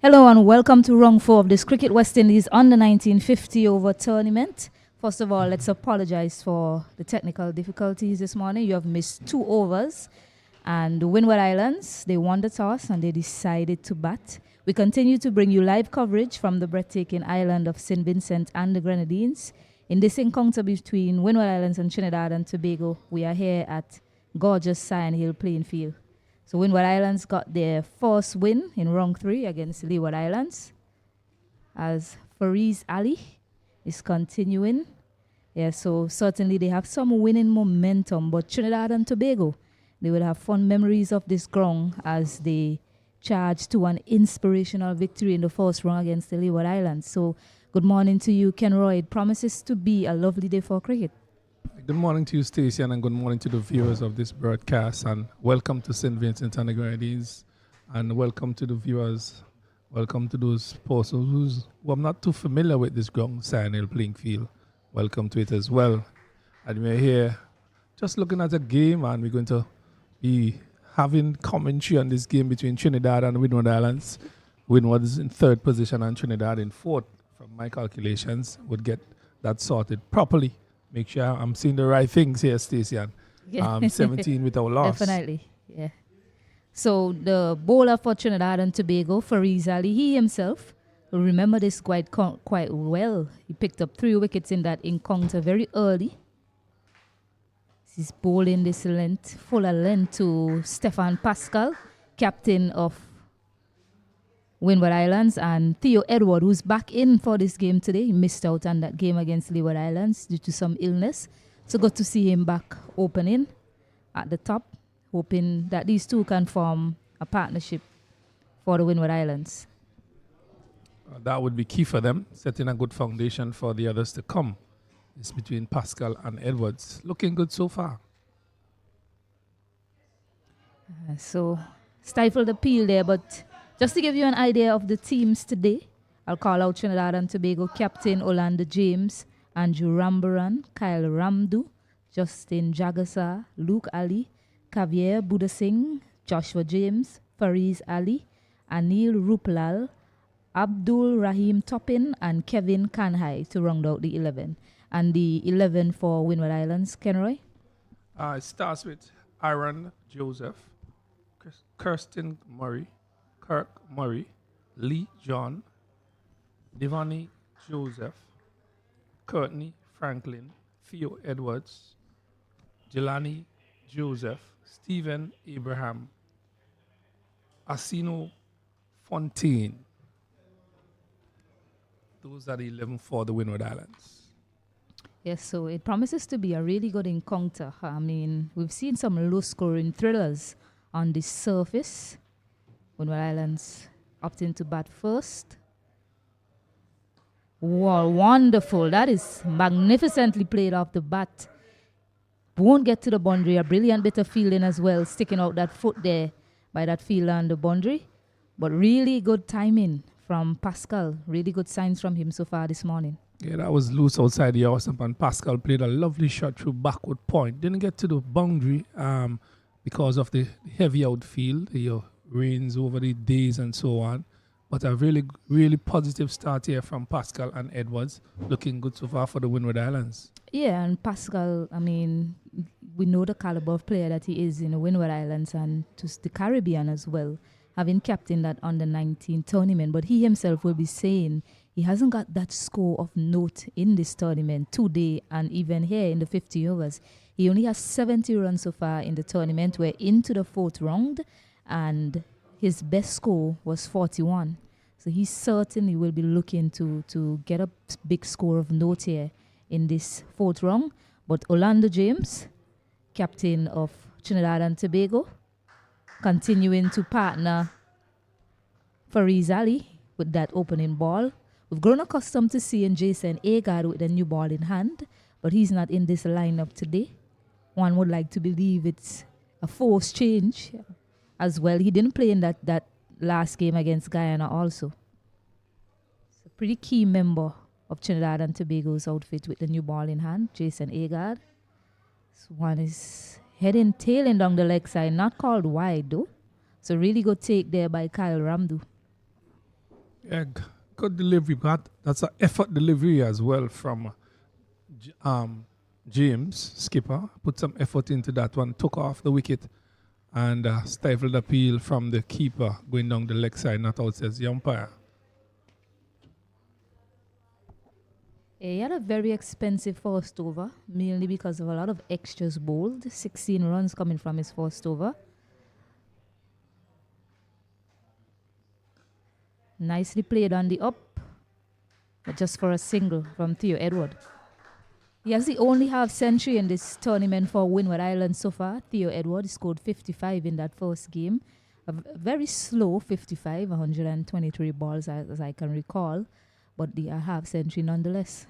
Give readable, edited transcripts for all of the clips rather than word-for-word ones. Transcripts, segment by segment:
Hello and welcome to round 4 of this Cricket West Indies under 1950 over tournament. First of all, let's apologize for the technical difficulties this morning. You have missed 2 overs and the Winward Islands, they won the toss and they decided to bat. We continue to bring you live coverage from the breathtaking island of St. Vincent and the Grenadines. In this encounter between Windward Islands and Trinidad and Tobago, we are here at gorgeous Sion Hill playing field. So Winward Islands got their first win in round 3 against Leeward Islands as Fariz Ali is continuing. Yeah, so certainly they have some winning momentum, but Trinidad and Tobago, they will have fond memories of this ground as they charge to an inspirational victory in the first round against the Leeward Islands. So good morning to you, Ken Roy. It promises to be a lovely day for cricket. Good morning to you, Stacey, and good morning to the viewers of this broadcast. And welcome to St. Vincent and the Grenadines. And welcome to the viewers. Welcome to those persons who are not too familiar with this ground, Sion Hill playing field. Welcome to it as well. And we're here just looking at a game, and we're going to be having commentary on this game between Trinidad and Windward Islands. Windward is in 3rd position and Trinidad in 4th. From my calculations, would get that sorted properly. Make sure I'm seeing the right things here, Stacey. Yeah. 17 without loss. Definitely, yeah. So the bowler for Trinidad and Tobago, Fariz Ali, he himself will remember this quite well. He picked up 3 wickets in that encounter very early. He's bowling this fuller length to Stefan Pascal, captain of Winward Islands, and Theo Edward, who's back in for this game today. He missed out on that game against Leeward Islands due to some illness. So good to see him back opening at the top, hoping that these two can form a partnership for the Winward Islands. That would be key for them, setting a good foundation for the others to come. It's between Pascal and Edwards. Looking good so far. So stifled appeal there, but just to give you an idea of the teams today, I'll call out Trinidad and Tobago captain Orlando James, Andrew Rambaran, Kyle Ramdu, Justin Jagasa, Luke Ali, Xavier Buddha Singh, Joshua James, Fariz Ali, Anil Rupalal, Abdul Rahim Toppin, and Kevin Kanhai to round out the 11. And the 11 for Winward Islands, Kenroy? It starts with Aaron Joseph, Kirsten Murray, Kirk Murray, Lee John, Devani Joseph, Courtney Franklin, Theo Edwards, Jelani Joseph, Stephen Abraham, Asino Fontaine. Those are the 11 for the Windward Islands. Yes, so it promises to be a really good encounter. I mean, we've seen some low-scoring thrillers on the surface. Windward Islands opting to bat first. Wow, wonderful. That is magnificently played off the bat. Won't get to the boundary. A brilliant bit of fielding as well, sticking out that foot there by that fielder on the boundary. But really good timing from Pascal. Really good signs from him so far this morning. Yeah, that was loose outside the house, and Pascal played a lovely shot through backward point. Didn't get to the boundary because of the heavy outfield, the rains over the days and so on. But a really, really positive start here from Pascal and Edwards. Looking good so far for the Windward Islands. Yeah, and Pascal, I mean, we know the caliber of player that he is in the Windward Islands and to the Caribbean as well, having captained that under-19 tournament. But he himself will be saying he hasn't got that score of note in this tournament today, and even here in the 50 overs. He only has 70 runs so far in the tournament. We're into the 4th round, and his best score was 41. So he certainly will be looking to get a big score of note here in this 4th round. But Orlando James, captain of Trinidad and Tobago, continuing to partner Fariz Ali with that opening ball. We've grown accustomed to seeing Jason Agard with a new ball in hand, but he's not in this lineup today. One would like to believe it's a forced change as well. He didn't play in that last game against Guyana also. It's a pretty key member of Trinidad and Tobago's outfit with the new ball in hand, Jason Agard. This one is tailing down the leg side, not called wide though. So really good take there by Kyle Ramdu. Yeah, good delivery. But that's an effort delivery as well from James, skipper. Put some effort into that one. Took off the wicket and stifled appeal from the keeper going down the leg side, not out, says the umpire. He had a very expensive first over, mainly because of a lot of extras bowled. 16 runs coming from his first over. Nicely played on the up, but just for a single from Theo Edward. He has the only half century in this tournament for Winward Islands so far. Theo Edward scored 55 in that first game. A very slow 55, 123 balls as I can recall, but the half century nonetheless.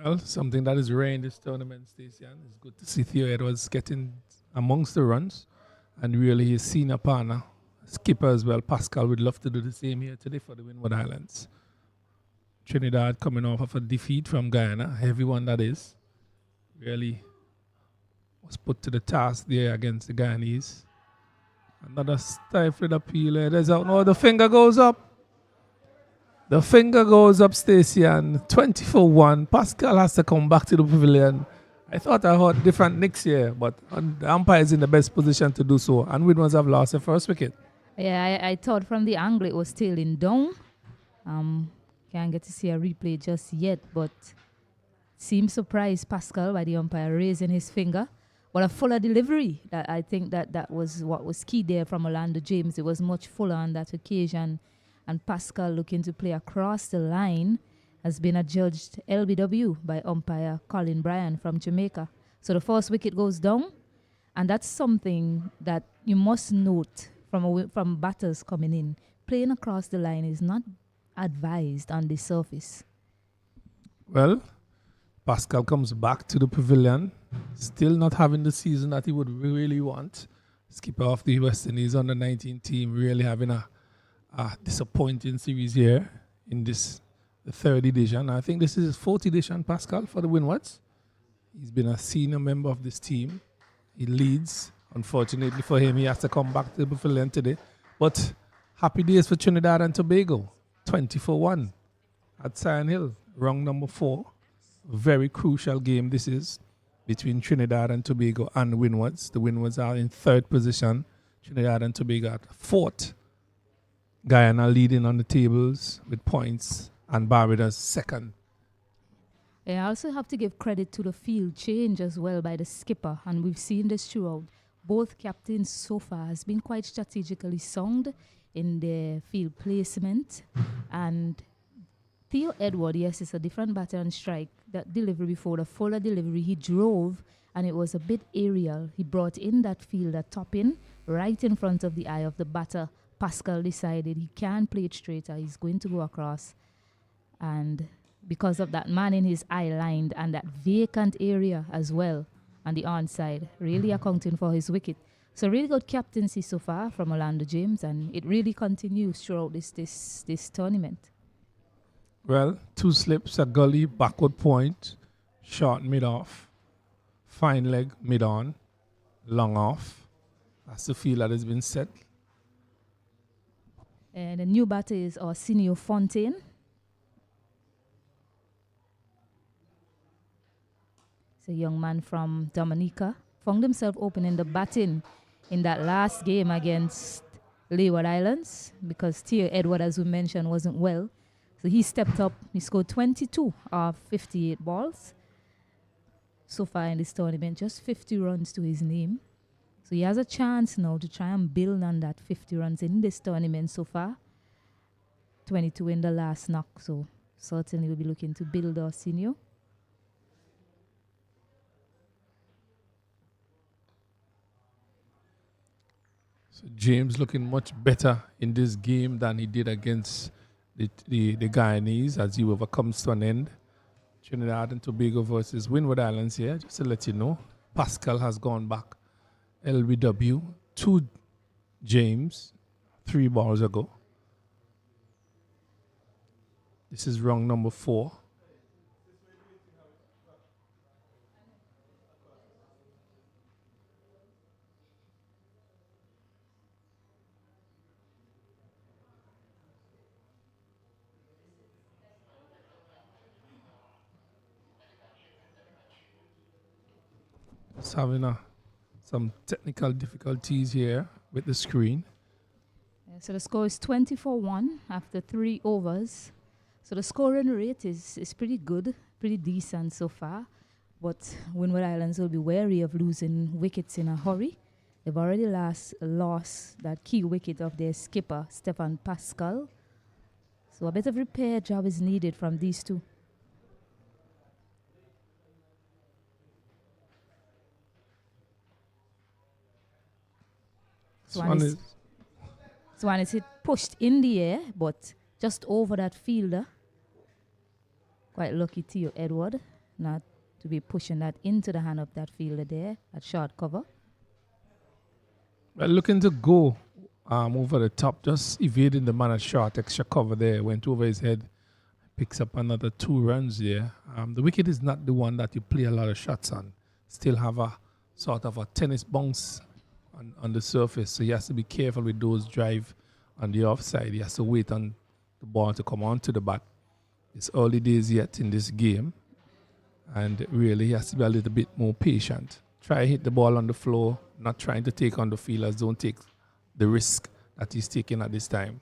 Well, something that is rare in this tournament, Stacey. It's good to see Theo Edwards getting amongst the runs and really his senior partner, skipper as well. Pascal would love to do the same here today for the Windward Islands. Trinidad coming off of a defeat from Guyana, heavy one that is. Really was put to the task there against the Guyanese. Another stifled appeal. There's out. No, the finger goes up. The finger goes up, Stacey, and 20-1. Pascal has to come back to the pavilion. I thought I heard different nicks here, but the umpire is in the best position to do so. And Winwoods have lost the first wicket. Yeah, I thought from the angle it was tailing down. Can't get to see a replay just yet, but seemed surprised Pascal by the umpire raising his finger. But a fuller delivery. I think that was what was key there from Orlando James. It was much fuller on that occasion. And Pascal, looking to play across the line, has been adjudged LBW by umpire Colin Bryan from Jamaica. So the first wicket goes down, and that's something that you must note from batters coming in. Playing across the line is not advised on the surface. Well, Pascal comes back to the pavilion, still not having the season that he would really want. Skipper of the West Indies under 19 team, really having a disappointing series here in this the third edition. I think this is his fourth edition, Pascal, for the Winwards. He's been a senior member of this team. He leads. Unfortunately for him, he has to come back to the pavilion today. But happy days for Trinidad and Tobago. 20-1 at Sion Hill, round number 4. Very crucial game this is between Trinidad and Tobago and Winwards. The Winwards are in third position. Trinidad and Tobago at fourth. Guyana leading on the tables with points and Barbados second. I also have to give credit to the field change as well by the skipper, and we've seen this throughout. Both captains so far has been quite strategically sound in their field placement. And Theo Edward, yes, it's a different batter on strike. That delivery before, the fuller delivery, he drove and it was a bit aerial. He brought in that fielder top in right in front of the eye of the batter. Pascal decided he can't play it straighter. He's going to go across. And because of that man in his eye lined and that vacant area as well on the onside, really accounting for his wicket. So really good captaincy so far from Orlando James, and it really continues throughout this tournament. Well, 2 slips, a gully, backward point, short mid-off, fine leg, mid-on, long off. That's the field that has been set. And the new batter is Arsenio Fontaine. He's a young man from Dominica. Found himself opening the batting in that last game against Winward Islands because Theo Edward, as we mentioned, wasn't well. So he stepped up. He scored 22 of 58 balls. So far in this tournament, just 50 runs to his name. So he has a chance now to try and build on that 50 runs in this tournament so far. 22 in the last knock, so certainly we'll be looking to build Arsenio. So James looking much better in this game than he did against the Guyanese as he comes to an end. Trinidad and Tobago versus Winward Islands here, just to let you know. Pascal has gone back LBW to James 3 balls ago. This is round number 4. just having some technical difficulties here with the screen. Yeah, so the score is 24-1 after 3 overs. So the scoring rate is pretty good, pretty decent so far. But Winward Islands will be wary of losing wickets in a hurry. They've already lost that key wicket of their skipper, Stefan Pascal. So a bit of repair job is needed from these two. Swan is hit pushed in the air, but just over that fielder. Quite lucky Theo Edward not to be pushing that into the hand of that fielder there at short cover. Well, looking to go over the top, just evading the man at short, extra cover there, went over his head, picks up another 2 runs there. The wicket is not the one that you play a lot of shots on. Still have a sort of a tennis bounce on the surface, so he has to be careful with those drive on the offside. He has to wait on the ball to come onto the bat. It's early days yet in this game, and really he has to be a little bit more patient. Try hit the ball on the floor, not trying to take on the fielders. Don't take the risk that he's taking at this time.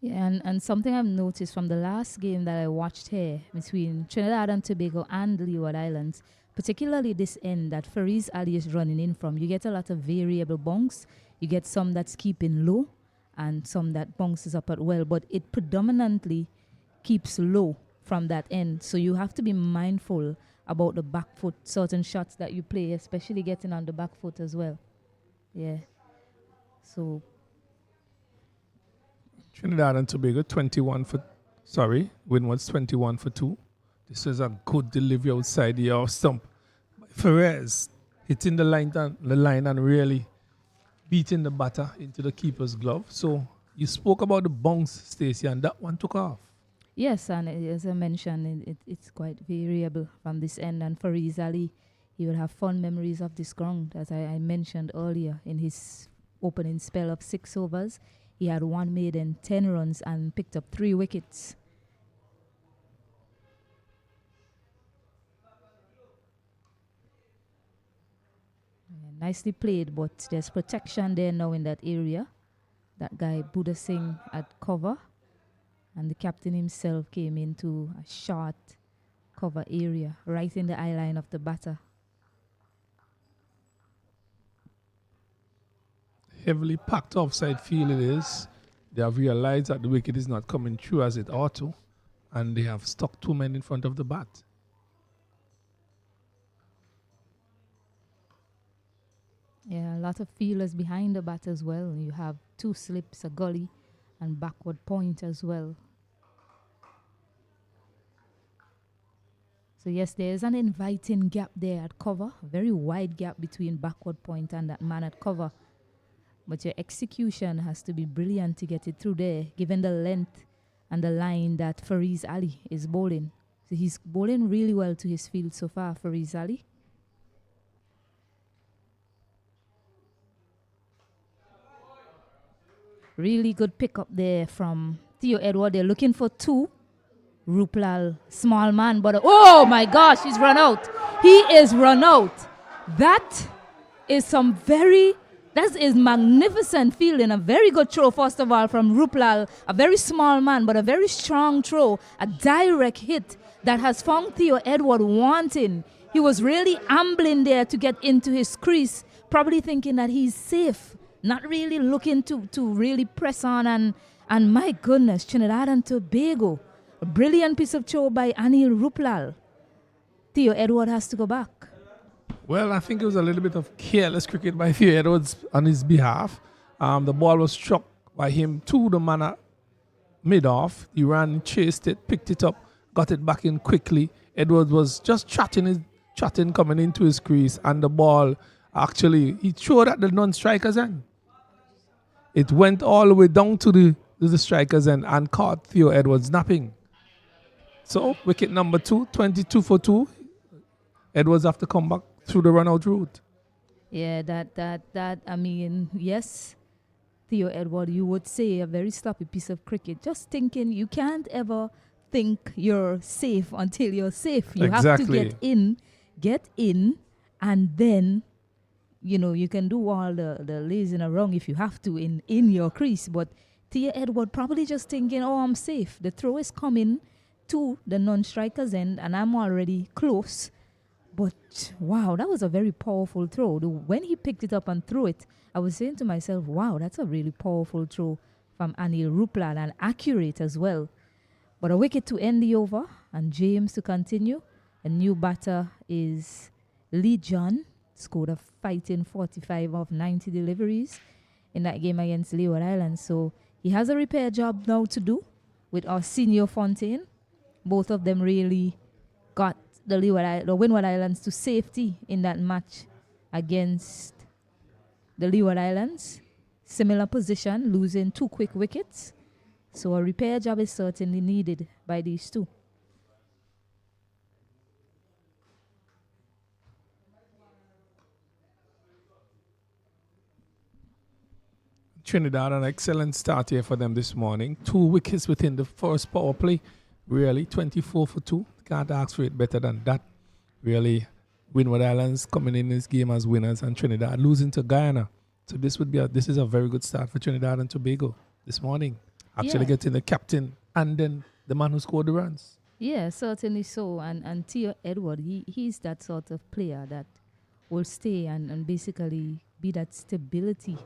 Yeah, and something I've noticed from the last game that I watched here between Trinidad and Tobago and Leeward Islands, particularly this end that Fariz Ali is running in from, you get a lot of variable bunks. You get some that's keeping low and some that bounces up at well, but it predominantly keeps low from that end. So you have to be mindful about the back foot, certain shots that you play, especially getting on the back foot as well. Yeah. So Trinidad and Tobago, Winward's 21 for 2. This is a good delivery outside the off stump. Perez hitting the line and really beating the batter into the keeper's glove. So you spoke about the bounce, Stacey, and that one took off. yes, and as I mentioned, it's quite variable from this end. And for Fariz Ali, he will have fond memories of this ground, as I mentioned earlier in his opening spell of 6 overs. He had 1 maiden, 10 runs, and picked up 3 wickets. Yeah, nicely played, but there's protection there now in that area. That guy, Buddha Singh, at cover. And the captain himself came into a short cover area, right in the eye line of the batter. Heavily packed offside field it is. They have realized that the wicket is not coming through as it ought to, and they have stuck 2 men in front of the bat. Yeah, a lot of fielders behind the bat as well. You have 2 slips, a gully, and backward point as well. So yes, there is an inviting gap there at cover, a very wide gap between backward point and that man at cover. But your execution has to be brilliant to get it through there, given the length and the line that Fariz Ali is bowling. So he's bowling really well to his field so far, Fariz Ali. Really good pick up there from Theo Edward. They're looking for 2. Ruplal, small man, but oh my gosh, he's run out. He is run out. That is magnificent fielding. A very good throw, first of all, from Ruplal. A very small man, but a very strong throw. A direct hit that has found Theo Edward wanting. He was really ambling there to get into his crease, probably thinking that he's safe. Not really looking to really press on. And my goodness, Trinidad and Tobago. A brilliant piece of throw by Anil Ruplal. Theo Edward has to go back. Well, I think it was a little bit of careless cricket by Theo Edwards on his behalf. The ball was struck by him to the man at mid-off. He ran, chased it, picked it up, got it back in quickly. Edwards was just chatting coming into his crease, and the ball actually, he threw it at the non-striker's end. It went all the way down to the striker's end and caught Theo Edwards napping. So, wicket number 2, 22 for 2. Edwards have to come back through the run-out route. Yeah, yes, Theo Edward, you would say a very sloppy piece of cricket. Just thinking, you can't ever think you're safe until you're safe. You Exactly. have to get in, and then you can do all the lazing around if you have to in your crease. But Tia Edward probably just thinking, oh, I'm safe. The throw is coming to the non-striker's end, and I'm already close. But wow, that was a very powerful throw. When he picked it up and threw it, I was saying to myself, wow, that's a really powerful throw from Anil Ruplan, and accurate as well. But a wicket to end the over, and James to continue. A new batter is Lee John, scored a fighting 45 of 90 deliveries in that game against Leeward Islands. So he has a repair job now to do with our senior Fontaine. Both of them really got the Windward Islands to safety in that match against the Leeward Islands. Similar position, losing 2 quick wickets. So a repair job is certainly needed by these two. Trinidad, an excellent start here for them this morning. 2 wickets within the first power play. Really, 24 for 2. Can't ask for it better than that. Really, Windward Islands coming in this game as winners, and Trinidad losing to Guyana. So this is a very good start for Trinidad and Tobago this morning. Actually getting the captain and then the man who scored the runs. Yeah, certainly so. And Theo Edward, he's that sort of player that will stay and basically be that stability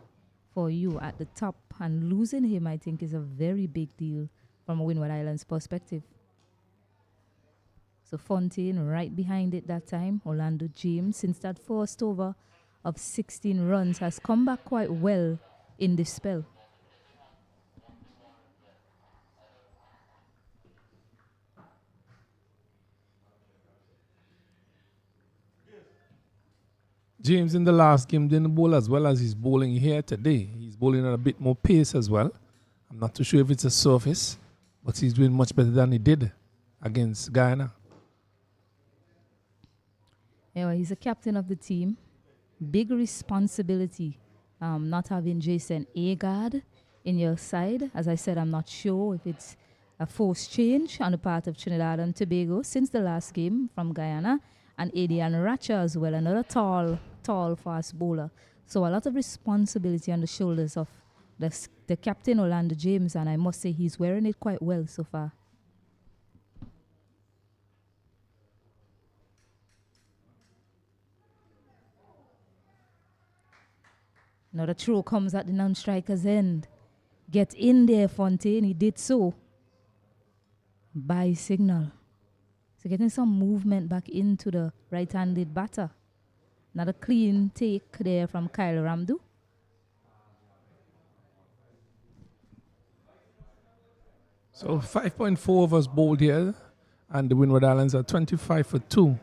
for you at the top. And losing him, I think, is a very big deal from a Windward Islands perspective. So Fontaine right behind it that time. Orlando James, since that first over of 16 runs, has come back quite well in this spell. James in the last game didn't bowl as well as he's bowling here today. He's bowling at a bit more pace as well. I'm not too sure if it's a surface, but he's doing much better than he did against Guyana. Yeah, he's a captain of the team. Big responsibility not having Jason Agard in your side. As I said, I'm not sure if it's a forced change on the part of Trinidad and Tobago since the last game from Guyana. And Adian Racha as well, another tall, fast bowler. So a lot of responsibility on the shoulders of the captain, Orlando James, and I must say he's wearing it quite well so far. Another throw comes at the non-striker's end. Get in there, Fontaine. He did so. By signal. So getting some movement back into the right-handed batter. Another clean take there from Kyle Ramdu. So 5.4 overs bowled here, and the Winward Islands are 25 for 2.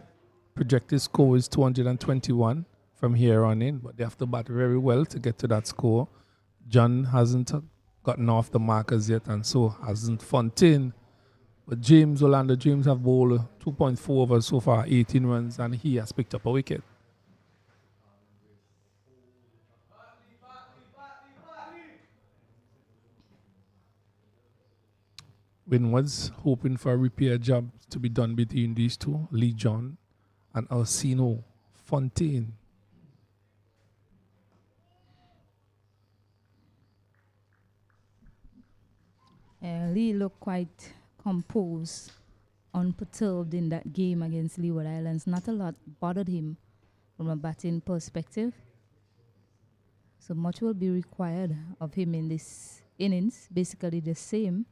Projected score is 221 from here on in, but they have to bat very well to get to that score. John hasn't gotten off the markers yet, and so hasn't Fontaine. But Orlando James have bowled 2.4 overs so far, 18 runs, and he has picked up a wicket. Winward's hoping for a repair job to be done between these two, Lee John and Alcino Fontaine. Lee looked quite composed, unperturbed in that game against Leeward Islands. Not a lot bothered him from a batting perspective. So much will be required of him in this innings. Basically the same,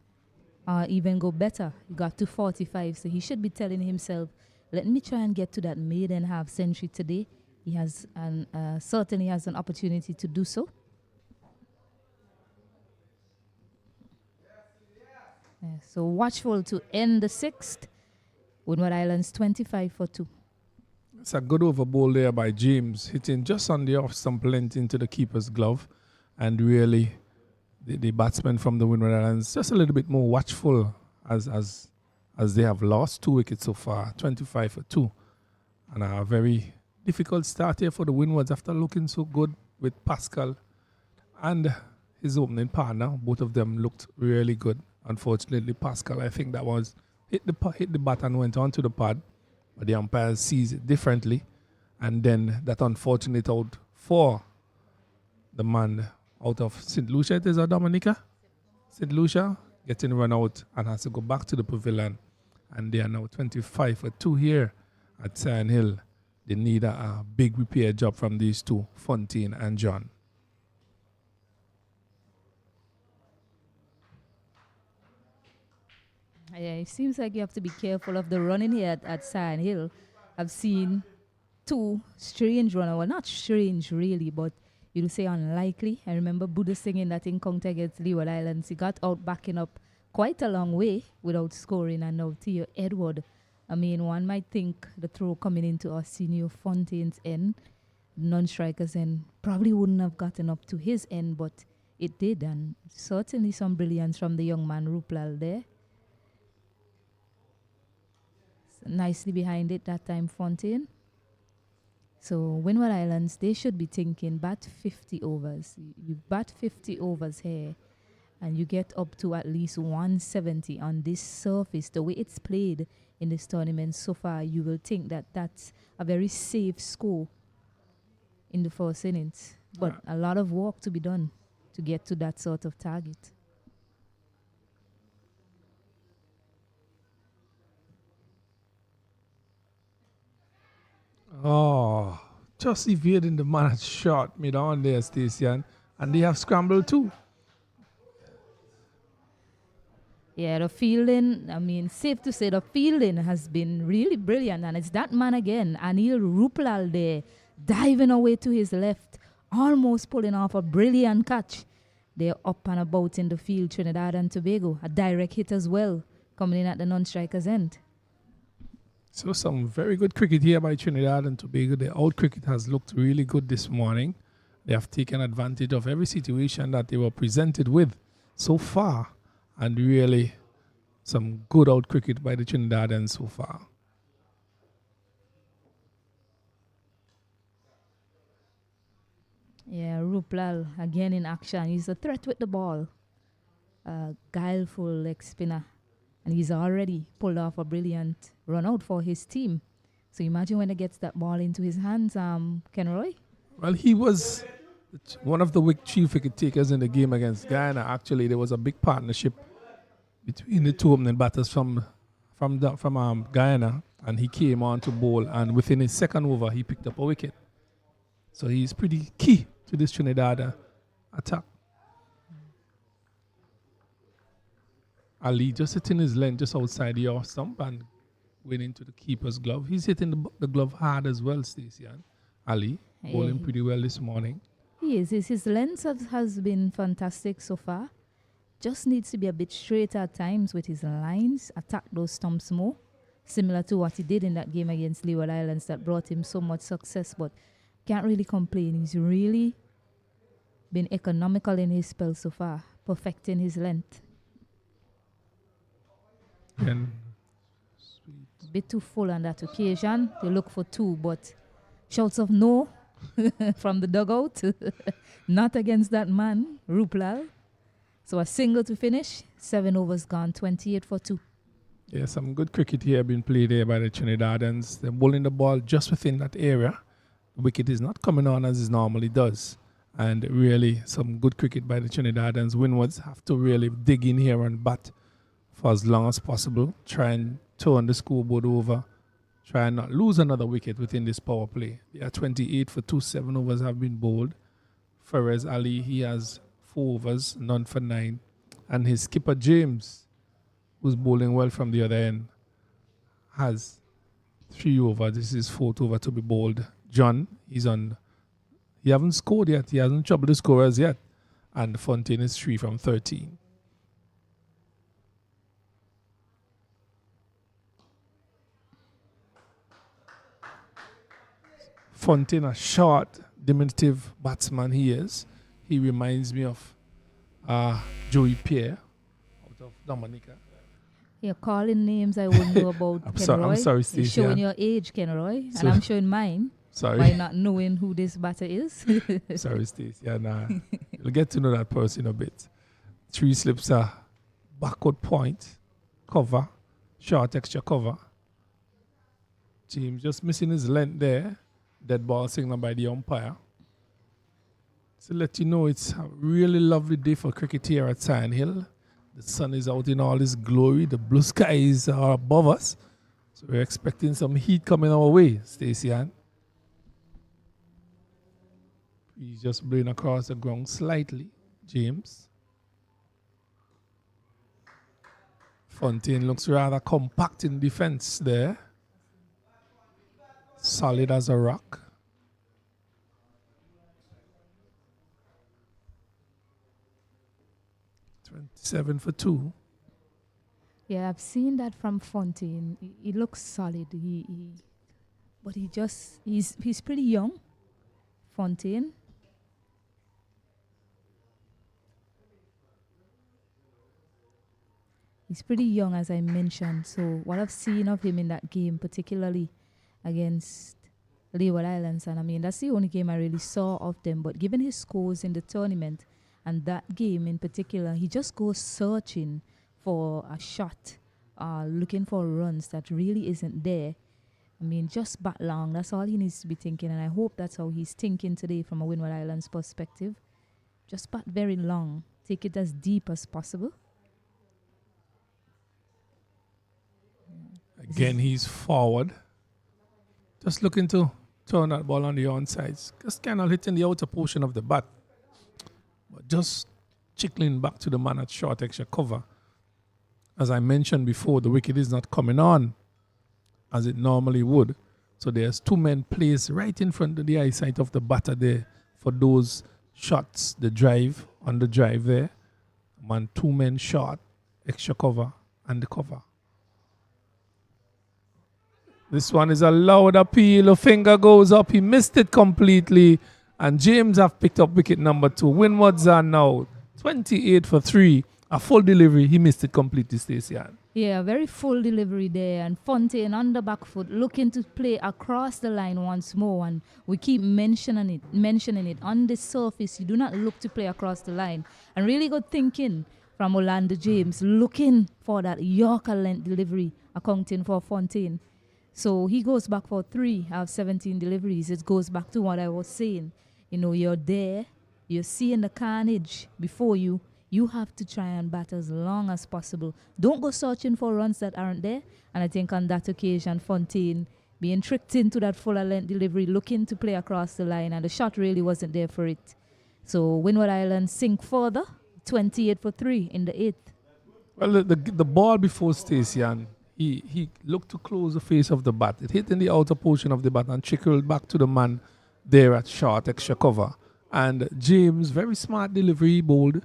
even go better. He got to 45, so he should be telling himself, let me try and get to that maiden half century today. He has certainly has an opportunity to do so. So watchful to end the 6th. Windward Islands 25 for 2. It's a good over bowl there by James, hitting just on the off stump length into the keeper's glove. And really, the batsmen from the Windward Islands just a little bit more watchful as they have lost 2 wickets so far, 25 for 2. And a very difficult start here for the Windwards after looking so good with Pascal and his opening partner. Both of them looked really good. Unfortunately, Pascal, I think that was hit the bat and went onto the pad, but the umpire sees it differently, and then that unfortunate out for the man out of St. Lucia, it is a Dominica? St. Lucia getting run out and has to go back to the pavilion, and they are now 25 for 2 here at Sand Hill. They need a big repair job from these two, Fontaine and John. Yeah, it seems like you have to be careful of the running here at Sand Hill. I've seen two strange runners. Well, not strange really, but you'll say unlikely. I remember Buddha singing that encounter against Leeward Islands. He got out backing up quite a long way without scoring, and now Theo Edward. I mean, one might think the throw coming into Arsenio Fontaine's end, non-strikers end, probably wouldn't have gotten up to his end, but it did, and certainly some brilliance from the young man Ruplal there. Nicely behind it that time, Fontaine. So Winward Islands, they should be thinking bat 50 overs. You bat 50 overs here and you get up to at least 170 on this surface. The way it's played in this tournament so far, you will think that that's a very safe score in the first innings. But a lot of work to be done to get to that sort of target. Oh, just evading the man had shot me down there, Stacey, and they have scrambled too. Yeah, the fielding, I mean, safe to say the fielding has been really brilliant. And it's that man again, Anil Ruplal there, diving away to his left, almost pulling off a brilliant catch. They're up and about in the field, Trinidad and Tobago. A direct hit as well, coming in at the non-striker's end. So some very good cricket here by Trinidad and Tobago. The out cricket has looked really good this morning. They have taken advantage of every situation that they were presented with so far. And really some good out cricket by the Trinidadians so far. Yeah, Ruplal again in action. He's a threat with the ball. Guileful leg spinner. And he's already pulled off a brilliant run out for his team. So imagine when he gets that ball into his hands, Kenroy. Well, he was one of the chief wicket takers in the game against Guyana. Actually, there was a big partnership between the two opening batters from Guyana, and he came on to bowl, and within his second over, he picked up a wicket. So he's pretty key to this Trinidad attack. Ali just hitting his length just outside the off stump and went into the keeper's glove. He's hitting the glove hard as well, Stacey. Ali bowling pretty well this morning. He is. His length has been fantastic so far. Just needs to be a bit straighter at times with his lines, attack those stumps more, similar to what he did in that game against Leeward Islands that brought him so much success, but can't really complain. He's really been economical in his spell so far, perfecting his length. And a bit too full on that occasion. They look for two, but shouts of no from the dugout. Not against that man, Ruplal. So a single to finish, 7 overs gone, 28 for 2. Yeah, some good cricket here being played here by the Trinidadians. They're bowling the ball just within that area. The wicket is not coming on as it normally does. And really some good cricket by the Trinidadians. Windwards have to really dig in here and bat for as long as possible. Try and turn the scoreboard over. Try and not lose another wicket within this power play. They are 28 for 2. 7 overs have been bowled. Faraz Ali, he has 4 overs, none for 9. And his skipper James, who's bowling well from the other end, has 3 overs. This is 4th over to be bowled. John, he hasn't scored yet. He hasn't troubled the scorers yet. And Fontaine is 3 from 13. Fontaine, a short, diminutive batsman he is. He reminds me of Joey Pierre out of Dominica. You're calling names I wouldn't know about, Kenroy. I'm sorry, Steve. You're showing your age, Kenroy, and I'm showing mine. Sorry. By not knowing who this batter is. Sorry, Steve. Yeah, nah. You'll get to know that person a bit. 3 slips are backward point, cover, short extra cover. James just missing his length there. Dead ball signal by the umpire. So let you know it's a really lovely day for cricket here at Sand Hill. The sun is out in all its glory. The blue skies are above us. So we're expecting some heat coming our way, Stacey Ann. He's just blowing across the ground slightly, James. Fontaine looks rather compact in defense there. Solid as a rock. Seven for 2. Yeah, I've seen that from Fontaine. He looks solid. But he's pretty young. Fontaine. He's pretty young, as I mentioned. So what I've seen of him in that game, particularly against Winward Islands, and I mean that's the only game I really saw of them. But given his scores in the tournament, and that game in particular, he just goes searching for a shot, looking for runs that really isn't there. I mean, just bat long. That's all he needs to be thinking. And I hope that's how he's thinking today from a Winward Islands perspective. Just bat very long. Take it as deep as possible. Again, he's forward. Just looking to turn that ball on the onside. Just kind of hitting the outer portion of the bat. But just chickling back to the man at short extra cover. As I mentioned before, the wicket is not coming on as it normally would. So there's 2 men placed right in front of the eyesight of the batter there for those shots, the drive, on the drive there. 2 men short, extra cover, and the cover. This one is a loud appeal. A finger goes up. He missed it completely. And James have picked up wicket number 2. Windwards are now 28 for 3. A full delivery. He missed it completely, Stacey Ann. Yeah, very full delivery there. And Fontaine on the back foot looking to play across the line once more. And we keep mentioning it. On the surface, you do not look to play across the line. And really good thinking from Orlando James, looking for that Yorker length delivery, accounting for Fontaine. So he goes back for 3 out of 17 deliveries. It goes back to what I was saying. You know, you're there, you're seeing the carnage before you. You have to try and bat as long as possible. Don't go searching for runs that aren't there. And I think on that occasion, Fontaine being tricked into that fuller length delivery, looking to play across the line, and the shot really wasn't there for it. So Winward Islands sink further, 28 for 3 in the 8th. Well, the ball before Stacey Ann, he looked to close the face of the bat. It hit in the outer portion of the bat and trickled back to the man there at short extra cover. And James, very smart delivery, he bowled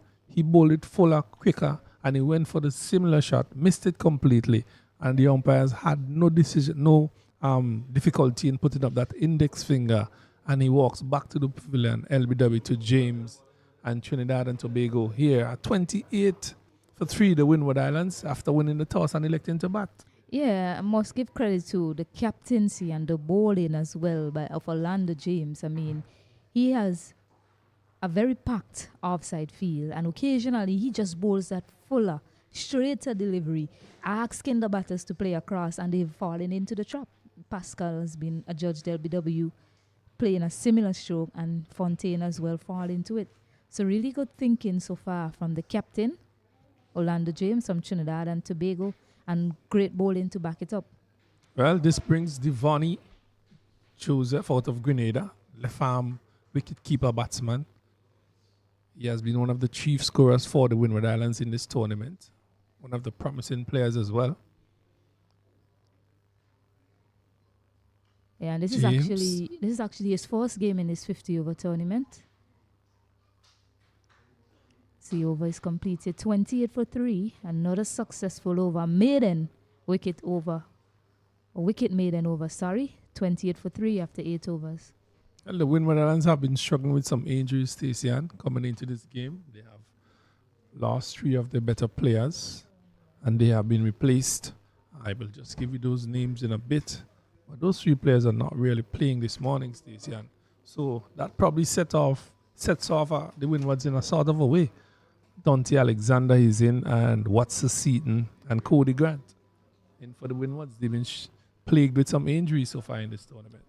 it fuller, quicker, and he went for the similar shot, missed it completely. And the umpires had no difficulty in putting up that index finger. And he walks back to the pavilion, LBW to James and Trinidad and Tobago here at 28 for 3, the Winward Islands, after winning the toss and electing to bat. Yeah, I must give credit to the captaincy and the bowling as well of Orlando James. I mean, he has a very packed offside field, and occasionally he just bowls that fuller, straighter delivery, asking the batters to play across, and they've fallen into the trap. Pascal has been adjudged LBW, playing a similar stroke, and Fontaine as well fall into it. So really good thinking so far from the captain, Orlando James from Trinidad and Tobago, and great bowling to back it up. Well, this brings Devani Joseph out of Grenada, left arm wicket-keeper batsman. He has been one of the chief scorers for the Winward Islands in this tournament. One of the promising players as well. Yeah, and this is actually his first game in this 50-over tournament. The over is completed, 28 for 3. Another successful over, wicket maiden over, 28 for 3 after 8 overs. And the Winward Islands have been struggling with some injuries, Stacey Ann, coming into this game. They have lost 3 of their better players, and they have been replaced. I will just give you those names in a bit. But those 3 players are not really playing this morning, Stacey Ann. So that probably sets off the Winwards in a sort of a way. Dante Alexander is in, and Watson Seaton and Cody Grant. And for the Winwards, they've been plagued with some injuries so far in this tournament.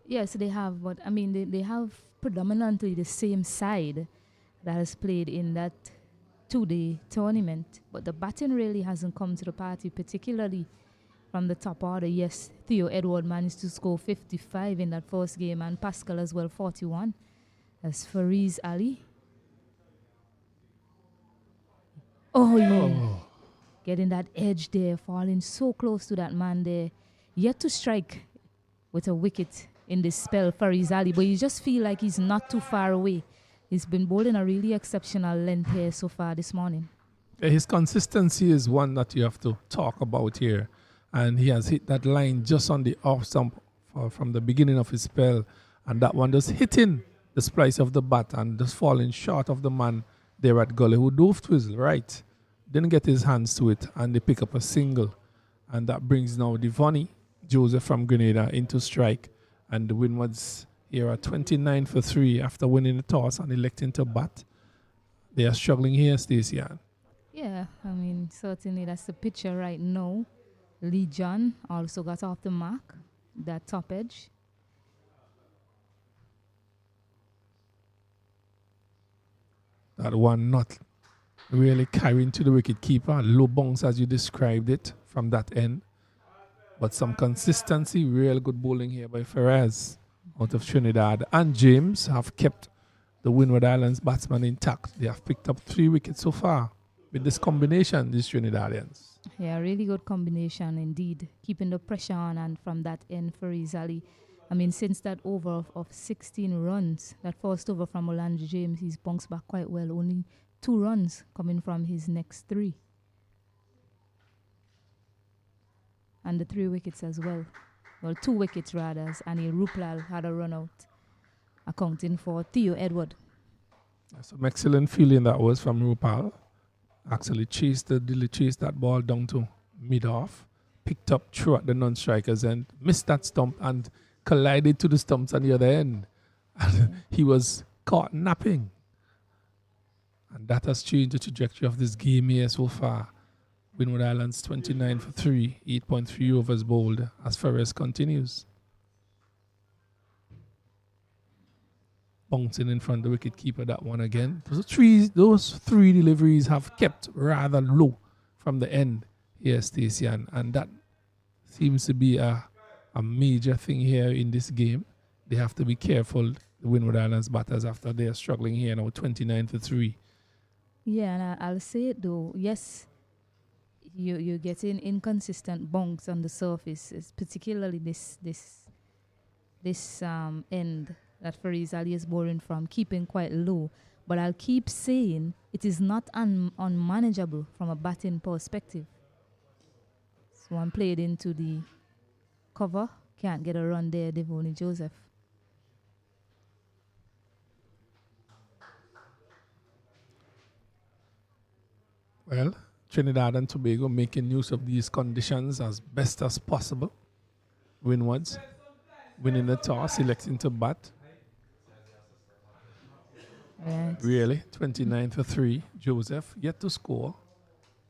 Yes, they have, but I mean, they have predominantly the same side that has played in that 2-day tournament. But the batting really hasn't come to the party, particularly from the top order. Yes, Theo Edward managed to score 55 in that first game, and Pascal as well, 41. As Fariz Ali. Oh, yeah. Getting that edge there, falling so close to that man there. Yet to strike with a wicket in this spell, Fariz Ali, but you just feel like he's not too far away. He's been bowling a really exceptional length here so far this morning. His consistency is one that you have to talk about here. And he has hit that line just on the off stump from the beginning of his spell. And that one just hitting the splice of the bat and just falling short of the man there at Gully who dove to his right. Didn't get his hands to it, and they pick up a single. And that brings now Devoni Joseph from Grenada into strike. And the Winwards here are 29 for 3 after winning the toss and electing to bat. They are struggling here, Stacey Ann. Yeah, I mean, certainly that's the picture right now. Lee John also got off the mark, that top edge. That one not really carrying to the wicket keeper. Low bounce as you described it from that end. But some consistency, real good bowling here by Ferraz out of Trinidad. And James have kept the Winward Islands batsman intact. They have picked up 3 wickets so far with this combination, these Trinidadians. Yeah, really good combination indeed. Keeping the pressure on, and from that end for Rizali. I mean, since that over of 16 runs, that first over from Orlando James, he's bounced back quite well. Only 2 runs coming from his next 3. And the 3 wickets as well. Well, 2 wickets rather, as Anil Ruplal had a run out, accounting for Theo Edward. Some excellent feeling that was from Rupal. Actually chased that ball down to mid-off, picked up through at the non-strikers and missed that stump and collided to the stumps on the other end. And he was caught napping. And that has changed the trajectory of this game here so far. Winward Islands 29 for 3, 8.3 overs bowled as Ferris continues. Bouncing in front of the wicket keeper, that one again. Those 3 deliveries have kept rather low from the end here, Stacey, and that seems to be a major thing here in this game. They have to be careful, the Winward Islands batters, after they are struggling here now, 29 for 3. Yeah, and I'll say it though, yes, you're getting inconsistent bonks on the surface, it's particularly this end that Fariz Ali is bowling from, keeping quite low. But I'll keep saying it is not unmanageable from a batting perspective. So one played into the cover, can't get a run there, Devoni Joseph. Well, Trinidad and Tobago making use of these conditions as best as possible. Winwards winning the toss, electing to bat. Right. Really, 29 for 3. Joseph yet to score.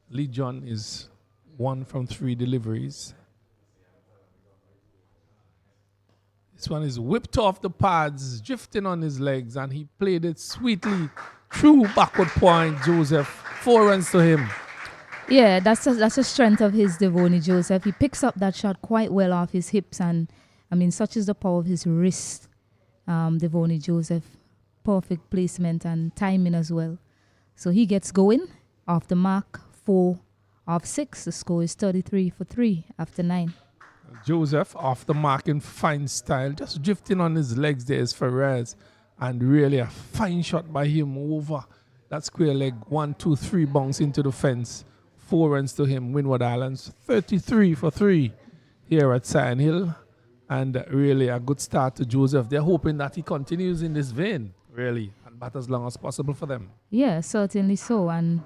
Lee John is 1 from 3 deliveries. This one is whipped off the pads, drifting on his legs, and he played it sweetly through backward point. Joseph, 4 runs to him. Yeah, that's a strength of his, Devoni Joseph. He picks up that shot quite well off his hips, and I mean, such is the power of his wrist, Devoni Joseph. Perfect placement and timing as well. So he gets going off the mark, 4 of 6. The score is 33 for 3 after 9. Joseph off the mark in fine style, just drifting on his legs there is Ferraz, and really a fine shot by him over that square leg. 1, 2, 3 bounce into the fence. 4 runs to him. Winward Islands 33 for 3 here at Sion Hill, and really a good start to Joseph. They're hoping that he continues in this vein, really, and bat as long as possible for them. Yeah, certainly so. And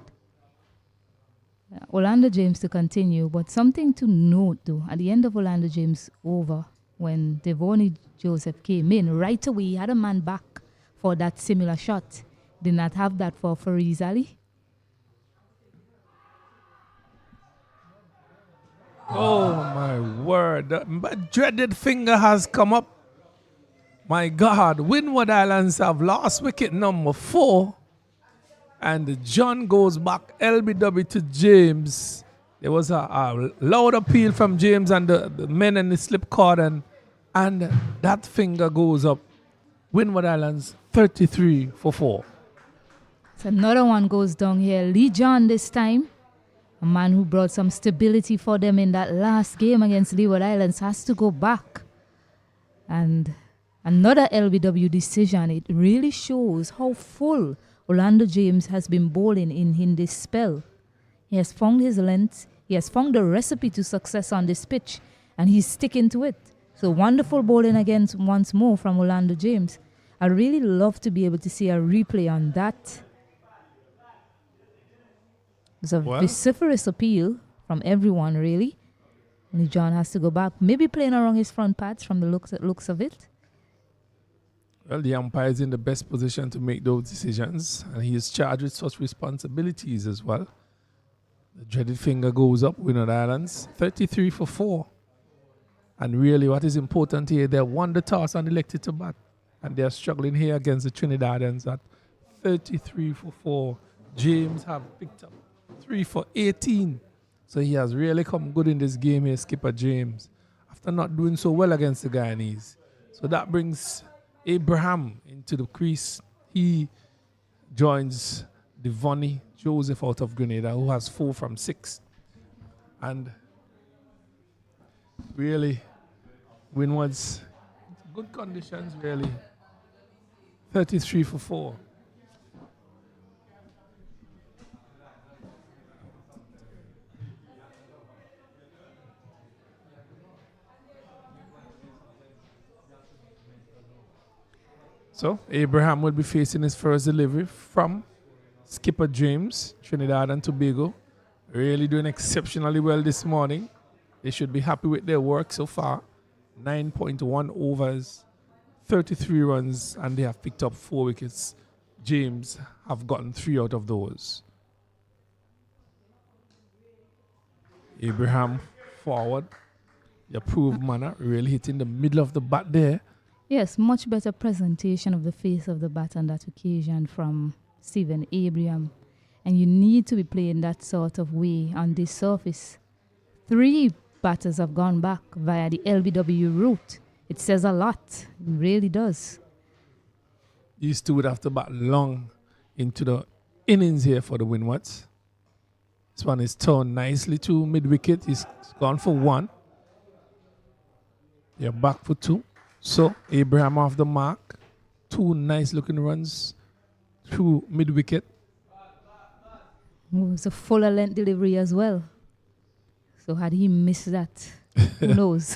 Orlando James to continue, but something to note though, at the end of Orlando James' over, when Devoni Joseph came in, right away he had a man back for that similar shot. Did not have that for Fariz Ali. Oh my word. The dreaded finger has come up. My God. Windward Islands have lost wicket number 4. And John goes back LBW to James. There was a loud appeal from James and the men in the slip cordon. And that finger goes up. Windward Islands 33 for 4. So another one goes down here. Lee John this time. A man who brought some stability for them in that last game against Leeward Islands has to go back. And another LBW decision. It really shows how full Orlando James has been bowling in this spell. He has found his length. He has found the recipe to success on this pitch. And he's sticking to it. So wonderful bowling again once more from Orlando James. I really love to be able to see a replay on that. It's a vociferous appeal from everyone, really. And John has to go back. Maybe playing around his front pads from the looks of it. Well, the umpire is in the best position to make those decisions. And he is charged with such responsibilities as well. The dreaded finger goes up, Windward Islands. 33 for 4. And really what is important here, they won the toss and elected to bat. And they're struggling here against the Trinidadians at 33 for 4. James have picked up 3 for 18. So he has really come good in this game here, skipper James, after not doing so well against the Guyanese. So that brings Abraham into the crease. He joins Devonny Joseph out of Grenada, who has 4 from 6. And really, Windward's good conditions, really. 33 for 4. So Abraham will be facing his first delivery from skipper James, Trinidad and Tobago. Really doing exceptionally well this morning. They should be happy with their work so far. 9.1 overs, 33 runs, and they have picked up 4 wickets. James have gotten 3 out of those. Abraham forward. The approved manner, really hitting the middle of the bat there. Yes, much better presentation of the face of the bat on that occasion from Stephen Abraham. And you need to be playing that sort of way on this surface. 3 batters have gone back via the LBW route. It says a lot. It really does. These 2 would have to bat long into the innings here for the Windwards. This one is turned nicely to mid-wicket. He's gone for 1. They're back for 2. So Abraham off the mark. 2 nice looking runs through mid-wicket. It was a fuller length delivery as well. So had he missed that, who knows?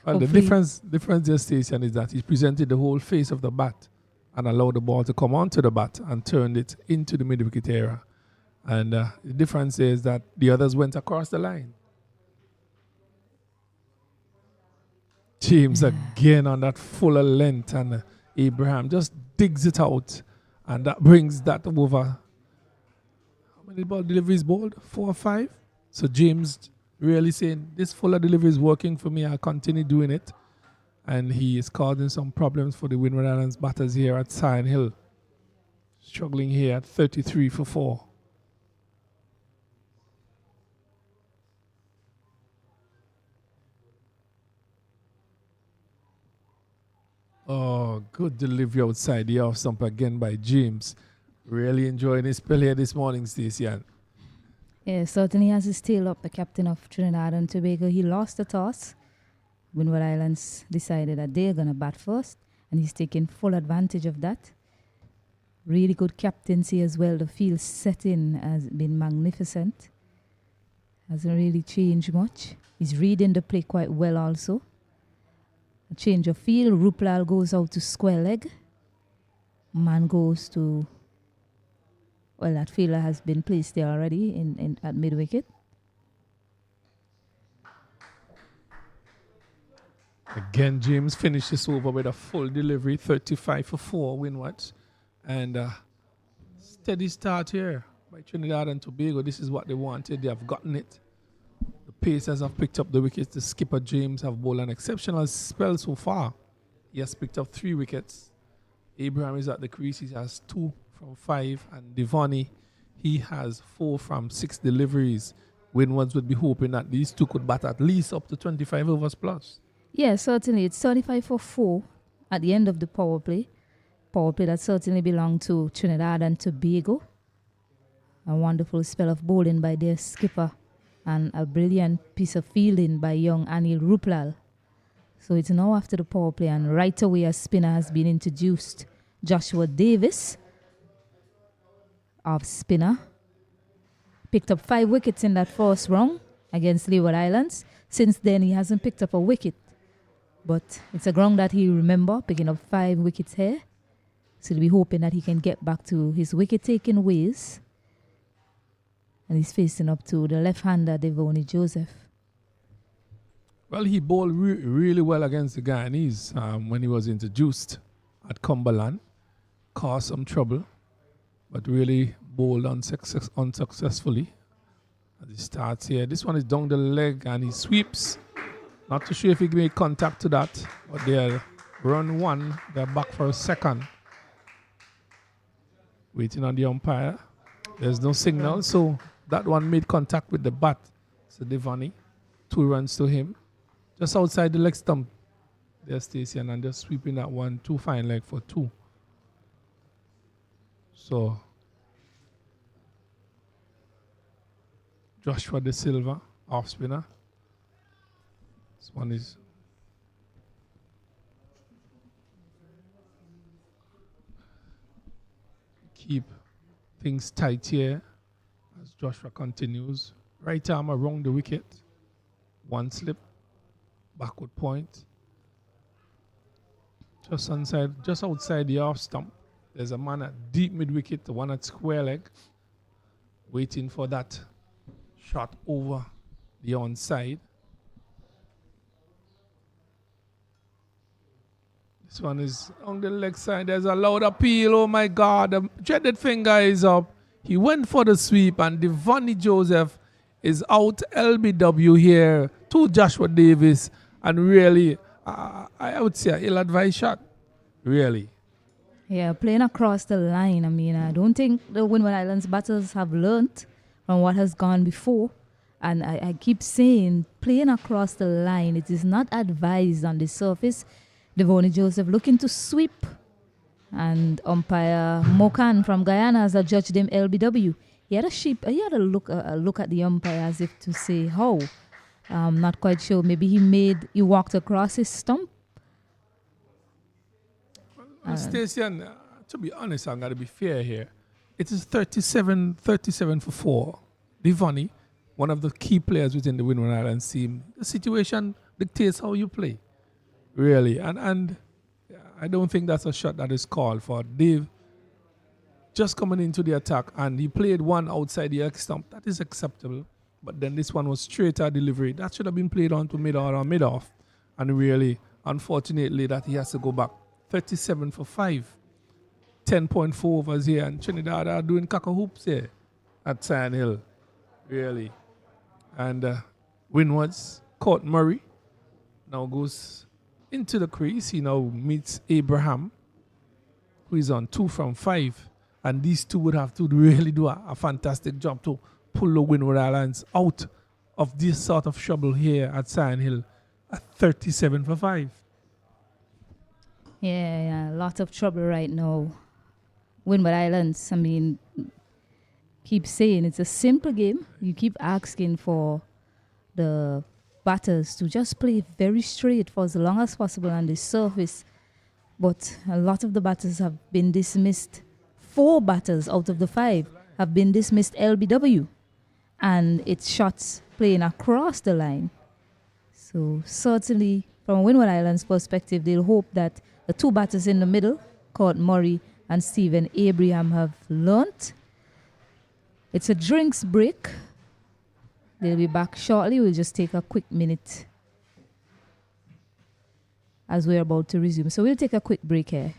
Well, the difference this station is that he presented the whole face of the bat and allowed the ball to come onto the bat and turned it into the mid-wicket area. And the difference is that the others went across the line. James again on that fuller length, and Abraham just digs it out, and that brings that over. How many ball deliveries bowled? 4 or 5? So James really saying, this fuller delivery is working for me, I'll continue doing it. And he is causing some problems for the Windward Islands batters here at Sion Hill. Struggling here at 33 for 4. Oh, good delivery outside the off stump again by James. Really enjoying his spell here this morning, Stacey. Yeah, certainly has his tail up, the captain of Trinidad and Tobago. He lost the toss. Winward Islands decided that they're going to bat first, and he's taking full advantage of that. Really good captaincy as well. The field setting has been magnificent. Hasn't really changed much. He's reading the play quite well also. A change of field. Ruplal goes out to square leg. Man goes to... Well, that fielder has been placed there already at mid-wicket. Again, James finishes over with a full delivery, 35 for 4 Windward. And steady start here by Trinidad and Tobago. This is what they wanted. They have gotten it. The Pacers have picked up the wickets. The skipper James have bowled an exceptional spell so far. He has picked up 3 wickets. Abraham is at the crease. He has 2 from 5. And Devani, he has 4 from 6 deliveries. Winwards would be hoping that these two could bat at least up to 25 overs plus. Yeah, certainly. It's 35 for 4 at the end of the power play. Power play that certainly belonged to Trinidad and Tobago. A wonderful spell of bowling by their skipper and a brilliant piece of fielding by young Anil Ruplal. So it's now after the power play, and right away a spinner has been introduced. Joshua Davis of spinner. Picked up 5 wickets in that first round against Winward Islands. Since then, he hasn't picked up a wicket. But it's a ground that he remember, picking up 5 wickets here. So he'll be hoping that he can get back to his wicket-taking ways. And he's facing up to the left-hander, Devoni Joseph. Well, he bowled really well against the Guyanese when he was introduced at Cumberland. Caused some trouble, but really bowled unsuccessfully. As he starts here, this one is down the leg and he sweeps. Not too sure if he made contact to that, but they're run 1. They're back for a second. Waiting on the umpire. There's no signal, so that one made contact with the bat. So Devani, 2 runs to him. Just outside the leg stump. There's Stacey and just sweeping that one. 2 fine leg for 2. So Joshua De Silva, off spinner. This one is keep things tight here as Joshua continues. Right arm around the wicket. 1 slip. Backward point. Just outside the off stump. There's a man at deep mid wicket, the one at square leg, waiting for that shot over the onside. This one is on the leg side. There's a loud appeal. Oh my God, the dreaded finger is up. He went for the sweep, and Devani Joseph is out LBW here to Joshua Davis. And really, I would say an ill-advised shot. Really. Yeah, playing across the line. I mean, I don't think the Winward Islands batters have learnt from what has gone before. And I keep saying, playing across the line, it is not advised on the surface. Devoni Joseph looking to sweep. And umpire Mokan from Guyana has adjudged him LBW. He had a look at the umpire as if to say, how? I'm not quite sure. Maybe he walked across his stump. Stacey, to be honest, I'm going to be fair here. It is 37 for 4. Devani, one of the key players within the Winward Islands team. The situation dictates how you play, really. And I don't think that's a shot that is called for. Dave just coming into the attack, and he played one outside the X stump. That is acceptable. But then this one was straighter delivery. That should have been played on to mid-on or mid-off. And really, unfortunately, that he has to go back. 37 for 5. 10.4 overs here. And Trinidad are doing caca hoops here at Sand Hill. Really. And Winwards, caught Murray. Now goes into the crease. He now meets Abraham, who is on 2 from 5. And these two would have to really do a fantastic job to pull the Winward Islands out of this sort of trouble here at Sand Hill at 37 for 5. Yeah, a lot of trouble right now. Winward Islands, I mean, keep saying it's a simple game. You keep asking for the batters to just play very straight for as long as possible on the surface. But a lot of the batters have been dismissed. 4 batters out of the 5 have been dismissed LBW. And it's shots playing across the line. So certainly, from Winward Islands' perspective, they'll hope that the 2 batters in the middle, Court Murray and Stephen Abraham, have learnt. It's a drinks break. They'll be back shortly. We'll just take a quick minute as we're about to resume. So we'll take a quick break here.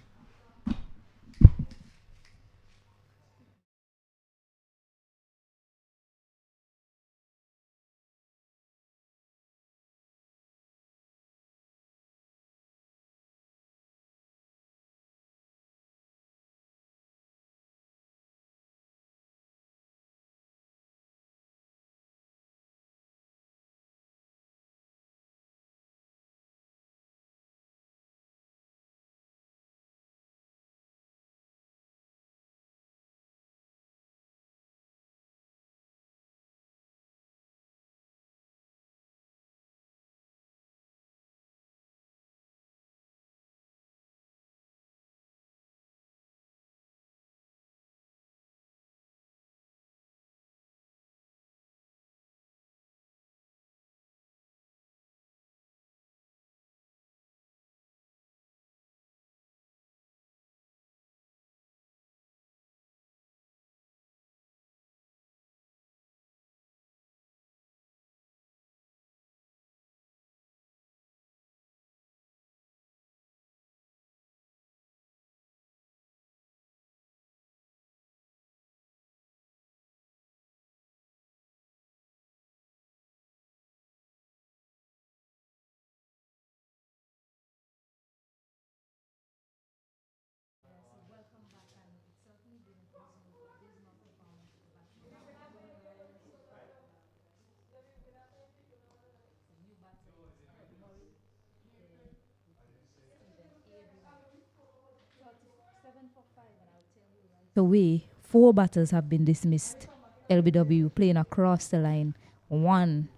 away, 4 batters have been dismissed. LBW playing across the line. 1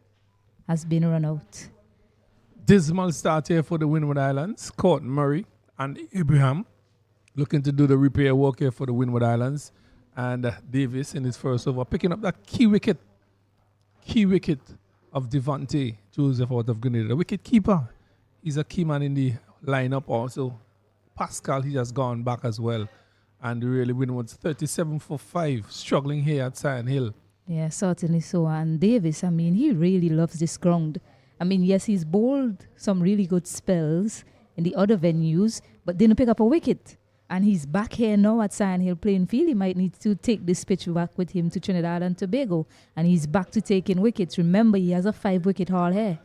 has been run out. Dismal start here for the Windward Islands. Court Murray and Abraham looking to do the repair work here for the Windward Islands. And Davis in his first over picking up that key wicket of Devontae Joseph out of Grenada. The wicket keeper, he's a key man in the lineup also. Pascal, he has gone back as well. And really Windward's 37 for 5, struggling here at Cyan Hill. Yeah, certainly so. And Davis, I mean, he really loves this ground. I mean, yes, he's bowled some really good spells in the other venues, but didn't pick up a wicket. And he's back here now at Cyan Hill playing field. He might need to take this pitch back with him to Trinidad and Tobago. And he's back to taking wickets. Remember, he has a 5-wicket haul here.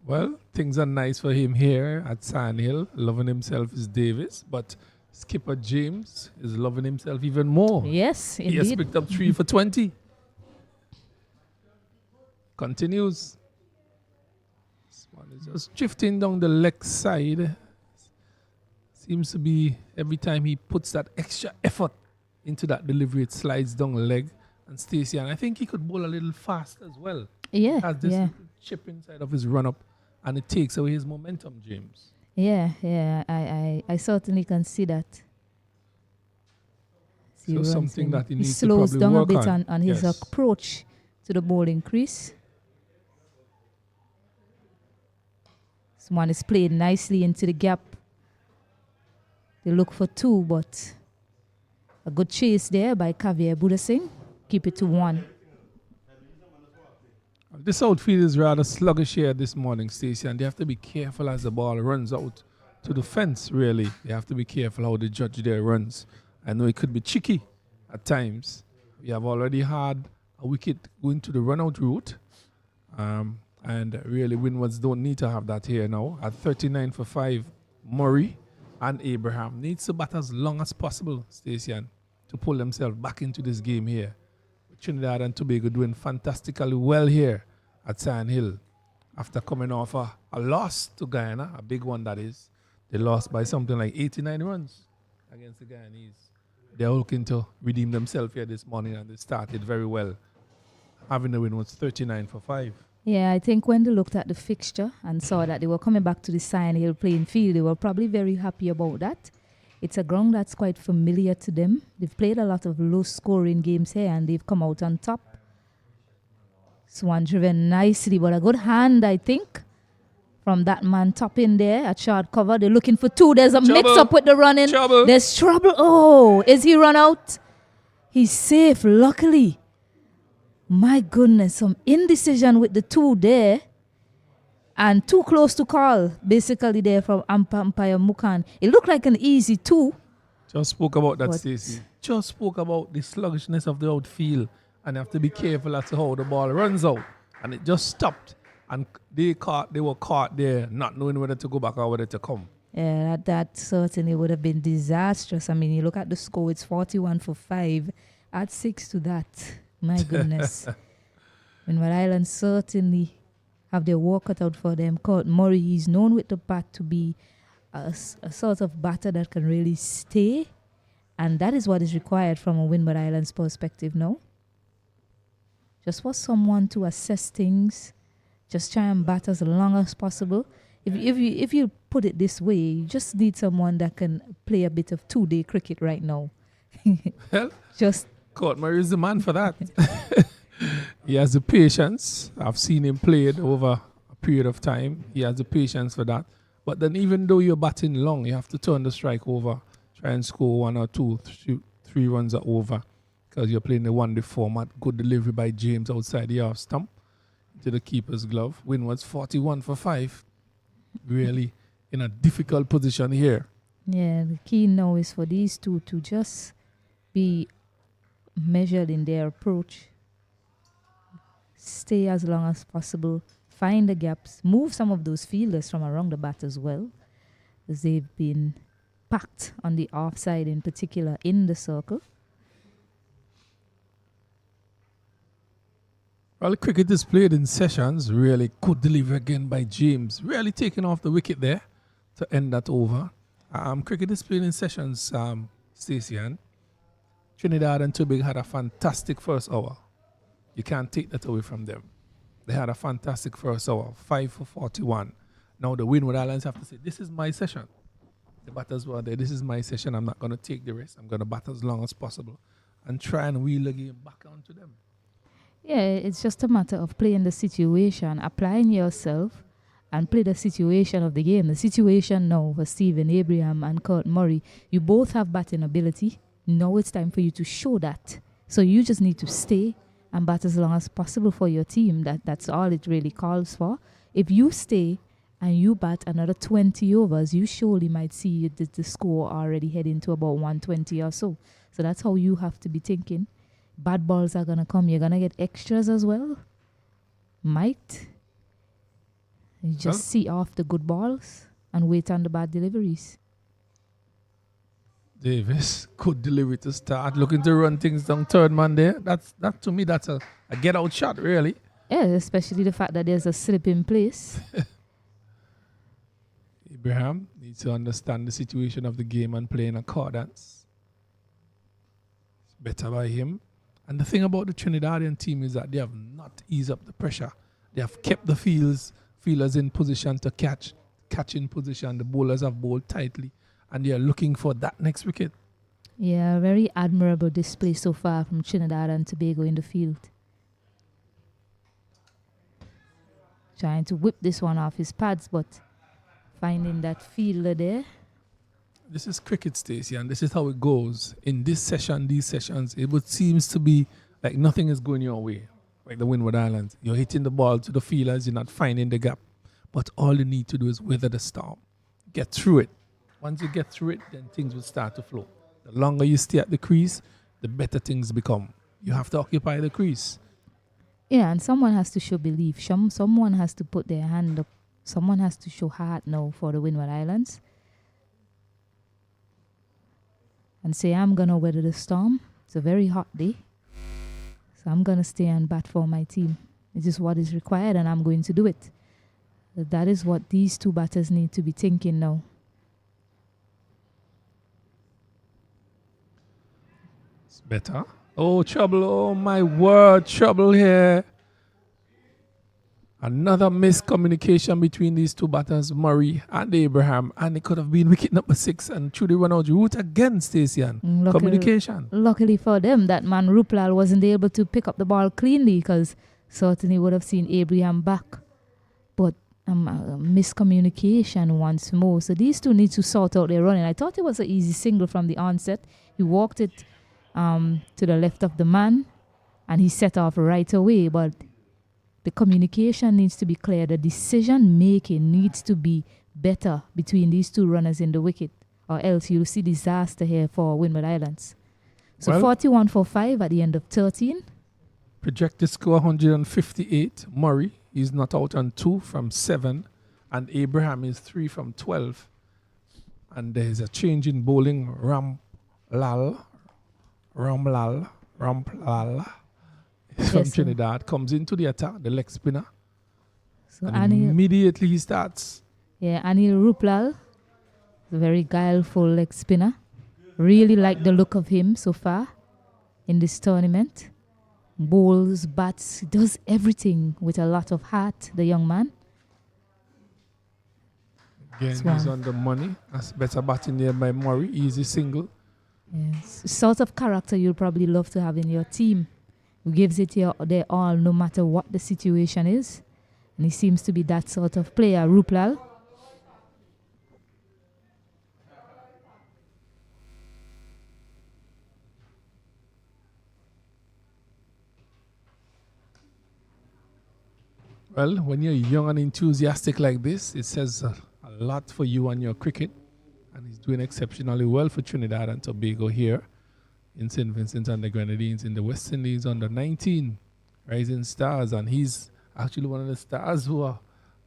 Well, things are nice for him here at Cyan Hill. Loving himself is Davis, but skipper James is loving himself even more. Yes, indeed. He has picked up 3 for 20. Continues. This one is just drifting down the leg side. Seems to be every time he puts that extra effort into that delivery, it slides down the leg and stays here. And I think he could bowl a little fast as well. Yeah, Has this little chip inside of his run-up, and it takes away his momentum, James. Yeah, I certainly can see that. So something that he needs to slows probably down a work bit on. on his Yes. approach to the bowling crease. This one is played nicely into the gap. They look for 2, but a good chase there by Kavya Buddha Singh. Keep it to 1. This outfield is rather sluggish here this morning, Stacey, and they have to be careful as the ball runs out to the fence, really. They have to be careful how they judge their runs. I know it could be tricky at times. We have already had a wicket going to the run-out route, and really Windwards don't need to have that here now. At 39 for 5, Murray and Abraham needs to bat as long as possible, Stacey, to pull themselves back into this game here. Trinidad and Tobago doing fantastically well here at Cyan Hill after coming off a loss to Guyana, a big one that is. They lost by something like 89 runs against the Guyanese. They're looking to redeem themselves here this morning, and they started very well. Having the win was 39 for 5. Yeah, I think when they looked at the fixture and saw that they were coming back to the Cyan Hill playing field, they were probably very happy about that. It's a ground that's quite familiar to them. They've played a lot of low-scoring games here, and they've come out on top. Swan driven nicely, but a good hand, I think, from that man top in there at short cover. They're looking for 2. There's a mix-up with the running. Trouble. There's trouble. Oh, is he run out? He's safe, luckily. My goodness, some indecision with the 2 there. And too close to call, basically, there from umpire Mukan. It looked like an easy 2. Just spoke about that, Stacey. Just spoke about the sluggishness of the outfield, and you have to be careful as to how the ball runs out. And it just stopped, and they were caught there, not knowing whether to go back or whether to come. Yeah, that certainly would have been disastrous. I mean, you look at the score, it's 41 for 5. Add 6 to that. My goodness. Winward Islands certainly have their work cut out for them. Court Murray, he's known with the bat to be a sort of batter that can really stay. And that is what is required from a Winward Islands perspective now. Just for someone to assess things, just try and bat as long as possible. If you put it this way, you just need someone that can play a bit of 2-day cricket right now. Well, just Court Murray is the man for that. He has the patience. I've seen him played over a period of time. He has the patience for that. But then even though you're batting long, you have to turn the strike over, try and score 1 or 2, 3 runs are over, because you're playing the one-day format. Good delivery by James outside the half stump to the keeper's glove. Windward's 41 for 5. Really in a difficult position here. Yeah, the key now is for these 2 to just be measured in their approach. Stay as long as possible. Find the gaps. Move some of those fielders from around the bat as well, as they've been packed on the offside, in particular in the circle. Well, cricket is played in sessions. Really good delivery again by James. Really taking off the wicket there to end that over. Cricket is played in sessions, Stacey. Trinidad and Tobago had a fantastic first hour. You can't take that away from them. They had a fantastic first hour, 5 for 41. Now the Winward Islands have to say, this is my session. The batters were there, this is my session. I'm not going to take the risk. I'm going to bat as long as possible and try and wheel the game back onto them. Yeah, it's just a matter of playing the situation, applying yourself, and play the situation of the game. The situation now for Stephen Abraham and Kurt Murray, you both have batting ability. Now it's time for you to show that. So you just need to stay and bat as long as possible for your team. That's all it really calls for. If you stay and you bat another 20 overs, you surely might see the score already heading to about 120 or so. So that's how you have to be thinking. Bad balls are going to come. You're going to get extras as well. Might. You just see off the good balls and wait on the bad deliveries. Davis, good delivery to start. Looking to run things down third man there. That to me, that's a get out shot, really. Yeah, especially the fact that there's a slip in place. Abraham needs to understand the situation of the game and play in accordance. It's better by him. And the thing about the Trinidadian team is that they have not eased up the pressure. They have kept the fielders in position to catch in position. The bowlers have bowled tightly, and they are looking for that next wicket. Yeah, very admirable display so far from Trinidad and Tobago in the field. Trying to whip this one off his pads, but finding that fielder there. This is cricket, Stacey, and this is how it goes. In this session, these sessions, it would seems to be like nothing is going your way. Like the Windward Islands. You're hitting the ball to the fielders, you're not finding the gap. But all you need to do is weather the storm. Get through it. Once you get through it, then things will start to flow. The longer you stay at the crease, the better things become. You have to occupy the crease. Yeah, and someone has to show belief. Someone has to put their hand up. Someone has to show heart now for the Winward Islands. And say, I'm going to weather the storm. It's a very hot day. So I'm going to stay and bat for my team. It is what is required, and I'm going to do it. That is what these two batters need to be thinking now. It's better. Oh, trouble. Oh, my word. Trouble here. Another miscommunication between these two batters, Murray and Abraham, and it could have been wicket number 6 and truly run out route again, Stacey. Communication. Luckily for them, that man Ruplal wasn't able to pick up the ball cleanly, because certainly would have seen Abraham back. But miscommunication once more. So these two need to sort out their running. I thought it was an easy single from the onset. He walked it to the left of the man, and he set off right away, but the communication needs to be clear. The decision making needs to be better between these two runners in the wicket, or else you'll see disaster here for Winward Islands. So well, 41 for 5 at the end of 13. Projected score 158. Murray is not out on 2 from 7, and Abraham is 3 from 12. And there's a change in bowling. Ramlal from Trinidad comes into the attack, the leg spinner. So and immediately he starts. Yeah, Anil Ruplal, a very guileful leg spinner. Really like the look of him so far in this tournament. Bowls, bats, does everything with a lot of heart, the young man. Again, he's on the money. That's better batting there by Murray. Easy single. Yes. Sort of character you'll probably love to have in your team. Who gives it their all no matter what the situation is. And he seems to be that sort of player, Ruplal. Well, when you're young and enthusiastic like this, it says a lot for you and your cricket. And he's doing exceptionally well for Trinidad and Tobago here in St. Vincent and the Grenadines in the West Indies under 19 Rising Stars. And he's actually one of the stars who have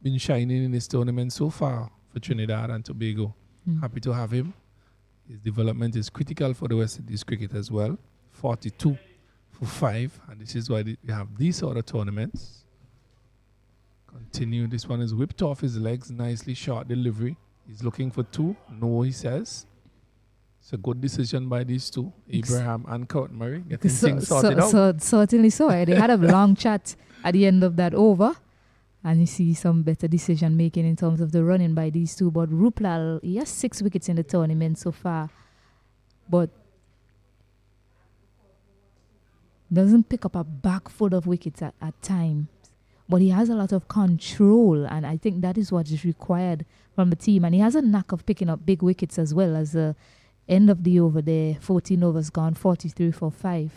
been shining in this tournament so far for Trinidad and Tobago. Happy to have him. His development is critical for the West Indies cricket as well. 42 for 5. And this is why we have these sort of tournaments. Continue. This one is whipped off his legs. Nicely short delivery. He's looking for 2. No, he says. It's a good decision by these two, Abraham and Kurt Murray, getting things sorted out. Certainly so. They had a long chat at the end of that over, and you see some better decision making in terms of the running by these two. But Ruplal, he has 6 wickets in the tournament so far, but doesn't pick up a back foot of wickets at times. But he has a lot of control, and I think that is what is required from the team. And he has a knack of picking up big wickets as well. As the end of the over there, 14 overs gone, 43 for 5.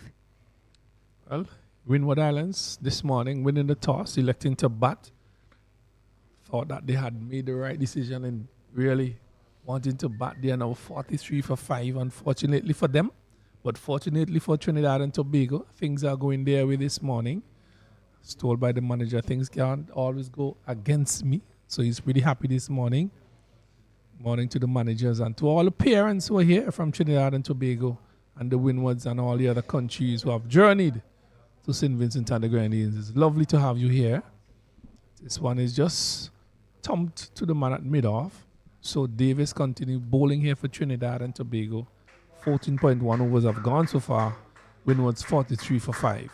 Well, Winward Islands this morning winning the toss, electing to bat. Thought that they had made the right decision in really wanting to bat. They are now 43 for 5, unfortunately for them. But fortunately for Trinidad and Tobago, things are going their way this morning. It's told by the manager, things can't always go against me. So he's pretty happy this morning. Morning to the managers and to all the parents who are here from Trinidad and Tobago and the Windwards and all the other countries who have journeyed to St. Vincent and the Grenadines. It's lovely to have you here. This one is just thumped to the man at mid-off. So Davis continued bowling here for Trinidad and Tobago. 14.1 overs have gone so far. Windward's 43 for 5.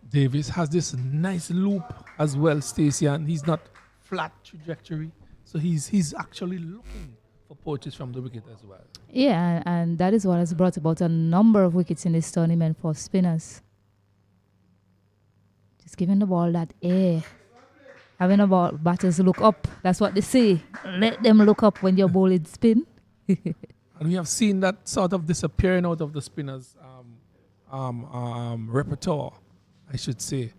Davis has this nice loop as well, Stacey, and he's not flat trajectory. So he's actually looking for poaches from the wicket as well. Yeah, and that is what has brought about a number of wickets in this tournament for spinners. Just giving the ball that air. Having the ball batters look up. That's what they say. Let them look up when you're bowling spin. And we have seen that sort of disappearing out of the spinners' repertoire, I should say.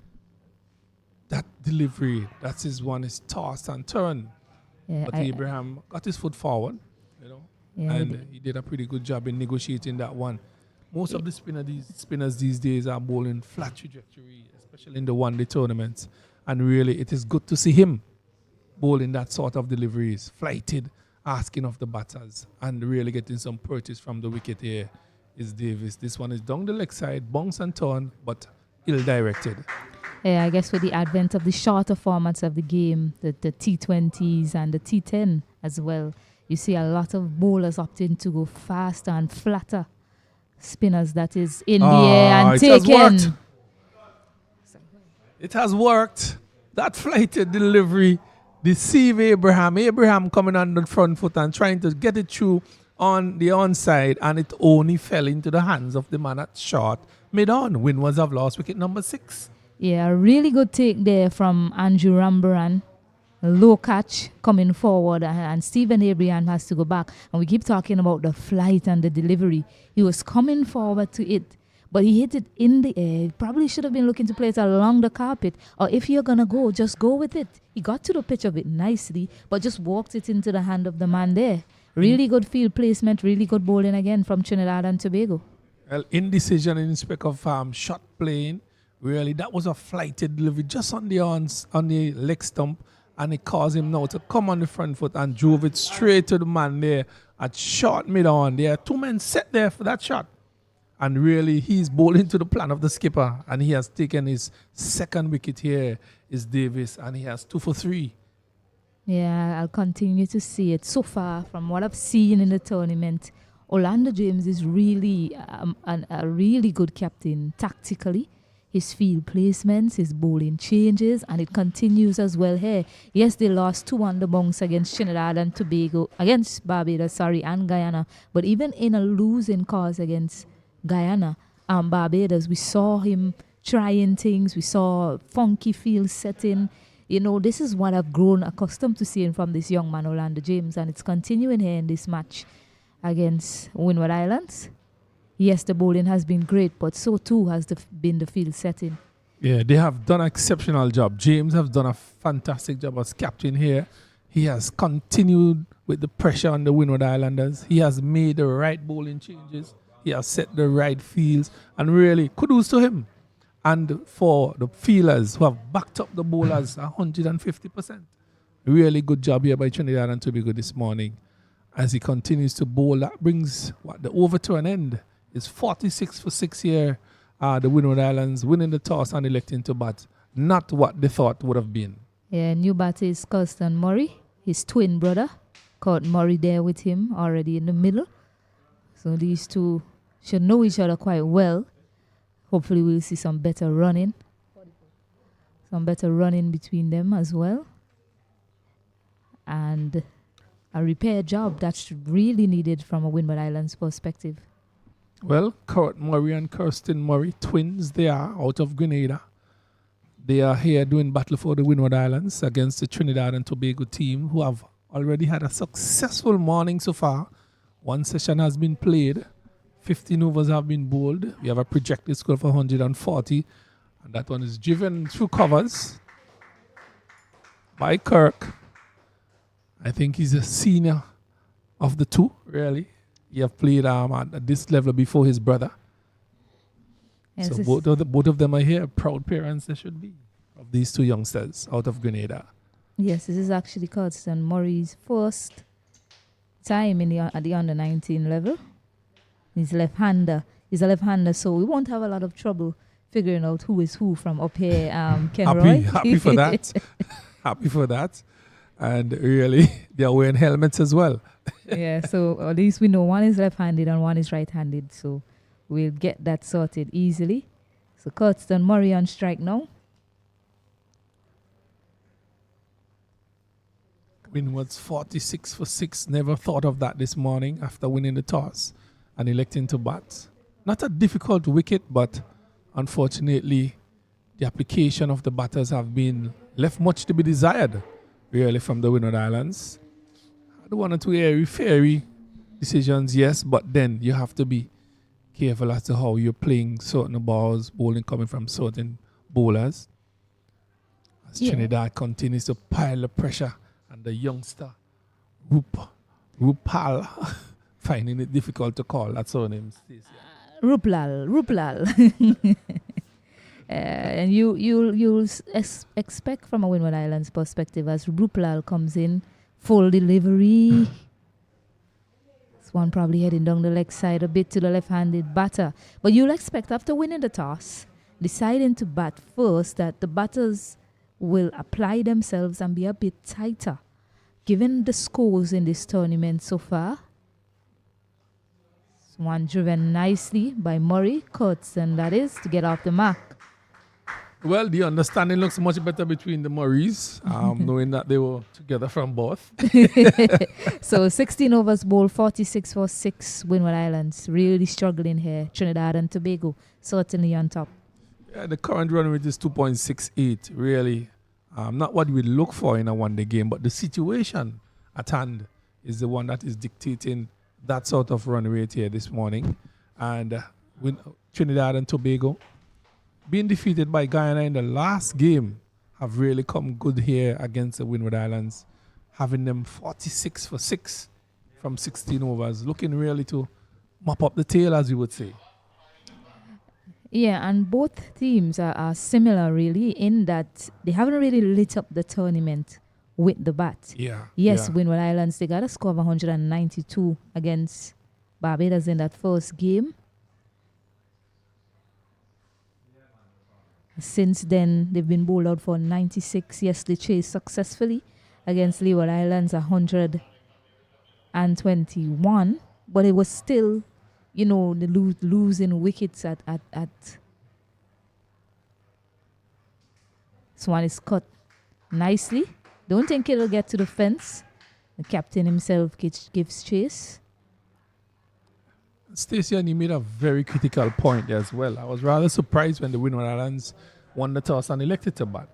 That delivery, that's his one, is toss and turn. Yeah, but Abraham got his foot forward, and he did a pretty good job in negotiating that one. Most of the spinners these days are bowling flat trajectory, especially in the one-day tournaments. And really, it is good to see him bowling that sort of deliveries, flighted, asking of the batters, and really getting some purchase from the wicket here is Davis. This one is down the leg side, bounce and turn, but ill-directed. Yeah, I guess with the advent of the shorter formats of the game, the T20s and the T10 as well, you see a lot of bowlers opting to go faster and flatter spinners that is in the air and taken. It has worked. That flighted delivery deceived Abraham. Abraham coming on the front foot and trying to get it through on the onside, and it only fell into the hands of the man at short mid-on. Windwards have lost wicket number 6. Yeah, a really good take there from Andrew Rambaran. A low catch coming forward, and Stephen Abraham has to go back. And we keep talking about the flight and the delivery. He was coming forward to it, but he hit it in the air. Probably should have been looking to play it along the carpet. Or if you're going to go, just go with it. He got to the pitch of it nicely, but just walked it into the hand of the man there. Really good field placement, really good bowling again from Trinidad and Tobago. Well, indecision in respect of shot playing. Really, that was a flighted delivery just on the leg stump, and it caused him now to come on the front foot and drove it straight to the man there at short mid-on. There are 2 men set there for that shot. And really, he's bowling to the plan of the skipper, and he has taken his second wicket here, is Davis, and he has 2 for 3. Yeah, I'll continue to see it. So far, from what I've seen in the tournament, Orlando James is really a really good captain tactically. His field placements, his bowling changes, and it continues as well here. Yes, they lost 2 on the bounce against Trinidad and Tobago, against Barbados, and Guyana. But even in a losing cause against Guyana and Barbados, we saw him trying things. We saw funky field setting. This is what I've grown accustomed to seeing from this young man, Orlando James, and it's continuing here in this match against Winward Islands. Yes, the bowling has been great, but so too has been the field setting. Yeah, they have done an exceptional job. James has done a fantastic job as captain here. He has continued with the pressure on the Winward Islanders. He has made the right bowling changes. He has set the right fields, and really, kudos to him. And for the fielders who have backed up the bowlers 150%. Really good job here by Trinidad and Tobago this morning. As he continues to bowl, that brings the over to an end. It's 46 for 6 here. The Windward Islands winning the toss and electing to bat. Not what they thought would have been. Yeah, new batter is Kirsten Murray, his twin brother. Caught Murray there with him already in the middle. So these two should know each other quite well. Hopefully we'll see some better running. Some better running between them as well. And a repair job that's really needed from a Windward Islands perspective. Well, Kurt Murray and Kirsten Murray, twins, they are out of Grenada. They are here doing battle for the Windward Islands against the Trinidad and Tobago team, who have already had a successful morning so far. One session has been played. 15 overs have been bowled. We have a projected score for 140. And that one is driven through covers by Kirk. I think he's a senior of the two, really. He have played at this level before his brother. Yes, So both of them are here. Proud parents they should be of these two youngsters out of Grenada. Yes, this is actually Kirsten Murray's first time at the under 19 level. He's left-hander. He's a left-hander, so we won't have a lot of trouble figuring out who is who from up here. Kenroy. Happy for that. Happy for that. And really, they're wearing helmets as well. Yeah, so at least we know one is left-handed and one is right-handed, so we'll get that sorted easily. So Kirsten Murray on strike now. Winward's 46 for 6. Never thought of that this morning after winning the toss and electing to bat. Not a difficult wicket, but unfortunately, the application of the batters have been left much to be desired, really, from the Winward Islands. The one or two airy-fairy decisions, yes, but then you have to be careful as to how you're playing certain balls, bowling coming from certain bowlers. As Trinidad continues to pile the pressure, and the youngster, Rupal, finding it difficult to call. That's her name. Ruplal. And you'll expect from a Windward Islands perspective as Ruplal comes in, full delivery. This one probably heading down the leg side a bit to the left-handed batter. But you'll expect after winning the toss, deciding to bat first, that the batters will apply themselves and be a bit tighter. Given the scores in this tournament so far, this one driven nicely by Murray, Kirsten, that is, to get off the mark. Well, the understanding looks much better between the Murrays, knowing that they were together from both. So 16 overs bowled, 46 for 6, Winward Islands. Really struggling here. Trinidad and Tobago certainly on top. Yeah, the current run rate is 2.68, really. Not what we look for in a one-day game, but the situation at hand is the one that is dictating that sort of run rate here this morning. And Trinidad and Tobago, being defeated by Guyana in the last game, have really come good here against the Windward Islands, having them 46 for 6 from 16 overs, looking really to mop up the tail, as you would say. Yeah, and both teams are similar, really, in that they haven't really lit up the tournament with the bat. Yes, Windward Islands, they got a score of 192 against Barbados in that first game. Since then, they've been bowled out for 96. Yes, they chased successfully against Leeward Islands, 121. But it was still, the losing wickets at. This one is cut nicely. Don't think it'll get to the fence. The captain himself gives chase. Stacey, and you made a very critical point there as well. I was rather surprised when the Windward Islands won the toss and elected to bat,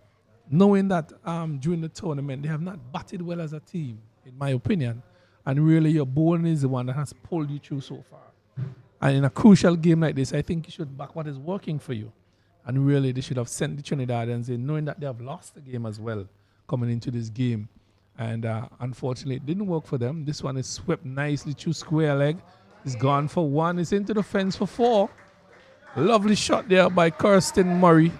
knowing that during the tournament they have not batted well as a team, in my opinion. And really, your bowling is the one that has pulled you through so far. And in a crucial game like this, I think you should back what is working for you. And really, they should have sent the Trinidadians in, knowing that they have lost the game as well, coming into this game. And unfortunately, it didn't work for them. This one is swept nicely through square leg. It's gone for 1. It's into the fence for 4. Lovely shot there by Kirsten Murray.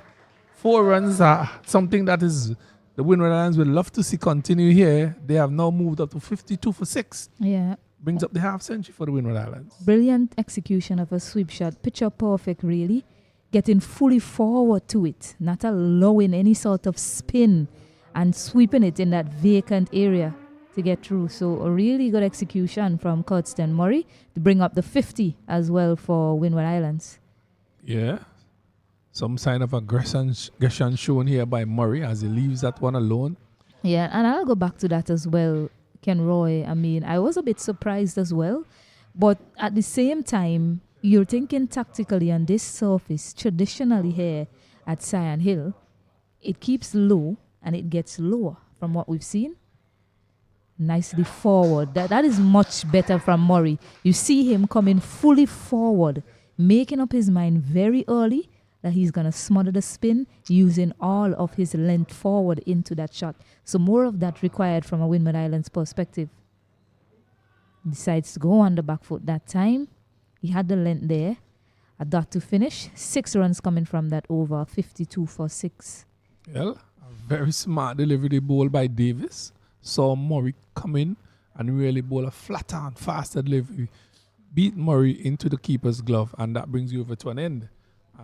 4 runs are something that is the Winward Islands would love to see continue here. They have now moved up to 52 for 6. Yeah. Brings up the half century for the Windward Islands. Brilliant execution of a sweep shot. Picture perfect, really. Getting fully forward to it. Not allowing any sort of spin and sweeping it in that vacant area to get through. So a really good execution from Curtston Murray to bring up the 50 as well for Winward Islands. Yeah. Some sign of aggression shown here by Murray as he leaves that one alone. Yeah, and I'll go back to that as well, Ken Roy. I mean, I was a bit surprised as well. But at the same time, you're thinking tactically on this surface, traditionally here at Cyan Hill, it keeps low and it gets lower from what we've seen. Nicely forward. That is much better from Murray. You see him coming fully forward, making up his mind very early that he's going to smother the spin, using all of his length forward into that shot. So more of that required from a Winward Islands perspective. Decides to go on the back foot that time. He had the length there. A dot to finish. 6 runs coming from that over. 52 for 6. Well, a very smart delivery ball by Davis. Saw Murray come in and really bowl a flatter and faster delivery. Beat Murray into the keeper's glove, and that brings you over to an end.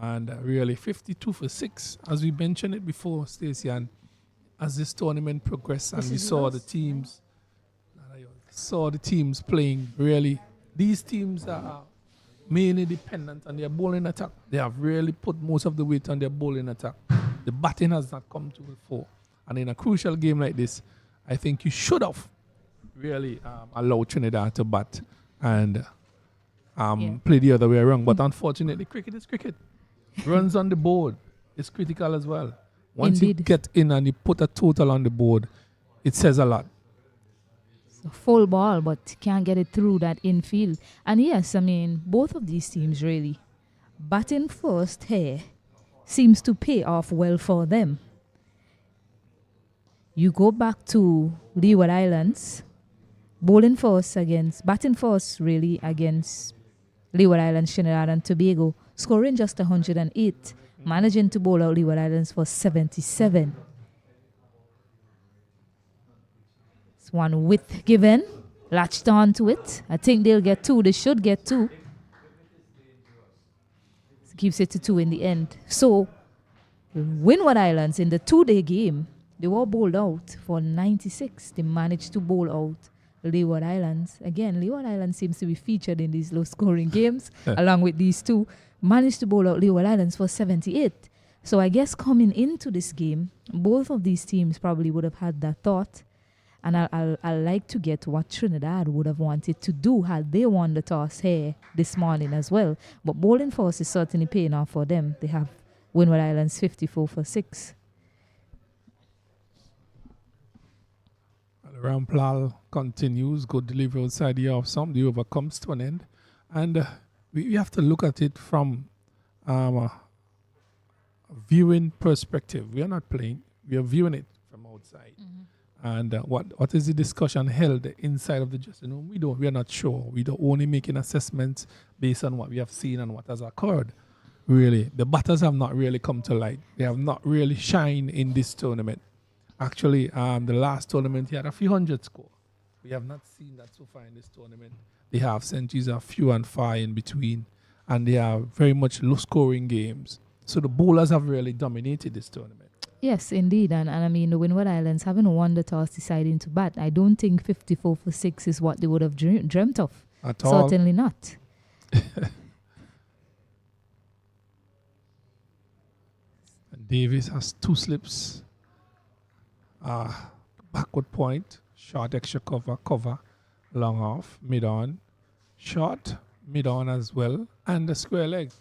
And really 52 for 6. As we mentioned it before, Stacey, and as this tournament progressed and we saw the teams playing, really, these teams are mainly dependent on their bowling attack. They have really put most of the weight on their bowling attack. The batting has not come to the fore. And in a crucial game like this, I think you should have really allowed Trinidad to bat and play the other way around. But unfortunately, cricket is cricket. Runs on the board is critical as well. Once you get in and you put a total on the board, it says a lot. A full ball, but can't get it through that infield. And yes, I mean, both of these teams really batting first here seems to pay off well for them. You go back to Leeward Islands, batting first really against Leeward Islands, Trinidad and Tobago, scoring just 108, managing to bowl out Leeward Islands for 77. One width given, latched on to it. I think they'll get 2. They should get 2. So keeps it to 2 in the end. So Winward Islands in the 2-day game, they were bowled out for 96. They managed to bowl out Leeward Islands. Again, Leeward Islands seems to be featured in these low-scoring games, along with these two. Managed to bowl out Leeward Islands for 78. So I guess coming into this game, both of these teams probably would have had that thought. And I like to get what Trinidad would have wanted to do had they won the toss here this morning as well. But bowling force is certainly paying off for them. They have Winward Islands 54 for 6. Ramplal continues. Good delivery outside the off some. The over comes to an end. And we have to look at it from a viewing perspective. We are not playing. We are viewing it from outside. Mm-hmm. And what is the discussion held inside of the dressing room? We are not sure. We don't only making assessments based on what we have seen and what has occurred. Really, the batters have not really come to light. They have not really shined in this tournament. Actually, the last tournament he had a few hundred score. We have not seen that so far in this tournament. They have centuries are few and far in between, and they are very much low-scoring games. So the bowlers have really dominated this tournament. Yes, indeed. And I mean, the Winward Islands having won the toss, deciding to bat. I don't think 54 for 6 is what they would have dreamt of. At all. Certainly not. And Davis has 2 slips. Backward point, short extra cover, long off, mid-on, short, mid-on as well, and the square leg.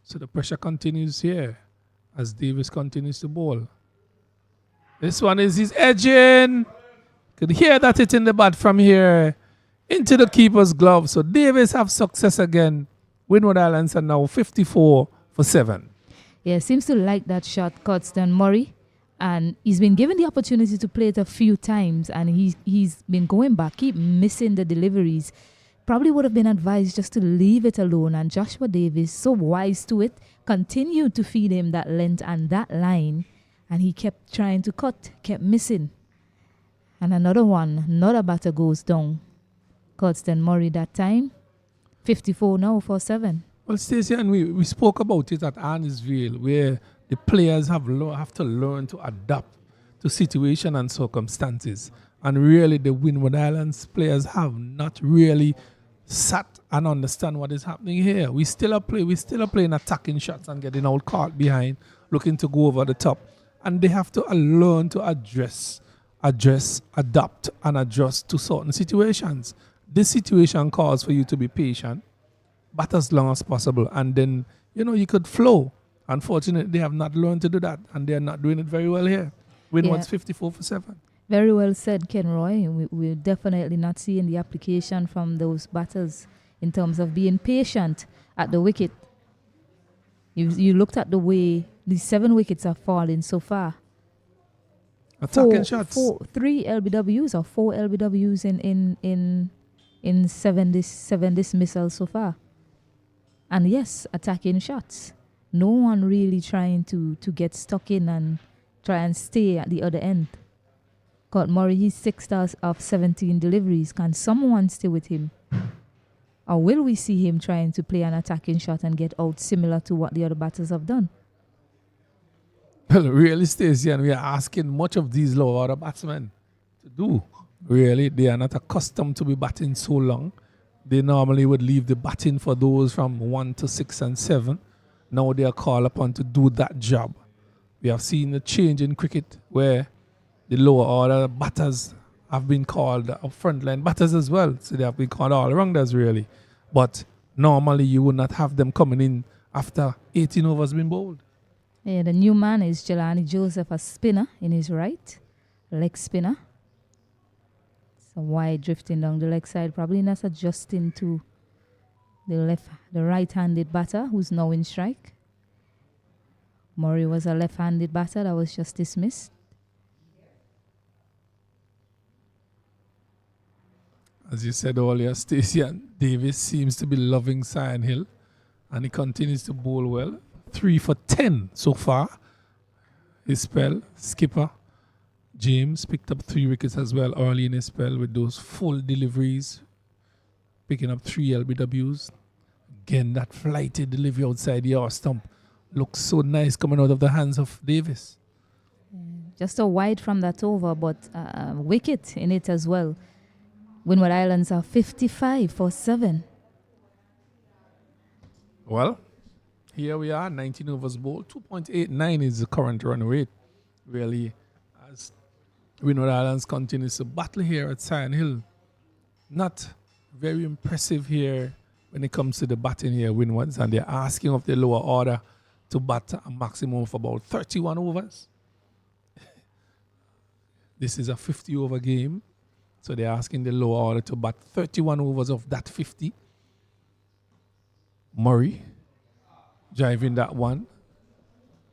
So the pressure continues here as Davis continues to bowl. This one is his edging. Could hear that it in the bat from here into the keeper's glove. So Davis have success again. Winward Islands are now 54 for 7. Yeah, seems to like that shot, Curtston Murray. And he's been given the opportunity to play it a few times, and he's been going back, keep missing the deliveries. Probably would have been advised just to leave it alone. And Joshua Davis, so wise to it, continued to feed him that length and that line. And he kept trying to cut, kept missing. And another batter goes down. Curtston Murray that time. 54 now for 7. Well, Stacey, and we spoke about it at Arnisville, where the players have to learn to adapt to situation and circumstances. And really, the Winward Islands players have not really sat and understand what is happening here. We still are playing attacking shots and getting out caught behind, looking to go over the top. And they have to learn to adapt, and adjust to certain situations. This situation calls for you to be patient, but as long as possible, and then you could flow. Unfortunately, they have not learned to do that, and they are not doing it very well here. Winward's 54 for 7. Very well said, Ken Roy. We're definitely not seeing the application from those batters in terms of being patient at the wicket. You looked at the way these 7 wickets are falling so far. Attacking shots. 3 LBWs or 4 LBWs in 7 dismissals so far. And yes, attacking shots. No one really trying to get stuck in and try and stay at the other end. Curt Murray, he's 6 stars of 17 deliveries. Can someone stay with him? Or will we see him trying to play an attacking shot and get out similar to what the other batters have done? Well, really, Stacey, and we are asking much of these lower order batsmen to do. Really, they are not accustomed to be batting so long. They normally would leave the batting for those from 1 to 6 and 7. Now they are called upon to do that job. We have seen a change in cricket where the lower order batters have been called frontline batters as well. So they have been called all-rounders, really. But normally you would not have them coming in after 18 overs been bowled. Yeah, the new man is Jelani Joseph, a spinner in his right, leg spinner. So wide drifting down the leg side, probably not adjusting to the right-handed batter who's now in strike. Murray was a left-handed batter that was just dismissed. As you said earlier, Stacey, Davis seems to be loving Cyan Hill, and he continues to bowl well. 3 for 10 so far. His spell, skipper James picked up 3 wickets as well early in his spell with those full deliveries, picking up 3 LBWs. Again, that flighty delivery outside the arse stump looks so nice coming out of the hands of Davis. Just a wide from that over, but wicket in it as well. Winward Islands are 55 for 7. Well, here we are, 19 overs bowled. 2.89 is the current run rate, really, as Winward Islands continues to battle here at Cyan Hill. Not very impressive here when it comes to the batting here, Winwards, and they're asking of the lower order to bat a maximum of about 31 overs. This is a 50-over game, so they're asking the lower order to bat 31 overs of that 50. Murray driving that one,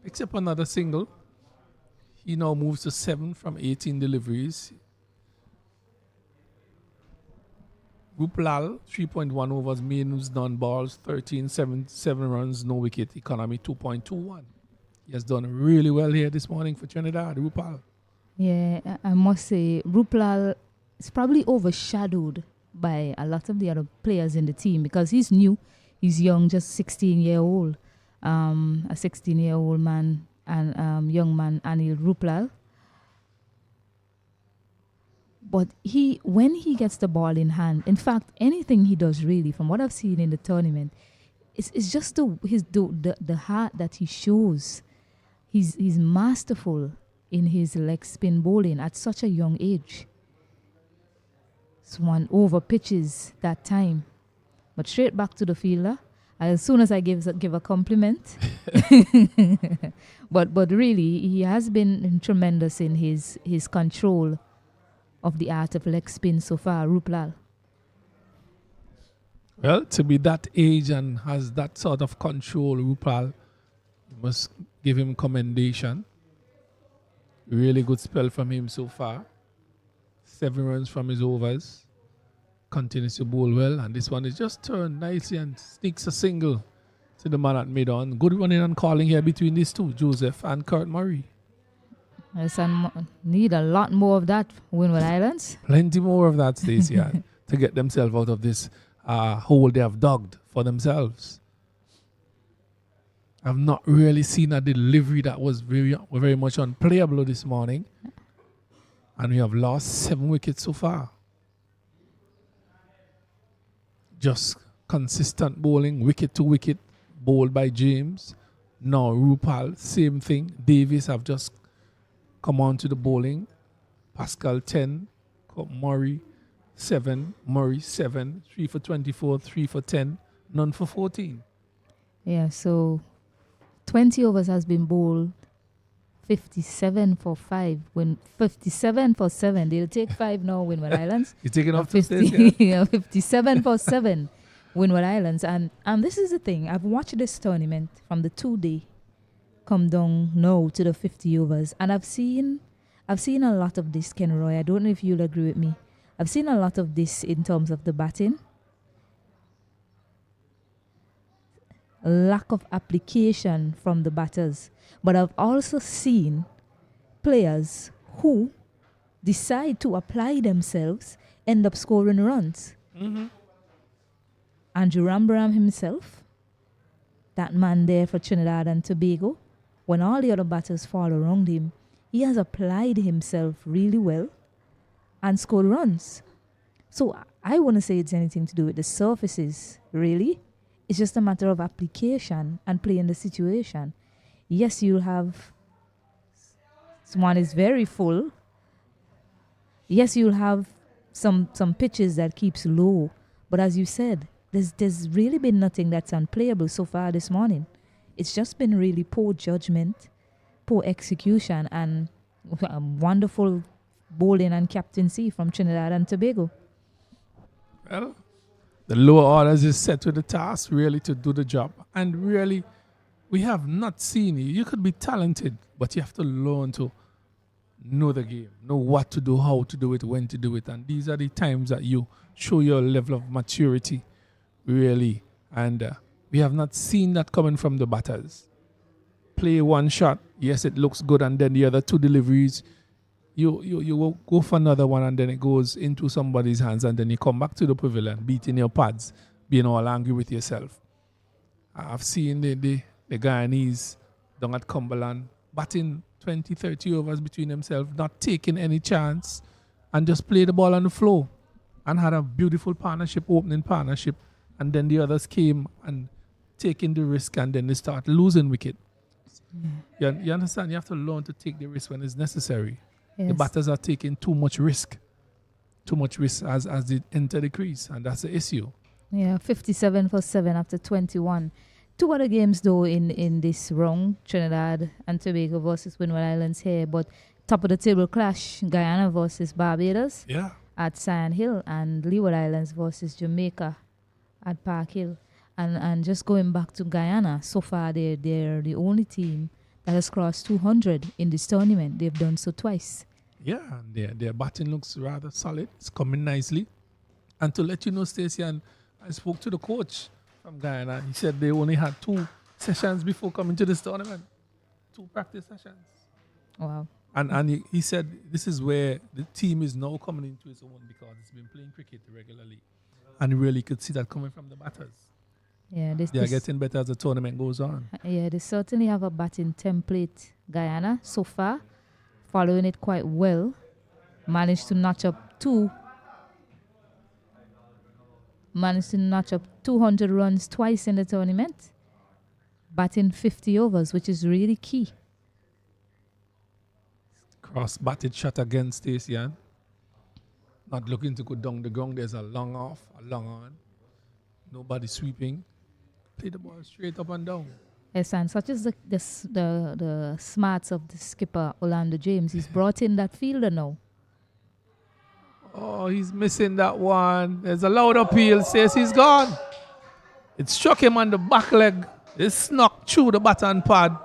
picks up another single. He now moves to 7 from 18 deliveries. Rupal, 3.1 overs, means none balls, 7 runs, no wicket, economy 2.21. He has done really well here this morning for Trinidad, Rupal. Yeah, I must say, Rupal is probably overshadowed by a lot of the other players in the team because he's new, he's young, just 16-year-old. A 16-year-old man and young man, Anil Rupal. But when he gets the ball in hand, in fact, anything he does really, from what I've seen in the tournament, it's just the heart that he shows. He's masterful in his leg spin bowling at such a young age. One over pitches that time, but straight back to the fielder. As soon as I give a compliment, but really he has been tremendous in his control of the art of leg spin so far, Rupal. Well, to be that age and has that sort of control, Rupal, you must give him commendation. Really good spell from him so far. 7 runs from his overs. Continues to bowl well, and this one is just turned nicely and sneaks a single to the man at mid-on. Good running and calling here between these two, Joseph and Curt Murray. Yes, and need a lot more of that, Winward Islands. Plenty more of that, Stacey, to get themselves out of this hole they have dug for themselves. I've not really seen a delivery that was very much unplayable this morning. And we have lost 7 wickets so far. Just consistent bowling, wicket to wicket, bowled by James. Now Rupal, same thing. Davies have just come on to the bowling. Pascal 10, Murray 7, Murray 7, 3 for 24, 3 for 10, none for 14. Yeah, so 20 overs has been bowled, 57 for 5. When 57 for 7, they'll take 5 now, Windward Islands. You're taking off 50, yeah, 57 for 7, Windward Islands. And this is the thing. I've watched this tournament from the 2-day come down now to the 50 overs. And I've seen a lot of this, Ken Roy. I don't know if you'll agree with me. I've seen a lot of this in terms of the batting. Lack of application from the batters. But I've also seen players who decide to apply themselves, end up scoring runs. Mm-hmm. Andrew Rambaram himself, that man there for Trinidad and Tobago, when all the other batters fall around him, he has applied himself really well and scored runs. So I wouldn't say it's anything to do with the surfaces, really. It's just a matter of application and playing the situation. Yes, you'll have one is very full. Yes, you'll have some pitches that keeps low. But as you said, there's really been nothing that's unplayable so far this morning. It's just been really poor judgment, poor execution, and wonderful bowling and captaincy from Trinidad and Tobago. Well, the lower orders is set to the task really to do the job. And really, we have not seen you. You could be talented, but you have to learn to know the game, know what to do, how to do it, when to do it. And these are the times that you show your level of maturity, really. And we have not seen that coming from the batters. Play one shot, yes, it looks good, and then the other 2 deliveries, you will go for another one, and then it goes into somebody's hands, and then you come back to the pavilion, beating your pads, being all angry with yourself. I've seen the Guyanese down at Cumberland batting 20, 30 overs between themselves, not taking any chance, and just play the ball on the floor, and had a beautiful partnership, opening partnership, and then the others came and taking the risk, and then they start losing wicket. You understand? You have to learn to take the risk when it's necessary. Yes. The batters are taking too much risk as they enter the crease, and that's the issue. Yeah, 57 for 7 after 21. 2 other games though in this round, Trinidad and Tobago versus Winward Islands here, but top of the table clash, Guyana versus Barbados at Sand Hill, and Leeward Islands versus Jamaica at Park Hill. And just going back to Guyana, so far they're the only team that has crossed 200 in this tournament. They've done so twice. Yeah, and their batting looks rather solid. It's coming nicely. And to let you know, Stacey, and I spoke to the coach from Guyana. He said they only had 2 sessions before coming to this tournament. 2 practice sessions. Wow. And he said this is where the team is now coming into its own, because it's been playing cricket regularly. And you really could see that coming from the batters. Yeah, they are getting better as the tournament goes on. Yeah, they certainly have a batting template, Guyana, so far, following it quite well. Managed to notch up 200 runs twice in the tournament, batting 50 overs, which is really key. Cross-batted shot against Stacey. Not looking to go down the ground. There's a long off, a long on. Nobody sweeping. Play the ball straight up and down. Yes, and such as the smarts of the skipper, Orlando James. He's brought in that fielder now. Oh, he's missing that one. There's a loud appeal. Says he's gone. It struck him on the back leg. It snuck through the baton pad.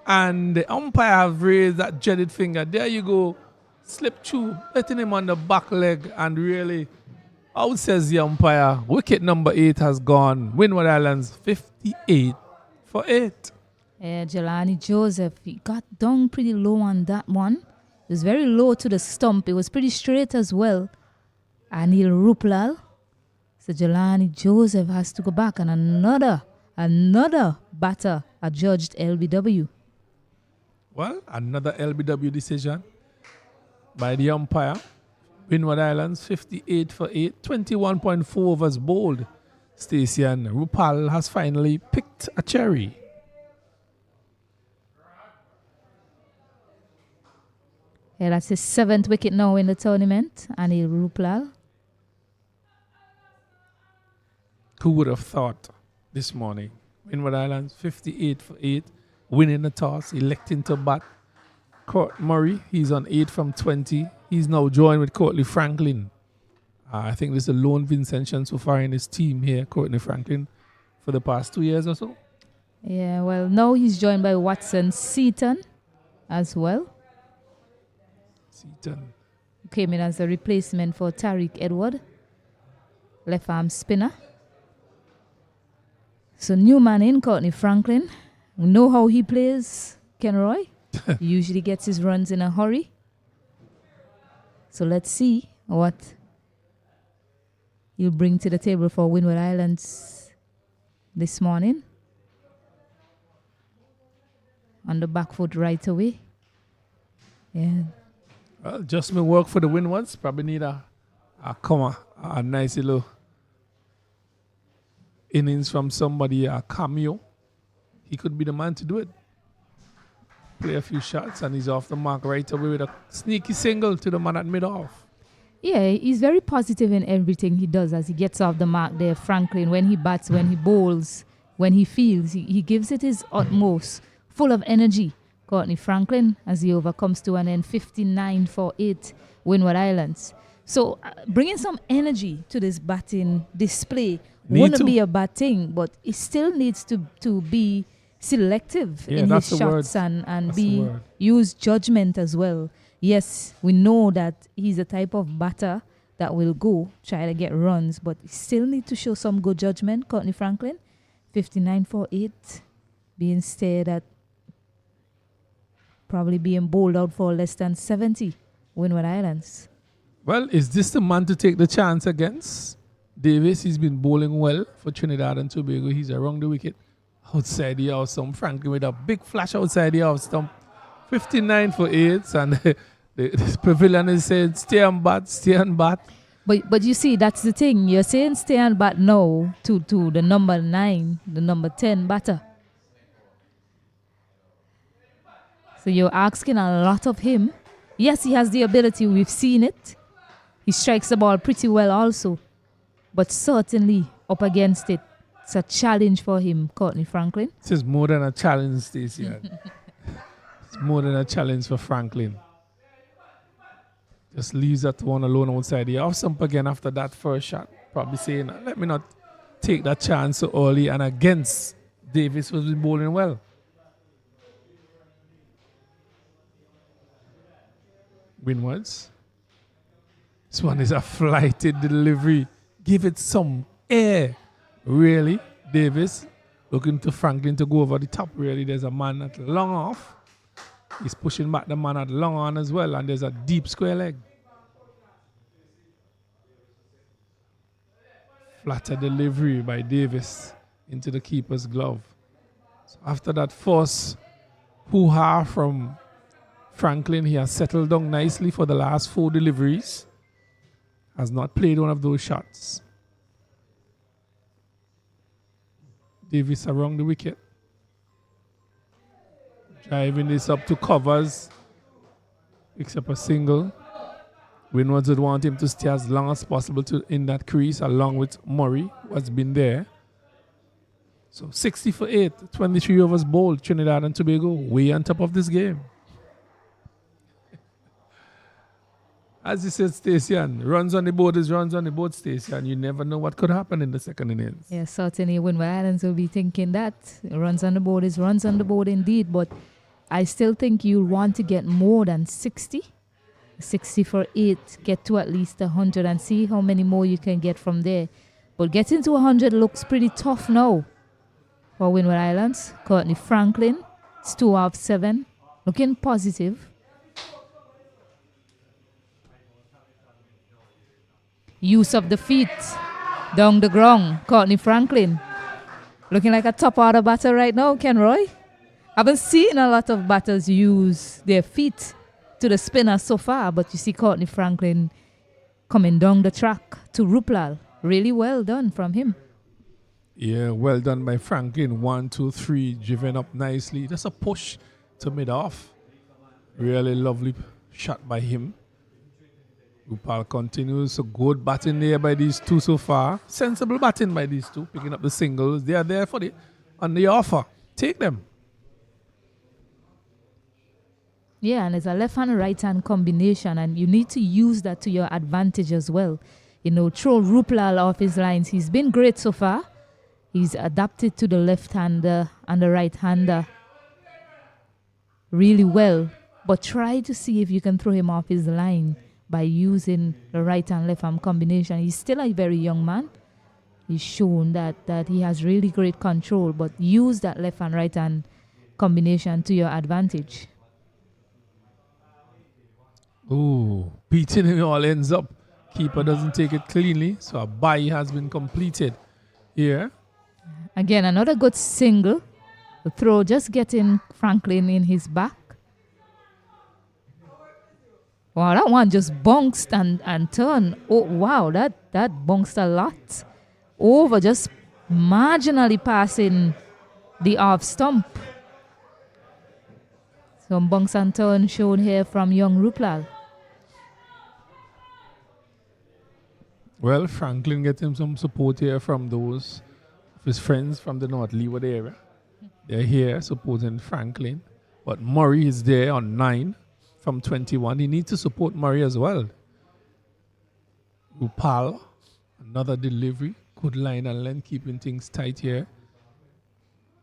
And the umpire have raised that jetted finger. There you go. Slipped through, letting him on the back leg. And really, out says the umpire, wicket number 8 has gone. Windward Islands 58 for 8. Yeah, Jelani Joseph, he got down pretty low on that one. It was very low to the stump. It was pretty straight as well. Anil Ruplal. So Jelani Joseph has to go back, and another batter adjudged LBW. Well, another LBW decision. by the umpire. Winward Islands 58 for 8, 21.4 overs bowled. Stacey, and Rupal has finally picked a cherry. Yeah, that's his 7th wicket now in the tournament, Anil Rupal. Who would have thought this morning? Winward Islands 58 for 8, winning the toss, electing to bat. Court Murray, he's on 8 from 20. He's now joined with Courtney Franklin. I think this is the lone Vincentian so far in his team here, Courtney Franklin, for the past 2 years or so. Yeah, well, now he's joined by Watson Seaton as well. Seaton Came in as a replacement for Tariq Edward, left arm spinner. So new man in, Courtney Franklin. We know how he plays, Ken Roy. He usually gets his runs in a hurry. So let's see what he'll bring to the table for Winward Islands this morning. On the back foot right away. Yeah. Well, adjustment work for the Windwards. Probably need a nice little innings from somebody, a cameo. He could be the man to do it. Play a few shots and he's off the mark right away with a sneaky single to the man at mid-off. Yeah, he's very positive in everything he does as he gets off the mark there. Franklin, when he bats, when he bowls, when he fields, he gives it his utmost, full of energy. Courtney Franklin, as he overcomes to an end, 59 for 8, Winward Islands. So bringing some energy to this batting display wouldn't be a bad thing, but it still needs to be selective in his shots and use judgment as well. Yes, we know that he's a type of batter that will go try to get runs, but he still need to show some good judgment. Courtney Franklin, 59 for 8, being stared at, probably being bowled out for less than 70, Winward Islands. Well, is this the man to take the chance against Davis? He's been bowling well for Trinidad and Tobago. He's around the wicket, outside the house stump. Franklin with a big flash outside the house stump. 59 for 8, and the pavilion is saying, stay and bat, stay and bat. But you see, that's the thing. You're saying stay and bat now to the number 9, the number 10 batter. So you're asking a lot of him. Yes, he has the ability. We've seen it. He strikes the ball pretty well also. But certainly up against it, it's a challenge for him, Courtney Franklin. This is more than a challenge, Stacey. It's more than a challenge for Franklin. Just leaves that one alone outside the off stump again after that first shot. Probably saying, let me not take that chance so early, and against Davis, who's been bowling well. Winwards. This one is a flighted delivery. Give it some air. Really, Davis looking to Franklin to go over the top. Really, there's a man at long off. He's pushing back the man at long on as well, and there's a deep square leg. Flatter delivery by Davis into the keeper's glove. So after that force hoo-ha from Franklin, he has settled down nicely for the last 4 deliveries. Has not played one of those shots. Davis around the wicket. Driving this up to covers. Picks up a single. Winwards would want him to stay as long as possible in that crease, along with Murray, who has been there. So 60 for 8, 23 overs bowled. Trinidad and Tobago way on top of this game. As you said, Stacey, runs on the board is runs on the board, Stacey, and you never know what could happen in the second innings. Yes, certainly Winward Islands will be thinking that. Runs on the board is runs on the board indeed, but I still think you'll want to get more than 60. 60 for 8, get to at least 100 and see how many more you can get from there. But getting to 100 looks pretty tough now for Winward Islands. Courtney Franklin, it's 2 off 7, looking positive. Use of the feet down the ground. Courtney Franklin looking like a top order batter right now, Ken Roy. Haven't seen a lot of batters use their feet to the spinner so far, but you see Courtney Franklin coming down the track to Ruplal. Really well done from him. Yeah, well done by Franklin. 1, 2, 3, driven up nicely. Just a push to mid-off. Really lovely shot by him. Rupal continues. So good batting there by these two so far. Sensible batting by these two, picking up the singles. They are there for on the offer. Take them. Yeah, and it's a left-hand, right-hand combination, and you need to use that to your advantage as well. You know, throw Ruplal off his lines. He's been great so far. He's adapted to the left-hander and the right-hander really well. But try to see if you can throw him off his line by using the right and left arm combination. He's still a very young man. He's shown that he has really great control, but use that left and right hand combination to your advantage. Oh, beating it all ends up. Keeper doesn't take it cleanly, so a bye has been completed here. Again, another good single. The throw just getting Franklin in his back. Wow, that one just bounced and turned. Oh, wow, that bounced a lot. Over, just marginally passing the off stump. Some bounce and turn shown here from young Ruplal. Well, Franklin getting some support here from those of his friends from the North Leeward area. They're here supporting Franklin. But Murray is there on 9 from 21. He needs to support Murray as well. Rupal, another delivery. Good line and length, keeping things tight here.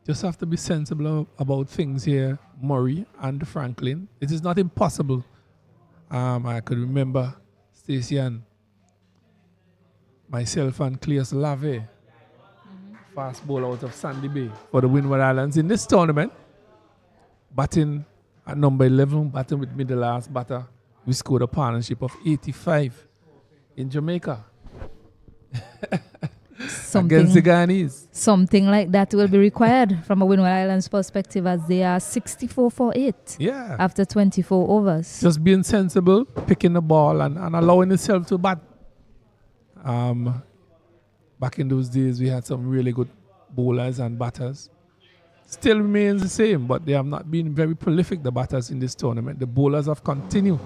Just have to be sensible about things here, Murray and Franklin. It is not impossible. I could remember Stacey and myself and Cleus Lave, fast ball out of Sandy Bay for the Winward Islands in this tournament. Batting at number 11, batting with me the last batter. We scored a partnership of 85 in Jamaica. Against the Guyanese. Something like that will be required from a Winward Islands perspective, as they are 64 for 8 after 24 overs. Just being sensible, picking the ball and allowing itself to bat. Back in those days, we had some really good bowlers and batters. Still remains the same, but they have not been very prolific, the batters in this tournament. The bowlers have continued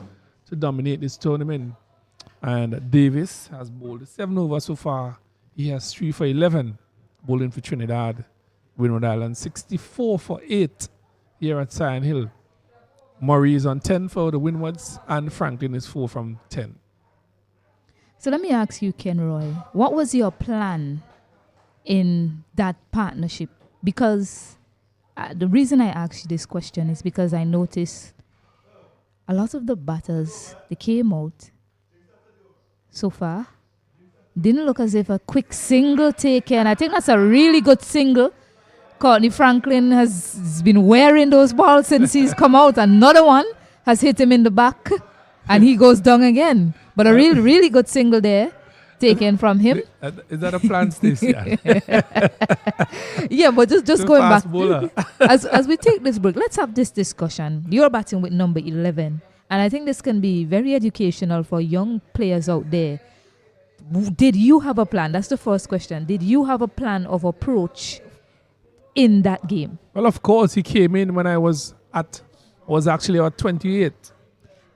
to dominate this tournament. And Davis has bowled 7 overs so far. He has 3 for 11, bowling for Trinidad, Winward Islands, 64 for 8 here at Sion Hill. Murray is on 10 for the Windwards, and Franklin is 4 from 10. So let me ask you, Kenroy, what was your plan in that partnership? Because the reason I asked you this question is because I noticed a lot of the batters, they came out so far, didn't look as if a quick single taken. I think that's a really good single. Courtney Franklin has been wearing those balls since he's come out. Another one has hit him in the back, and he goes down again. But a really, really good single there taken from him. Is that a plan, Stacey? Yeah, but just going back. As we take this break, let's have this discussion. You're batting with number 11, and I think this can be very educational for young players out there. Did you have a plan? That's the first question. Did you have a plan of approach in that game? Well, of course, he came in when I was actually at 28.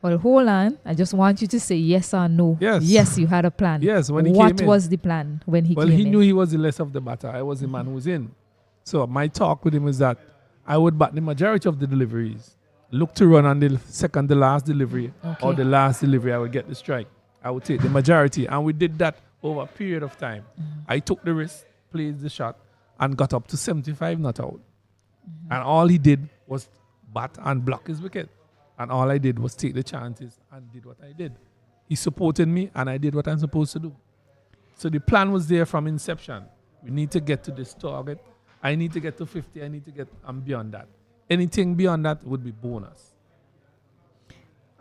Well, hold on. I just want you to say yes or no. Yes. Yes, you had a plan. Yes, when he came in. What was the plan when he came in? Well, he knew he was the less of the batter. I was the man who was in. So my talk with him is that I would bat the majority of the deliveries. Look to run on the second, the last delivery, or the last delivery, I would get the strike. I would take the majority. And we did that over a period of time. I took the risk, played the shot, and got up to 75 not out. And all he did was bat and block his wicket. And all I did was take the chances and did what I did. He supported me, and I did what I'm supposed to do. So the plan was there from inception. We need to get to this target. I need to get to 50. I need to get beyond that. Anything beyond that would be bonus.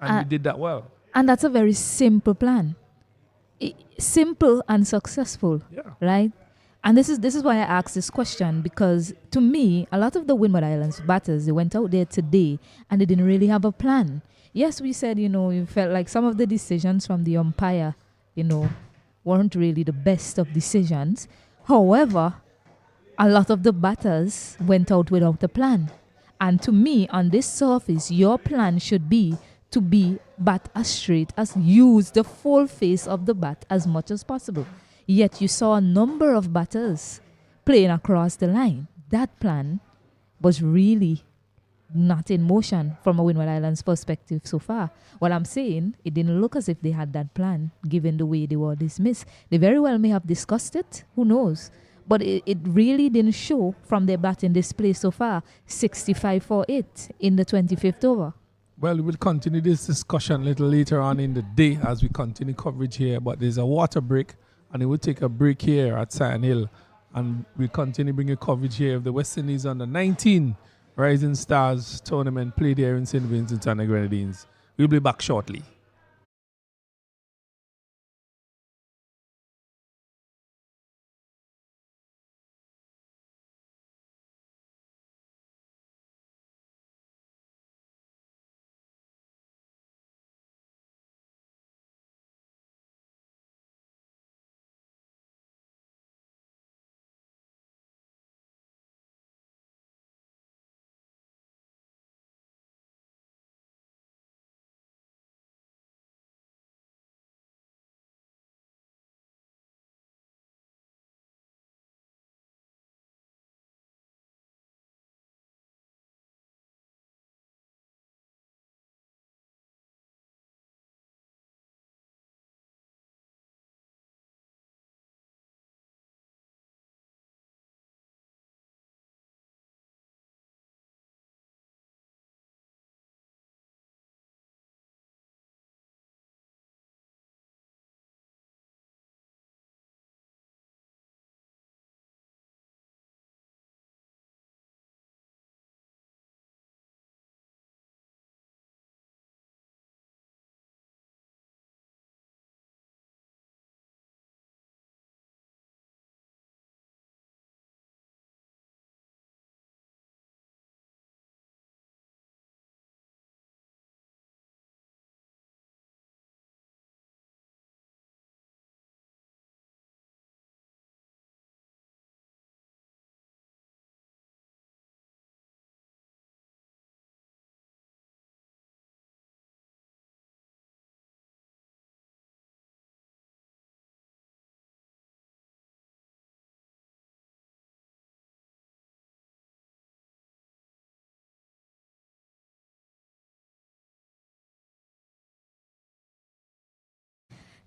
And we did that well. And that's a very simple plan. Simple and successful, right? And this is why I asked this question, because to me, a lot of the Winward Islands batters, they went out there today and they didn't really have a plan. yes, we said, you felt like some of the decisions from the umpire, weren't really the best of decisions. However, a lot of the batters went out without a plan. And to me, on this surface, your plan should be to bat as straight as use the full face of the bat as much as possible. Yet you saw a number of batters playing across the line. That plan was really not in motion from a Windward Islands perspective so far. What I'm saying, it didn't look as if they had that plan, given the way they were dismissed. They very well may have discussed it, who knows? But it really didn't show from their batting display so far, 65 for 8 in the 25th over. Well, we will continue this discussion a little later on in the day as we continue coverage here, but there's a water break, and it will take a break here at Sand Hill, and we'll continue bringing coverage here of the West Indies under 19 Rising Stars tournament played here in St. Vincent and the Grenadines. We'll be back shortly.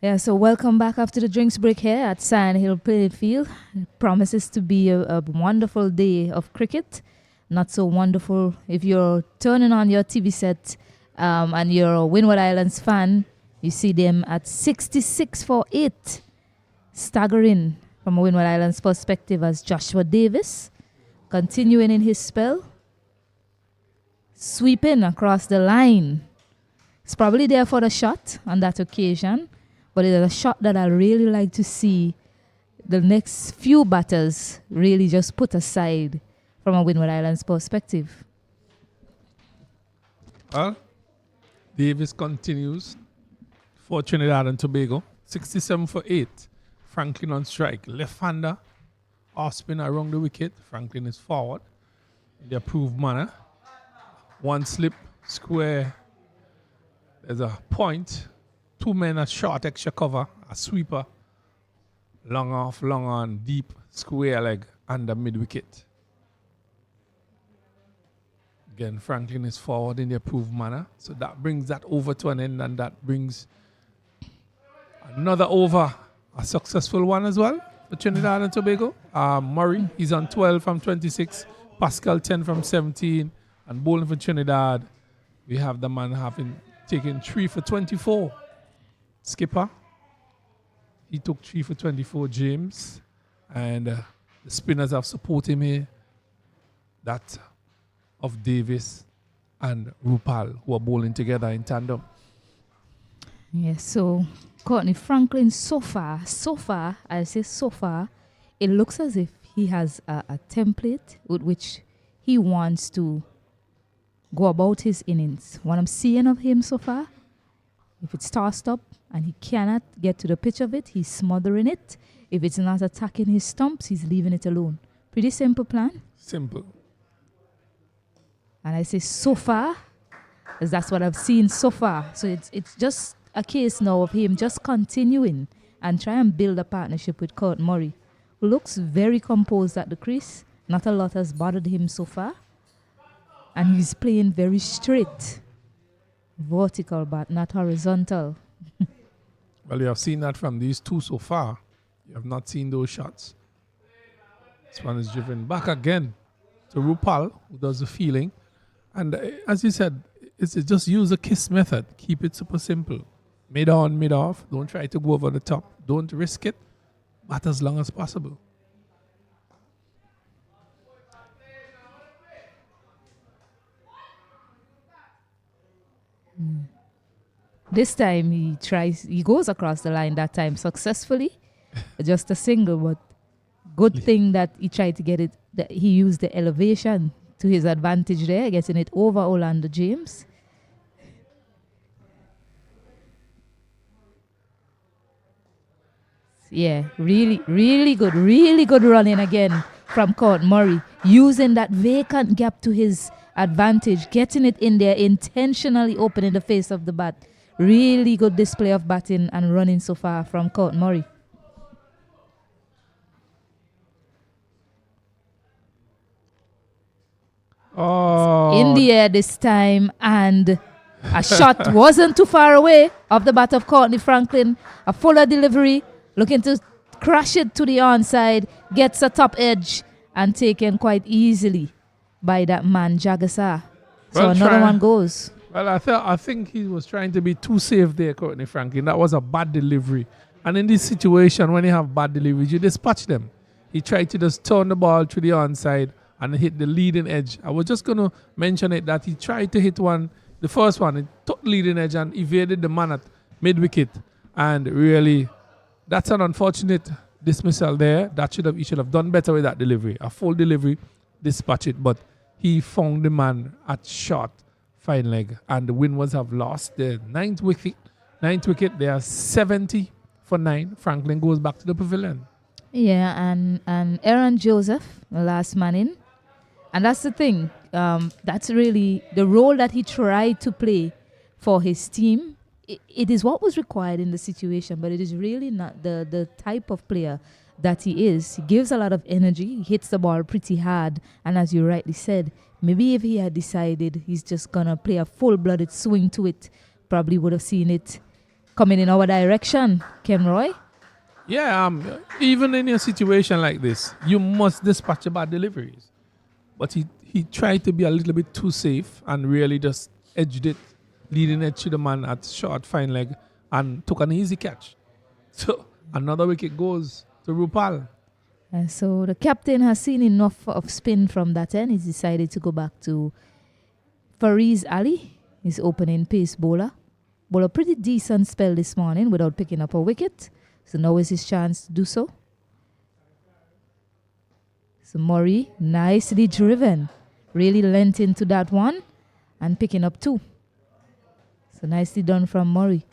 Yeah, so welcome back after the drinks break here at Sand Hill Playfield. It promises to be a wonderful day of cricket. Not so wonderful if you're turning on your TV set and you're a Winward Islands fan. You see them at 66 for 8. Staggering from a Winward Islands perspective as Joshua Davis continuing in his spell. Sweeping across the line. It's probably there for the shot on that occasion. But it's a shot that I really like to see the next few batters really just put aside from a Windward Islands perspective. Well, Davis continues for Trinidad and Tobago. 67 for 8. Franklin on strike. Left-hander. Off spin around the wicket. Franklin is forward in the approved manner. One slip, square. There's a point. 2 men a short extra cover, a sweeper, long off, long on, deep, square leg, under mid-wicket. Again, Franklin is forward in the approved manner. So that brings that over to an end, and that brings another over, a successful one as well for Trinidad and Tobago. Murray, he's on 12 from 26, Pascal 10 from 17, and bowling for Trinidad, we have the man taken 3 for 24. Skipper, he took 3 for 24, James, and the spinners have supported him here. That of Davis and Rupal, who are bowling together in tandem. Yes, so Courtney Franklin, so far, I say so far, it looks as if he has a template with which he wants to go about his innings. What I'm seeing of him so far, if it's tossed up and he cannot get to the pitch of it, he's smothering it. If it's not attacking his stumps, he's leaving it alone. Pretty simple plan. Simple. And I say so far, because that's what I've seen so far. So it's just a case now of him just continuing and try and build a partnership with Kurt Murray, who looks very composed at the crease. Not a lot has bothered him so far. And he's playing very straight. Vertical, but not horizontal. Well, you have seen that from these two so far. You have not seen those shots. This one is driven back again to Rupal, who does the feeling. And as you said, it's just use the kiss method. Keep it super simple. Mid on, mid off. Don't try to go over the top. Don't risk it. Bat as long as possible. This time he goes across the line that time successfully. Just a single, but good thing that he tried to get it, that he used the elevation to his advantage there, getting it over Orlando James. Yeah, really good running again from Kurt Murray, using that vacant gap to his advantage, getting it in there, intentionally opening the face of the bat. Really good display of batting and running so far from Kurt Murray. Oh. In the air this time, and a shot wasn't too far away of the bat of Courtney Franklin. A fuller delivery, looking to crash it to the onside, gets a top edge and taken quite easily by that man Jagasar. So Well, another one goes. Well, I think he was trying to be too safe there, Courtney Franklin. That was a bad delivery. And in this situation, when you have bad deliveries, you dispatch them. He tried to just turn the ball to the onside and hit the leading edge. I was just going to mention it that he tried to hit the first one, he took the leading edge and evaded the man at mid-wicket. And really, that's an unfortunate dismissal there. He should have done better with that delivery. A full delivery, dispatch it. But he found the man at short, fine leg. And the Windwards have lost their ninth wicket. They are 70 for 9. Franklin goes back to the pavilion. Yeah, and Aaron Joseph, the last man in. And that's the thing. That's really the role that he tried to play for his team. It is what was required in the situation, but it is really not the type of player that he is. He gives a lot of energy. He hits the ball pretty hard. And as you rightly said, maybe if he had decided he's just going to play a full-blooded swing to it, probably would have seen it coming in our direction. Ken Roy? Yeah, even in a situation like this, you must dispatch your bad deliveries. But he tried to be a little bit too safe and really just edged it, leading it to the man at short, fine leg, and took an easy catch. So another wicket goes to Rupal. So the captain has seen enough of spin from that end. He's decided to go back to Fariz Ali, his opening pace bowler. Bowled a pretty decent spell this morning without picking up a wicket. So now is his chance to do so. So Murray, nicely driven. Really lent into that one and picking up 2. So nicely done from Murray.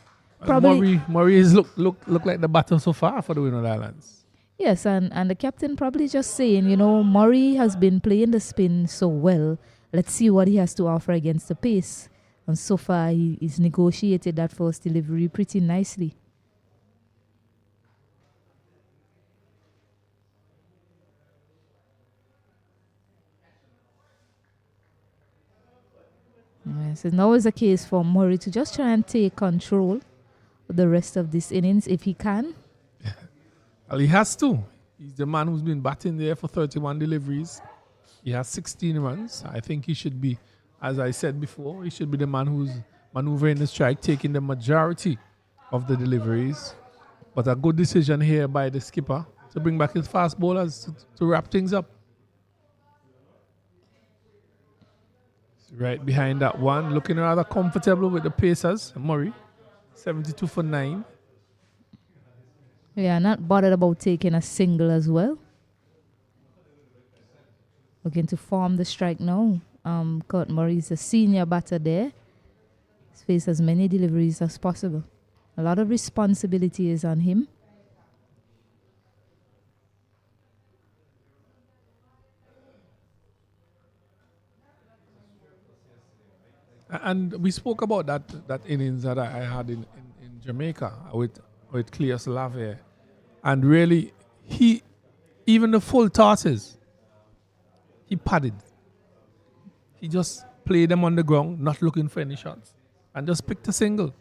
Murray is look like the battle so far for the Winward Islands. Yes, and the captain probably just saying, Murray has been playing the spin so well. Let's see what he has to offer against the pace. And so far, he's negotiated that first delivery pretty nicely. Yes, it's always a case for Murray to just try and take control of the rest of this innings if he can. Well, he has to. He's the man who's been batting there for 31 deliveries. He has 16 runs. I think he should be, as I said before, he should be the man who's maneuvering the strike, taking the majority of the deliveries. But a good decision here by the skipper to bring back his fast bowlers to wrap things up. Right behind that one, looking rather comfortable with the pacers. Murray, 72 for 9. Yeah, not bothered about taking a single as well. Looking to form the strike now. Kurt Murray is a senior batter there. He's faced as many deliveries as possible. A lot of responsibility is on him. And we spoke about that innings that I had in Jamaica with Cleus Lave. And really, even the full tosses, he padded. He just played them on the ground, not looking for any shots, and just picked a single.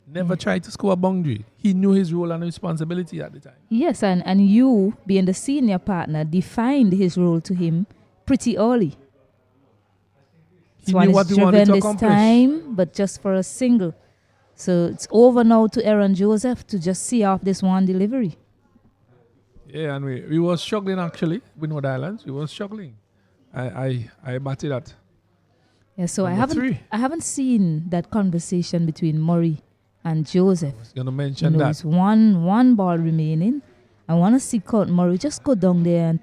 Never tried to score a boundary. He knew his role and responsibility at the time. Yes, and you, being the senior partner, defined his role to him pretty early. He knew what he wanted to accomplish. This time, but just for a single. So it's over now to Aaron Joseph to just see off this one delivery. Yeah, and we were struggling actually, Winward Islands. We were struggling. I batted at. Yeah, so I haven't seen that conversation between Murray and Joseph. I was going to mention that. There's one ball remaining. I want to see Kurt Murray just go down there and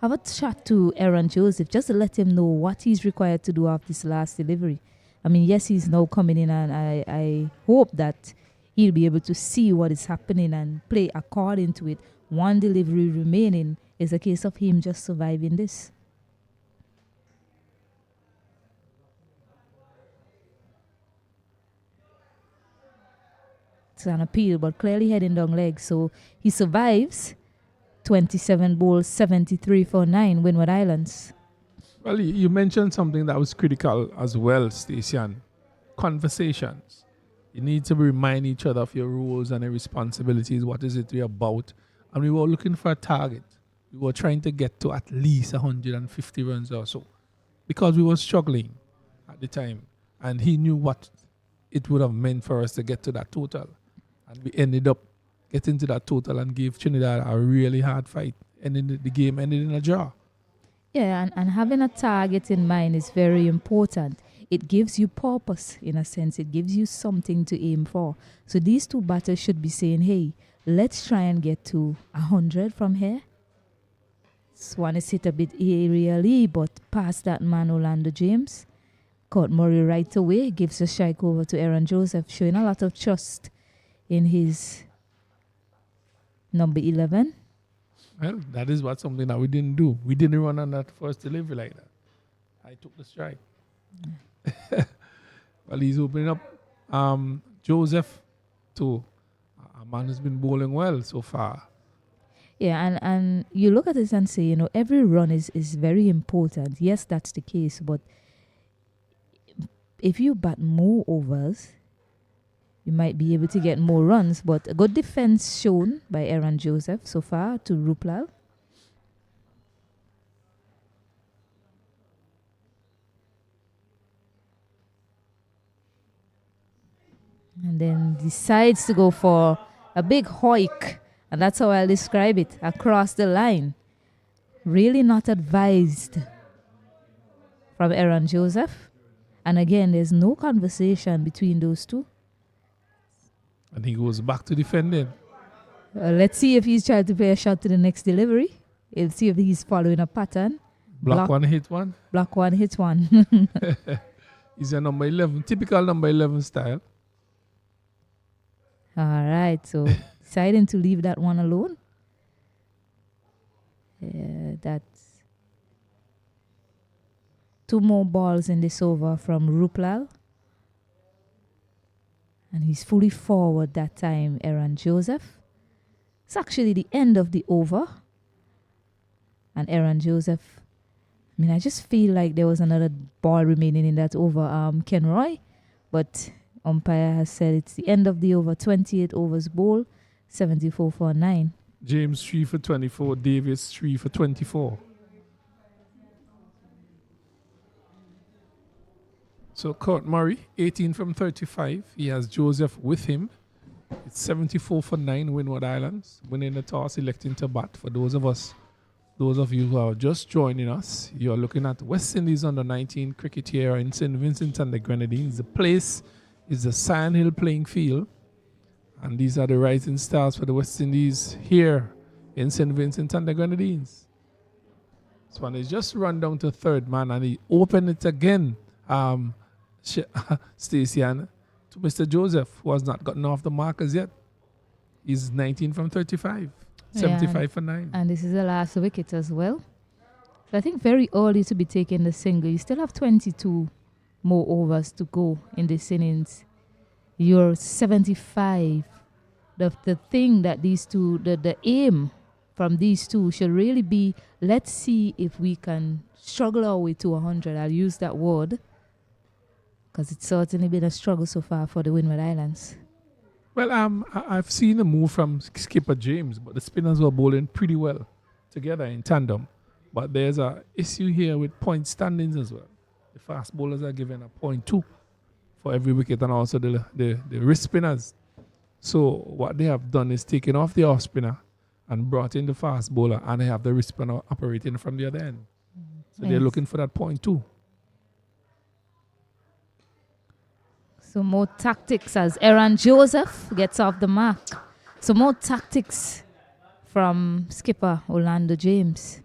have a chat to Aaron Joseph just to let him know what he's required to do after this last delivery. I mean, yes, he's now coming in, and I hope that he'll be able to see what is happening and play according to it. One delivery remaining is a case of him just surviving this. It's an appeal, but clearly heading down legs. So he survives. 27 balls, 73 for 9, Winward Islands. Well, you mentioned something that was critical as well, Stacey. Conversations. You need to remind each other of your roles and your responsibilities. What is it we're about? And we were looking for a target. We were trying to get to at least 150 runs or so, because we were struggling at the time. And he knew what it would have meant for us to get to that total. And we ended up getting to that total and gave Trinidad a really hard fight. And then the game ended in a draw. Yeah, and having a target in mind is very important. It gives you purpose, in a sense. It gives you something to aim for. So these two batters should be saying, hey, let's try and get to 100 from here. This one is hit a bit aerially, but past that man, Orlando James. Kurt Murray right away gives a strike over to Aaron Joseph, showing a lot of trust in his number 11. Well, that is something that we didn't do. We didn't run on that first delivery like that. I took the strike. Well, he's opening up Joseph too. A man has been bowling well so far. Yeah, and you look at this and say, every run is very important. Yes, that's the case. But if you bat more overs, you might be able to get more runs. But a good defense shown by Aaron Joseph so far to Ruplal. And then decides to go for a big hoik. And that's how I'll describe it. Across the line. Really not advised from Aaron Joseph. And again, there's no conversation between those two. And he goes back to defending. Let's see if he's trying to play a shot to the next delivery. We'll see if he's following a pattern. Block one, hit one. Block one, hit one. He's a number 11. Typical number 11 style. All right, so deciding to leave that one alone. That's 2 more balls in this over from Ruplal. And he's fully forward that time, Aaron Joseph. It's actually the end of the over. And Aaron Joseph, I just feel like there was another ball remaining in that over, Ken Roy. But umpire has said it's the end of the over. 28 overs bowl, 74 for 9. James 3 for 24, Davis 3 for 24. So Kurt Murray, 18 from 35. He has Joseph with him. It's 74 for 9, Winward Islands. Winning the toss, electing to bat. For those of you who are just joining us, you are looking at West Indies under 19 cricket here in St. Vincent and the Grenadines. The place is the Sand Hill playing field. And these are the rising stars for the West Indies here in St. Vincent and the Grenadines. This one is just run down to third man and he opened it again. Stacey and to Mr. Joseph, who has not gotten off the markers yet. He's 19 from 35, 75 for 9. And this is the last wicket as well. So I think very early to be taking the single. You still have 22 more overs to go in this innings. You're 75. The thing that these two, the aim from these two should really be, let's see if we can struggle our way to 100. I'll use that word because it's certainly been a struggle so far for the Winward Islands. Well, I've seen a move from skipper James, but the spinners were bowling pretty well together in tandem. But there's an issue here with point standings as well. The fast bowlers are given a 0.2 for every wicket, and also the wrist spinners. So what they have done is taken off the off spinner and brought in the fast bowler, and they have the wrist spinner operating from the other end. So they're looking for that 0.2. So more tactics as Aaron Joseph gets off the mark. So more tactics from skipper Orlando James.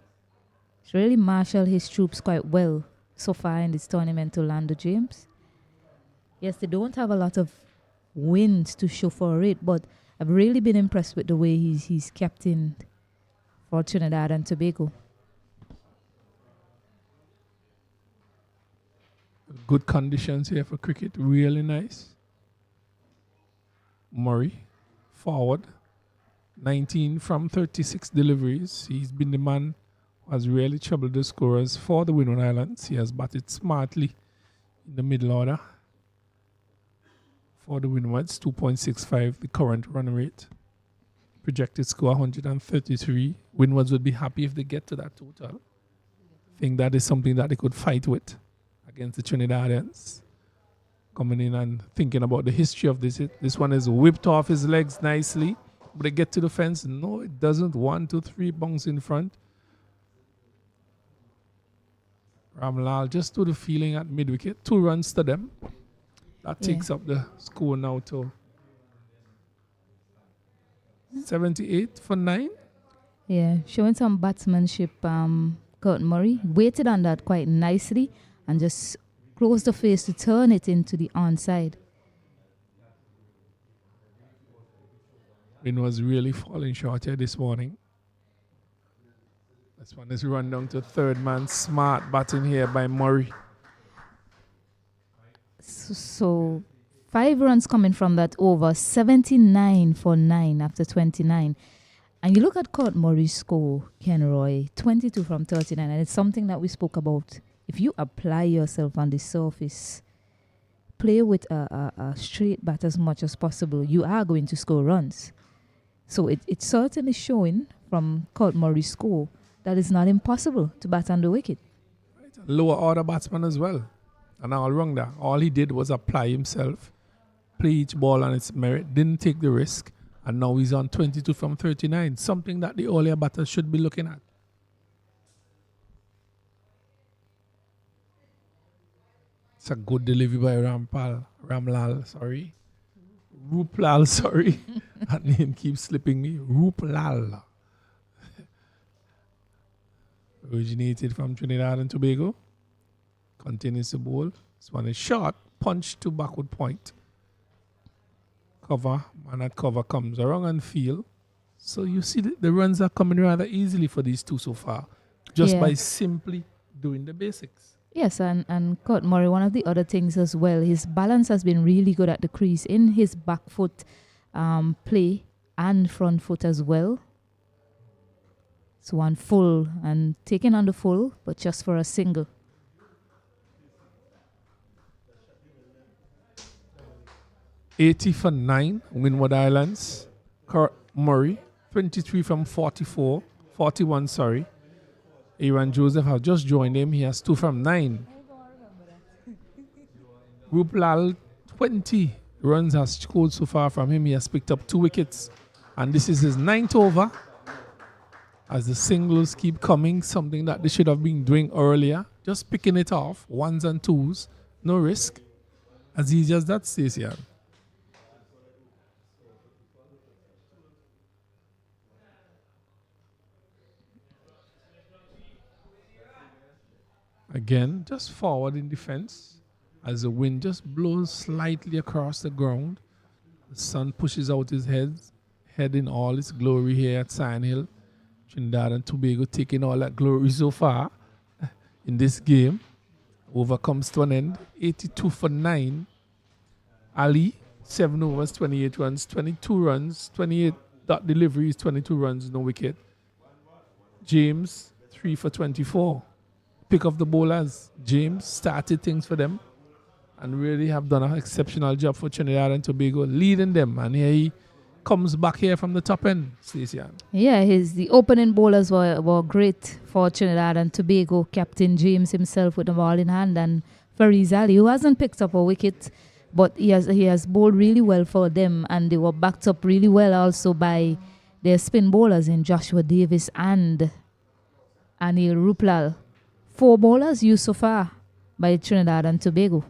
He's really marshaled his troops quite well so far in this tournament, Orlando James. Yes, they don't have a lot of wind to show for it, but I've really been impressed with the way he's captained for Trinidad and Tobago. Good conditions here for cricket, really nice. Murray, forward, 19 from 36 deliveries. He's been the man who has really troubled the scorers for the Windward Islands. He has batted smartly in the middle order. For the Windwards, 2.65, the current run rate. Projected score 133. Windwards would be happy if they get to that total. I think that is something that they could fight with against the Trinidadians. Coming in and thinking about the history of this. This one is whipped off his legs nicely. But they get to the fence. No, it doesn't. 1, 2, 3 bunks in front. Ramlal just to the feeling at mid-wicket. 2 runs to them. That takes up the score now to 78 for 9. Yeah, showing some batsmanship. Kurt Murray waited on that quite nicely and just closed the face to turn it into the onside. Wind was really falling short here this morning. This one is run down to third man. Smart batting here by Murray. So 5 runs coming from that over, 79 for 9 after 29. And you look at Kurt Murray's score, Kenroy, 22 from 39, and it's something that we spoke about. If you apply yourself on the surface, play with a straight bat as much as possible, you are going to score runs. So it's certainly showing from Kurt Murray's score that it's not impossible to bat on the wicket. Right. Lower order batsman as well. And all wrong there. All he did was apply himself, play each ball on its merit, didn't take the risk, and now he's on 22 from 39, something that the earlier batters should be looking at. It's a good delivery by Ramlal, sorry. Ruplal, sorry. That name keeps slipping me. Ruplal. Originated from Trinidad and Tobago. Continues to bowl. This one is short. Punch to backward point. Cover. And that cover comes around and field. So you see the runs are coming rather easily for these two so far. Just by simply doing the basics. Yes, and Kurt Murray, one of the other things as well, his balance has been really good at the crease in his back foot play and front foot as well. So one full and taken on the full, but just for a single. $80 for 9, Winward Islands. Kurt Murray, 23 from 41, sorry. Aaron Joseph has just joined him. He has 2 from 9. Ruplal, 20 runs has scored so far from him. He has picked up 2 wickets. And this is his 9th over. As the singles keep coming, something that they should have been doing earlier. Just picking it off, 1s and 2s. No risk. As easy as that, Stacey. Again, just forward in defense as the wind just blows slightly across the ground. The sun pushes out his head in all its glory here at Sand Hill. Trinidad and Tobago taking all that glory so far in this game. Over comes to an end. 82 for 9. Ali, 7 overs, 28 runs, 22 runs, 28 dot deliveries, 22 runs, no wicket. James, 3 for 24. Pick of the bowlers. James started things for them and really have done an exceptional job for Trinidad and Tobago, leading them. And here he comes back here from the top end, Stacey. Yeah, the opening bowlers were great for Trinidad and Tobago. Captain James himself with the ball in hand, and Fariz Ali, who hasn't picked up a wicket, but he has bowled really well for them, and they were backed up really well also by their spin bowlers in Joshua Davis and Anil Ruplal. 4 bowlers used so far by Trinidad and Tobago.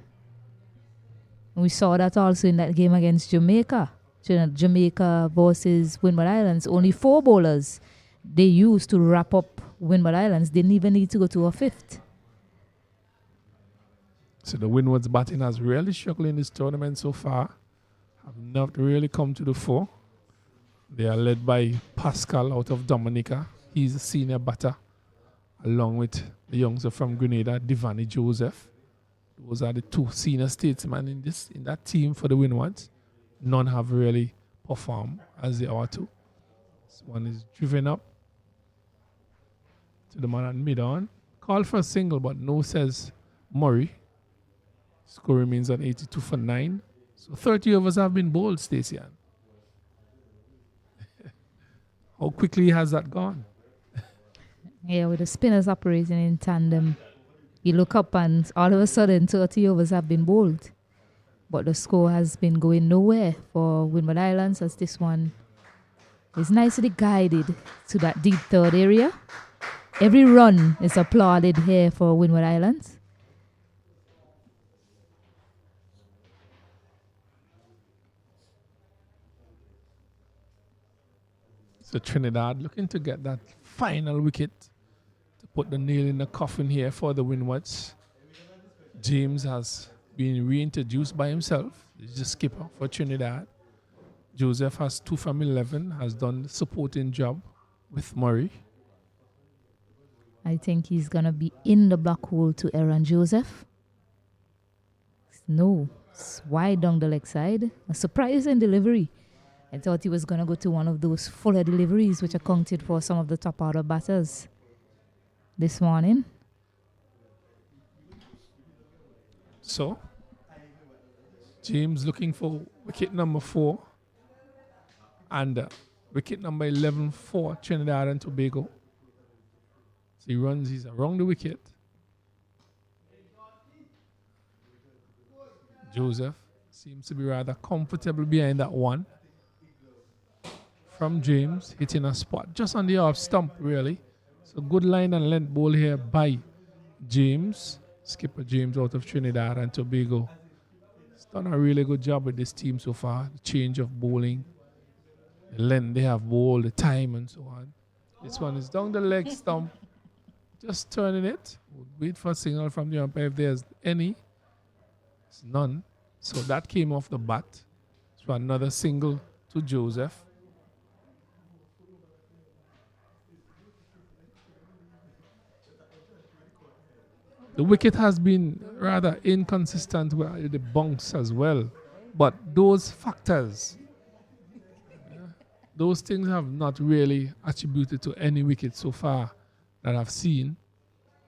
We saw that also in that game against Jamaica. Jamaica versus Winward Islands. Only 4 bowlers they used to wrap up Winward Islands. Didn't even need to go to a 5th. So the Windward's batting has really struggled in this tournament so far. Have not really come to the fore. They are led by Pascal out of Dominica. He's a senior batter, along with the youngster from Grenada, Divani Joseph. Those are the 2 senior statesmen in that team for the Windwards. None have really performed as they ought to. This one is driven up to the man at mid-on. Called for a single, but no, says Murray. Score remains at 82 for 9. So 30 overs have been bowled, Stacey. How quickly has that gone? Yeah, with the spinners operating in tandem, you look up and all of a sudden 30 overs have been bowled. But the score has been going nowhere for Winward Islands, as this one is nicely guided to that deep third area. Every run is applauded here for Winward Islands. So Trinidad looking to get that final wicket to put the nail in the coffin here for the Windwards. James has been reintroduced by himself. He's the skipper for Trinidad. Joseph has 2 from 11, has done the supporting job with Murray. I think he's going to be in the black hole to Aaron Joseph. No, it's wide down the leg side. A surprising delivery. I thought he was going to go to one of those fuller deliveries which accounted for some of the top order batters this morning. So, James looking for wicket number 4 and wicket number 11 for Trinidad and Tobago. So he runs, he's around the wicket. Joseph seems to be rather comfortable behind that one. From James, hitting a spot just on the off stump, really. So good line and length ball here by James. Skipper James out of Trinidad and Tobago. He's done a really good job with this team so far. The change of bowling, the length they have bowled, the time and so on. This one is down the leg stump. Just turning it. We'll wait for a signal from the umpire if there's any. It's none. So that came off the bat. So another single to Joseph. The wicket has been rather inconsistent with the bunks as well. But those factors, those things have not really attributed to any wicket so far that I've seen.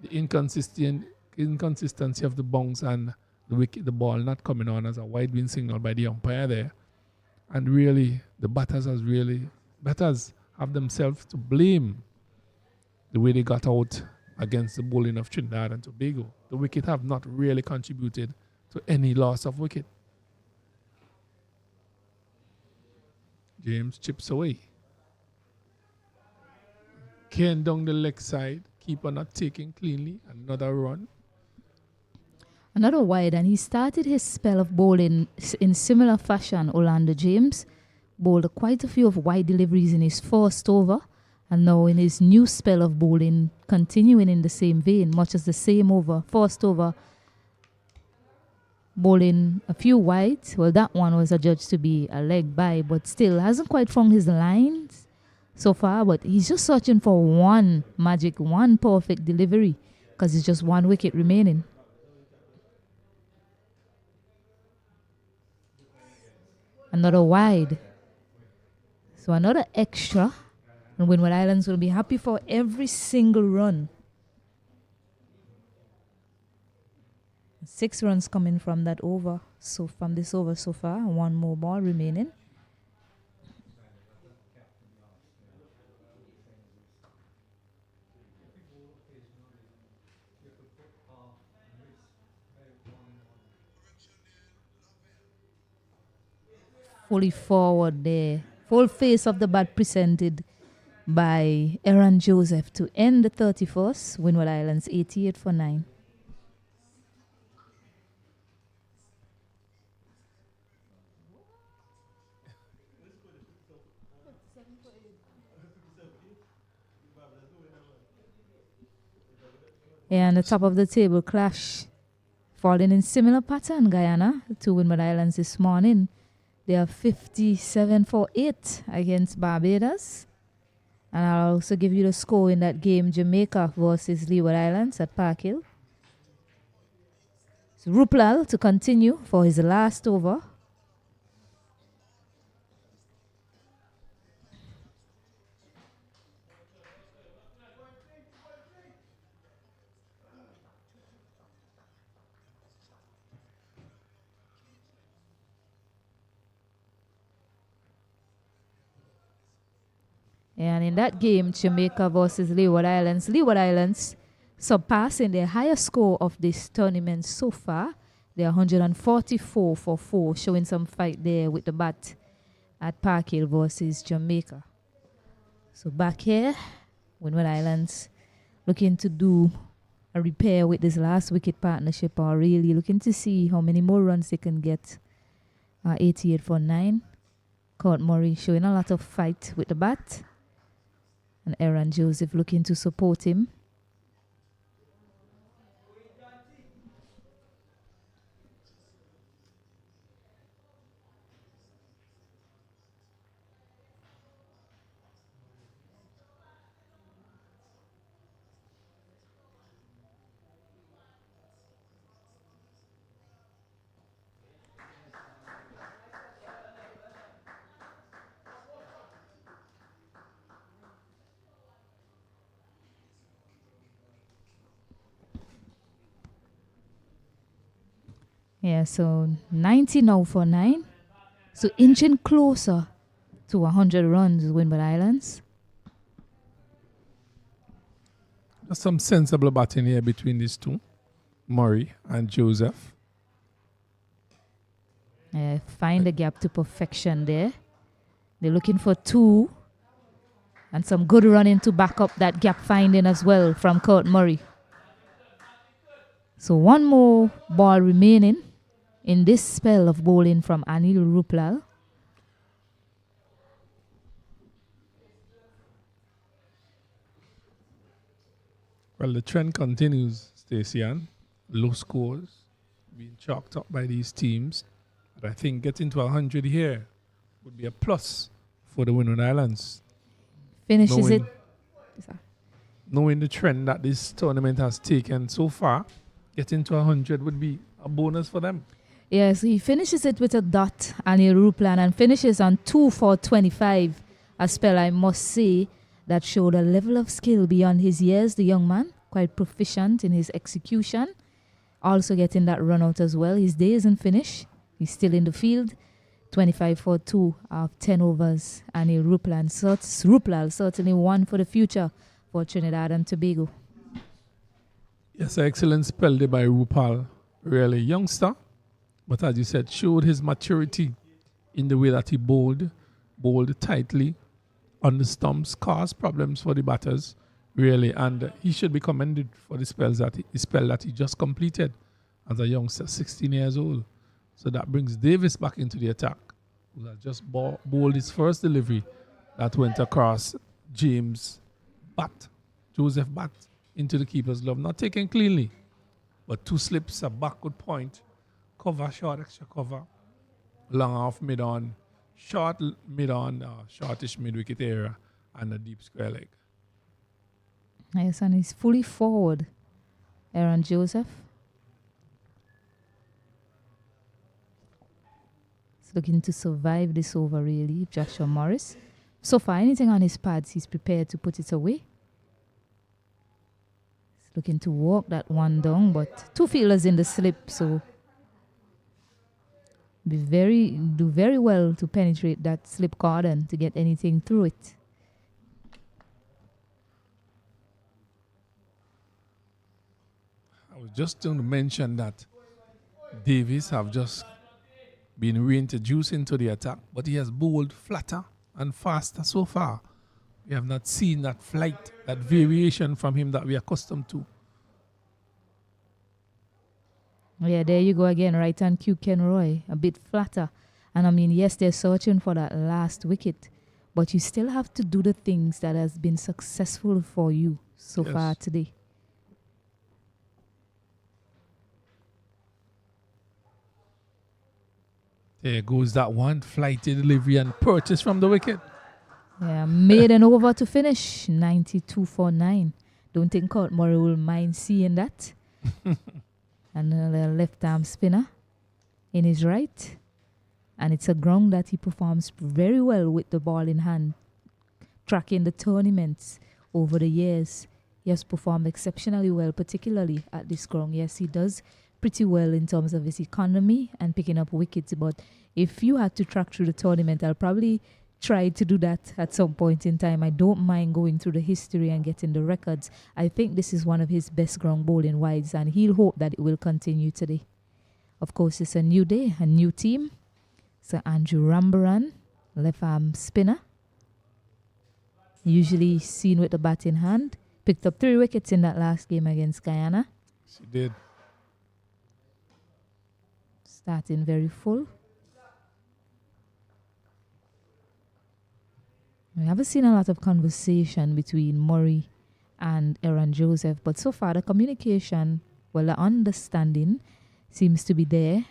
The inconsistency of the bunks and the wicket, the ball not coming on as a wide wind signal by the umpire there. And really, the batters have themselves to blame the way they got out against the bowling of Trinidad and Tobago. The wicket have not really contributed to any loss of wicket. James chips away. Ken down the leg side. Keeper not taking cleanly. Another run. Another wide, and he started his spell of bowling in similar fashion. Orlando James bowled quite a few of wide deliveries in his first over, And now in his new spell of bowling, continuing in the same vein, much as the same over, first over, bowling a few wides. Well, that one was adjudged to be a leg by, but still hasn't quite found his lines so far. But he's just searching for one magic, one perfect delivery, because it's just one wicket remaining. Another wide. So another extra. And Windward Islands will be happy for every single run. 6 runs coming from that over. So from this over so far, one more ball remaining. Fully forward there. Full face of the bat presented by Aaron Joseph to end the 31st. Winward Islands 88 for 9. And the top of the table clash falling in similar pattern, Guyana to Winward Islands this morning. They are 57 for 8 against Barbados. And I'll also give you the score in that game, Jamaica versus Leeward Islands at Park Hill. So Ruplal to continue for his last over. And in that game, Jamaica versus Leeward Islands surpassing their highest score of this tournament so far. They are 144 for 4, showing some fight there with the bat at Park Hill versus Jamaica. So back here, Winward Islands looking to do a repair with this last wicket partnership, or really looking to see how many more runs they can get. 88 for 9. Court Murray showing a lot of fight with the bat. And Aaron Joseph looking to support him. Yeah, so 90 now for 9. So inching closer to 100 runs, Winward Islands. There's some sensible batting here between these two, Murray and Joseph. Find the gap to perfection there. They're looking for 2. And some good running to back up that gap finding as well from Court Murray. So one more ball remaining in this spell of bowling from Anil Ruplal. Well, the trend continues, Stacey-Ann. Low scores being chalked up by these teams. But I think getting to 100 here would be a plus for the Winward Islands. Finishes it. Knowing the trend that this tournament has taken so far, getting to 100 would be a bonus for them. Yes, he finishes it with a dot, Anil Ruplan, and finishes on 2 for 25. A spell, I must say, that showed a level of skill beyond his years. The young man, quite proficient in his execution. Also getting that run out as well. His day isn't finished. He's still in the field. 25 for 2 of 10 overs. Anil Ruplal certainly one for the future for Trinidad and Tobago. Yes, excellent spell there by Rupal. Really youngster, but as you said, showed his maturity in the way that he bowled tightly on the stumps, caused problems for the batters, really, and he should be commended for the spell that he just completed as a youngster, 16 years old. So that brings Davis back into the attack, who has just bowled his first delivery that went across James bat, Joseph bat into the keeper's glove, not taken cleanly, but 2 slips, a backward point, cover, short extra cover, long off mid-on, short mid-on, shortish mid-wicket area, and a deep square leg. Yes, and he's fully forward, Aaron Joseph. He's looking to survive this over, really, Joshua Morris. So far, anything on his pads, he's prepared to put it away. He's looking to walk that one down, but 2 fielders in the slip, so do very well to penetrate that slip cordon to get anything through it. I was just going to mention that Davis have just been reintroduced into the attack, but he has bowled flatter and faster so far. We have not seen that flight, that variation from him that we are accustomed to. Yeah, there you go again, right hand cue Ken Roy, a bit flatter. And I mean, yes, they're searching for that last wicket, but you still have to do the things that has been successful for you so far today. There goes that one, flighty delivery and purchase from the wicket. Yeah, maiden over to finish, 92 for 9. Don't think Court Murray will mind seeing that. And a left arm spinner in his right. And it's a ground that he performs very well with the ball in hand. Tracking the tournaments over the years, he has performed exceptionally well, particularly at this ground. Yes, he does pretty well in terms of his economy and picking up wickets. But if you had to track through the tournament, I'll probably try to do that at some point in time. I don't mind going through the history and getting the records. I think this is one of his best ground bowling wides, and he'll hope that it will continue today. Of course, it's a new day, a new team. So Andrew Rambaran, left arm spinner, usually seen with the bat in hand, picked up 3 wickets in that last game against Guyana. She did. Starting very full. We haven't seen a lot of conversation between Murray and Aaron Joseph, but so far the communication, well, the understanding seems to be there.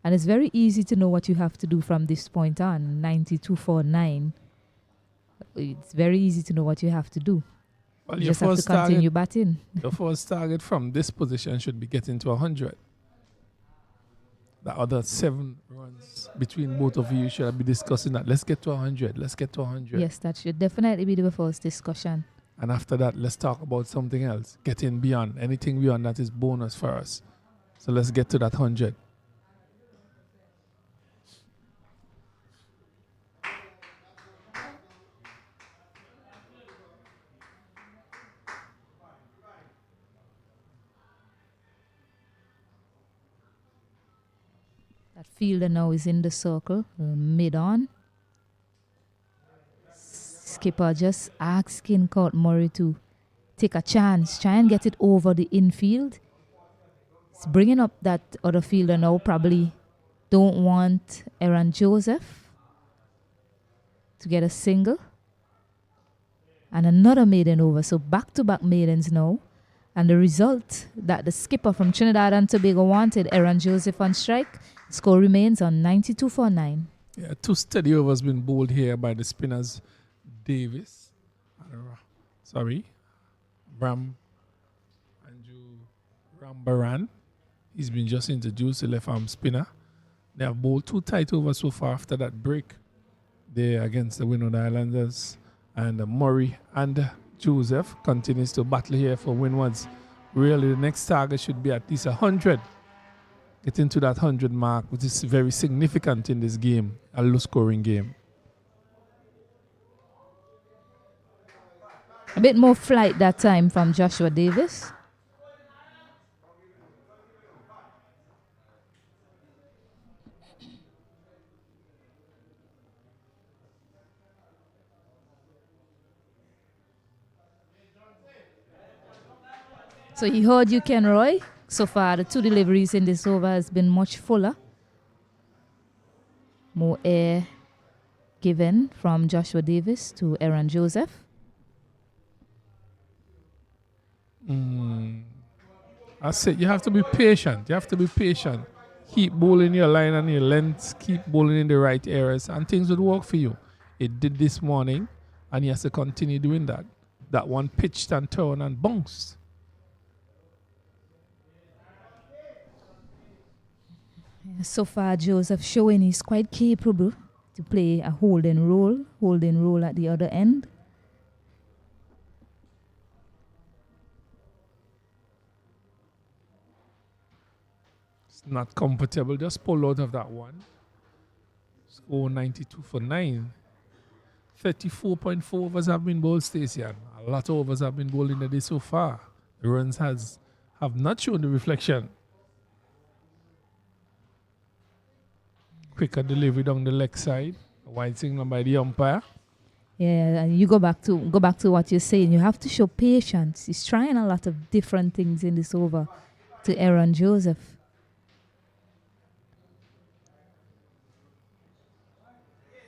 And it's very easy to know what you have to do from this point on, 92 for 9. It's very easy to know what you have to do. Well, you just have to continue batting. The first target from this position should be getting to 100. The other 7 runs between both of you should be discussing that. Let's get to 100. Let's get to 100. Yes, that should definitely be the first discussion. And after that, let's talk about something else. Getting beyond. Anything beyond that is bonus for us. So let's get to that 100. That fielder now is in the circle, mid-on. Skipper just asking Court Murray to take a chance, try and get it over the infield. He's bringing up that other fielder now, probably don't want Aaron Joseph to get a single. And another maiden over, so back-to-back maidens now. And the result that the skipper from Trinidad and Tobago wanted, Aaron Joseph on strike, score remains on 92 for 9. Yeah, 2 steady overs been bowled here by the spinners. Davis, Andrew Rambaran. He's been just introduced, a left arm spinner. They have bowled 2 tight overs so far after that break there against the Winward Islanders. And Murray and Joseph continues to battle here for Winwards. Really, the next target should be at least 100. Getting to that 100 mark, which is very significant in this game, a low-scoring game. A bit more flight that time from Joshua Davis. So he heard you, Ken Roy. So far, the 2 deliveries in this over has been much fuller. More air given from Joshua Davis to Aaron Joseph. I said you have to be patient. You have to be patient. Keep bowling your line and your length. Keep bowling in the right areas, and things would work for you. It did this morning, and he has to continue doing that. That one pitched and turned and bounced. So far, Joseph showing he's quite capable to play a holding role at the other end. It's not comfortable. Just pull out of that one. Score 92 for 9. 34.4 overs have been bowled, Stacey. A lot of overs have been bowled in the day so far. The runs have not shown the reflection. Quicker delivery down the leg side. A wide signal by the umpire. Yeah, and you go back to what you're saying. You have to show patience. He's trying a lot of different things in this over to Aaron Joseph.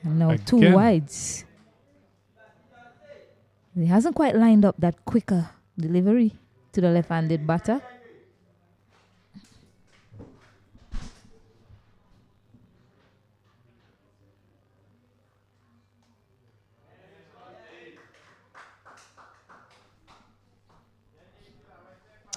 And now Again. 2 wides. He hasn't quite lined up that quicker delivery to the left-handed batter.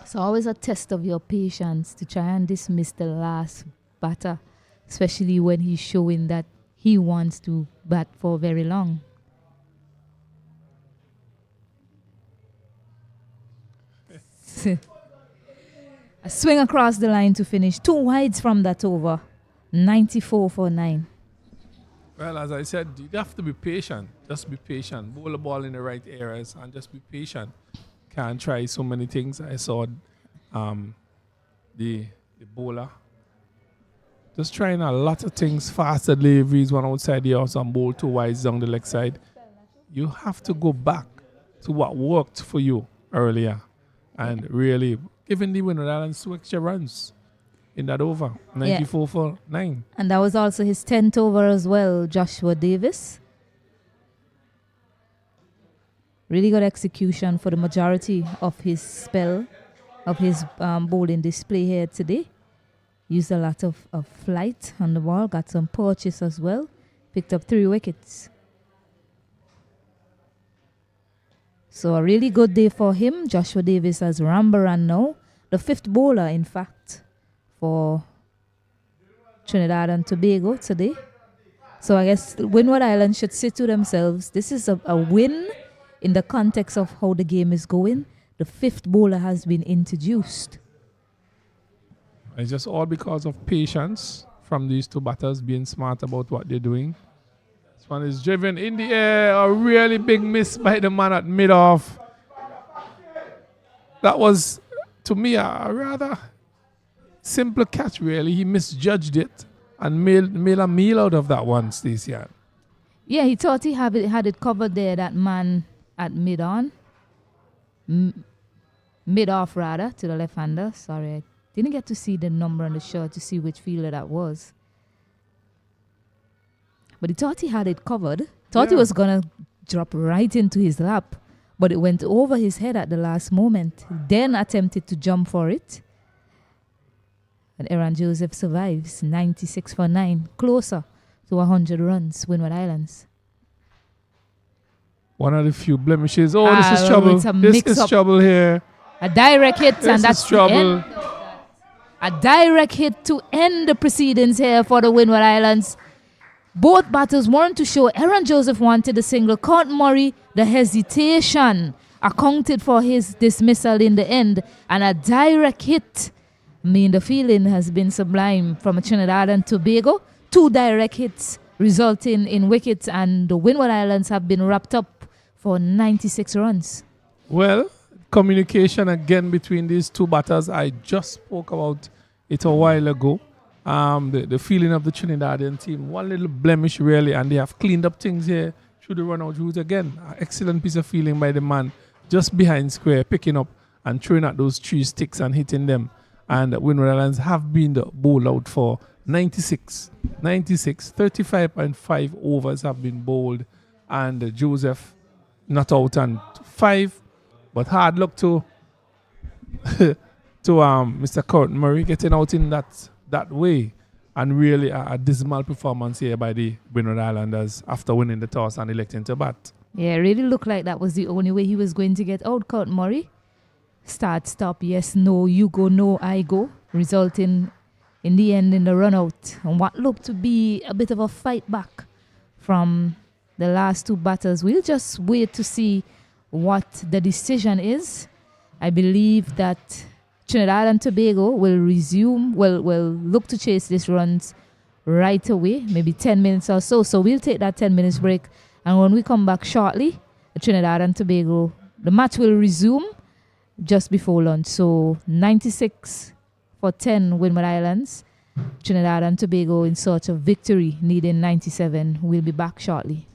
It's always a test of your patience to try and dismiss the last batter, especially when he's showing that he wants to bat for very long. A swing across the line to finish. 2 wides from that over. 94 for 9. Well, as I said, you have to be patient. Just be patient. Bowl the ball in the right areas and just be patient. Can't try so many things. I saw the bowler just trying a lot of things. Faster deliveries, one outside the house and bowl 2 wides down the leg side. You have to go back to what worked for you earlier and really giving the Winward Islands 2 extra runs in that over. 94 for 9. And that was also his 10th over as well, Joshua Davis. Really good execution for the majority of his spell, of his bowling display here today. Used a lot of flight on the ball, got some purchase as well. Picked up 3 wickets. So a really good day for him. Joshua Davis has Rambaran now. The 5th bowler, in fact, for Trinidad and Tobago today. So I guess Windward Islands should say to themselves, this is a win in the context of how the game is going. The 5th bowler has been introduced. It's just all because of patience from these 2 batters being smart about what they're doing. This one is driven in the air. A really big miss by the man at mid-off. That was, to me, a rather simple catch, really. He misjudged it and made a meal out of that one, Stacey. Yeah, he thought he had it covered there, that man at mid-on. Mid-off, rather, to the left-hander. Sorry, I didn't get to see the number on the shirt to see which fielder that was. But he thought he had it covered. Thought it was going to drop right into his lap. But it went over his head at the last moment. Then attempted to jump for it. And Aaron Joseph survives. 96 for 9. Closer to 100 runs, Winward Islands. One of the few blemishes. Oh, this is trouble. This is trouble here. A direct hit, and that's trouble. A direct hit to end the proceedings here for the Winward Islands. Both batters wanted to show. Aaron Joseph wanted a single. Caught Murray, the hesitation accounted for his dismissal in the end. And a direct hit. I mean, the feeling has been sublime from Trinidad and Tobago. 2 direct hits resulting in wickets, and the Winward Islands have been wrapped up for 96 runs. Well, communication again between these 2 batters. I just spoke about it a while ago. The feeling of the Trinidadian team. One little blemish, really, and they have cleaned up things here through the run-out route again. Excellent piece of feeling by the man just behind square, picking up and throwing at those 3 sticks and hitting them. And Winward Islands have been the bowl out for 96. 96. 35.5 overs have been bowled, and Joseph not out and 5. But hard luck to Mr. Kurt Murray getting out in that way. And really a dismal performance here by the Winward Islanders after winning the toss and electing to bat. Yeah, it really looked like that was the only way he was going to get out, Kurt Murray. Start, stop, yes, no, you go, no, I go, resulting in the end in the run out. And what looked to be a bit of a fight back from the last two batters. We'll just wait to see what the decision is. I believe that Trinidad and Tobago will will look to chase these runs right away, maybe 10 minutes or so. So we'll take that 10 minutes break. And when we come back shortly, Trinidad and Tobago, the match will resume just before lunch. So 96 for 10 Winward Islands. Trinidad and Tobago in search of victory, needing 97. We'll be back shortly.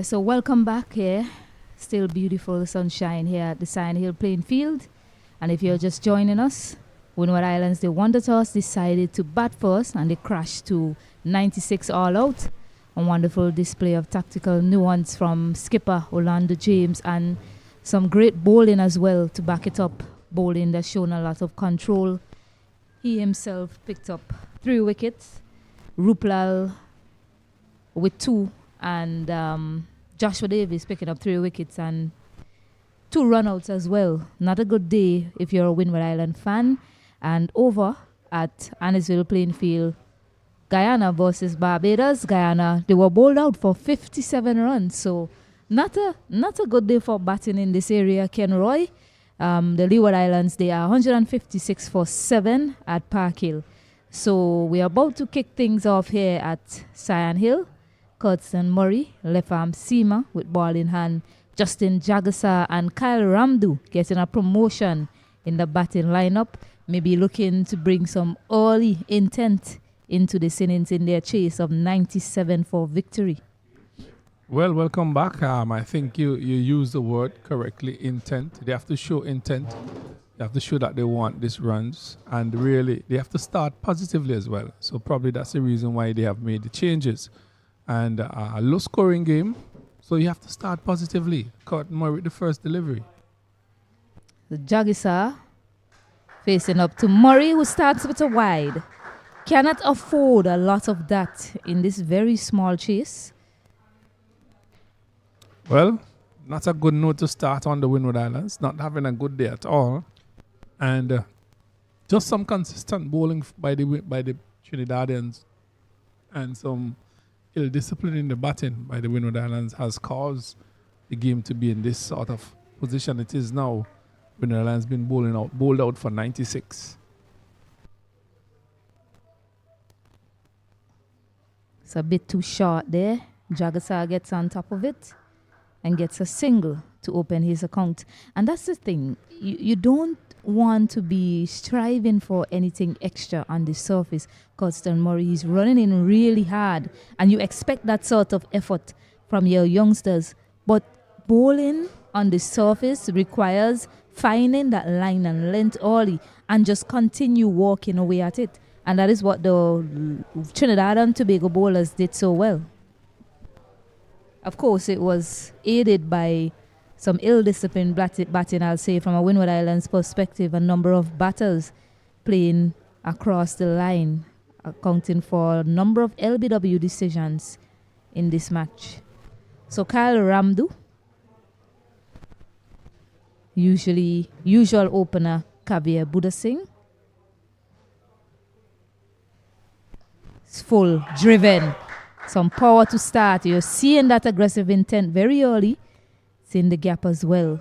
So welcome back here. Still beautiful sunshine here at the Sand Hill playing field. And if you're just joining us, Winward Islands, the Wonder Toss decided to bat first and they crashed to 96 all out. A wonderful display of tactical nuance from skipper Orlando James and some great bowling as well to back it up. Bowling that's shown a lot of control. He himself picked up 3 wickets. Ruplal with 2 and Joshua Davis picking up 3 wickets and 2 runouts as well. Not a good day if you're a Windward Island fan. And over at Annisville playing field, Guyana versus Barbados. Guyana, they were bowled out for 57 runs. So not a good day for batting in this area, Ken Roy. The Leeward Islands, they are 156 for 7 at Park Hill. So we are about to kick things off here at Sand Hill. Curtin Murray, left arm seamer with ball in hand. Justin Jagasa and Kyle Ramdu getting a promotion in the batting lineup. Maybe looking to bring some early intent into this innings in their chase of 97 for victory. Well, welcome back. I think you used the word correctly, intent. They have to show intent. They have to show that they want these runs. And really, they have to start positively as well. So probably that's the reason why they have made the changes. And a low-scoring game, so you have to start positively. Curtin Murray with the first delivery. The Jagisa facing up to Murray, who starts with a wide. Cannot afford a lot of that in this very small chase. Well, not a good note to start on the Windward Islands. Not having a good day at all. And just some consistent bowling by the Trinidadians and some ill discipline in the batting by the Windward Islands has caused the game to be in this sort of position it is now. Windward Islands been bowled out for 96. It's a bit too short there. Jagasa gets on top of it and gets a single to open his account. And that's the thing. You don't want to be striving for anything extra on the surface. Curtin Murray is running in really hard and you expect that sort of effort from your youngsters. But bowling on the surface requires finding that line and length early and just continue walking away at it. And that is what the Trinidad and Tobago bowlers did so well. Of course, it was aided by some ill-disciplined batting, I'll say, from a Winward Islands perspective. A number of batters playing across the line, accounting for a number of LBW decisions in this match. So Kyle Ramdu, usual opener Kabir Buddha Singh. It's full, driven, some power to start. You're seeing that aggressive intent very early. It's in the gap as well.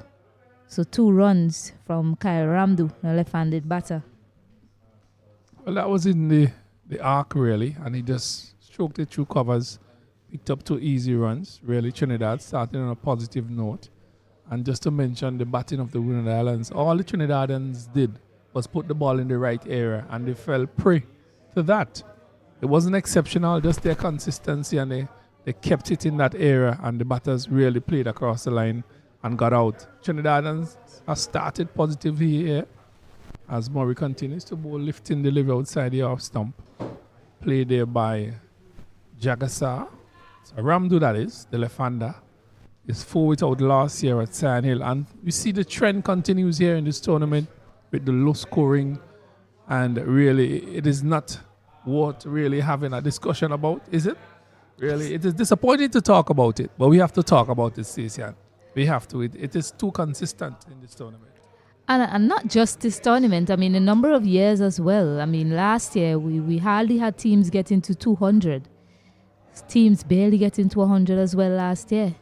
So 2 runs from Kyle Ramdu, a left-handed batter. Well, that was in the arc, really, and he just stroked it through covers, picked up 2 easy runs, really. Trinidad starting on a positive note. And just to mention the batting of the Winward Islands, all the Trinidadians did was put the ball in the right area, and they fell prey to that. It wasn't exceptional, just their consistency, and they kept it in that area, and the batters really played across the line and got out. Trinidadians have started positively here as Murray continues to bowl, lifting delivery outside the off stump. Played there by Jagasa. So Ramdu, that is, the left-hander, is 4 without last year at Sand Hill. And we see the trend continues here in this tournament with the low scoring, and really it is not worth really having a discussion about, is it? Really, it is disappointing to talk about it, but we have to talk about it, Stacey. We have to. It is too consistent in this tournament. And not just this tournament, I mean, a number of years as well. I mean, last year, we hardly had teams get into 200. Teams barely get into 100 as well last year.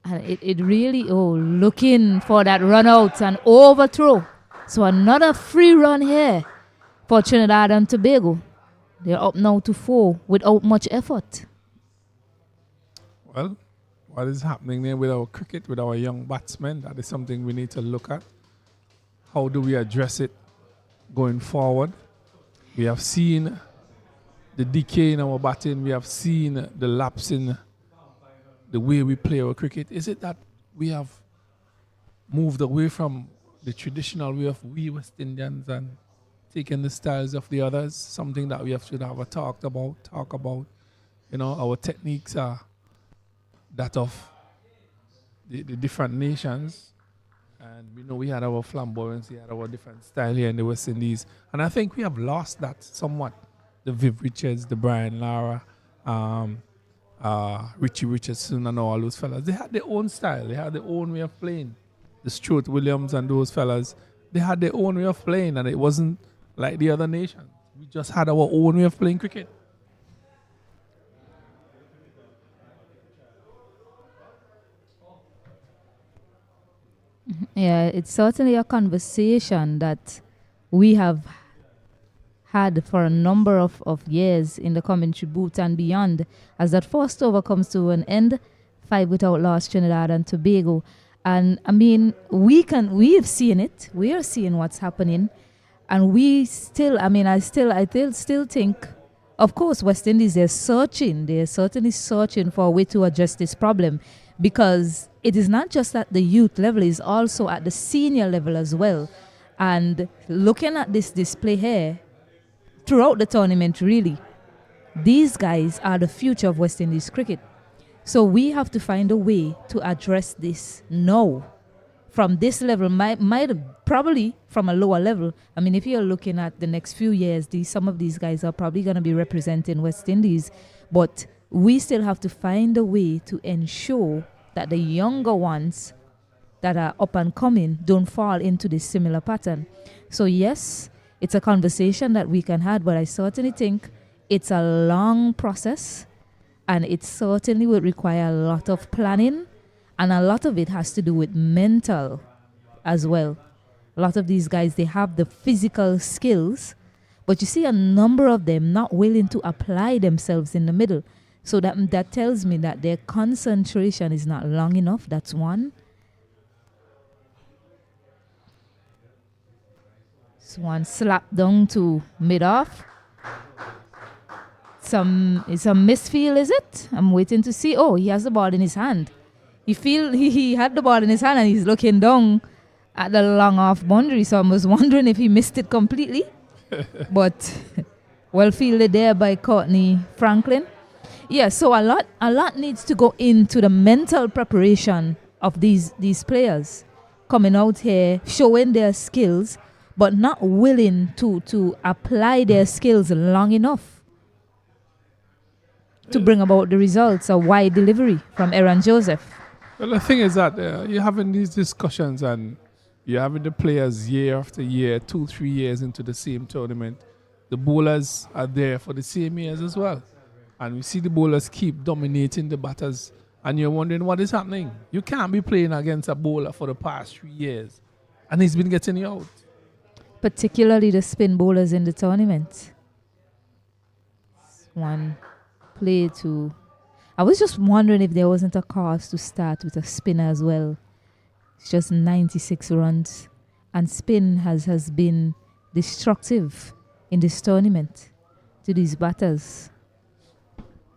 And it really, looking for that run out and overthrow. So another free run here for Trinidad and Tobago. They're up now to 4 without much effort. Well, what is happening there with our cricket, with our young batsmen? That is something we need to look at. How do we address it going forward? We have seen the decay in our batting. We have seen the lapse in the way we play our cricket. Is it that we have moved away from the traditional way of we West Indians and taken the styles of the others? Something that we should have a talk about. You know, our techniques are that of the different nations. And we know we had our flamboyance, we had our different style here in the West Indies. And I think we have lost that somewhat. The Viv Richards, the Brian Lara, Richie Richardson and all those fellas. They had their own style. They had their own way of playing. The Stuart Williams and those fellas, they had their own way of playing, and it wasn't like the other nations. We just had our own way of playing cricket. Yeah, it's certainly a conversation that we have had for a number of years in the commentary booth and beyond. As that first over comes to an end, 5 without loss, Trinidad and Tobago. And I mean, we've seen it. We are seeing what's happening. And we still, I still think, of course, West Indies, they're certainly searching for a way to address this problem, because it is not just at the youth level, it's also at the senior level as well. And looking at this display here, throughout the tournament, really, these guys are the future of West Indies cricket. So we have to find a way to address this now. From this level, might probably from a lower level. I mean, if you're looking at the next few years, some of these guys are probably going to be representing West Indies. But we still have to find a way to ensure that the younger ones that are up and coming don't fall into this similar pattern. So yes, it's a conversation that we can have, but I certainly think it's a long process, and it certainly would require a lot of planning, and a lot of it has to do with mental as well. A lot of these guys, they have the physical skills, but you see a number of them not willing to apply themselves in the middle. So that tells me that their concentration is not long enough. That's one. This one slap down to mid-off. It's a misfield, is it? I'm waiting to see. Oh, he has the ball in his hand. He had the ball in his hand and he's looking down at the long off boundary. So I was wondering if he missed it completely. But well fielded there by Courtney Franklin. Yeah, so a lot needs to go into the mental preparation of these players coming out here, showing their skills, but not willing to apply their skills long enough to bring about the results. A wide delivery from Aaron Joseph. Well, the thing is that you're having these discussions and you're having the players year after year, 2-3 years into the same tournament. The bowlers are there for the same years as well. And we see the bowlers keep dominating the batters, and you're wondering what is happening. You can't be playing against a bowler for the past 3 years, and he's been getting you out. Particularly the spin bowlers in the tournament. One play to... I was just wondering if there wasn't a cause to start with a spinner as well. It's just 96 runs, and spin has been destructive in this tournament to these batters.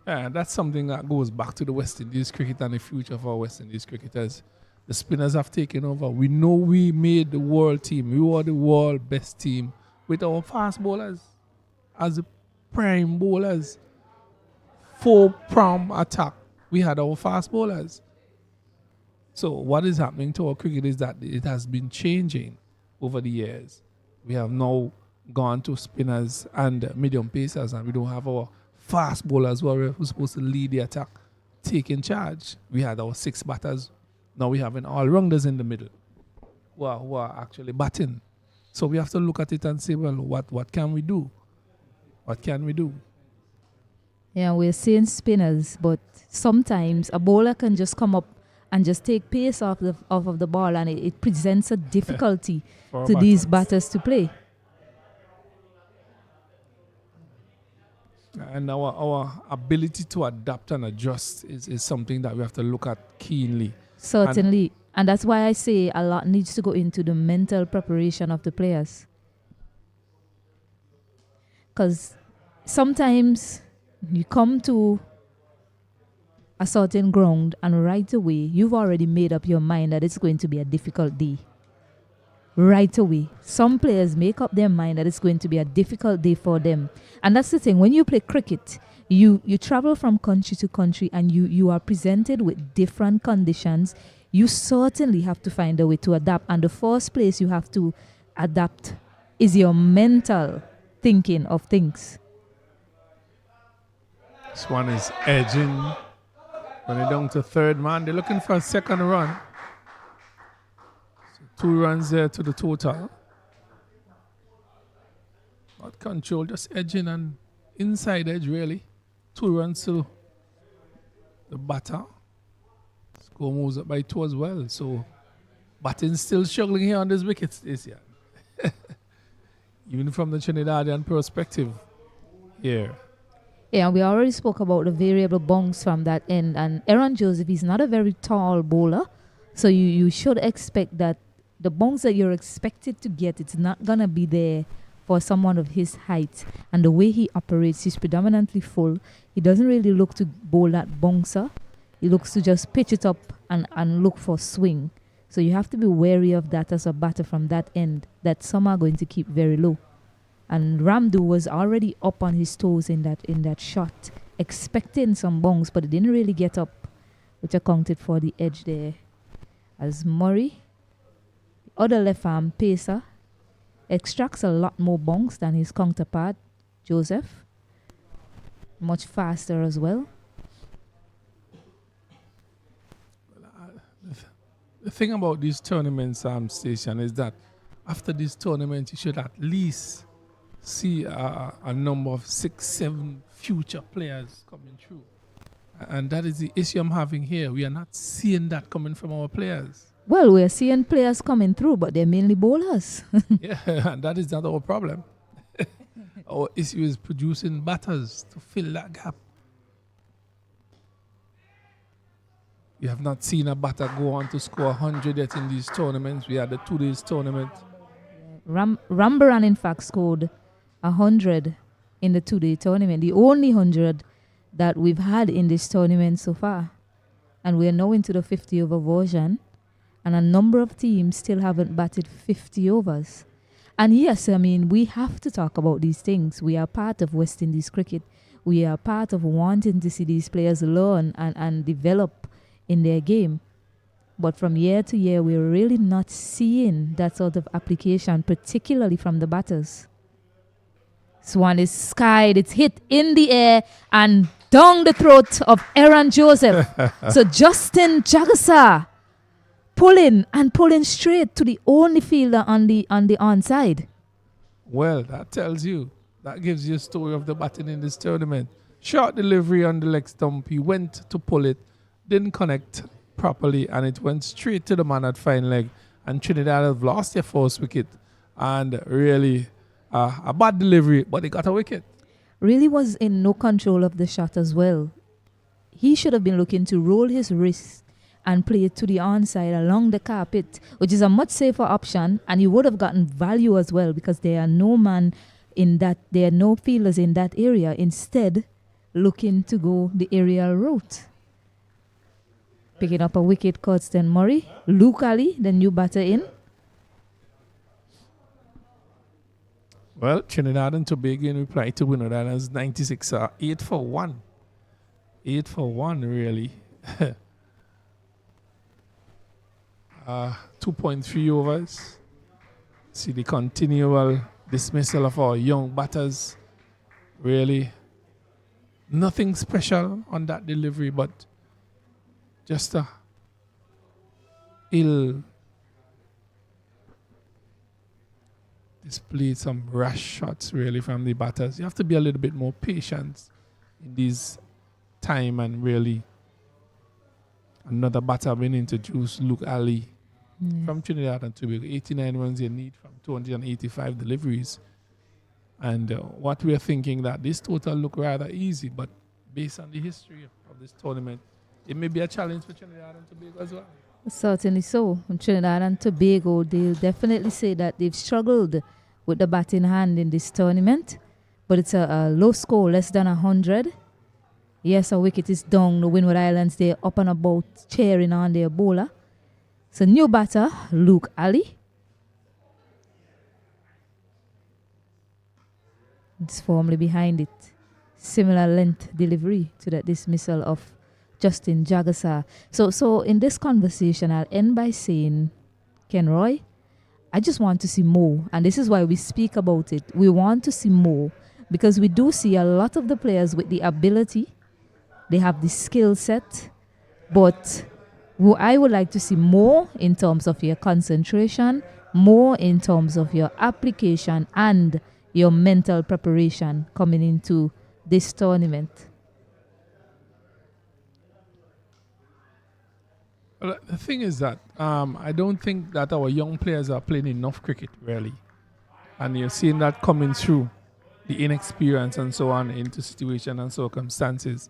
Yeah, that's something that goes back to the West Indies cricket and the future of our West Indies cricketers. The spinners have taken over. We know we made the world team. We were the world best team with our fast bowlers as the prime bowlers. 4-prong attack. We had our fast bowlers. So what is happening to our cricket is that it has been changing over the years. We have now gone to spinners and medium pacers, and we don't have our fast bowlers who are supposed to lead the attack, taking charge. We had our 6 batters. Now we have an all-rounders in the middle who are actually batting. So we have to look at it and say, well, what can we do? What can we do? Yeah, we're seeing spinners, but sometimes a bowler can just come up and just take pace off of the ball, and it presents a difficulty to these batters to play. And our ability to adapt and adjust is something that we have to look at keenly. Certainly. And that's why I say a lot needs to go into the mental preparation of the players. Because sometimes you come to a certain ground and right away you've already made up your mind that it's going to be a difficult day. Right away. Some players make up their mind that it's going to be a difficult day for them. And that's the thing. When you play cricket, you travel from country to country and you are presented with different conditions. You certainly have to find a way to adapt. And the first place you have to adapt is your mental thinking of things. This one is edging. When they're down to third man, they're looking for a second run. 2 runs there to the total. Not control, just edging and inside edge really. 2 runs to the batter. Score moves up by 2 as well. So batting still struggling here on this wicket this year. Even from the Trinidadian perspective here. Yeah, we already spoke about the variable bounce from that end. And Aaron Joseph is not a very tall bowler. So you should expect that the bounce that you're expected to get, it's not going to be there for someone of his height. And the way he operates, he's predominantly full. He doesn't really look to bowl that bouncer. He looks to just pitch it up and look for swing. So you have to be wary of that as a batter from that end, that some are going to keep very low. And Ramdu was already up on his toes in that shot, expecting some bounce, but it didn't really get up, which accounted for the edge there. As Murray, other left arm pacer, extracts a lot more bounce than his counterpart, Joseph. Much faster as well. The thing about these tournaments, Station, is that after this tournament, you should at least see a number of 6, 7 future players coming through. And that is the issue I'm having here. We are not seeing that coming from our players. Well, we're seeing players coming through, but they're mainly bowlers. Yeah, and that is not our problem. Our issue is producing batters to fill that gap. You have not seen a batter go on to score 100 yet in these tournaments. We had the 2 days tournament. Rambaran, in fact, scored 100 in the 2-day tournament. The only 100 that we've had in this tournament so far. And we're now into the 50 over version. And a number of teams still haven't batted 50 overs. And yes, I mean, we have to talk about these things. We are part of West Indies cricket. We are part of wanting to see these players learn and develop in their game. But from year to year, we're really not seeing that sort of application, particularly from the batters. This one is skied. It's hit in the air and down the throat of Aaron Joseph. So Justin Jagasa pulling straight to the only fielder on the onside. Well, that tells you. That gives you a story of the batting in this tournament. Short delivery on the leg stump. He went to pull it, didn't connect properly, and it went straight to the man at fine leg. And Trinidad have lost their first wicket. And really, a bad delivery, but they got a wicket. Really was in no control of the shot as well. He should have been looking to roll his wrist and play it to the onside along the carpet, which is a much safer option, and he would have gotten value as well because there are no fielders in that area. Instead, looking to go the aerial route. Picking up a wicket, Curtston Murray. Luke Ali, the new batter in. Well, Trinidad and Tobago in reply to Winward Islands 96 are 8 for 1. 8 for 1, really. 2.3 overs. See the continual dismissal of our young batters. Really, nothing special on that delivery, but just a ill displayed some rash shots really from the batters. You have to be a little bit more patient in this time, and really another batter being introduced, Luke Ali from Trinidad and Tobago. 89 runs in need from 285 deliveries. And what we're thinking that this total look rather easy, but based on the history of this tournament, it may be a challenge for Trinidad and Tobago as well. Certainly so. In Trinidad and Tobago, they'll definitely say that they've struggled with the batting hand in this tournament. but it's a low score, less than 100. Yes, a wicket is down. The Winward Islands, they're up and about, cheering on their bowler. So new batter, Luke Ali. It's formally behind it. Similar length delivery to the dismissal of Justin Jagassar. So in this conversation, I'll end by saying, Ken Roy, I just want to see more. And this is why we speak about it. We want to see more because we do see a lot of the players with the ability. They have the skill set. But I would like to see more in terms of your concentration, more in terms of your application and your mental preparation coming into this tournament. Well, the thing is that I don't think that our young players are playing enough cricket, really. And you're seeing that coming through the inexperience and so on into situation and circumstances.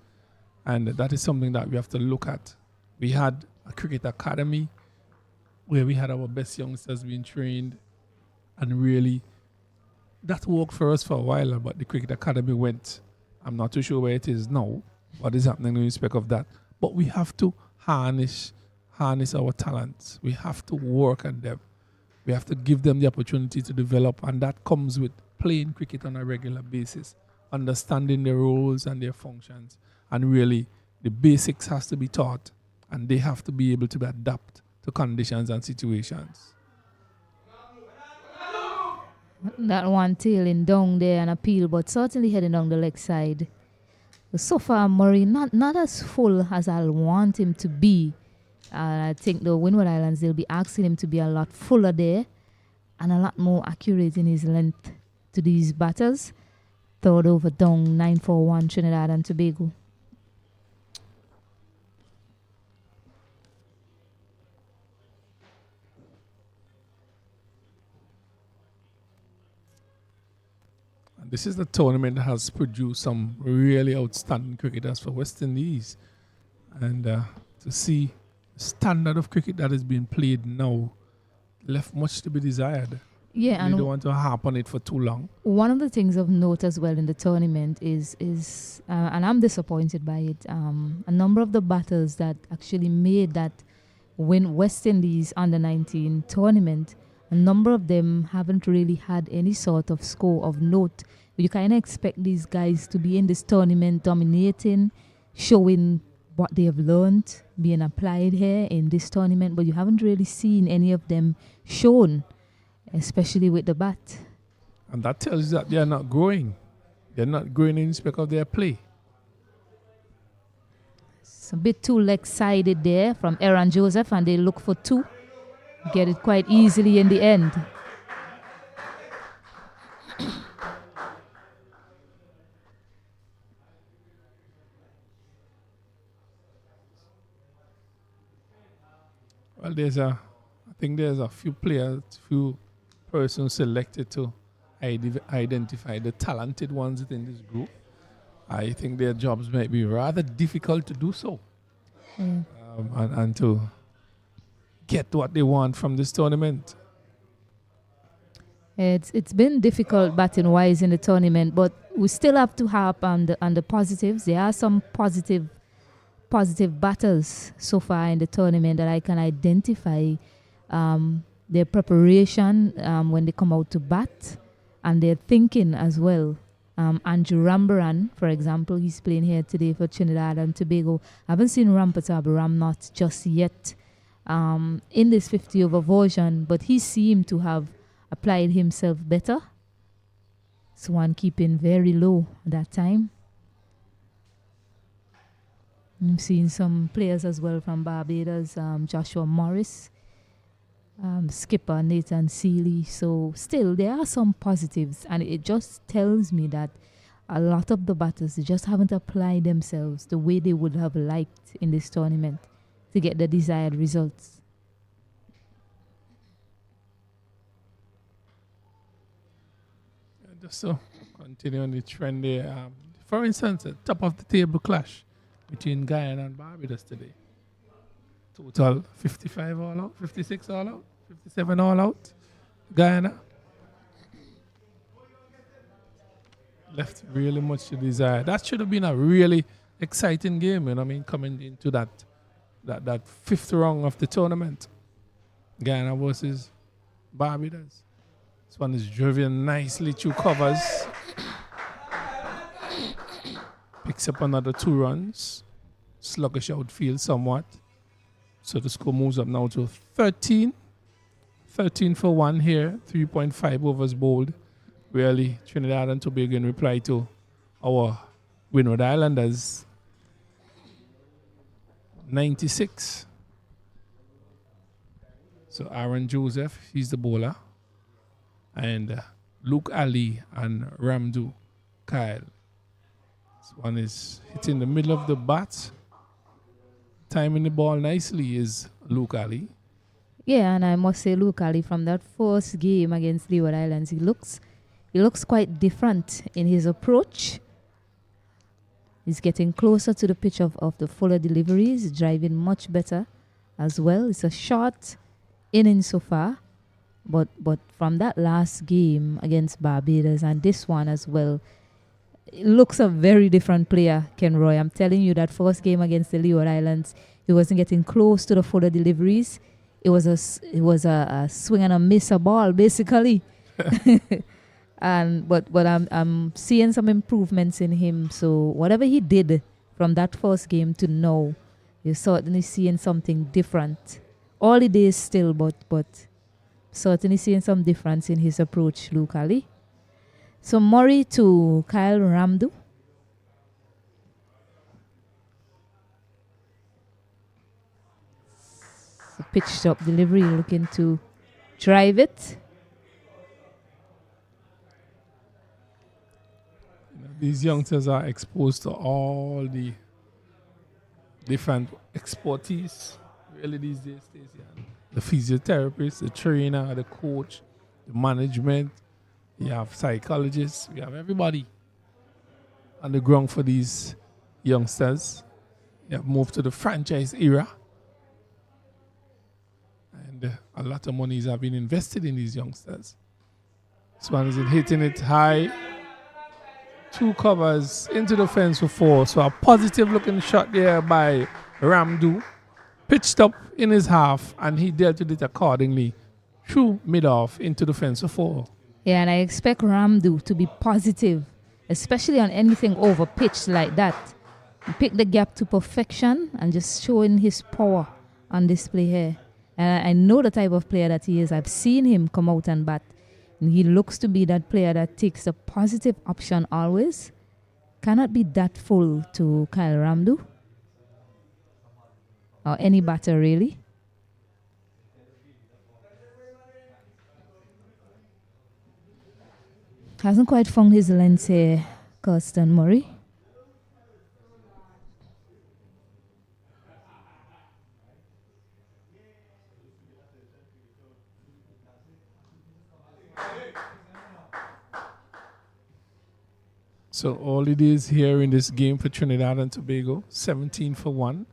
And that is something that we have to look at. We had a cricket academy where we had our best youngsters being trained, and really that worked for us for a while, but the cricket academy went. I'm not too sure where it is now, what is happening in respect of that. But we have to harness our talents. We have to work on them. We have to give them the opportunity to develop, and that comes with playing cricket on a regular basis, understanding their roles and their functions, and really the basics has to be taught, and they have to be able to adapt to conditions and situations. That one tailing down there and appeal, but certainly heading down the leg side. So far, Murray not as full as I want him to be. I think the Winward Islands, they'll be asking him to be a lot fuller there and a lot more accurate in his length to these batters. Third over down, 9-4-1 Trinidad and Tobago. This is the tournament that has produced some really outstanding cricketers for West Indies. And to see the standard of cricket that is being played now left much to be desired. Yeah, and don't want to harp on it for too long. One of the things of note as well in the tournament is and I'm disappointed by it, a number of the batters that actually made that win West Indies under-19 tournament, a number of them haven't really had any sort of score of note. You kind of expect these guys to be in this tournament dominating, showing what they have learned, being applied here in this tournament, but you haven't really seen any of them shown, especially with the bat. And that tells you that they are not growing. They're not growing in respect of their play. It's a bit too leg-sided there from Aaron Joseph, and they look for two. Get it quite easily in the end. Well, I think there's a few persons selected to identify the talented ones within this group. I think their jobs might be rather difficult to do so. And to get what they want from this tournament. It's been difficult batting-wise in the tournament, but we still have to harp on the positives. There are some positive batters so far in the tournament that I can identify their preparation when they come out to bat and their thinking as well. Andrew Rambaran, for example, he's playing here today for Trinidad and Tobago. I haven't seen Rampatab Ramnath just yet in this 50 over version, but he seemed to have applied himself better. So one keeping very low at that time. I'm seeing some players as well from Barbados, Joshua Morris, skipper Nathan Seeley. So still there are some positives, and it just tells me that a lot of the batters, they just haven't applied themselves the way they would have liked in this tournament to get the desired results. Just to continue on the trend there, for instance, a top of the table clash between Guyana and Barbados today. Total 55 all out, 56 all out, 57 all out. Guyana left really much to desire. That should have been a really exciting game, coming into that fifth round of the tournament. Guyana versus Barbados. This one is driven nicely through covers. Picks up another 2 runs. Sluggish outfield somewhat. So the score moves up now to 13. 13 for 1 here. 3.5 overs bowled. Really, Trinidad and Tobago in reply to our Winward Islanders. 96. So Aaron Joseph, he's the bowler. And Luke Ali and Ramdu Kyle. This one is hitting the middle of the bat. Timing the ball nicely is Luke Ali. Yeah, and I must say Luke Ali from that first game against Winward Islands, he looks quite different in his approach. He's getting closer to the pitch of the fuller deliveries, driving much better as well. It's a short inning so far, but from that last game against Barbados and this one as well, it looks a very different player, Ken Roy. I'm telling you, that first game against the Winward Islands, he wasn't getting close to the fuller deliveries. It was a swing and a miss a ball basically. But I'm seeing some improvements in him. So whatever he did from that first game to now, you're certainly seeing something different. Early days still, but certainly seeing some difference in his approach, Luke Ali. So Murray to Kyle Ramdu. So pitched up delivery, looking to drive it. These youngsters are exposed to all the different expertise really these days. The physiotherapist, the trainer, the coach, the management. You have psychologists. We have everybody on the ground for these youngsters. You have moved to the franchise era. And a lot of monies have been invested in these youngsters. This one is hitting it high. 2 covers into the fence for 4. So a positive looking shot there by Ramdu. Pitched up in his half, and he dealt with it accordingly. Through mid-off into the fence for 4. Yeah, and I expect Ramdu to be positive, especially on anything over pitched like that. He picked the gap to perfection and just showing his power on display here. And I know the type of player that he is. I've seen him come out and bat. And he looks to be that player that takes the positive option always. Cannot be that full to Kyle Ramdu. Or any batter, really. Hasn't quite found his length here, Kirsten Murray. So all it is here in this game for Trinidad and Tobago, 17 for 1.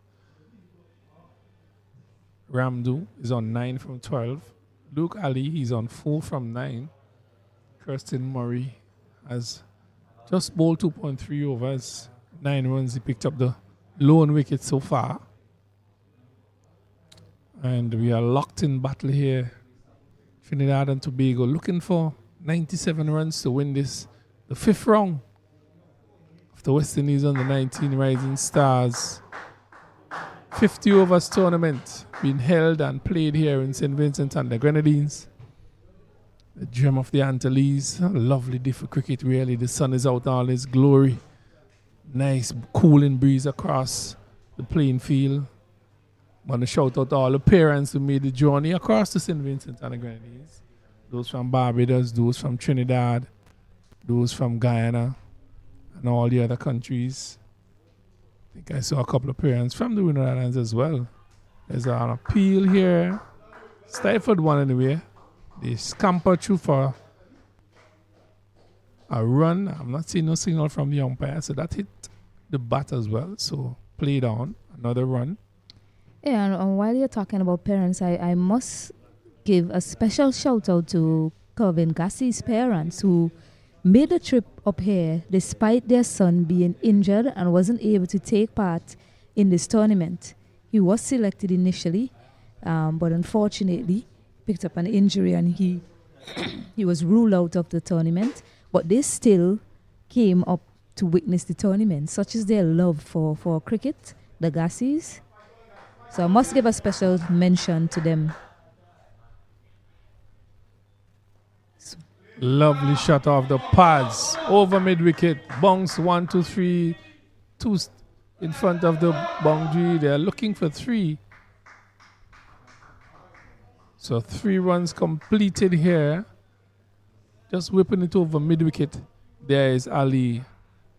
Ramdu is on 9 from 12. Luke Ali, he's on 4 from 9. Kirsten Murray has just bowled 2.3 overs, 9 runs. He picked up the lone wicket so far. And we are locked in battle here. Trinidad and Tobago looking for 97 runs to win this, the 5th round of the West Indies under 19 Rising Stars 50 overs tournament being held and played here in St. Vincent and the Grenadines. The gem of the Antilles. A lovely day for cricket, really. The sun is out in all its glory. Nice cooling breeze across the playing field. I want to shout out to all the parents who made the journey across to St. Vincent and the Grenadines. Those from Barbados, those from Trinidad, those from Guyana, and all the other countries. I think I saw a couple of parents from the Winward Islands as well. There's an appeal here. Stifled one anyway. They scamper through for a run. I'm not seeing no signal from the umpire, so that hit the bat as well. So played on, another run. Yeah, and while you're talking about parents, I must give a special shout out to Kevin Gassie's parents who made the trip up here despite their son being injured and wasn't able to take part in this tournament. He was selected initially, but unfortunately picked up an injury and he was ruled out of the tournament. But they still came up to witness the tournament. Such is their love for cricket, the Gassies. So I must give a special mention to them. Lovely shot off the pads over mid wicket. Bounce 1, 2, 3, 2 in front of the boundary. They're looking for 3. So 3 runs completed here. Just whipping it over mid wicket. There is Ali,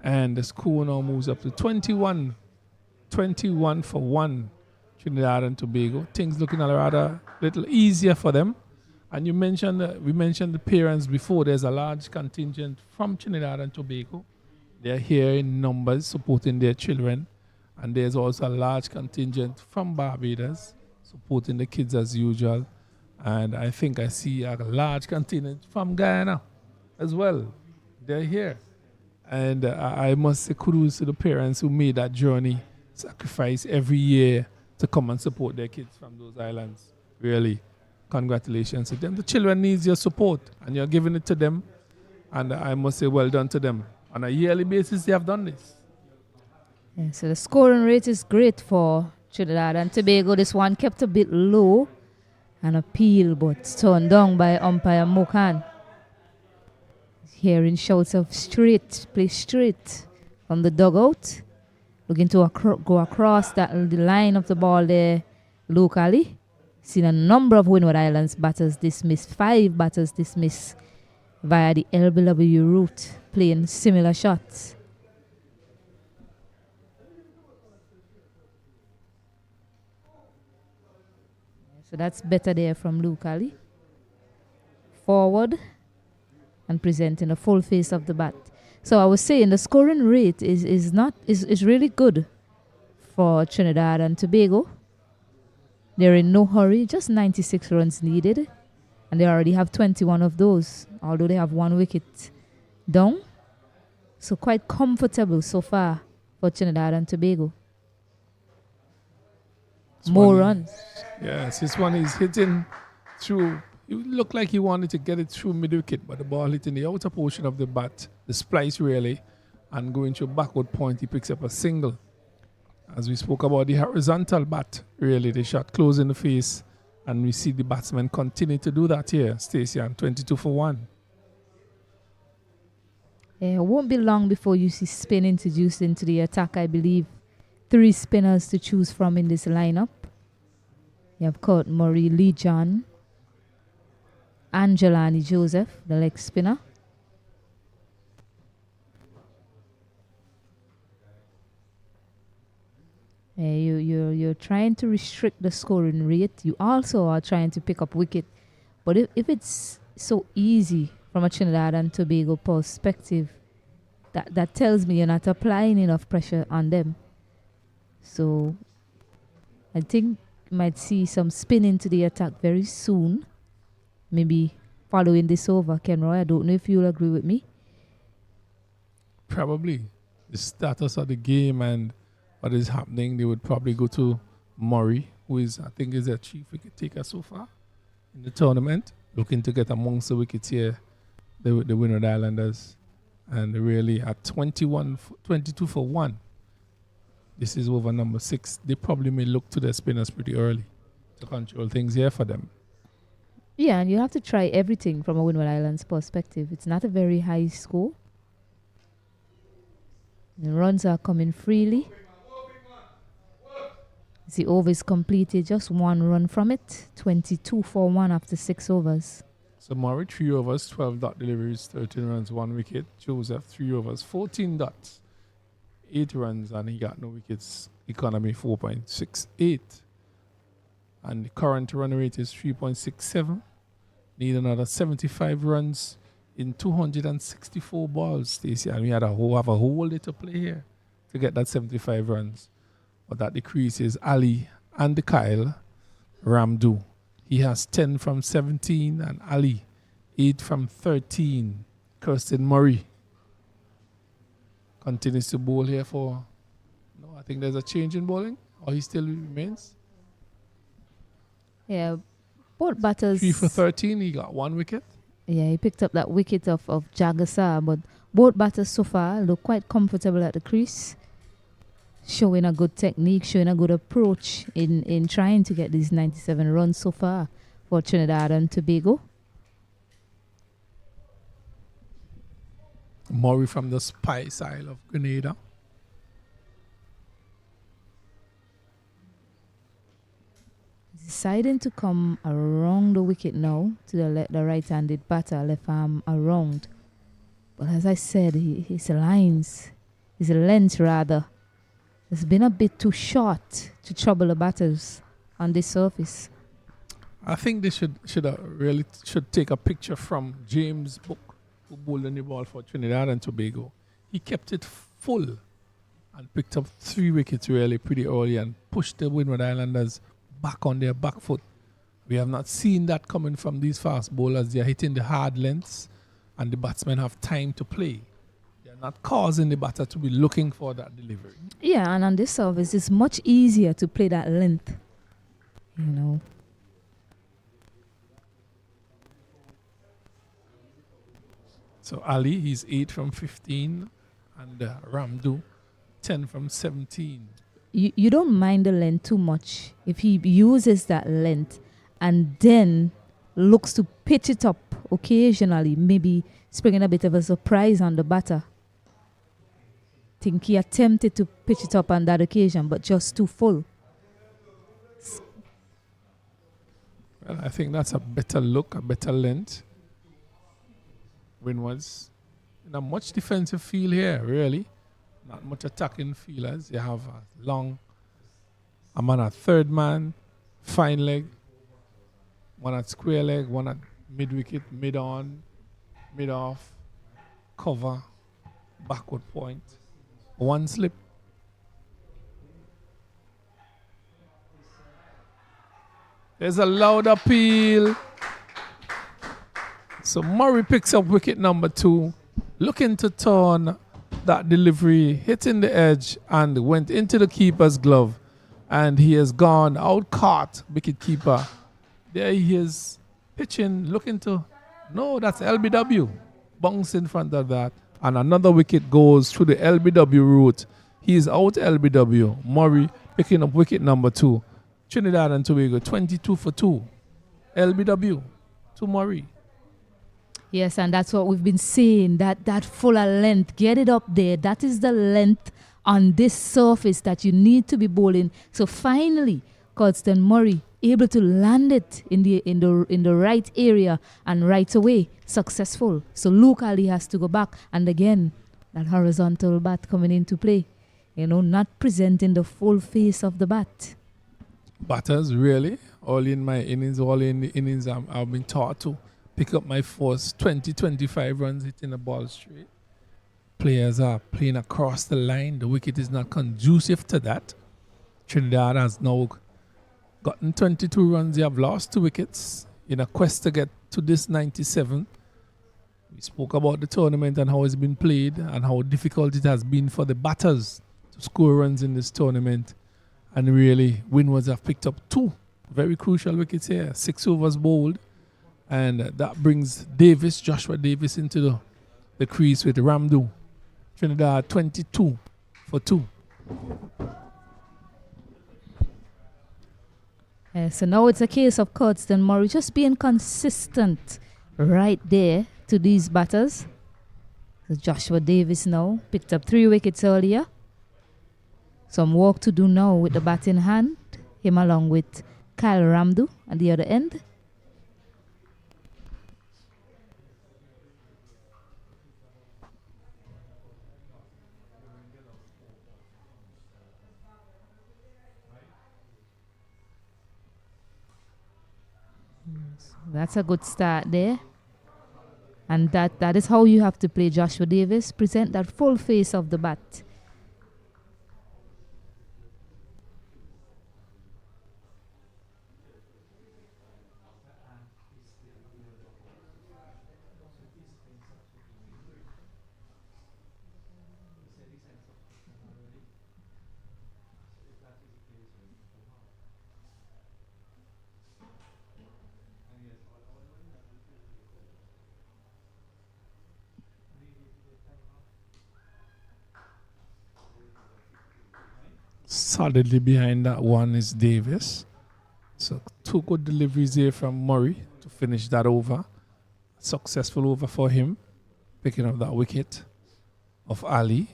and the score now moves up to 21. 21 for 1. Trinidad and Tobago. Things looking a rather little easier for them. And we mentioned the parents before. There's a large contingent from Trinidad and Tobago. They're here in numbers supporting their children. And there's also a large contingent from Barbados supporting the kids as usual. And I think I see a large contingent from Guyana as well. They're here. And I must say kudos to the parents who made that journey, sacrifice every year to come and support their kids from those islands. Really. Congratulations to them. The children need your support, and you're giving it to them. And I must say, well done to them. On a yearly basis, they have done this. Yeah, so the scoring rate is great for Trinidad and Tobago. This one kept a bit low, an appeal, but turned down by umpire Mokan. Hearing shouts of straight, play straight from the dugout. Looking to go across the line of the ball there locally. Seen a number of Windward Islands batters dismissed, 5 batters dismissed via the LBW route, playing similar shots. So that's better there from Luke Ali. Forward and presenting the full face of the bat. So I was saying the scoring rate is really good for Trinidad and Tobago. They're in no hurry, just 96 runs needed. And they already have 21 of those, although they have 1 wicket down. So quite comfortable so far for Trinidad and Tobago. More runs. Yes, this one is hitting through. It looked like he wanted to get it through mid wicket, but the ball hitting the outer portion of the bat, the splice really, and going to a backward point, he picks up a single. As we spoke about the horizontal bat, really, the shot close in the face, and we see the batsmen continue to do that here, Stacey, and 22 for 1. It won't be long before you see spin introduced into the attack, I believe. 3 spinners to choose from in this lineup. You have Kurt Murray, Lee John, Angelani Joseph, the leg spinner. You're trying to restrict the scoring rate. You also are trying to pick up wicket. But if it's so easy from a Trinidad and Tobago perspective, that tells me you're not applying enough pressure on them. So I think you might see some spin into the attack very soon. Maybe following this over, Ken Roy. I don't know if you'll agree with me. Probably. The status of the game and what is happening, they would probably go to Murray, who is, I think, is their chief wicket taker so far in the tournament, looking to get amongst the wickets here, the Winward Islanders. And really at 22 for 1. This is over number 6. They probably may look to their spinners pretty early to control things here for them. Yeah, and you have to try everything from a Windward Islands perspective. It's not a very high score. The runs are coming freely. The over is completed, just 1 run from it. 22 for 1 after 6 overs. So Murray, 3 overs, 12 dot deliveries, 13 runs, 1 wicket. Joseph, 3 overs, 14 dots, 8 runs, and he got no wickets. Economy 4.68. And the current run rate is 3.67. Need another 75 runs in 264 balls, Stacey. And we have a whole day to play here to get that 75 runs. But that decreases Ali and Kyle Ramdu. He has 10 from 17 and Ali 8 from 13. Kirsten Murray continues to bowl here for. No, I think there's a change in bowling, or he still remains. Yeah, both batters. 3 for 13, he got 1 wicket. Yeah, he picked up that wicket of Jagasar, but both batters so far look quite comfortable at the crease, showing a good technique, showing a good approach in trying to get these 97 runs so far for Trinidad and Tobago. Murray from the Spice Isle of Grenada. Deciding to come around the wicket now to the right-handed batter, left arm around. But as I said, his length rather, has been a bit too short to trouble the batters on this surface. I think they should take a picture from James Book, who bowled on the ball for Trinidad and Tobago. He kept it full and picked up 3 wickets really pretty early and pushed the Winward Islanders back on their back foot. We have not seen that coming from these fast bowlers. They are hitting the hard lengths and the batsmen have time to play. They are not causing the batter to be looking for that delivery. Yeah, and on this surface, it's much easier to play that length, you know. So Ali, he's 8 from 15 and Ramdu, 10 from 17. You don't mind the length too much if he uses that length and then looks to pitch it up occasionally, maybe springing a bit of a surprise on the batter. Think he attempted to pitch it up on that occasion, but just too full. Well, I think that's a better look, a better length. Windward's in a much defensive field here, really. Not much attacking fielders. You have a man at third man, fine leg, one at square leg, one at mid wicket, mid on, mid off, cover, backward point, one slip. There's a loud appeal. So Murray picks up wicket number 2, looking to turn that delivery, hitting the edge and went into the keeper's glove, and he has gone out caught wicket keeper. There he is pitching, looking to, no, that's LBW, bounce in front of that, and another wicket goes through the LBW route. He is out LBW. Murray picking up wicket number 2. Trinidad and Tobago 22 for 2. LBW to Murray. Yes, and that's what we've been saying, that fuller length, get it up there. That is the length on this surface that you need to be bowling. So finally, Kirsten Murray able to land it in the right area and right away, successful. So Luke Ali has to go back, and again, that horizontal bat coming into play. You know, not presenting the full face of the bat. Batters, really, all in my innings, all in the innings I've been taught to pick up my first 20-25 runs hitting the ball straight. Players are playing across the line. The wicket is not conducive to that. Trinidad has now gotten 22 runs. They have lost 2 wickets in a quest to get to this 97. We spoke about the tournament and how it's been played and how difficult it has been for the batters to score runs in this tournament. And really, Windwards have picked up 2 very crucial wickets here. 6 overs bowled. And that brings Joshua Davis into the crease with Ramdu. Trinidad 22 for 2. So now it's a case of Kirsten Murray just being consistent right there to these batters. So Joshua Davis now picked up 3 wickets earlier. Some work to do now with the bat in hand. Him along with Kyle Ramdu at the other end. That's a good start there. And that is how you have to play Joshua Davis. Present that full face of the bat. solidly behind that one is Davis. So 2 good deliveries there from Murray to finish that over. Successful over for him, picking up that wicket of Ali.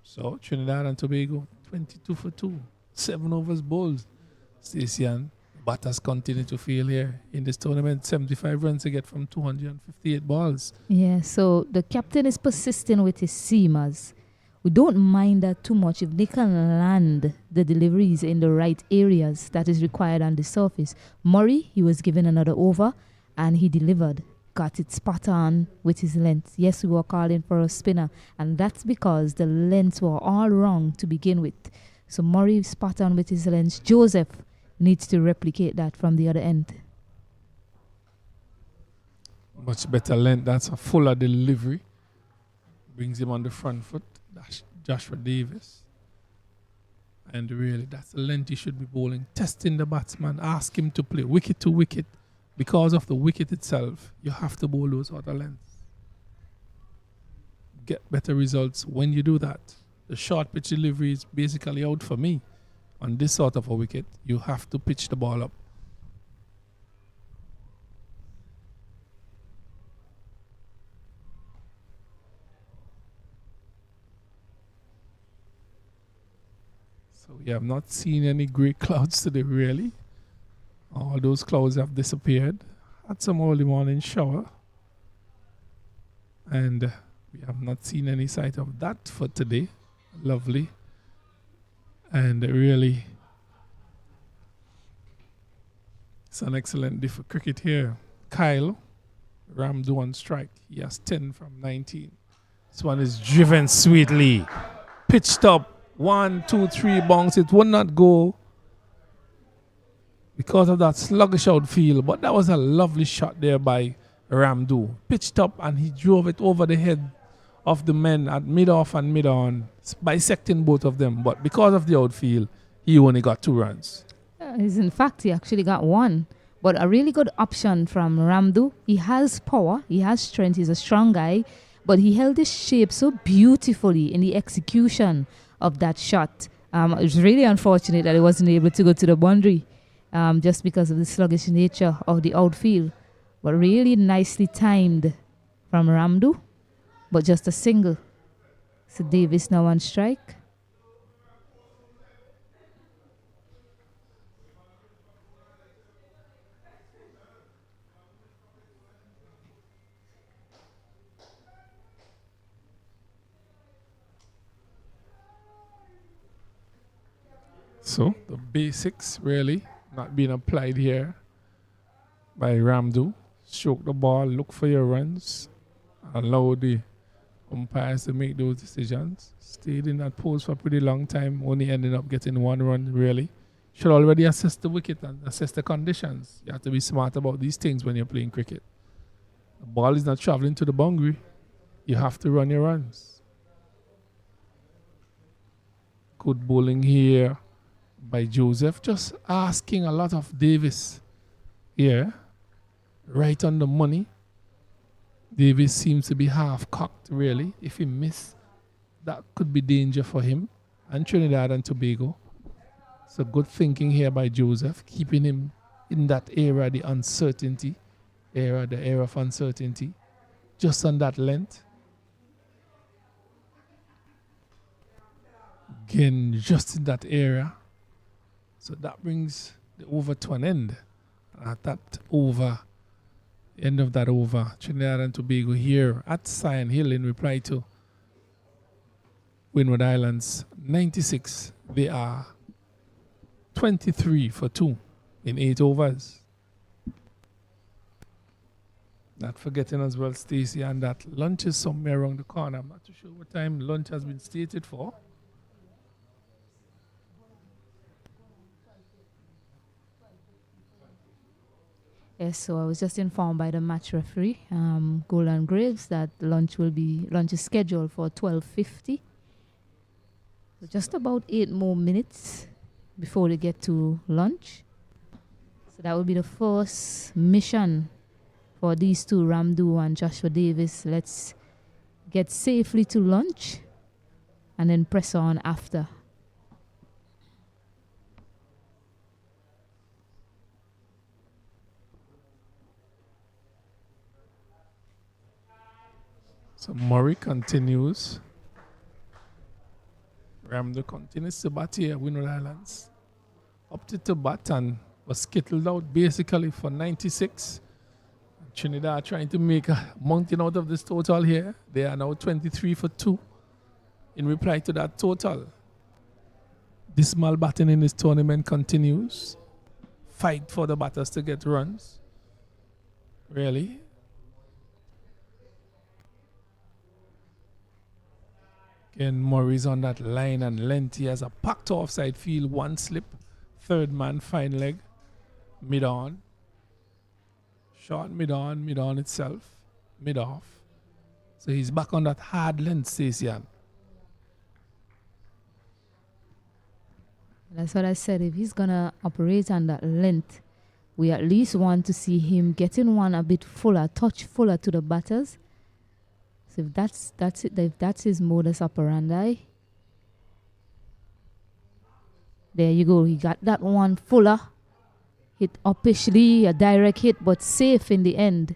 So Trinidad and Tobago, 22 for 2, 7 overs bowled. Stacey, and batters continue to fail here in this tournament. 75 runs they get from 258 balls. Yeah, so the captain is persisting with his seamers. We don't mind that too much if they can land the deliveries in the right areas that is required on the surface. Murray, he was given another over and he delivered. Got it spot on with his length. Yes, we were calling for a spinner, and that's because the lengths were all wrong to begin with. So Murray spot on with his length. Joseph needs to replicate that from the other end. Much better length. That's a fuller delivery. Brings him on the front foot. That's Joshua Davis. And really, that's the length he should be bowling. Testing the batsman. Ask him to play wicket to wicket. Because of the wicket itself, you have to bowl those other lengths. Get better results when you do that. The short pitch delivery is basically out for me. On this sort of a wicket, you have to pitch the ball up. So we have not seen any grey clouds today, really. All those clouds have disappeared. Had some early morning shower. And we have not seen any sight of that for today. Lovely. And really, it's an excellent day for cricket here. Kyle Ramdu on strike. He has 10 from 19. This one is driven sweetly. Pitched up. 1, 2, 3 bounce. It would not go because of that sluggish outfield. But that was a lovely shot there by Ramdu. Pitched up and he drove it over the head of the men at mid-off and mid-on, bisecting both of them. But because of the outfield, he only got 2 runs. In fact, he actually got 1. But a really good option from Ramdu. He has power. He has strength. He's a strong guy. But he held his shape so beautifully in the execution of that shot. It was really unfortunate that he wasn't able to go to the boundary just because of the sluggish nature of the outfield. But really nicely timed from Ramdu. But just a single. So Davis now on strike. So the basics really not being applied here by Ramdu. Stroke the ball, look for your runs, allow the umpires to make those decisions. Stayed in that pose for a pretty long time, only ending up getting 1 run really. Should already assess the wicket and assess the conditions. You have to be smart about these things when you're playing cricket. The ball is not traveling to the boundary. You have to run your runs. Good bowling here by Joseph. Just asking a lot of Davis here. Right on the money. Davis seems to be half-cocked, really. If he miss, that could be danger for him and Trinidad and Tobago. So good thinking here by Joseph, keeping him in that era, the uncertainty, the era of uncertainty, just on that length. Again, just in that area. So that brings the over to an end. At that over, end of that over, Trinidad and Tobago here at Sion Hill in reply to Winward Islands 96. They are 23 for 2 in 8 overs. Not forgetting as well, Stacey, and that lunch is somewhere around the corner. I'm not too sure what time lunch has been stated for. Yes, so I was just informed by the match referee, Golan Graves, that lunch is scheduled for 12:50. So just about 8 more minutes before they get to lunch. So that will be the first mission for these two, Ramdu and Joshua Davis. Let's get safely to lunch and then press on after. So Murray continues. Ramdo continues to bat here, Winward Islands. Opted to bat and was skittled out basically for 96. Trinidad trying to make a mountain out of this total here. They are now 23 for 2 in reply to that total. Dismal batting in this tournament continues. Fight for the batters to get runs. Really. Again, Murray's on that line and length. He has a packed offside field, one slip. Third man, fine leg. Mid-on. Short mid-on itself. Mid-off. So he's back on that hard length, Stacey. That's what I said. If he's going to operate on that length, we at least want to see him getting one a bit fuller, touch fuller to the batters. So if that's it, if that's his modus operandi, there you go. He got that one fuller. Hit uppishly, a direct hit, but safe in the end.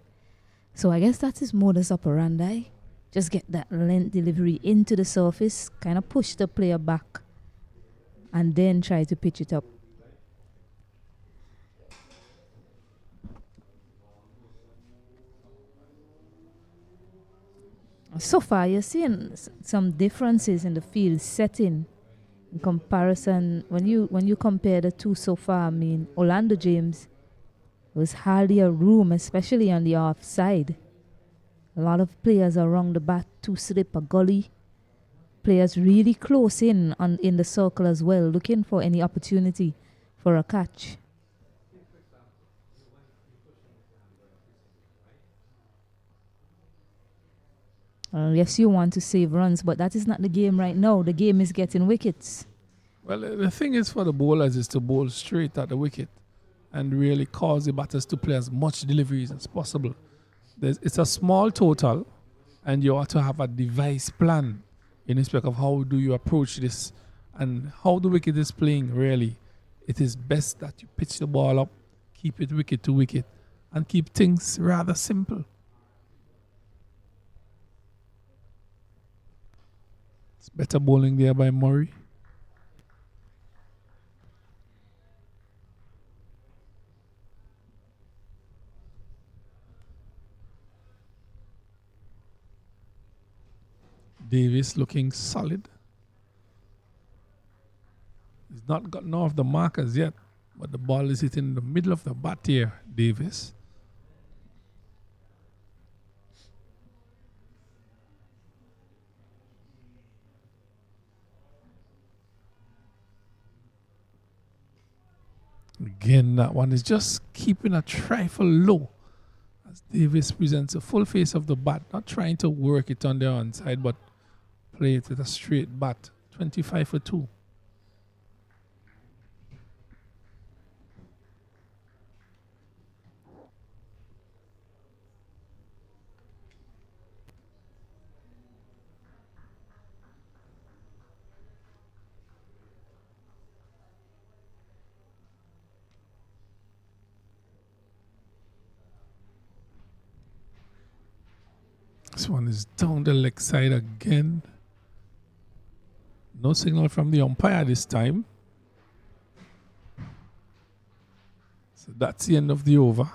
So I guess that's his modus operandi. Just get that length delivery into the surface, kind of push the player back, and then try to pitch it up. So far, you're seeing some differences in the field setting in comparison. When you compare the two so far, I mean, Orlando James was hardly a room, especially on the offside. A lot of players around the bat, two slip, a gully. Players really close in the circle as well, looking for any opportunity for a catch. Yes, you want to save runs, but that is not the game right now. The game is getting wickets. Well, the thing is for the bowlers is to bowl straight at the wicket and really cause the batters to play as much deliveries as possible. It's a small total, and you ought to have a device plan in respect of how do you approach this and how the wicket is playing. Really, it is best that you pitch the ball up, keep it wicket to wicket, and keep things rather simple. It's better bowling there by Murray. Davis looking solid. He's not gotten off the markers yet, but the ball is hitting the middle of the bat here, Davis. Again, that one is just keeping a trifle low as Davis presents a full face of the bat, not trying to work it on the onside, but play it with a straight bat. 25 for 2. This one is down the leg side again. No signal from the umpire this time. So that's the end of the over.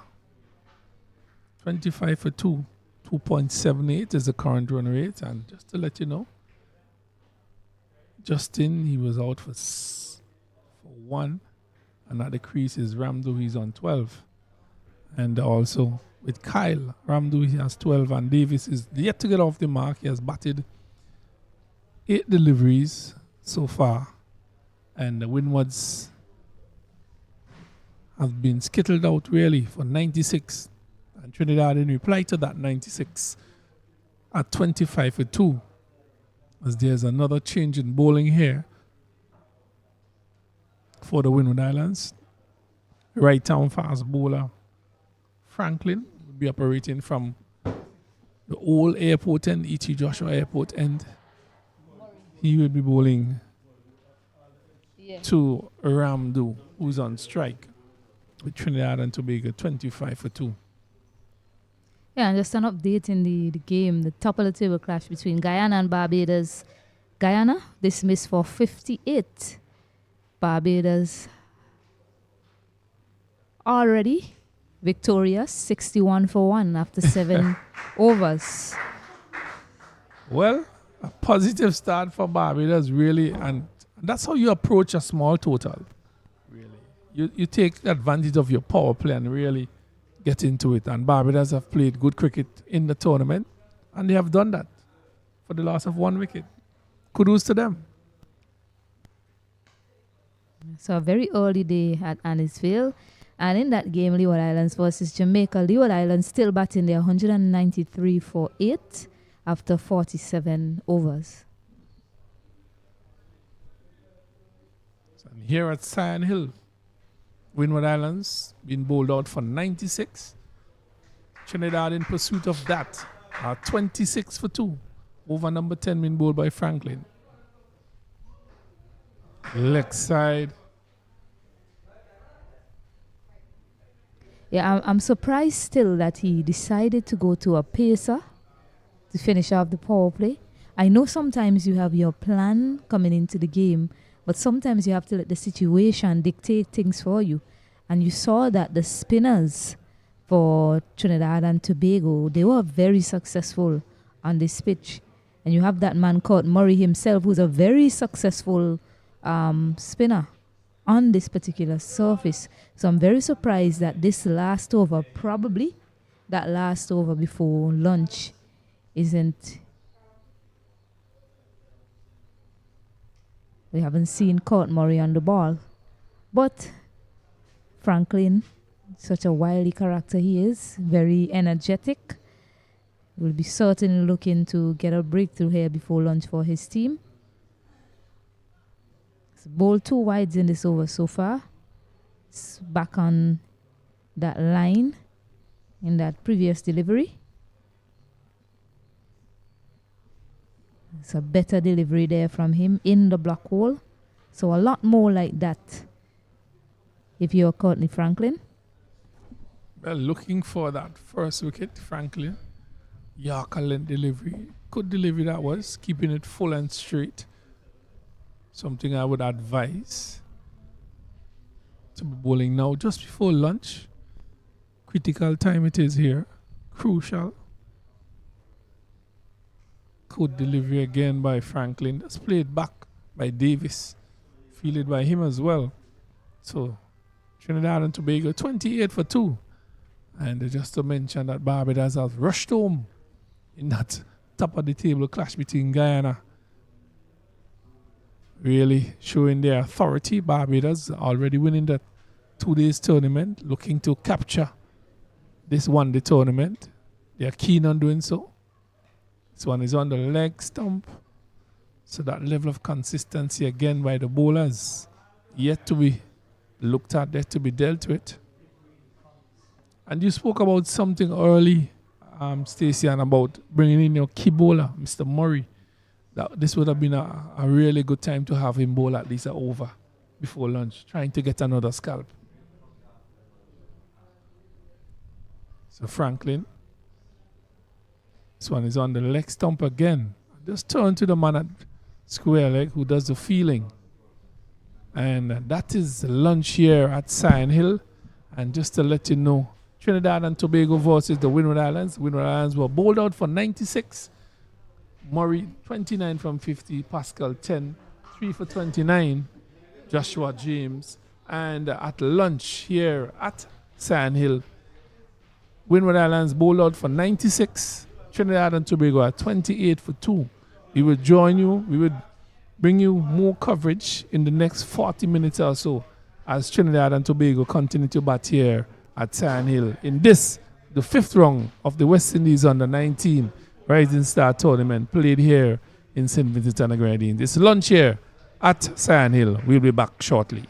25 for 2. 2.78 is the current run rate. And just to let you know, Justin, he was out for 1. And at the crease is Ramdo, he's on 12. And also with Kyle, Ramdo, he has 12. And Davis is yet to get off the mark. He has batted 8 deliveries so far, and the Windwards have been skittled out really for 96, and Trinidad in reply to that 96 at 25 for 2, as there's another change in bowling here for the Winward Islands. Right down fast bowler Franklin will be operating from the old airport end, E.T. Joshua Airport end. He will be bowling to Ramdo, who's on strike with Trinidad and Tobago, 25 for 2. Yeah, and just an update in the game, the top of the table clash between Guyana and Barbados. Guyana dismissed for 58. Barbados already victorious, 61 for 1 after 7 overs. Well, a positive start for Barbados, really, and that's how you approach a small total. Really, you take advantage of your power play and really get into it. And Barbados have played good cricket in the tournament, and they have done that for the loss of 1 wicket. Kudos to them. So a very early day at Annisfield. And in that game, Leeward Islands versus Jamaica, Leeward Islands still batting their 193 for 8 after 47 overs. And here at Sand Hill, Winward Islands being bowled out for 96. Trinidad in pursuit of that are 26 for 2. Over number 10 being bowled by Franklin. Leg side. Yeah, I'm surprised still that he decided to go to a pacer to finish off the power play. I know sometimes you have your plan coming into the game, but sometimes you have to let the situation dictate things for you. And you saw that the spinners for Trinidad and Tobago, they were very successful on this pitch. And you have that man called Murray himself, who's a very successful spinner on this particular surface. So I'm very surprised that this last over, probably that last over before lunch, isn't. We haven't seen Court Murray on the ball. But Franklin, such a wily character he is, very energetic, will be certainly looking to get a breakthrough here before lunch for his team. It's bowled 2 wides in this over so far. It's back on that line in that previous delivery. It's a better delivery there from him in the block hole. So a lot more like that if you're Courtney Franklin. Well, looking for that first wicket, Franklin. Yorker length delivery. Good delivery that was, keeping it full and straight. Something I would advise to be bowling now just before lunch. Critical time it is here. Crucial. Good delivery again by Franklin. That's played back by Davis. Fielded by him as well. So Trinidad and Tobago 28 for 2. And just to mention that Barbados has rushed home in that top of the table clash between Guyana. Really showing their authority. Barbados already winning that 2 days tournament, looking to capture this one-day tournament. They are keen on doing so. This one is on the leg stump. So that level of consistency again by the bowlers yet to be looked at, yet to be dealt with. And you spoke about something early, Stacey, and about bringing in your key bowler, Mr. Murray. That this would have been a really good time to have him bowl at least over before lunch, trying to get another scalp. So Franklin. This one is on the leg stump again. Just turn to the man at square leg who does the feeling. And that is lunch here at Sand Hill. And just to let you know, Trinidad and Tobago versus the Winward Islands. Winward Islands were bowled out for 96. Murray 29 from 50. Pascal 10. 3 for 29. Joshua James. And at lunch here at Sand Hill, Winward Islands bowled out for 96. Trinidad and Tobago are 28 for 2. We will join you. We will bring you more coverage in the next 40 minutes or so as Trinidad and Tobago continue to bat here at Sand Hill in this, the 5th round of the West Indies Under 19 Rising Star Tournament played here in St. Vincent and the Grenadines. It's lunch here at Sand Hill. We'll be back shortly.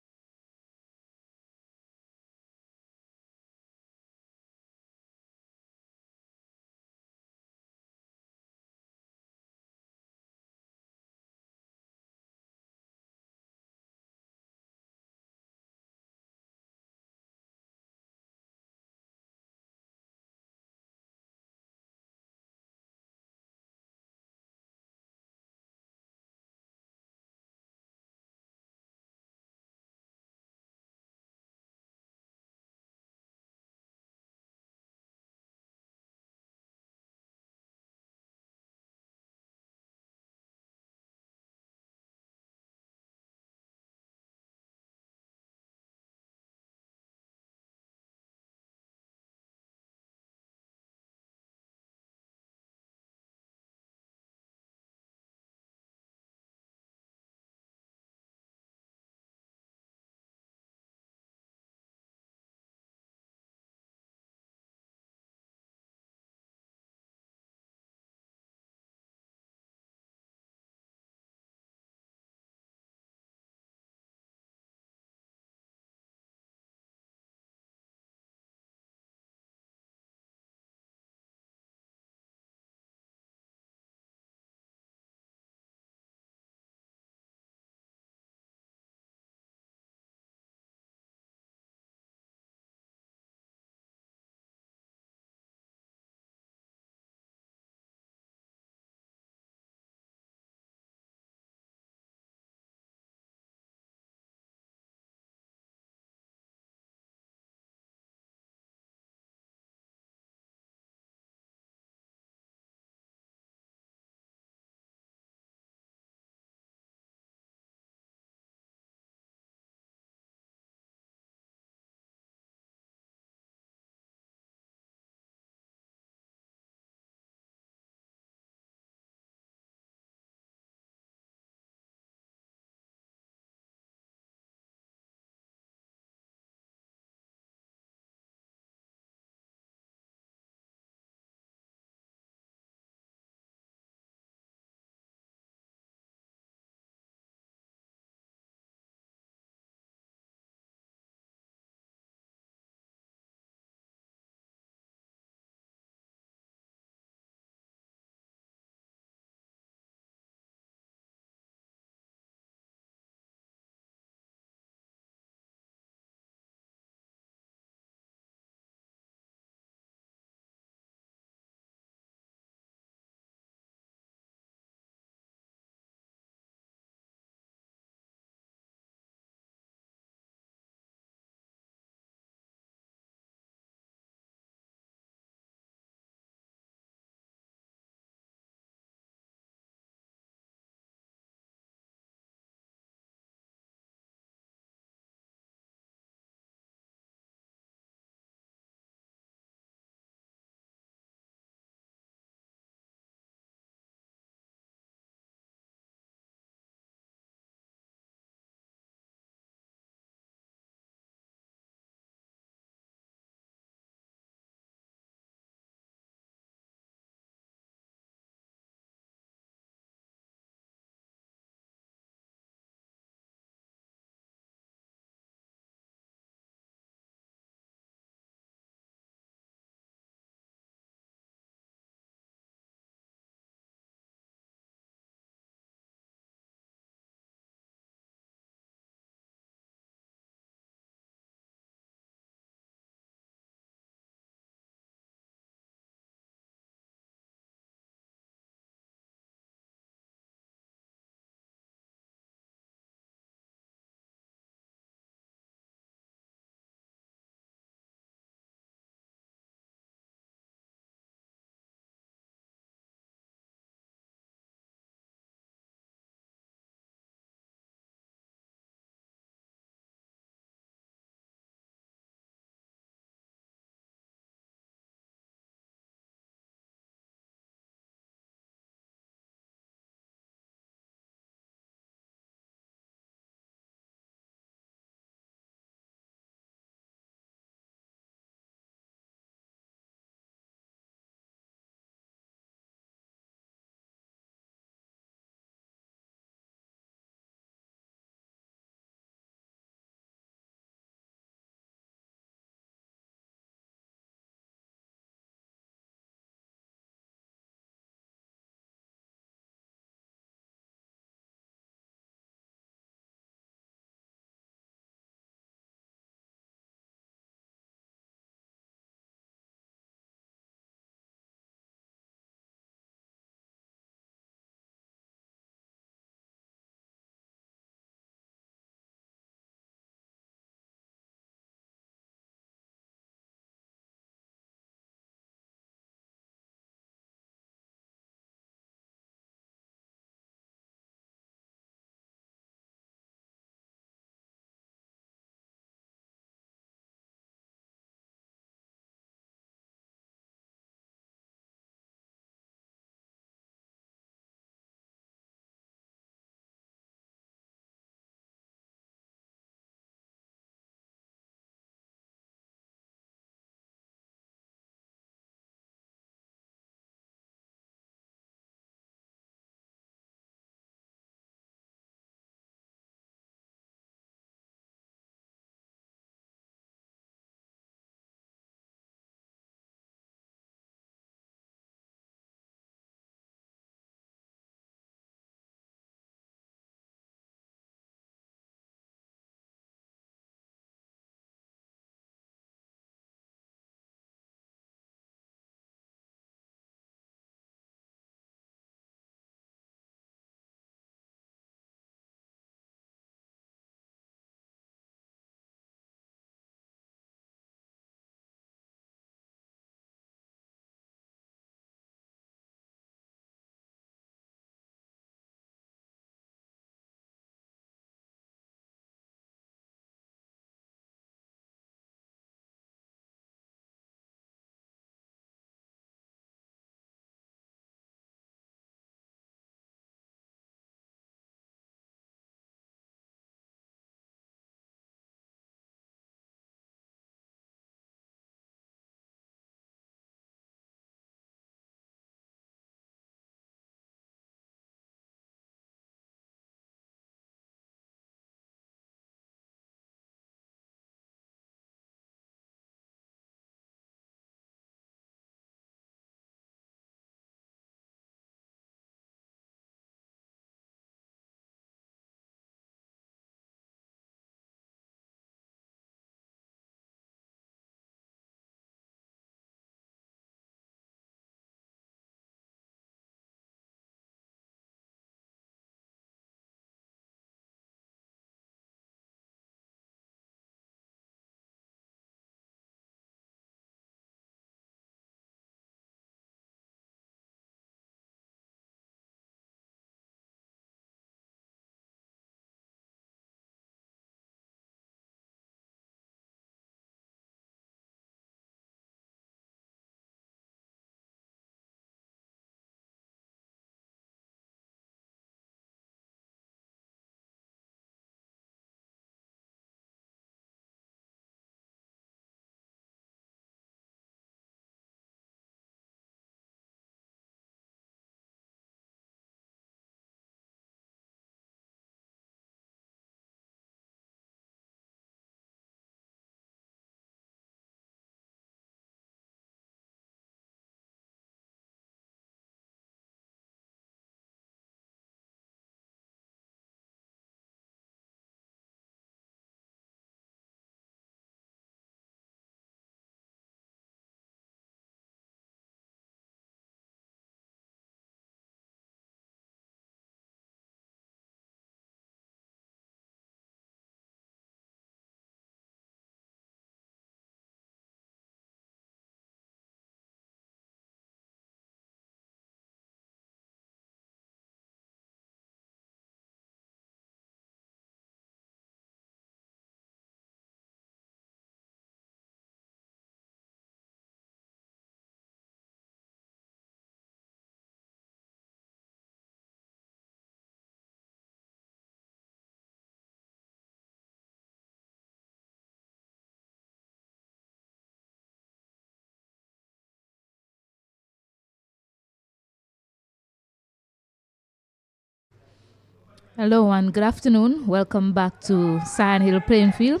Hello and good afternoon. Welcome back to Sand Hill Playing Field.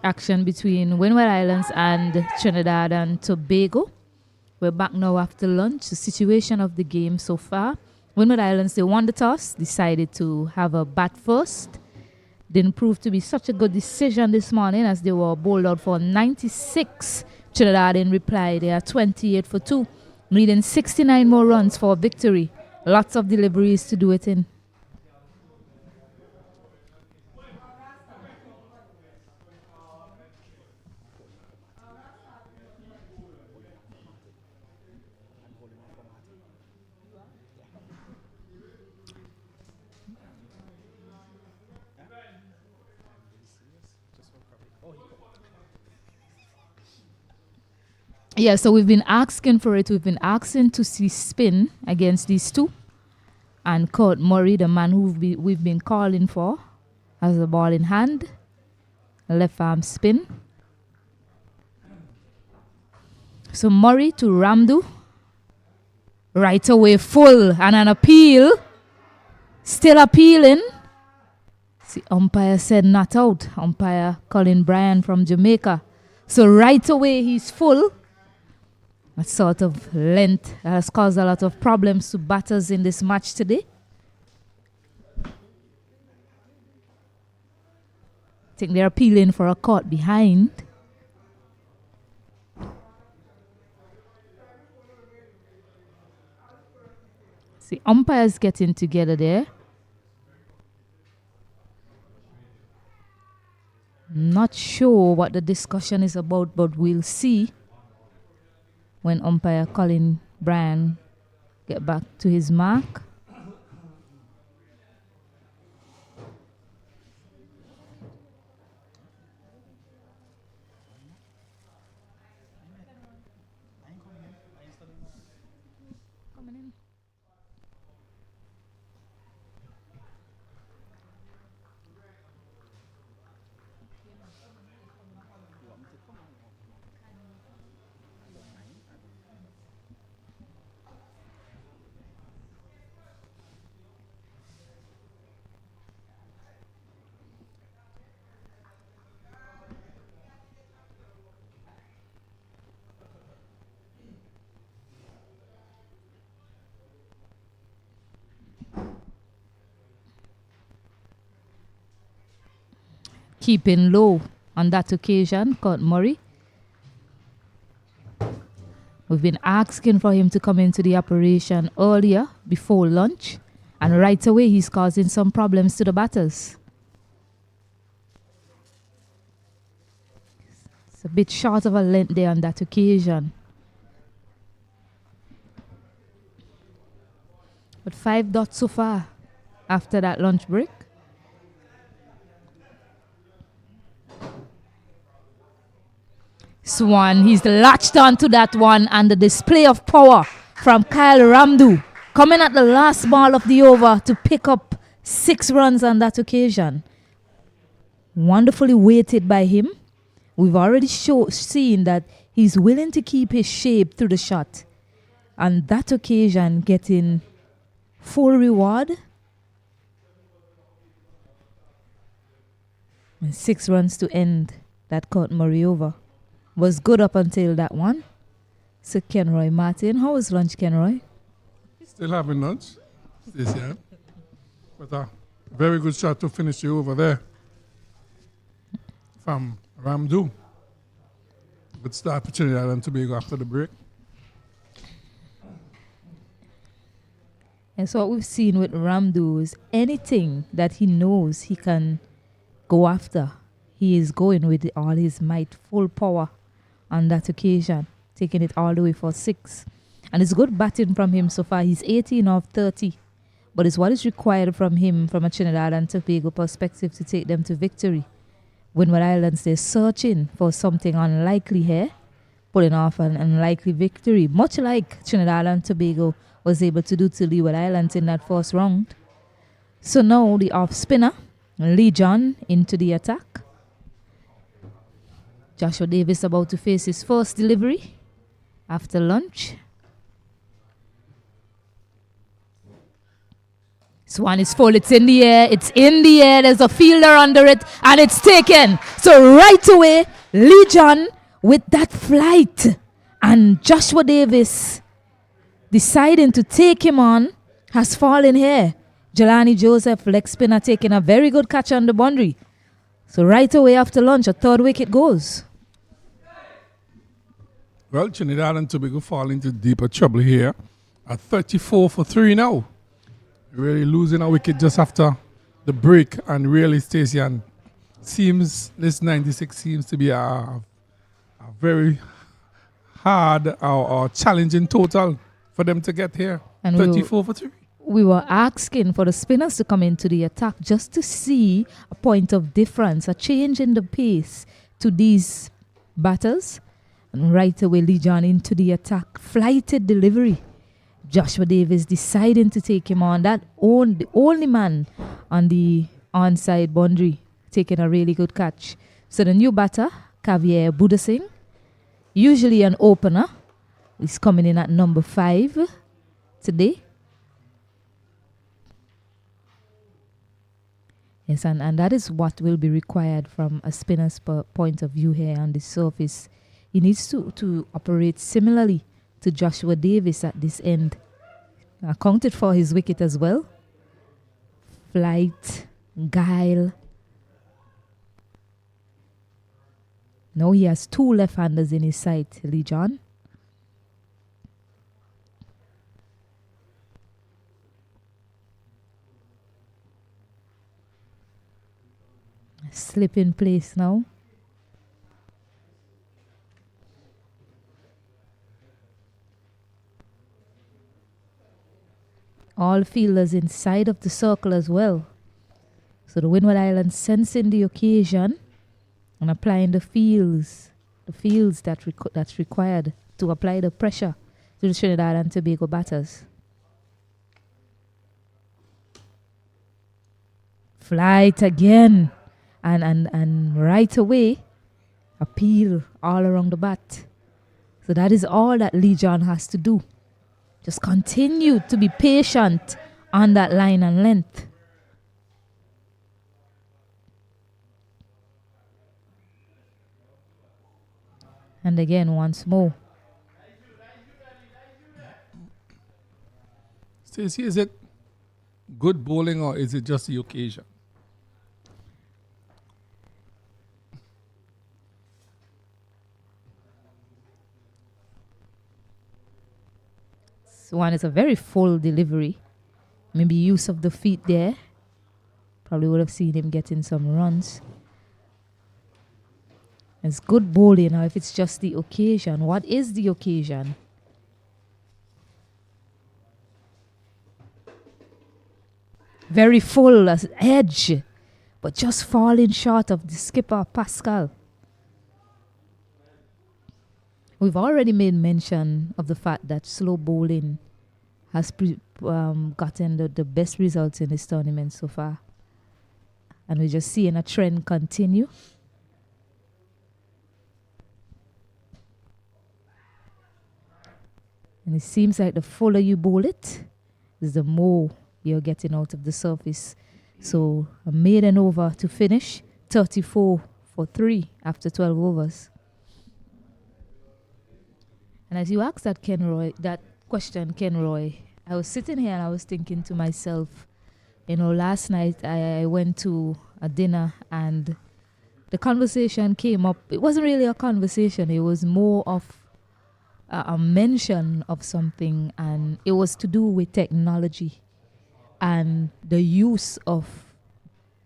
Action between Winward Islands and Trinidad and Tobago. We're back now after lunch. The situation of the game so far. Winward Islands, they won the toss, decided to have a bat first. Didn't prove to be such a good decision this morning as they were bowled out for 96. Trinidad in reply, they are 28 for 2, needing 69 more runs for victory. Lots of deliveries to do it in. Yeah, so we've been asking for it. We've been asking to see spin against these two. And Kurt Murray, the man who we've been calling for, has the ball in hand. Left arm spin. So Murray to Ramdu. Right away full and an appeal. Still appealing. See, umpire said not out. Umpire Colin Bryan from Jamaica. So right away he's full. That sort of length has caused a lot of problems to batters in this match today. I think they're appealing for a caught behind. See, umpires getting together there. Not sure what the discussion is about, but we'll see when umpire Colin Bryan get back to his mark. Keeping low on that occasion, Kurt Murray. We've been asking for him to come into the operation earlier, before lunch, and right away he's causing some problems to the batters. It's a bit short of a length there on that occasion. But 5 dots so far after that lunch break. Swan, he's latched onto that one, and the display of power from Kyle Ramdu coming at the last ball of the over to pick up 6 runs on that occasion. Wonderfully weighted by him. We've already seen that he's willing to keep his shape through the shot. On that occasion, getting full reward. And 6 runs to end that Kurt Murray over. Was good up until that one. So Kenroy Martin, how was lunch, Kenroy? Still having lunch this year. But a very good shot to finish you over there from Ramdu. Good start for Trinidad and Tobago after the break. And so what we've seen with Ramdu is anything that he knows he can go after, he is going with all his might, full power on that occasion, taking it all the way for 6. And it's good batting from him so far. He's 18 of 30. But it's what is required from him from a Trinidad and Tobago perspective to take them to victory. Winward Islands, they're searching for something unlikely here, pulling off an unlikely victory, much like Trinidad and Tobago was able to do to Leeward Islands in that first round. So now the off spinner, Lee John, into the attack. Joshua Davis about to face his first delivery after lunch. Swan is full. It's in the air. It's in the air. There's a fielder under it, and it's taken. So right away, Lee John with that flight, and Joshua Davis deciding to take him on has fallen here. Jelani Joseph, leg spinner, taking a very good catch on the boundary. So right away after lunch, a third wicket goes. Well, Trinidad and Tobago fall into deeper trouble here at 34 for 3 now. Really losing a wicket just after the break, and really, Stacey, and this 96 seems to be a very hard or challenging total for them to get here. And 34 for 3. We were asking for the spinners to come into the attack just to see a point of difference, a change in the pace to these batters. And right away, Lee John into the attack. Flighted delivery. Joshua Davis deciding to take him on. The only man on the onside boundary taking a really good catch. So the new batter, Xavier Budasing, usually an opener, is coming in at number 5 today. Yes, and that is what will be required from a spinner's point of view here on the surface. He needs to operate similarly to Joshua Davis at this end. Accounted for his wicket as well. Flight, guile. Now he has 2 left-handers in his sight, Lee John. Slip in place now. All fielders inside of the circle as well. So the Winward Islands sensing the occasion and applying the fields that's required to apply the pressure to the Trinidad and Tobago batters. Flight again. And right away, appeal all around the bat. So that is all that Lee John has to do. Just continue to be patient on that line and length. And again, once more. Stacey, is it good bowling or is it just the occasion? One is a very full delivery. Maybe use of the feet there. Probably would have seen him getting some runs. It's good bowling. Now, if it's just the occasion, what is the occasion? Very full as edge, but just falling short of the skipper, Pascal. We've already made mention of the fact that slow bowling has gotten the best results in this tournament so far. And we're just seeing a trend continue. And it seems like the fuller you bowl it, is the more you're getting out of the surface. So a maiden over to finish, 34 for 3 after 12 overs. And as you asked that question, Ken Roy, I was sitting here and I was thinking to myself, last night I went to a dinner and the conversation came up. It wasn't really a conversation. It was more of a mention of something, and it was to do with technology and the use of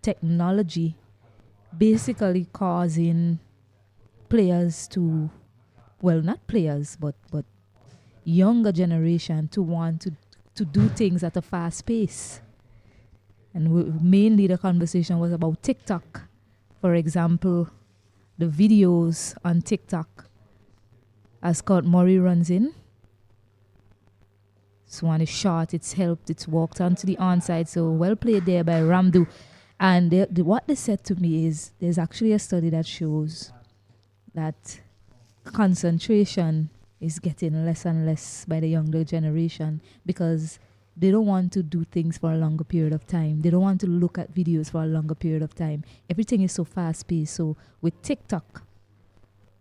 technology basically causing players to, well, not players, but younger generation to want to do things at a fast pace. And mainly the conversation was about TikTok. For example, the videos on TikTok. As Scott Murray runs in. Swan is short, it's helped, it's walked onto the onside. So well played there by Ramdu. And what they said to me is there's actually a study that shows that concentration is getting less and less by the younger generation because they don't want to do things for a longer period of time. They don't want to look at videos for a longer period of time. Everything is so fast-paced. So with TikTok,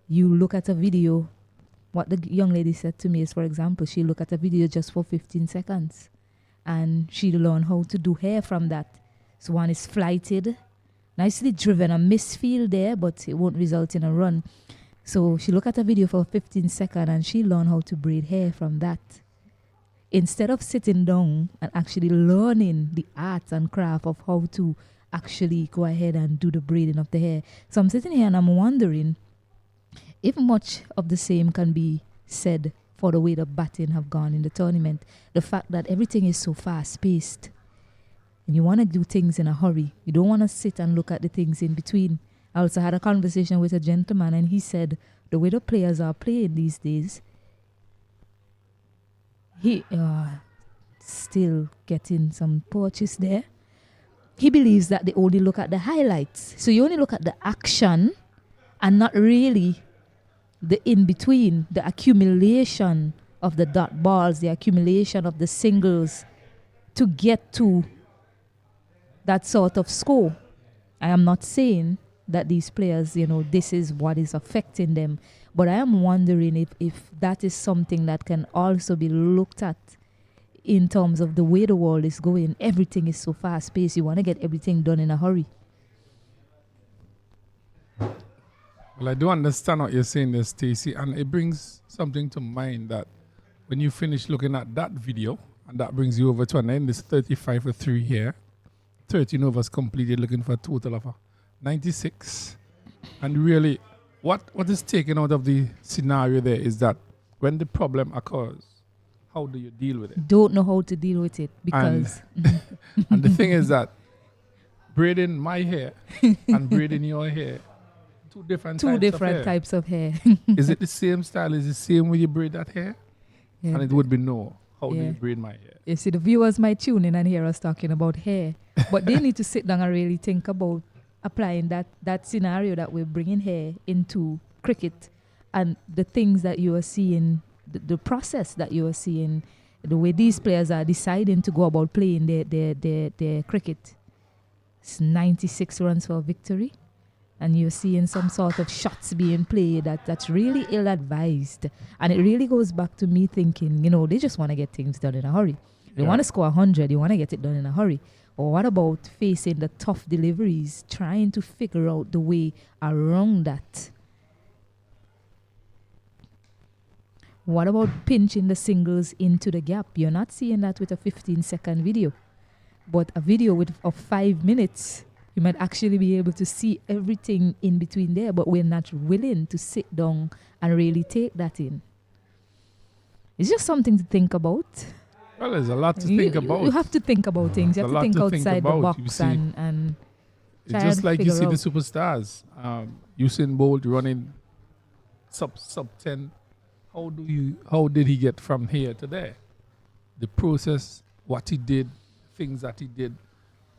you look at a video. What the young lady said to me is, for example, she look at a video just for 15 seconds. And she learn how to do hair from that. So one is flighted, nicely driven, a misfield there, but it won't result in a run. So she look at a video for 15 seconds and she learn how to braid hair from that. Instead of sitting down and actually learning the art and craft of how to actually go ahead and do the braiding of the hair. So I'm sitting here and I'm wondering if much of the same can be said for the way the batting have gone in the tournament. The fact that everything is so fast-paced and you want to do things in a hurry. You don't want to sit and look at the things in between. I also had a conversation with a gentleman and he said the way the players are playing these days, he still getting some purchase there. He believes that they only look at the highlights. So you only look at the action and not really the in-between, the accumulation of the dot balls, the accumulation of the singles to get to that sort of score. I am not saying that these players, this is what is affecting them. But I am wondering if that is something that can also be looked at in terms of the way the world is going. Everything is so fast-paced. You want to get everything done in a hurry. Well, I do understand what you're saying there, Stacey, and it brings something to mind that when you finish looking at that video, and that brings you over to an end, it's 35 for 3 here, 13 overs completed, looking for a total of 96. And really, what is taken out of the scenario there is that when the problem occurs, how do you deal with it? Don't know how to deal with it because... And the thing is that braiding my hair and braiding your hair, two different types of hair. Is it the same style? Is it the same way you braid that hair? Yeah. And it would be no. How do you braid my hair? You see, the viewers might tune in and hear us talking about hair, but they need to sit down and really think about applying that scenario that we're bringing hair into cricket and the things that you are seeing, the process that you are seeing, the way these players are deciding to go about playing their cricket. It's 96 runs for victory. And you're seeing some sort of shots being played that's really ill-advised. And it really goes back to me thinking, they just want to get things done in a hurry. They want to score 100. You want to get it done in a hurry. Or what about facing the tough deliveries, trying to figure out the way around that? What about pinching the singles into the gap? You're not seeing that with a 15-second video. But a video of 5 minutes, you might actually be able to see everything in between there, but we're not willing to sit down and really take that in. It's just something to think about. Well, there's a lot to think about. You have to think about things. You have to think outside the box and it's just like you see the superstars. Usain Bolt running sub 10. How did he get from here to there? The process, what he did, things that he did.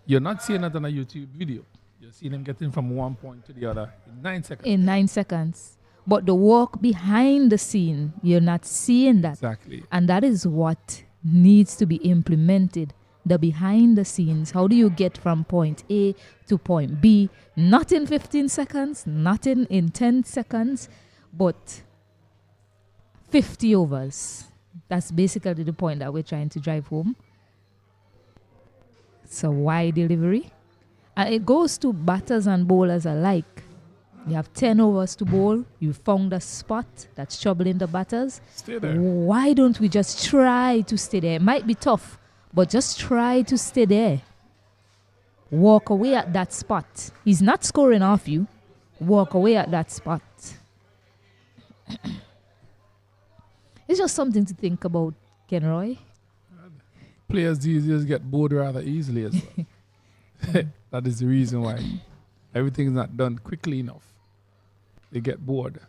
You're not seeing that on a YouTube video. You're seeing him getting from one point to the other in 9 seconds. In 9 seconds. But the work behind the scene, you're not seeing that. Exactly. And that is what needs to be implemented. The behind the scenes. How do you get from point A to point B? Not in 15 seconds, not in 10 seconds, but 50 overs. That's basically the point that we're trying to drive home. It's a wide delivery. And it goes to batters and bowlers alike. You have 10 overs to bowl. You found a spot that's troubling the batters. Stay there. Why don't we just try to stay there? It might be tough, but just try to stay there. Walk away at that spot. He's not scoring off you. Walk away at that spot. It's just something to think about, Kenroy. Players these days get bored rather easily as well. That is the reason why everything's not done quickly enough. They get bored.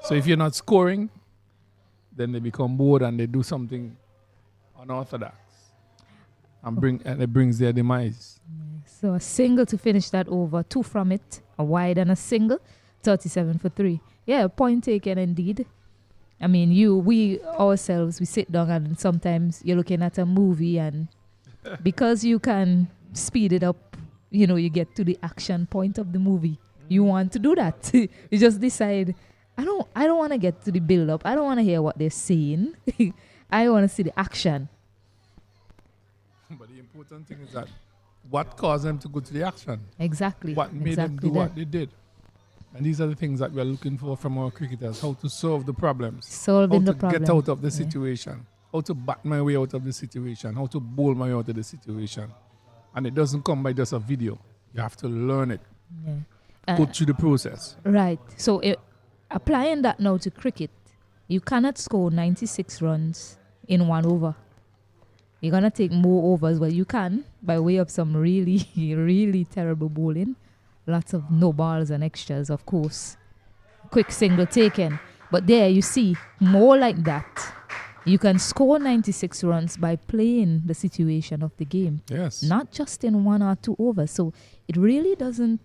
So if you're not scoring, then they become bored and they do something unorthodox and it brings their demise. So a single to finish that over, 2 from it, a wide and a single, 37 for 3. Yeah, point taken indeed. I mean, we ourselves, we sit down and sometimes you're looking at a movie and because you can speed it up, you get to the action point of the movie. You want to do that. You just decide, I don't want to get to the build up. I don't want to hear what they're saying. I want to see the action. But the important thing is that what caused them to go to the action? Exactly. What made them do what they did? And these are the things that we're looking for from our cricketers, how to solve the problems. Solving how the problem. Get out of the situation. How to bat my way out of the situation. How to bowl my way out of the situation. And it doesn't come by just a video. You have to learn it. Yeah. Go through the process. Right. So applying that now to cricket, you cannot score 96 runs in 1 over. You're going to take more overs. Well, you can by way of some really, really terrible bowling. Lots of no balls and extras, of course. Quick single taken. But there you see, more like that. You can score 96 runs by playing the situation of the game. Yes. Not just in 1 or 2 overs. So it really doesn't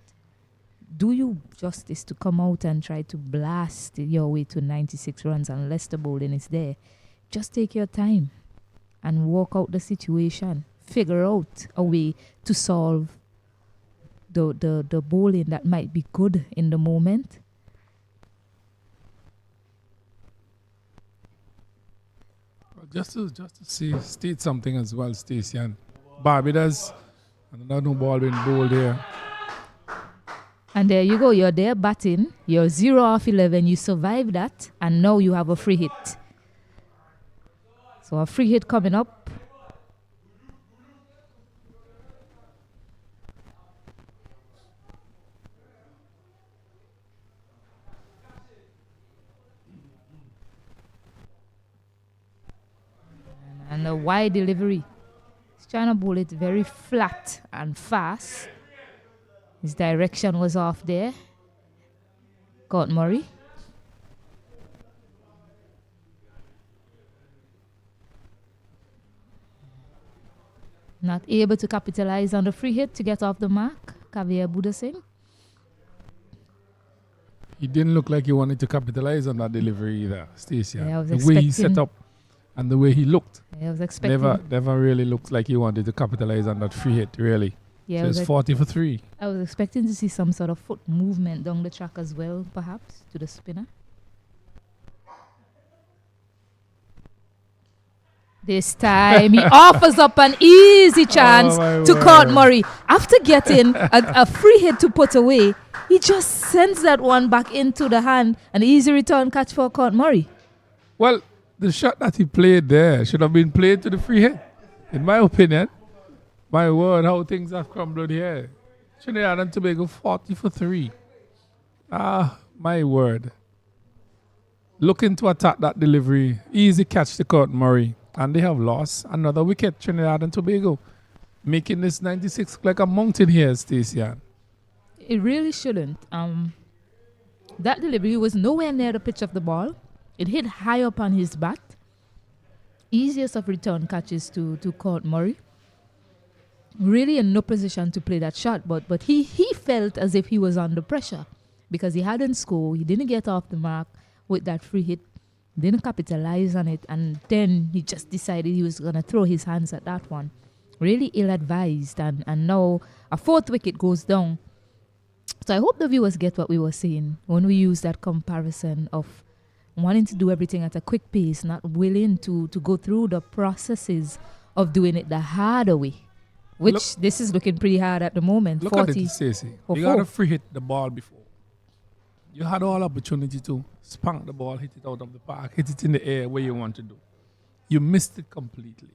do you justice to come out and try to blast your way to 96 runs unless the bowling is there. Just take your time and work out the situation. Figure out a way to solve the bowling that might be good in the moment. Just to state something as well, Stacey, and Barbados, another no ball being bowled here. And there you go, you're there batting, you're 0 off 11, you survive that, and now you have a free hit. So a free hit coming up. And a wide delivery. He's trying to bowl it very flat and fast. His direction was off there. Caught Murray. Not able to capitalize on the free hit to get off the mark. Kavir Buddha Singh. He didn't look like he wanted to capitalize on that delivery either, Stacey. Yeah, the way he set up and the way he looked. I was expecting. Never really looked like he wanted to capitalize on that free hit, really. Yeah, so it's 40 for 3. I was expecting to see some sort of foot movement down the track as well, perhaps, to the spinner. This time he offers up an easy chance to Court Murray. After getting a free hit to put away, he just sends that one back into the hand. An easy return catch for Court Murray. Well, the shot that he played there should have been played to the free hit, in my opinion. My word, how things have crumbled here. Trinidad and Tobago 40 for 3. My word. Looking to attack that delivery. Easy catch to Court Murray. And they have lost another wicket, Trinidad and Tobago. Making this 96 look like a mountain here, Stacey. It really shouldn't. That delivery was nowhere near the pitch of the ball. It hit high up on his bat. Easiest of return catches to Court Murray. Really in no position to play that shot, but he felt as if he was under pressure because he hadn't scored. He didn't get off the mark with that free hit, didn't capitalize on it, and then he just decided he was going to throw his hands at that one. Really ill-advised, and now a 4th wicket goes down. So I hope the viewers get what we were saying when we use that comparison of wanting to do everything at a quick pace, not willing to go through the processes of doing it the harder way. Which this is looking pretty hard at the moment. Look 40 at it, Stacey. You got to free hit the ball before. You had all opportunity to spank the ball, hit it out of the park, hit it in the air where you want to do. You missed it completely.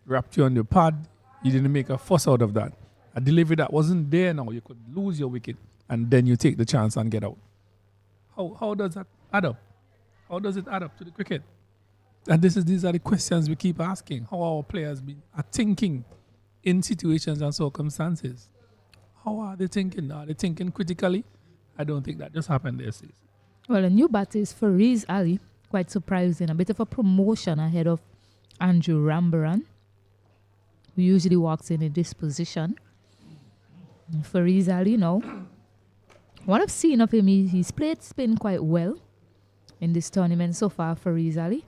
Wrapped you on your pad. You didn't make a fuss out of that. A delivery that wasn't there now, you could lose your wicket and then you take the chance and get out. How does that add up? How does it add up to the cricket? And these are the questions we keep asking. How our players are thinking in situations and circumstances. How are they thinking? Are they thinking critically? I don't think that just happened there, Stacey. Well, a new batter is Fariz Ali. Quite surprising. A bit of a promotion ahead of Andrew Rambaran, who usually walks in this position. Fariz Ali, what I've seen of him, he's played spin quite well. in this tournament so far for Rizali.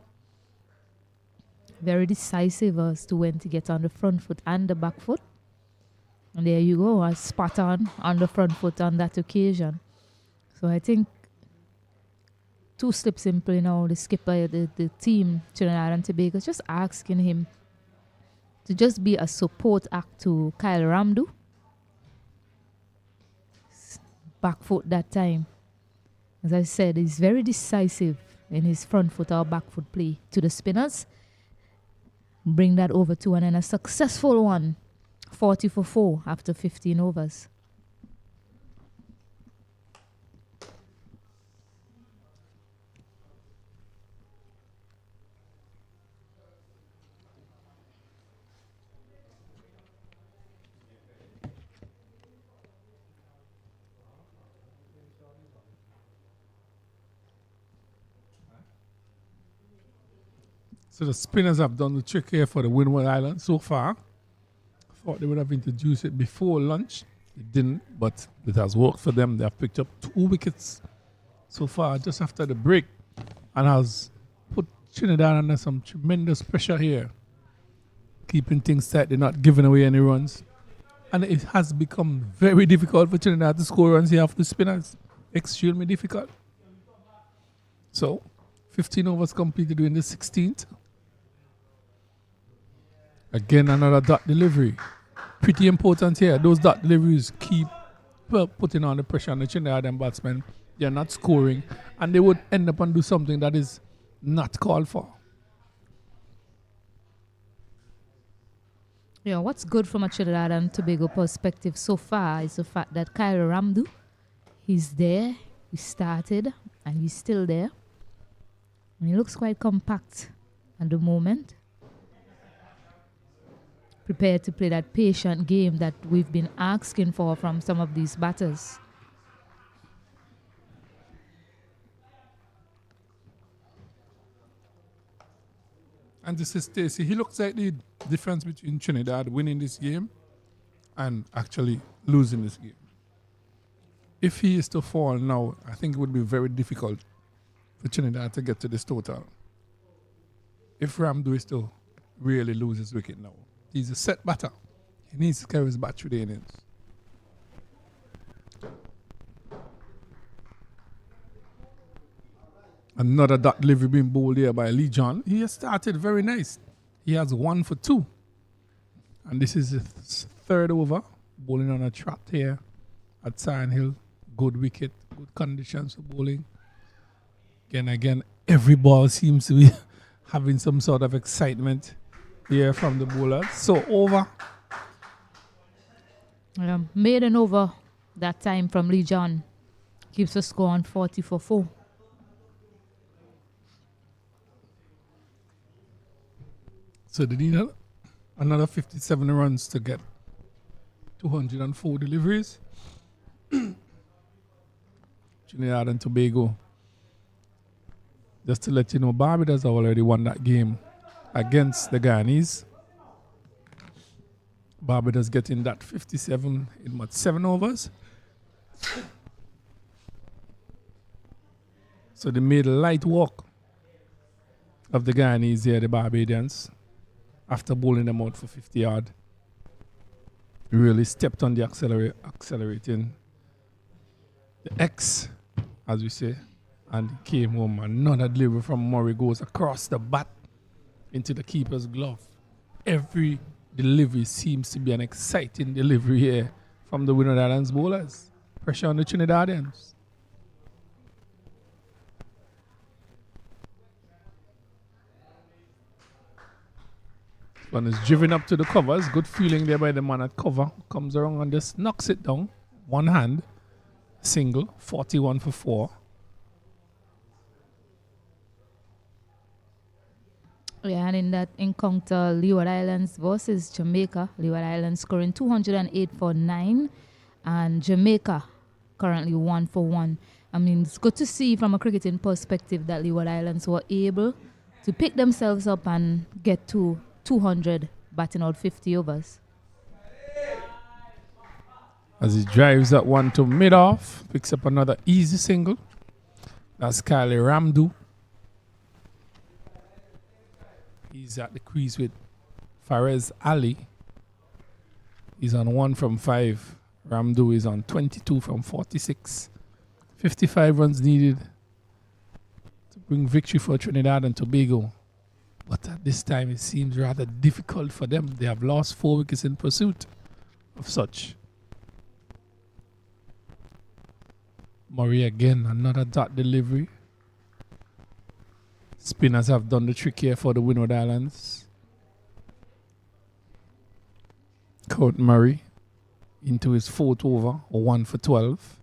Very decisive as to when to get on the front foot and the back foot. And there you go, a spot on the front foot on that occasion. So I think 2 slips in play now. The skipper, the team, Trinidad and Tobago, just asking him to just be a support act to Kyle Ramdu. Back foot that time. As I said, he's very decisive in his front foot or back foot play to the spinners. Bring that over to and then a successful one. 40 for 4 after 15 overs. So the spinners have done the trick here for the Winward Islands so far. Thought they would have introduced it before lunch. They didn't, but it has worked for them. They have picked up 2 wickets so far just after the break and has put Trinidad under some tremendous pressure here. Keeping things tight, they're not giving away any runs. And it has become very difficult for Trinidad to score runs here after the spinners. Extremely difficult. So, 15 overs completed during the 16th. Again, another dot delivery. Pretty important here. Those dot deliveries keep putting on the pressure on the Trinidad and batsmen. They're not scoring. And they would end up and do something that is not called for. Yeah, what's good from a Trinidad and Tobago perspective so far is the fact that Kyle Ramdu, he's there, he started, and he's still there. And he looks quite compact at the moment. Prepared to play that patient game that we've been asking for from some of these batters. And this is Stacey. He looks like the difference between Trinidad winning this game and actually losing this game. If he is to fall now, I think it would be very difficult for Trinidad to get to this total. If Ramdu is to really lose his wicket now. He's a set batter. He needs to carry his bat through the innings. Another dot delivery being bowled here by Lee John. He has started very nice. He has 1 for 2. And this is his 3rd over. Bowling on a trap here at Cyan Hill. Good wicket, good conditions for bowling. Again, every ball seems to be having some sort of excitement here from the bowlers. So over. Made an over that time from Lee John. Keeps the score on 40 for 4. So they need another 57 runs to get 204 deliveries. Trinidad and Tobago. Just to let you know, Barbados have already won that game against the Guyanese. Barbados getting that 57 in 7 overs. So they made a light walk of the Guyanese here, the Barbadians, after bowling them out for 50 yard. Really stepped on the accelerating the X, as we say, and came home. Another delivery from Murray goes across the bat into the keeper's glove. Every delivery seems to be an exciting delivery here from the Winward Islands bowlers. Pressure on the Trinidadians. One is driven up to the covers. Good feeling there by the man at cover. Comes around and just knocks it down. One hand. Single. 41 for 4. Yeah, and in that encounter, Leeward Islands versus Jamaica. Leeward Islands scoring 208 for 9. And Jamaica currently 1 for 1. I mean, it's good to see from a cricketing perspective that Leeward Islands were able to pick themselves up and get to 200, batting out 50 overs. As he drives that one to mid-off, picks up another easy single. That's Kylie Ramdu. He's at the crease with Fares Ali. He's on 1 from 5. Ramdu is on 22 from 46. 55 runs needed to bring victory for Trinidad and Tobago. But at this time, it seems rather difficult for them. They have lost 4 wickets in pursuit of such. Murray again, another dot delivery. Spinners have done the trick here for the Winward Islands. Court Murray into his 4th over, 1 for 12.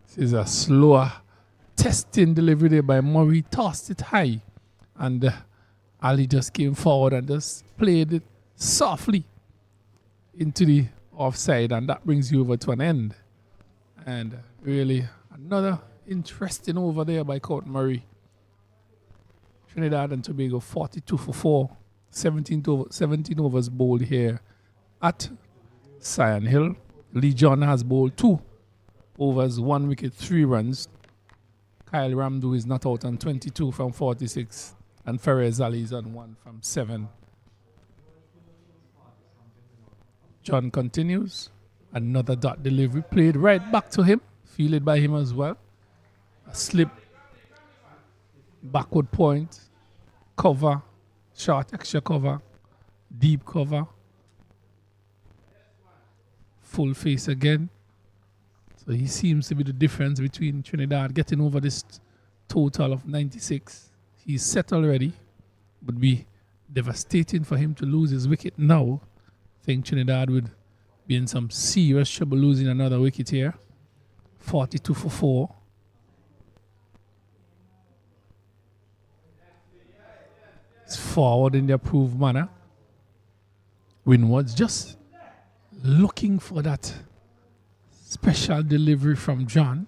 This is a slower testing delivery there by Murray. Tossed it high. And Ali just came forward and just played it softly into the offside. And that brings you over to an end. And really another interesting over there by Court Murray. Trinidad and Tobago 42 for 4. 17 overs bowled here at Sion Hill. Lee John has bowled 2 overs, 1 wicket, 3 runs. Kyle Ramdu is not out on 22 from 46. And Fares Ali is on 1 from 7. John continues. Another dot delivery played right back to him. Fielded by him as well. A slip. Backward point. Cover. Short extra cover. Deep cover. Full face again. So he seems to be the difference between Trinidad getting over this total of 96. He's set already. Would be devastating for him to lose his wicket now. I think Trinidad would be in some serious trouble losing another wicket here. 42 for 4. It's forward in the approved manner. Windward's just looking for that special delivery from John.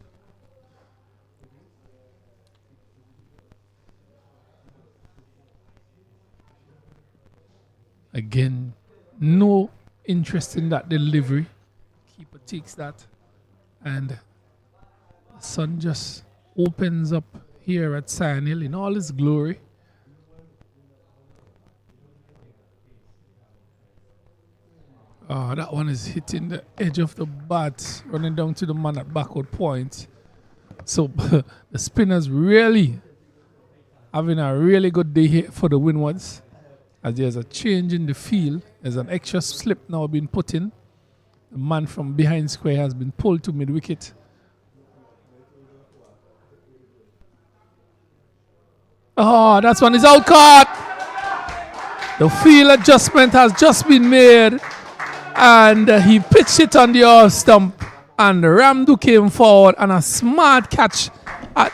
Again, no interest in that delivery. Keeper takes that. And the sun just opens up here at Sion Hill in all its glory. That one is hitting the edge of the bat, running down to the man at backward point. So the spinners really having a really good day here for the Windwards. As there's a change in the field, there's an extra slip now being put in. The man from behind square has been pulled to mid-wicket. Oh, that one is out caught. The field adjustment has just been made. And he pitched it on the off stump. And Ramdu came forward and a smart catch at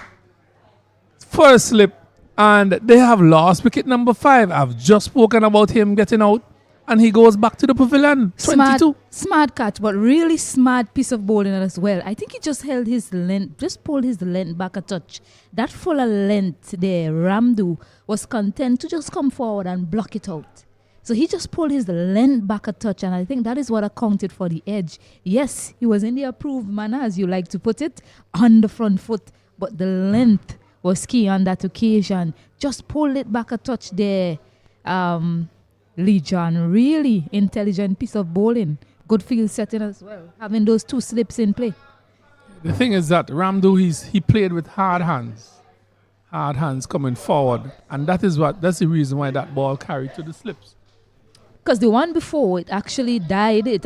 first slip. And they have lost wicket number 5. I've just spoken about him getting out. And he goes back to the pavilion. 22. Smart catch, but really smart piece of bowling as well. I think he just held his length, just pulled his length back a touch. That fuller length there, Ramdu was content to just come forward and block it out. So he just pulled his length back a touch, and I think that is what accounted for the edge. Yes, he was in the approved manner, as you like to put it, on the front foot, but the length was key on that occasion. Just pulled it back a touch there. Lee John, really intelligent piece of bowling. Good field setting as well, having those 2 slips in play. The thing is that Ramdu, he played with hard hands. Hard hands coming forward. And that's the reason why that ball carried to the slips. Because the one before, it actually died. It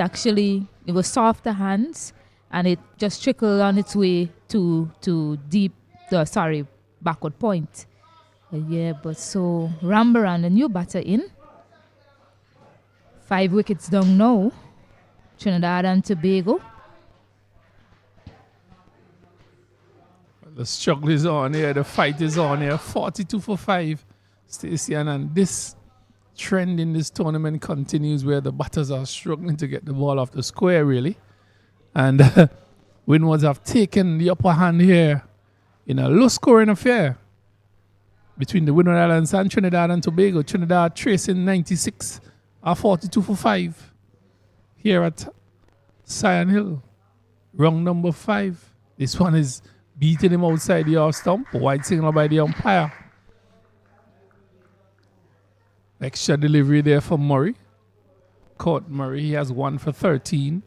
was softer hands, and it just trickled on its way to backward point. But so Rambaran, the new batter in. 5 wickets down now. Trinidad and Tobago. The struggle is on here. The fight is on here. 42 for 5. Stacey, and this trend in this tournament continues where the batters are struggling to get the ball off the square, really. And Windwards have taken the upper hand here in a low-scoring affair between the Winward Islands and Trinidad and Tobago. Trinidad tracing 96 or 42 for 5 here at Sion Hill. Wrong number 5. This one is beating him outside the off stump. White signal by the umpire. Extra delivery there for Murray. Caught Murray. He has 1 for 13.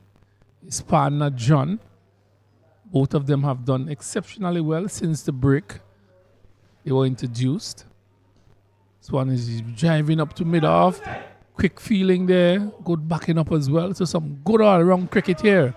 His partner John. Both of them have done exceptionally well since the break. They were introduced. This one is driving up to mid-off. Quick feeling there. Good backing up as well. So some good all-round cricket here.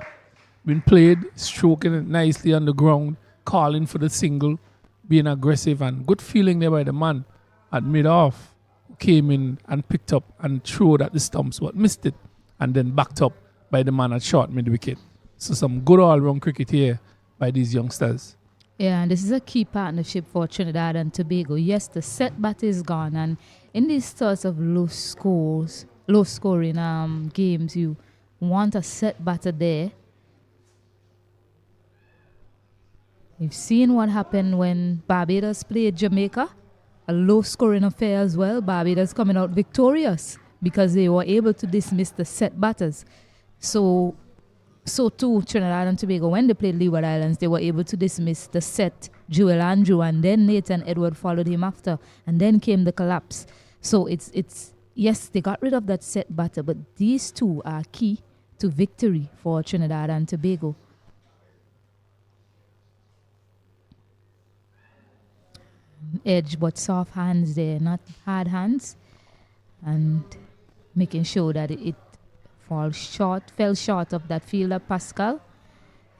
Been played, stroking it nicely on the ground, calling for the single, being aggressive, and good feeling there by the man at mid-off. Came in and picked up and threw at the stumps, but missed it, and then backed up by the man at short mid-wicket. So some good all-round cricket here by these youngsters. Yeah, and this is a key partnership for Trinidad and Tobago. Yes, the set bat is gone, and in these sorts of low-scoring games, you want a set batter there. We've seen what happened when Barbados played Jamaica, a low-scoring affair as well. Barbados coming out victorious because they were able to dismiss the set batters. So too, Trinidad and Tobago, when they played Winward Islands, they were able to dismiss the set Joel Andrew, and then Nathan Edward followed him after, and then came the collapse. So it's yes, they got rid of that set batter, but these two are key to victory for Trinidad and Tobago. Edge but soft hands there, not hard hands, and making sure that it fell short of that fielder Pascal.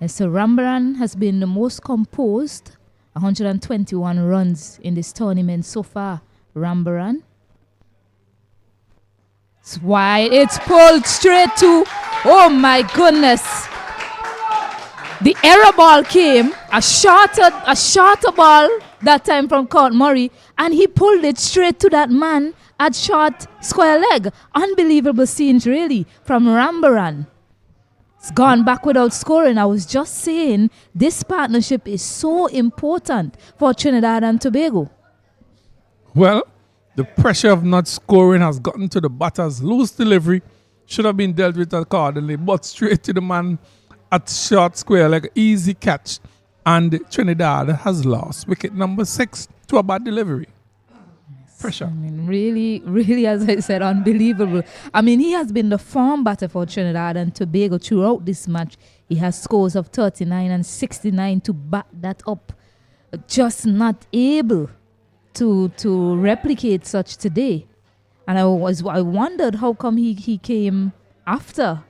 And so Rambaran has been the most composed, 121 runs in this tournament so far. Rambaran. It's wide, it's pulled straight to, oh my goodness. The error ball came, a shorter ball that time from Court Murray, and he pulled it straight to that man at short square leg. Unbelievable scenes really from Rambaran. It's gone back without scoring. I was just saying this partnership is so important for Trinidad and Tobago. Well, the pressure of not scoring has gotten to the batters. Loose delivery should have been dealt with accordingly, but straight to the man at short square leg, easy catch. And Trinidad has lost wicket number 6 to a bad delivery. Pressure. I mean, really, as I said, unbelievable. I mean, he has been the form batter for Trinidad and Tobago throughout this match. He has scores of 39 and 69 to back that up. Just not able to replicate such today. And I wondered how come he came after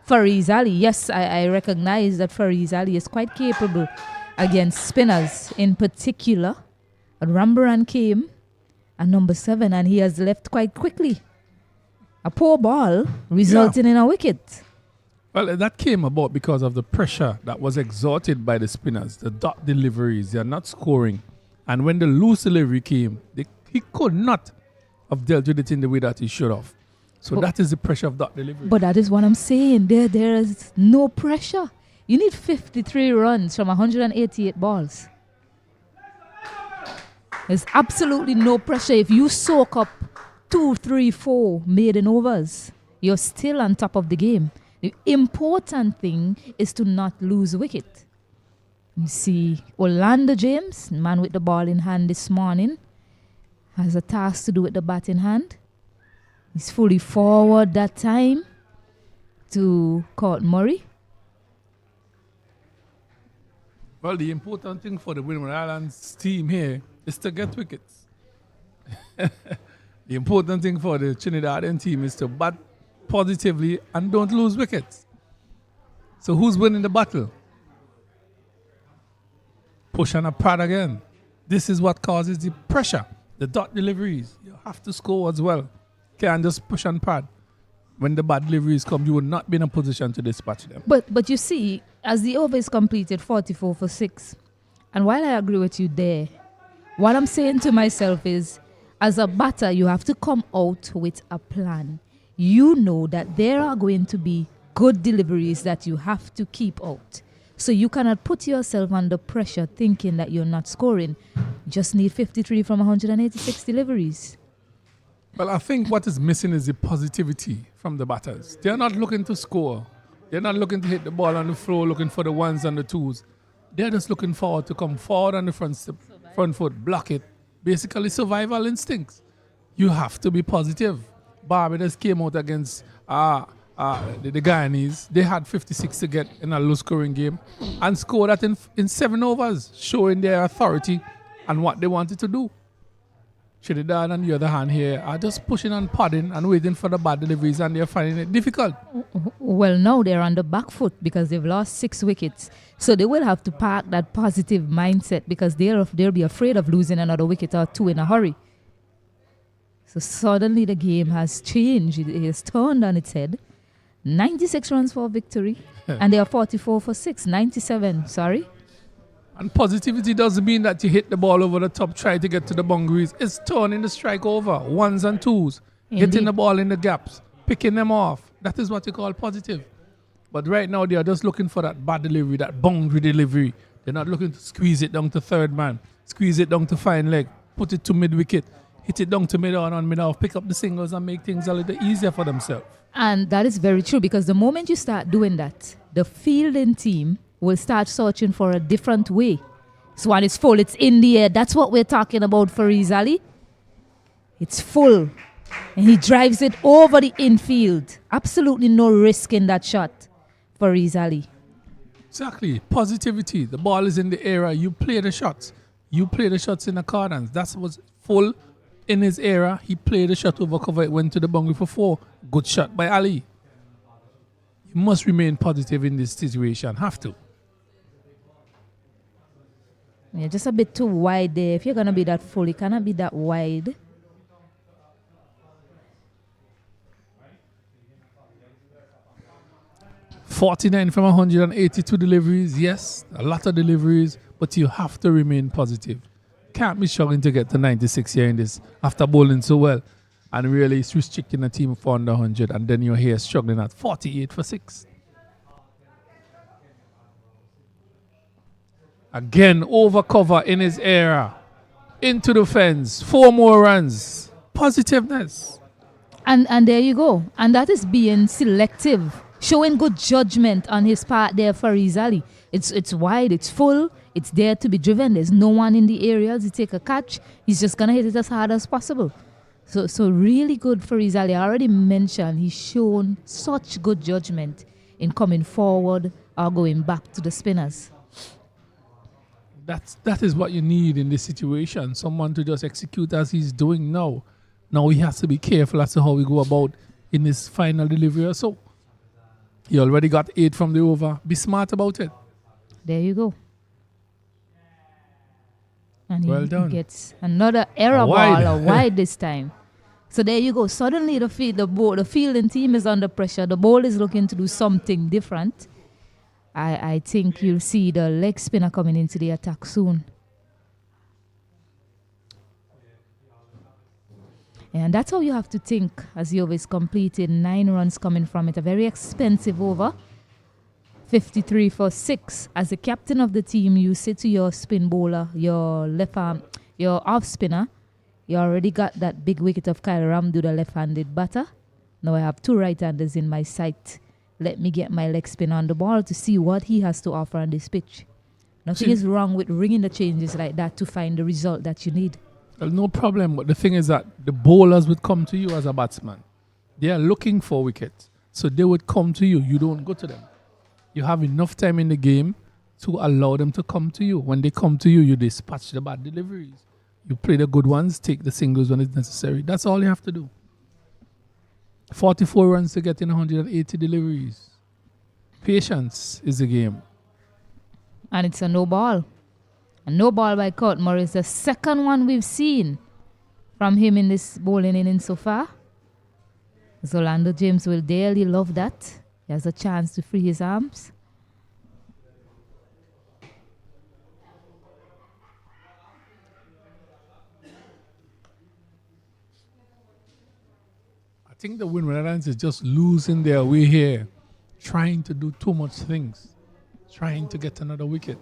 Fariz Ali. Yes, I recognize that Fariz Ali is quite capable against spinners in particular. But Rambaran came at number 7 and he has left quite quickly. A poor ball resulting in a wicket. Well, that came about because of the pressure that was exerted by the spinners. The dot deliveries, they are not scoring. And when the loose delivery came, he could not have dealt with it in the way that he should have. So that is the pressure of dot delivery. But that is what I'm saying. There is no pressure. You need 53 runs from 188 balls. There's absolutely no pressure. If you soak up 2, 3, 4 maiden overs, you're still on top of the game. The important thing is to not lose a wicket. You see, Orlando James, man with the ball in hand this morning, has a task to do with the bat in hand. He's fully forward that time to Court Murray. Well, the important thing for the Winward Islands team here is to get wickets. The important thing for the Trinidadian team is to bat positively and don't lose wickets. So who's winning the battle? Push on a pad again. This is what causes the pressure. The dot deliveries. You have to score as well. Can't just push and pad. When the bad deliveries come, you will not be in a position to dispatch them. But you see, as the over is completed 44 for 6, and while I agree with you there, what I'm saying to myself is, as a batter, you have to come out with a plan. You know that there are going to be good deliveries that you have to keep out. So you cannot put yourself under pressure thinking that you're not scoring. You just need 53 from 186 deliveries. Well, I think what is missing is the positivity from the batters. They're not looking to score. They're not looking to hit the ball on the floor, looking for the ones and the twos. They're just looking forward to come forward on the front foot, block it. Basically, survival instincts. You have to be positive. Barbados came out against the Guyanese. They had 56 to get in a low-scoring game and scored that in 7 overs, showing their authority and what they wanted to do. Trinidad, on the other hand, here are just pushing and padding and waiting for the bad deliveries, and they're finding it difficult. Well, now they're on the back foot because they've lost 6 wickets. So they will have to park that positive mindset because they'll be afraid of losing another wicket or 2 in a hurry. So suddenly the game has changed. It has turned on its head. 96 runs for victory. And they are 44 for 6. 97, sorry. And positivity doesn't mean that you hit the ball over the top, try to get to the boundaries. It's turning the strike over, 1s and 2s, getting the ball in the gaps, picking them off. That is what you call positive. But right now, they are just looking for that bad delivery, that boundary delivery. They're not looking to squeeze it down to third man, squeeze it down to fine leg, put it to mid-wicket, hit it down to mid-on and mid-off, pick up the singles and make things a little easier for themselves. And that is very true because the moment you start doing that, the fielding team will start searching for a different way. So when it's full, it's in the air. That's what we're talking about for Ali. It's full. And he drives it over the infield. Absolutely no risk in that shot for Ali. Exactly. Positivity. The ball is in the area. You play the shots. You play the shots in accordance. That was full in his era. He played the shot over cover. It went to the boundary for 4. Good shot by Ali. You must remain positive in this situation. Have to. Yeah, just a bit too wide there. If you're going to be that full, you cannot be that wide. .49 from 182 deliveries. Yes, a lot of deliveries, but you have to remain positive. Can't be struggling to get to 96 here in this after bowling so well. And really, it's restricting a team for under 100. And then you're here struggling at 48 for 6. Again, over cover in his era. Into the fence. 4 more runs. Positiveness. And there you go. And that is being selective. Showing good judgment on his part there for Ali. It's wide, it's full, it's there to be driven. There's no one in the area to take a catch. He's just going to hit it as hard as possible. So really good for Ali. I already mentioned he's shown such good judgment in coming forward or going back to the spinners. That is what you need in this situation. Someone to just execute as he's doing now. Now he has to be careful as to how we go about in his final delivery or so. He already got 8 from the over. Be smart about it. There you go. And well he done. Gets another error ball, a wide this time. So there you go. Suddenly the fielding team is under pressure. The ball is looking to do something different. I think you'll see the leg spinner coming into the attack soon. And that's how you have to think as you always completed 9 runs coming from it. A very expensive over. 53 for 6. As the captain of the team, you say to your spin bowler, your left arm, your off spinner, you already got that big wicket of Kyle Ramdu, the left-handed batter. Now I have 2 right-handers in my sight. Let me get my leg spin on the ball to see what he has to offer on this pitch. Nothing is wrong with ringing the changes like that to find the result that you need. Well, no problem, but the thing is that the bowlers would come to you as a batsman. They are looking for wickets, so they would come to you. You don't go to them. You have enough time in the game to allow them to come to you. When they come to you, you dispatch the bad deliveries. You play the good ones, take the singles when it's necessary. That's all you have to do. 44 runs to get in 180 deliveries. Patience is the game. And it's a no ball. A no ball by Court Morris. The second one we've seen from him in this bowling inning so far. Orlando James will dearly love that. He has a chance to free his arms. I think the Winward Islands is just losing their way here, trying to do too much things, trying to get another wicket.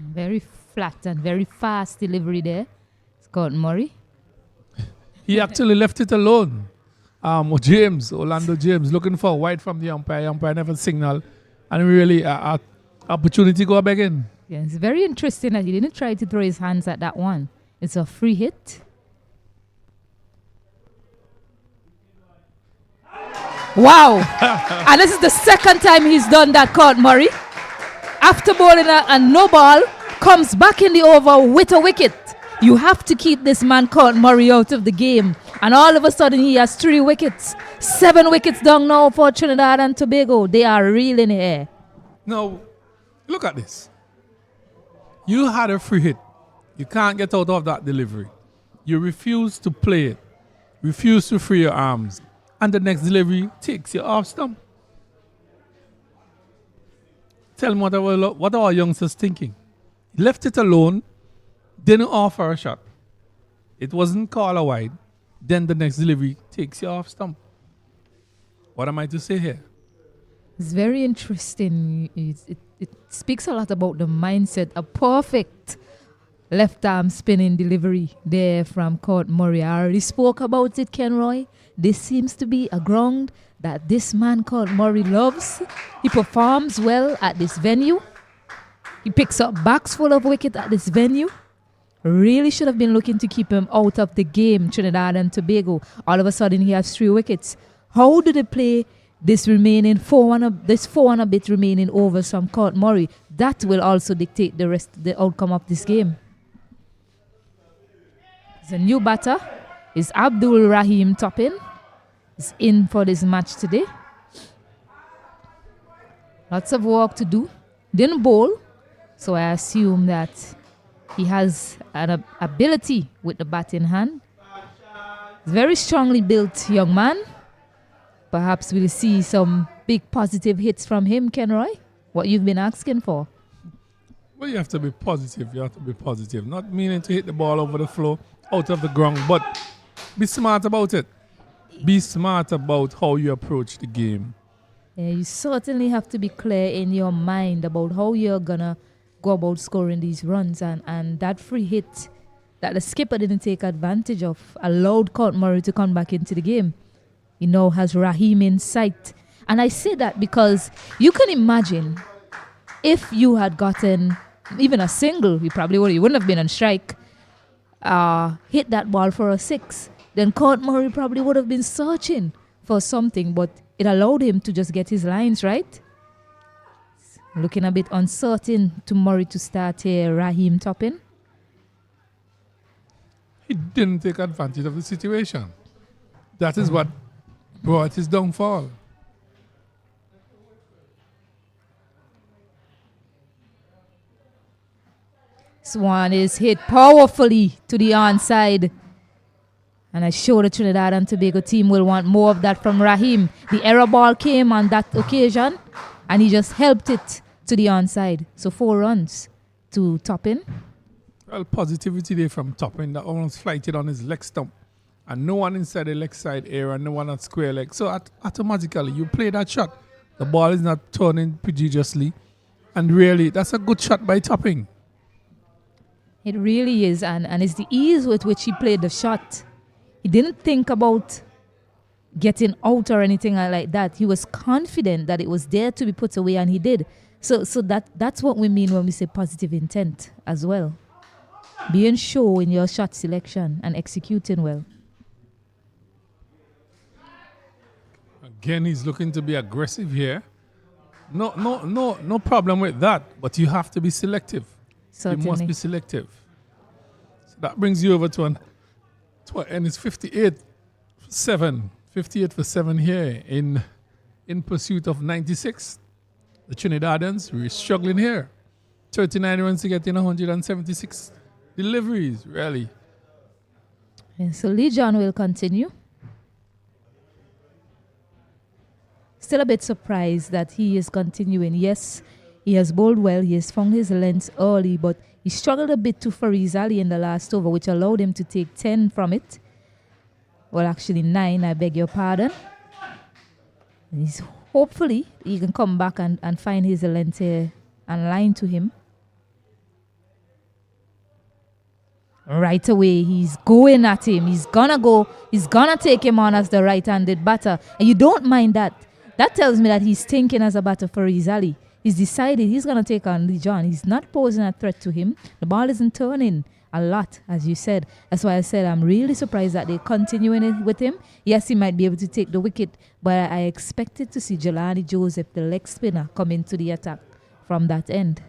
Very flat and very fast delivery there. Scott Murray. He actually left it alone. Orlando James, looking for a wide from the umpire. Umpire never signal. And really, opportunity go back in. Yeah, it's very interesting that he didn't try to throw his hands at that one. It's a free hit. Wow. And this is the second time he's done that, Court Murray. After bowling a no ball, comes back in the over with a wicket. You have to keep this man, Court Murray, out of the game. And all of a sudden, he has 3 wickets. 7 wickets down now for Trinidad and Tobago. They are reeling here. Now, look at this. You had a free hit. You can't get out of that delivery. You refuse to play it. Refuse to free your arms. And the next delivery takes you off stump. Tell me what our youngsters thinking. Left it alone, didn't offer a shot. It wasn't called a wide. Then the next delivery takes you off stump. What am I to say here? It's very interesting. It speaks a lot about the mindset. A perfect left arm spinning delivery there from Court Murray. I already spoke about it, Kenroy. This seems to be a ground that this man Court Murray loves. He performs well at this venue. He picks up backs full of wicket at this venue. Really should have been looking to keep him out of the game, Trinidad and Tobago. All of a sudden he has 3 wickets. How do they play this remaining 4 and a bit remaining overs from Court Murray? That will also dictate the outcome of this game. The new batter is Abdul Rahim Toppin. Is in for this match today. Lots of work to do. Didn't bowl, so I assume that he has an ability with the bat in hand. Very strongly built young man. Perhaps we'll see some big positive hits from him, Kenroy. What you've been asking for. Well, you have to be positive. You have to be positive. Not meaning to hit the ball over the floor, out of the ground, but be smart about it. Be smart about how you approach the game. Yeah, you certainly have to be clear in your mind about how you're going to go about scoring these runs. And that free hit that the skipper didn't take advantage of allowed Court Murray to come back into the game. He now has Rahim in sight. And I say that because you can imagine if you had gotten even a single, you wouldn't have been on strike, hit that ball for a 6. Then Court Murray probably would have been searching for something, but it allowed him to just get his lines right. Looking a bit uncertain to Murray to start here, Rahim Toppin. He didn't take advantage of the situation. That is what brought his downfall. Swan is hit powerfully to the onside. And I'm sure the Trinidad and Tobago team will want more of that from Rahim. The error ball came on that occasion, and he just helped it to the onside. So 4 runs to Toppin. Well, positivity there from Toppin that almost flighted on his leg stump. And no one inside the leg side area, and no one at square leg. So automatically, you play that shot. The ball is not turning prodigiously. And really, that's a good shot by Toppin. It really is, and it's the ease with which he played the shot. He didn't think about getting out or anything like that. He was confident that it was there to be put away, and he did. So that's what we mean when we say positive intent as well. Being sure in your shot selection and executing well. Again, he's looking to be aggressive here. No problem with that. But you have to be selective. Certainly. You must be selective. So that brings you over to and it's 58 for 7. 58 for 7 here in pursuit of 96. The Trinidadians, we're struggling here. 39 runs to get in 176 deliveries, really. Yeah, so Lee John will continue. Still a bit surprised that he is continuing. Yes, he has bowled well. He has found his length early, but he struggled a bit to Fariz Ali in the last over, which allowed him to take 10 from it. Well, actually 9, I beg your pardon. Hopefully, he can come back and find his length here and line to him. right away. He's going at him. He's gonna go. He's gonna take him on as the right-handed batter. And you don't mind that. That tells me that he's thinking as a batter for his alley. He's decided he's gonna take on Lee John. He's not posing a threat to him. The ball isn't turning a lot, as you said. That's why I said I'm really surprised that they're continuing it with him. Yes, he might be able to take the wicket, but I expected to see Jelani Joseph, the leg spinner, come into the attack from that end.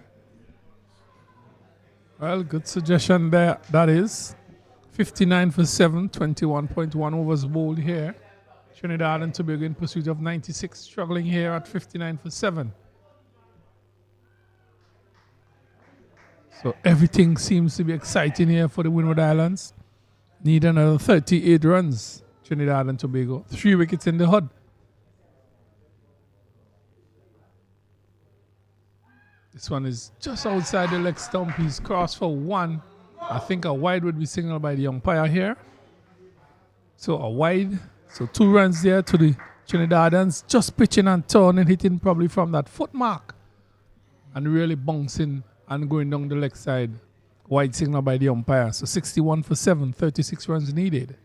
Well, good suggestion there. That is 59 for 7, 21.1 overs bowled here. Trinidad and Tobago in pursuit of 96, struggling here at 59 for 7. So everything seems to be exciting here for the Winward Islands. Need another 38 runs, Trinidad and Tobago. 3 wickets in the hood. This one is just outside the leg stump. He's crossed for 1. I think a wide would be signaled by the umpire here. So a wide. So 2 runs there to the Trinidadians. Just pitching and turning, hitting probably from that foot mark. And really bouncing and going down the leg side. Wide signal by the umpire. So 61 for 7, 36 runs needed.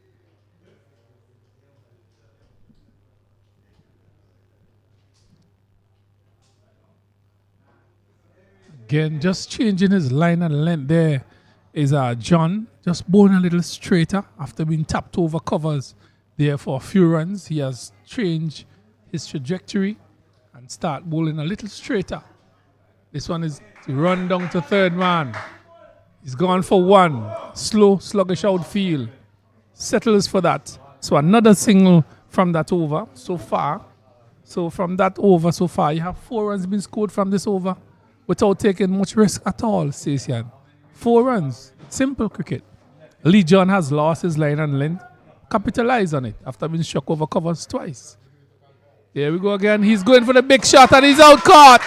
Again, just changing his line and length there is John. Just bowling a little straighter after being tapped over covers there for a few runs. He has changed his trajectory and start bowling a little straighter. This one is to run down to third man. He's gone for 1. Slow, sluggish outfield. Settles for that. So another single from that over so far. So from that over so far, you have 4 runs been scored from this over without taking much risk at all, Stacey. 4 runs. Simple cricket. Lee John has lost his line and length. Capitalize on it after being struck over covers twice. There we go again. He's going for the big shot and he's out caught.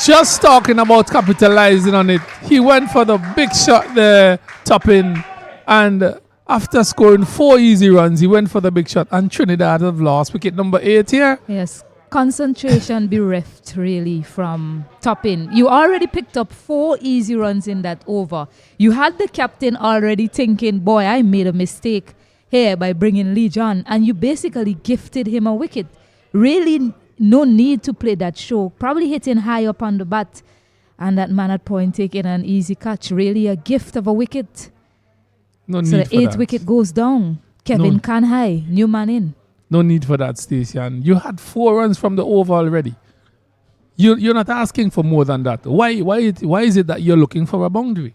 Just talking about capitalizing on it. He went for the big shot there, topping. And after scoring 4 easy runs, he went for the big shot. And Trinidad have lost wicket number 8 here. Yes. Concentration bereft really from topping. You already picked up 4 easy runs in that over. You had the captain already thinking, boy, I made a mistake here by bringing Lee John. And you basically gifted him a wicket. Really no need to play that show. Probably hitting high up on the bat. And that man at point taking an easy catch. Really a gift of a wicket. No need so the for 8th that. wicket goes down. Kevin Kanhai, new man in. No need for that, Stacey. And you had 4 runs from the over already. You're not asking for more than that. Why is it that you're looking for a boundary?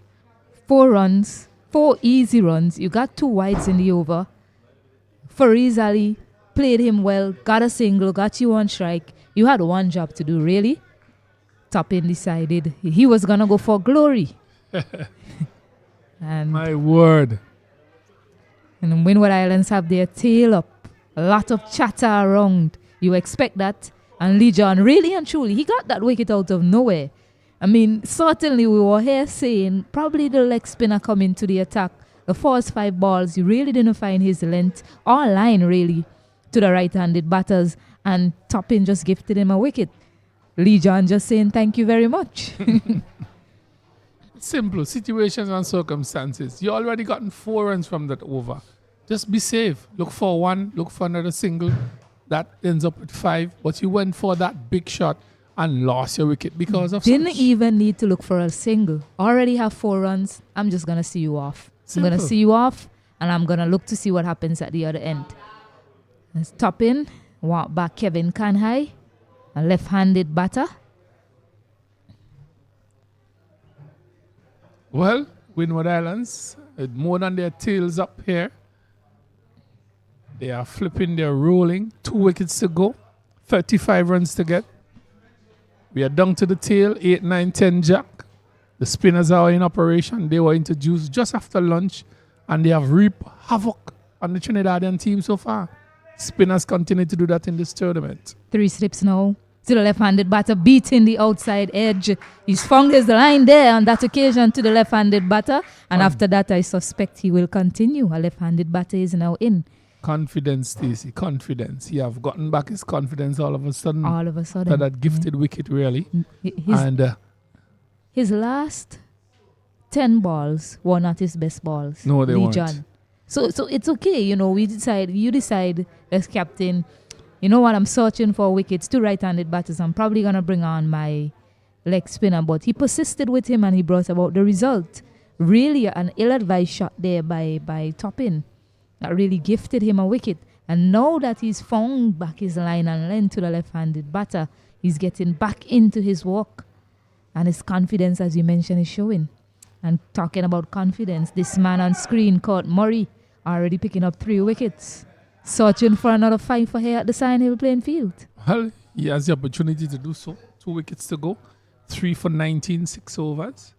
4 runs, 4 easy runs. You got 2 wides in the over. Fariz Ali played him well, got a single, got you on strike. You had one job to do, really. Toppin decided he was going to go for glory. And my word. And the Winward Islands have their tail up. A lot of chatter around. You expect that. And Lee John, really and truly, he got that wicket out of nowhere. I mean, certainly we were here saying probably the leg spinner coming to the attack. The first 5 balls, you really didn't find his length or line really to the right-handed batters. And Toppin just gifted him a wicket. Lee John just saying thank you very much. Simple. Situations and circumstances. You already gotten 4 runs from that over. Just be safe. Look for 1. Look for another single. That ends up with 5. But you went for that big shot and lost your wicket because of Didn't even need to look for a single. Already have 4 runs. I'm just going to see you off. Simple. I'm going to see you off. And I'm going to look to see what happens at the other end. Let's top in. Walk back Kevin Kanhai. A left-handed batter. Well, Winward Islands, more than their tails up here. They are flipping, they're rolling. 2 wickets to go. 35 runs to get. We are down to the tail. 8, 9, 10 jack. The spinners are in operation. They were introduced just after lunch. And they have reaped havoc on the Trinidadian team so far. Spinners continue to do that in this tournament. 3 slips now. To the left-handed batter, beating the outside edge. He's found his line there on that occasion to the left-handed batter. And after that, I suspect he will continue. A left-handed batter is now in. Confidence, Stacey, confidence. He have gotten back his confidence all of a sudden. All of a sudden. That gifted wicket, really. His last 10 balls were not his best balls. No, they weren't. John. So it's okay, you decide as captain, you know what, I'm searching for wickets, 2 right-handed batters. I'm probably going to bring on my leg spinner. But he persisted with him and he brought about the result. Really an ill-advised shot there by Toppin. That really gifted him a wicket. And now that he's found back his line and length to the left-handed batter, he's getting back into his walk. And his confidence, as you mentioned, is showing. And talking about confidence, this man on screen called Murray, already picking up 3 wickets. Searching for another 5 for here at the Sand Hill playing field. Well, he has the opportunity to do so. 2 wickets to go. 3 for 19, 6 overs.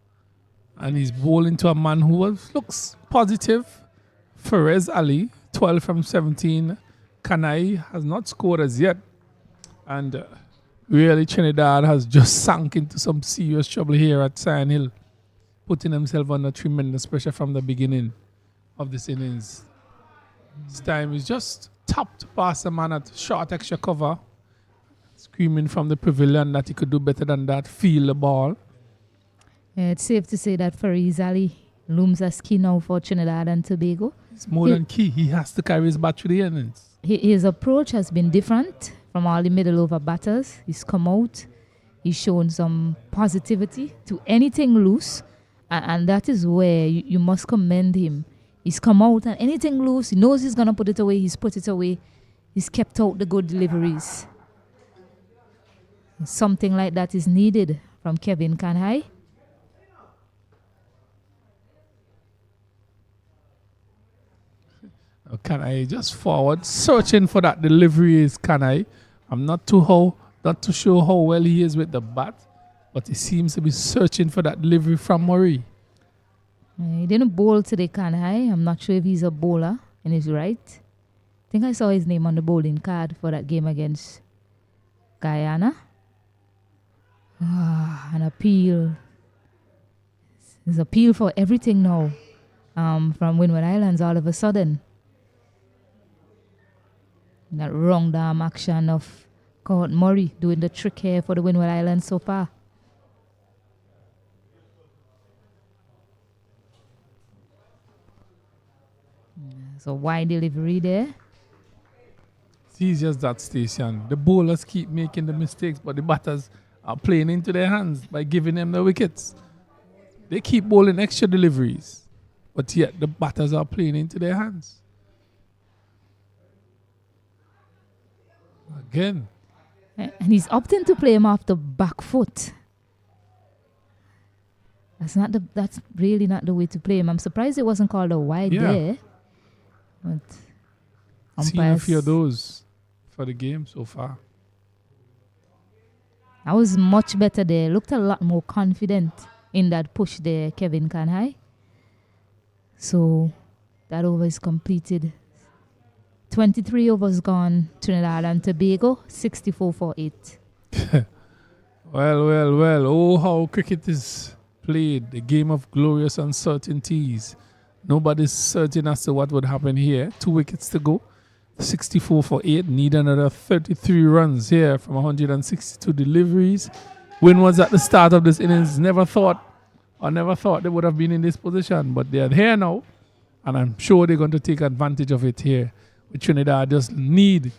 And he's bowling to a man who looks positive. Faraz Ali, 12 from 17. Kanai has not scored as yet. And really, Trinidad has just sunk into some serious trouble here at Sand Hill, putting himself under tremendous pressure from the beginning of this innings. This time he's just tapped past the man at short extra cover, screaming from the pavilion that he could do better than that, feel the ball. Yeah, it's safe to say that Faraz Ali looms as key now for Trinidad and Tobago. It's more than key. He has to carry his bat through the innings. His approach has been different from all the middle over batters. He's come out. He's shown some positivity to anything loose. And that is where you must commend him. He's come out and anything loose, he knows he's going to put it away. He's put it away. He's kept out the good deliveries. Something like that is needed from Kevin Kanhai. Kanhai just forward, searching for that delivery is Kanhai. I'm not too sure how well he is with the bat, but he seems to be searching for that delivery from Murray. He didn't bowl today, Kanhai. I'm not sure if he's a bowler in his right. I think I saw his name on the bowling card for that game against Guyana. An appeal. There's appeal for everything now from Winward Islands all of a sudden. That wrong arm action of Court Murray doing the trick here for the Winward Islands so far. So wide delivery there. It's easy as that, station. The bowlers keep making the mistakes, but the batters are playing into their hands by giving them the wickets. They keep bowling extra deliveries, but yet the batters are playing into their hands. Again. And he's opting to play him off the back foot. That's really not the way to play him. I'm surprised it wasn't called a wide there. But seen a few of those for the game so far. I was much better there. Looked a lot more confident in that push there, Kevin Kanhai. So that over is completed. 23 overs gone, Trinidad and Tobago, 64 for 8. Well. Oh, how cricket is played. The game of glorious uncertainties. Nobody's certain as to what would happen here. 2 wickets to go. 64 for 8. Need another 33 runs here from 162 deliveries. Windwards at the start of this innings never thought they would have been in this position. But they're here now. And I'm sure they're going to take advantage of it here. With Trinidad just need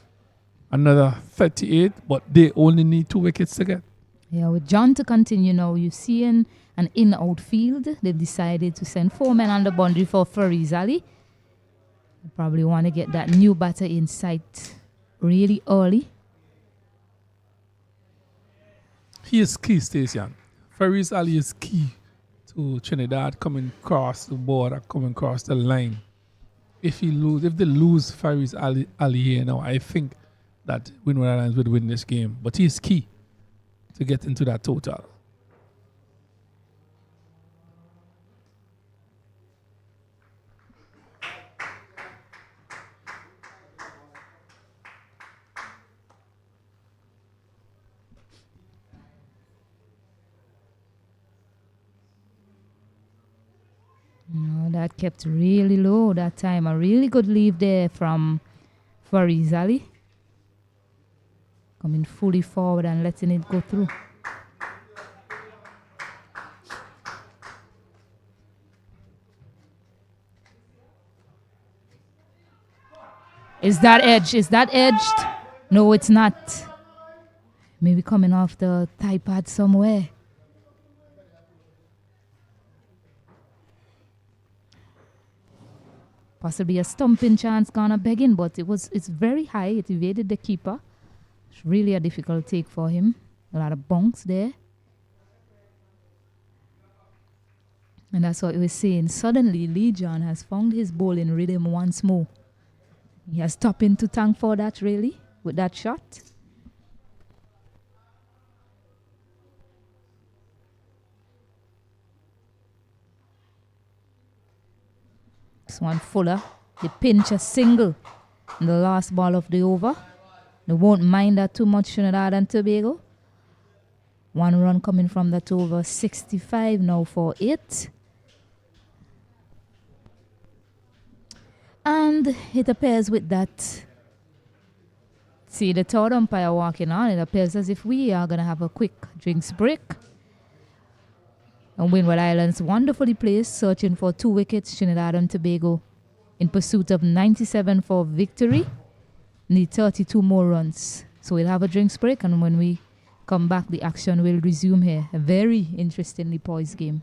another 38. But they only need 2 wickets to get. Yeah, with John to continue now, you're seeing an in-outfield. They decided to send 4 men on the boundary for Faraz Ali. They probably want to get that new batter in sight really early. He is key, Station. Faraz Ali is key to Trinidad coming across the border, coming across the line. If they lose Faraz Ali here now, I think that Winward Islands would win this game. But he is key to get into that total. No, that kept really low that time. A really good leave there from Faraz Ali. Coming fully forward and letting it go through. Is that edge? Is that edged? No, it's not. Maybe coming off the thigh pad somewhere. Possibly a stumping chance gonna begging, but it's very high. It evaded the keeper. It's really a difficult take for him. A lot of bunks there. And that's what we were saying. Suddenly, Lee John has found his bowling rhythm once more. He has stopping to thank for that, really, with that shot. This one Fuller. They pinch a single in the last ball of the over. They won't mind that too much, Trinidad and Tobago. One run coming from that over. 65 now for it. And it appears with that. See the third umpire walking on. It appears as if we are going to have a quick drinks break. And Winward Islands wonderfully placed, searching for 2 wickets. Trinidad and Tobago in pursuit of 97 for victory. Need 32 more runs. So we'll have a drinks break, and when we come back, the action will resume here. A very interestingly poised game.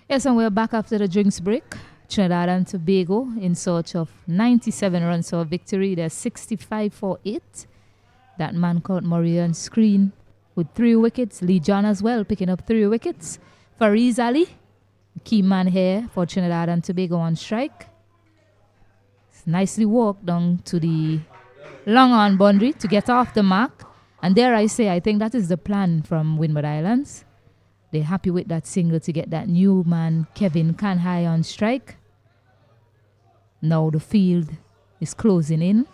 Yes, and we're back after the drinks break. Trinidad and Tobago in search of 97 runs for victory. They're 65 for 8. That man caught Murray on screen with 3 wickets. Lee John as well picking up 3 wickets. Fariz Ali, key man here for Trinidad and Tobago on strike. It's nicely walked down to the long on boundary to get off the mark. And dare I say, I think that is the plan from Winward Islands. They're happy with that single to get that new man, Kevin Kanhai, on strike. Now the field is closing in.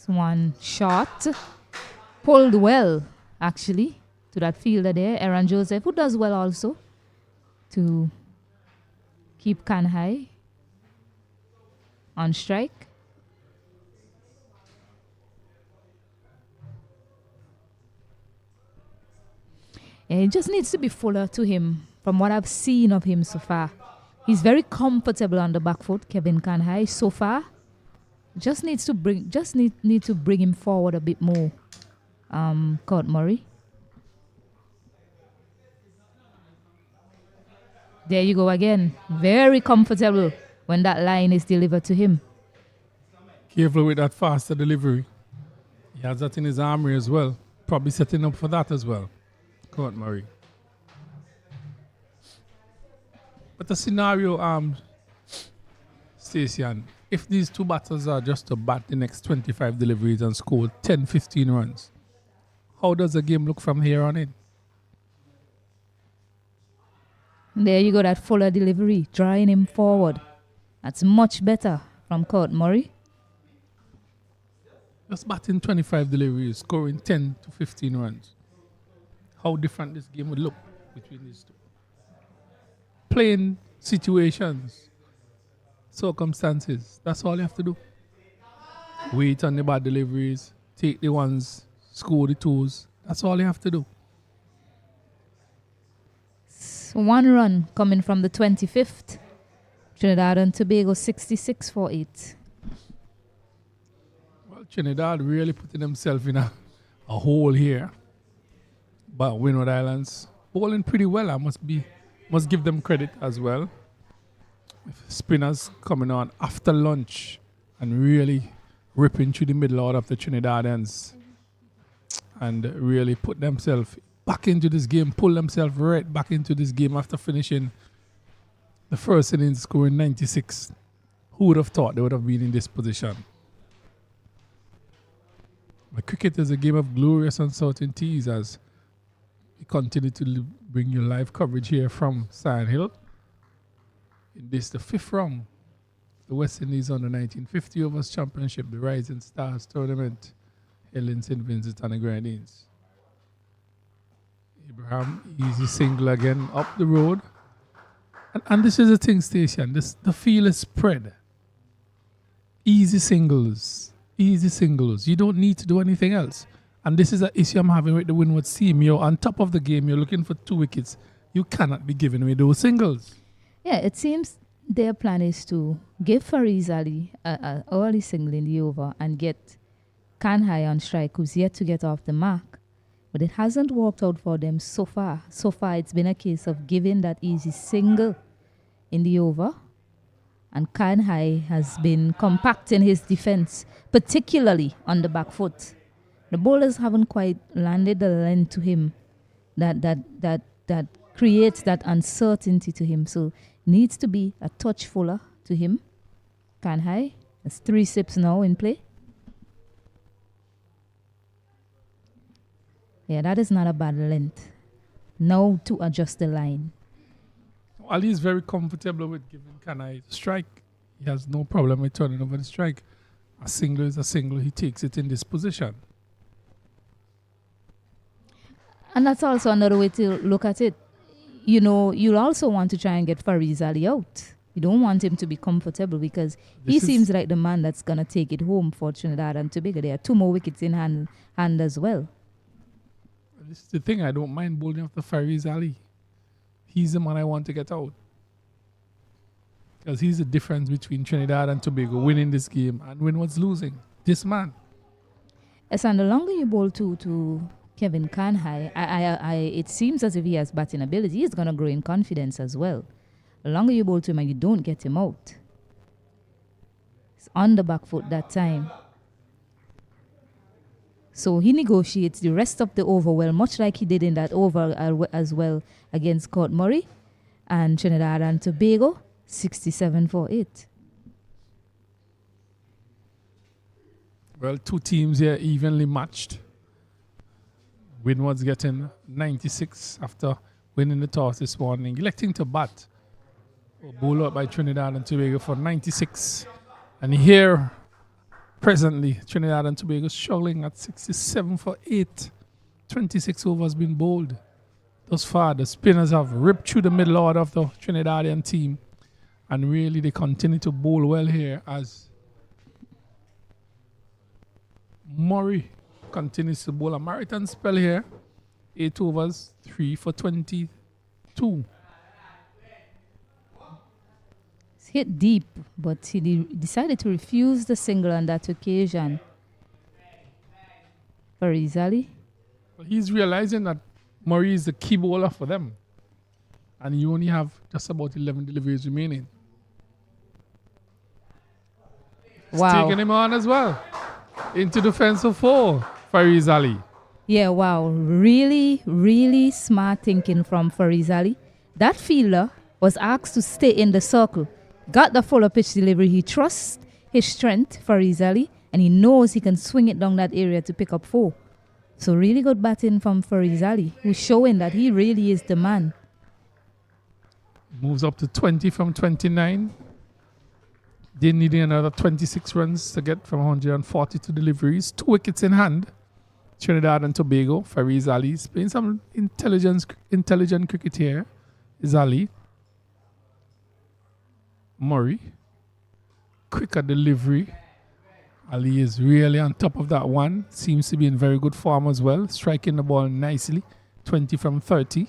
One shot pulled well actually to that fielder there, Aaron Joseph, who does well also to keep Kanhai on strike. And it just needs to be fuller to him from what I've seen of him so far. He's very comfortable on the back foot, Kevin Kanhai, so far. Just need to bring him forward a bit more. Court Murray. There you go again. Very comfortable when that line is delivered to him. Careful with that faster delivery. He has that in his armory as well. Probably setting up for that as well. Court Murray. But the scenario, Stacey, if these 2 batters are just to bat the next 25 deliveries and score 10, 15 runs, how does the game look from here on in? There you go, that fuller delivery, drawing him forward. That's much better from Court Murray. Just batting 25 deliveries, scoring 10 to 15 runs. How different this game would look between these 2. Playing situations, circumstances, that's all you have to do. Wait on the bad deliveries, take the ones, score the 2s. That's all you have to do. 1 run coming from the 25th. Trinidad and Tobago 66 for 8. Well, Trinidad really putting themselves in a hole here. But Winward Islands bowling pretty well. I must give them credit as well. Spinners coming on after lunch and really ripping through the middle order of the Trinidadians and really put themselves back into this game, pull themselves right back into this game after finishing the first innings scoring 96. Who would have thought they would have been in this position? But cricket is a game of glorious uncertainties as we continue to bring you live coverage here from Sand Hill. In this, the 5th round, the West Indies on the 1950 Overs Championship, the Rising Stars Tournament, held in St. Vincent and the Grenadines. Abraham, easy single again up the road. And this is the thing, Station. The field is spread. Easy singles. Easy singles. You don't need to do anything else. And this is an issue I'm having with the Winward team. You're on top of the game. You're looking for 2 wickets. You cannot be giving away those singles. Yeah, it seems their plan is to give Fariz Ali an early single in the over and get Kanhai on strike, who's yet to get off the mark. But it hasn't worked out for them so far. So far, it's been a case of giving that easy single in the over. And Kanhai has been compacting his defense, particularly on the back foot. The bowlers haven't quite landed the length to him that creates that uncertainty to him. So needs to be a touch fuller to him. Kanhai, there's 3 sips now in play. Yeah, that is not a bad length. Now to adjust the line. Ali is very comfortable with giving Kanhai the strike. He has no problem with turning over the strike. A single is a single. He takes it in this position. And that's also another way to look at it. You know, you'll also want to try and get Fariz Ali out. You don't want him to be comfortable because he seems like the man that's going to take it home for Trinidad and Tobago. There are 2 more wickets in hand as well. This is the thing. I don't mind bowling after Fariz Ali. He's the man I want to get out. Because he's the difference between Trinidad and Tobago winning this game and Winward's losing. This man. Yes, and the longer you bowl to Kevin Canhai, it seems as if he has batting ability. He's going to grow in confidence as well. The longer you bowl to him and you don't get him out. It's on the back foot that time. So he negotiates the rest of the over well, much like he did in that over as well against Court Murray and Trinidad and Tobago, 67 for 8. Well, two teams here evenly matched. Windward's getting 96 after winning the toss this morning, electing to bat. Bowl out by Trinidad and Tobago for 96. And here, presently, Trinidad and Tobago struggling at 67 for 8. 26 overs been bowled. Thus far, the spinners have ripped through the middle order of the Trinidadian team. And really, they continue to bowl well here as Murray continues to bowl a marathon spell here. 8 overs, 3 for 22. It's hit deep, but he decided to refuse the single on that occasion. Faris Ali. Well, he's realizing that Murray is the key bowler for them. And you only have just about 11 deliveries remaining. He's taking him on as well. Into defense of 4, Faris Ali. Yeah, wow. Really, really smart thinking from Faris Ali. That fielder was asked to stay in the circle. Got the fuller pitch delivery. He trusts his strength, Faris Ali, and he knows he can swing it down that area to pick up 4. So really good batting from Faris Ali, who's showing that he really is the man. Moves up to 20 from 29. They need another 26 runs to get from 142 deliveries. 2 wickets in hand. Trinidad and Tobago. Faris Ali is playing some intelligent cricket here. Is Ali. Murray. Quicker delivery. Ali is really on top of that one. Seems to be in very good form as well. Striking the ball nicely. 20 from 30.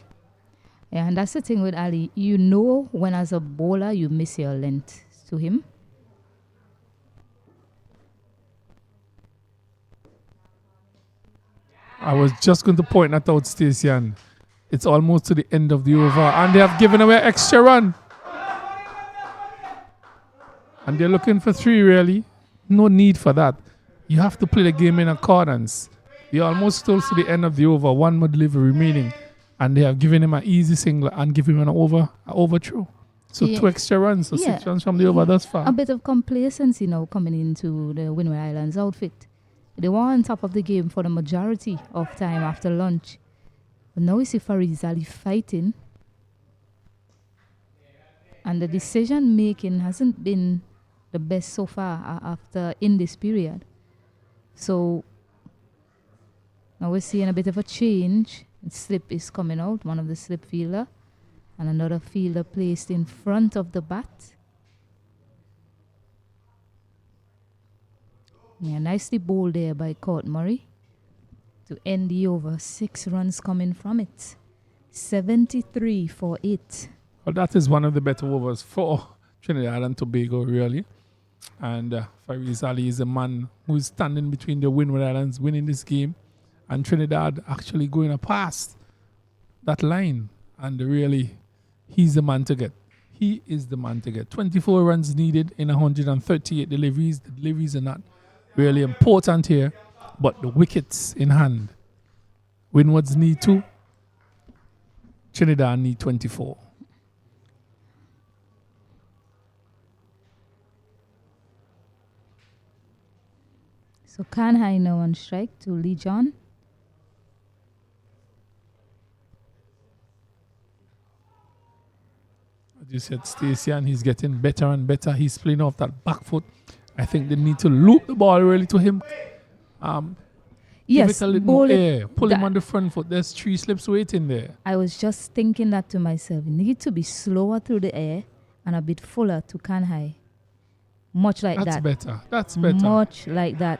Yeah, and that's the thing with Ali. You know when as a bowler you miss your length to him. I was just going to point that out, Stacey. It's almost to the end of the over. And they have given away extra run. And they're looking for 3, really. No need for that. You have to play the game in accordance. You're almost close to the end of the over. 1 more delivery remaining. And they have given him an easy single and given him an overthrow. So 2 extra runs. So 6 runs from the over thus far. A bit of complacency now coming into the Windward Islands outfit. They were on top of the game for the majority of time after lunch. But now we see Faris Ali fighting. And the decision making hasn't been the best so far in this period. So now we're seeing a bit of a change. Slip is coming out, one of the slip fielder. And another fielder placed in front of the bat. Yeah, nicely bowled there by Court Murray to end the over. 6 runs coming from it. 73 for 8. Well, that is one of the better overs for Trinidad and Tobago, really. And Faris Ali is a man who is standing between the Winward Islands winning this game and Trinidad actually going past that line. And really, he's the man to get. He is the man to get. 24 runs needed in 138 deliveries. The deliveries are not really important here, but the wickets in hand. Windwards need 2. Trinidad need 24. So Canhai now on strike to Lee John. As you said, Stacey, and he's getting better and better. He's playing off that back foot. I think they need to loop the ball really to him. Give it a little more air. Pull him on the front foot. There's 3 slips waiting there. I was just thinking that to myself. You need to be slower through the air and a bit fuller to Canhai. Much like That's that. better. That's better. Much like that.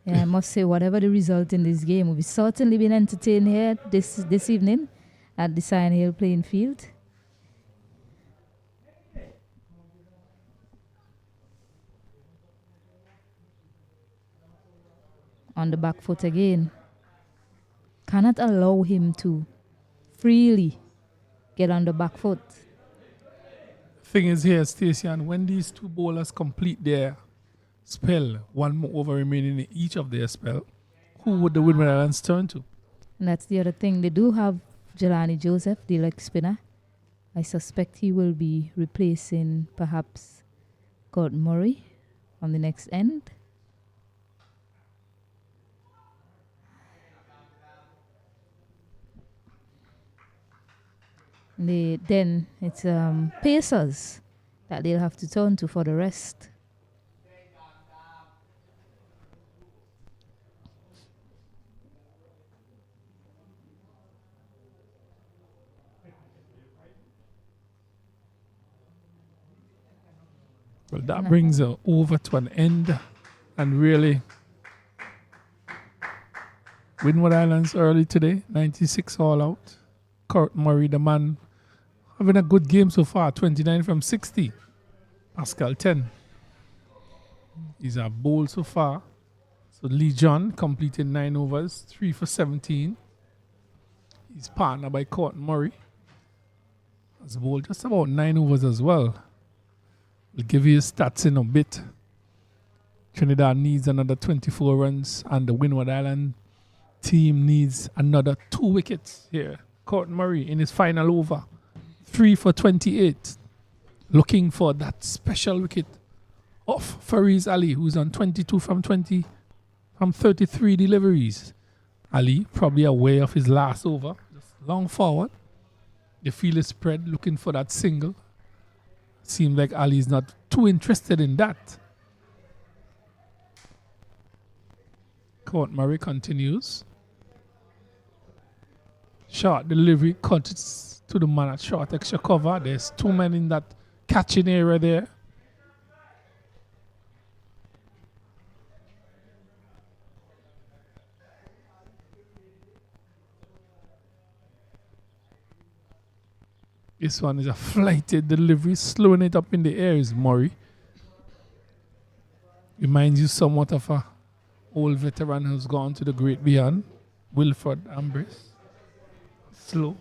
Yeah, I must say, whatever the result in this game, we've certainly been entertained here this evening at the Cyan Hill playing field. On the back foot again. Cannot allow him to freely get on the back foot. Thing is here, Stacey, and when these two bowlers complete their spell, one more over remaining in each of their spell, who would the Windward Islands turn to? And that's the other thing. They do have Jelani Joseph, the leg spinner. I suspect he will be replacing perhaps Gordon Murray on the next end. Then it's pacers that they'll have to turn to for the rest. Well, that brings over to an end, and really, Windward Islands early today, 96 all out. Kurt Murray, the man, having a good game so far, 29 from 60. Pascal 10. He's a bowl so far. So Lee John completed 9 overs, 3 for 17. He's partnered by Kurt Murray. Has bowled just about 9 overs as well. We'll give you his stats in a bit. Trinidad needs another 24 runs, and the Windward Island team needs another 2 wickets here. Kurt Murray in his final over, 3 for 28, looking for that special wicket of Fariz Ali, who's on 22 from 33 deliveries. Ali probably aware of his last over, just long forward. The field is spread, looking for that single. Seems like Ali is not too interested in that. Kurt Murray continues. Short delivery, cuts to the man at short extra cover. There's 2 men in that catching area there. This one is a flighted delivery, slowing it up in the air is Murray. Reminds you somewhat of a old veteran who's gone to the great beyond, Wilfred Ambrose. Slow.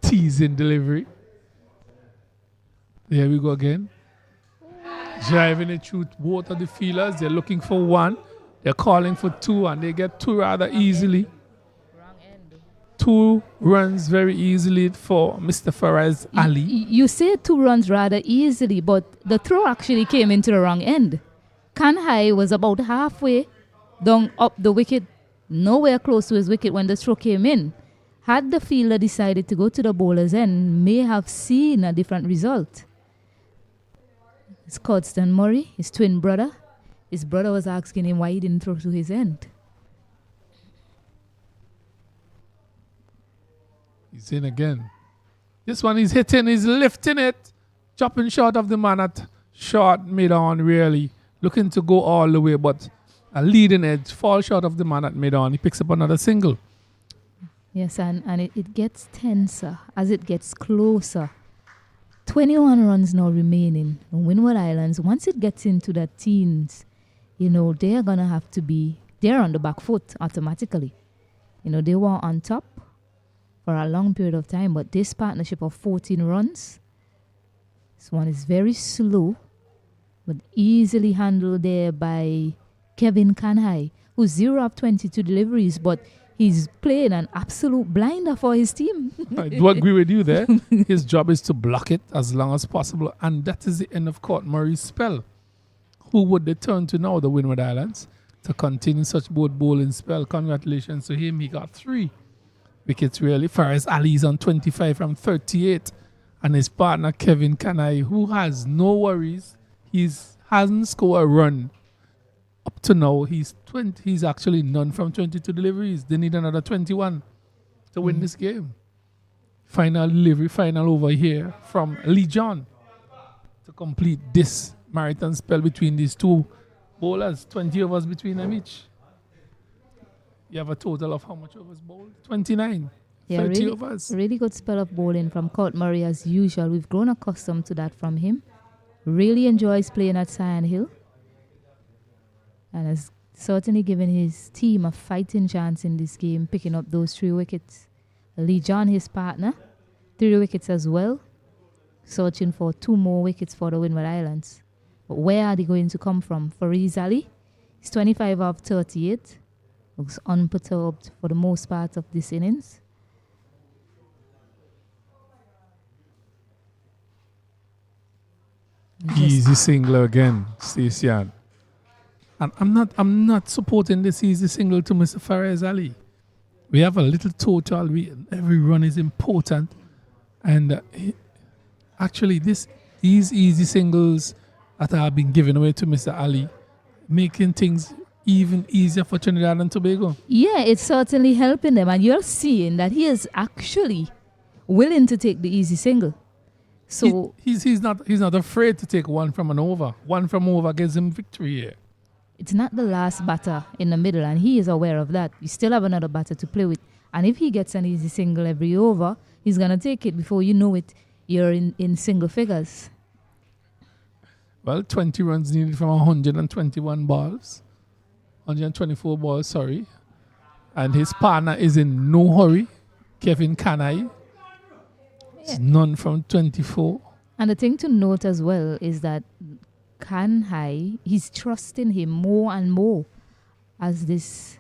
Teasing delivery. There we go again. Driving it through both of the fielders. They're looking for 1. They're calling for 2, and they get 2 rather easily. 2 runs very easily for Mr. Fariz Ali. You say 2 runs rather easily, but the throw actually came into the wrong end. Kanhai was about halfway down up the wicket, nowhere close to his wicket when the throw came in. Had the fielder decided to go to the bowler's end, may have seen a different result. It's Cudston Murray, his twin brother. His brother was asking him why he didn't throw to his end. He's in again. This one he's hitting, he's lifting it. Chopping short of the man at short mid-on, really. Looking to go all the way, but a leading edge, fall short of the man at mid-on. He picks up another single. Yes, and it gets tenser as it gets closer. 21 runs now remaining on Winward Islands. Once it gets into the teens, they're going to have to be, they're on the back foot automatically. They were on top for a long period of time, but this partnership of 14 runs, this one is very slow, but easily handled there by Kevin Kanhai, who's 0 of 22 deliveries, but he's playing an absolute blinder for his team. I do agree with you there. His job is to block it as long as possible, and that is the end of Kurt Murray's spell. Who would they turn to now, the Windward Islands, to continue such good bowling spell? Congratulations to him. He got 3 wickets, really. Fariz Ali's on 25 from 38, and his partner Kevin Kanai, who has no worries. He hasn't scored a run. Up to now, he's actually none from 22 deliveries. They need another 21 to win this game. Final delivery, final over here from Lee John to complete this marathon spell between these two bowlers, 20 overs between them each. You have a total of how much overs bowled? 29. Yeah, 30 really, overs. really good spell of bowling from Court Murray as usual. We've grown accustomed to that from him. Really enjoys playing at Cyan Hill. And has certainly given his team a fighting chance in this game, picking up those 3 wickets. Lee John, his partner, 3 wickets as well. Searching for 2 more wickets for the Windward Islands. But where are they going to come from? Fareez Ali, he's 25 of 38. Looks unperturbed for the most part of this innings. Easy single again, Stacey. And I'm not supporting this easy single to Mr. Fareez Ali. We have a little total. Every run is important. And actually, these easy singles that have been given away to Mr. Ali, making things even easier for Trinidad and Tobago. Yeah, it's certainly helping them. And you're seeing that he is actually willing to take the easy single. So he's not afraid to take one from an over. One from over gives him victory here. it's not the last batter in the middle, and he is aware of that. You still have another batter to play with. And if he gets an easy single every over, he's going to take it. Before you know it, you're in single figures. Well, 20 runs needed from 121 balls. 124 balls, sorry. And his partner is in no hurry. Kevin Kanai. It's none from 24. And the thing to note as well is that Kanhai, he's trusting him more and more as this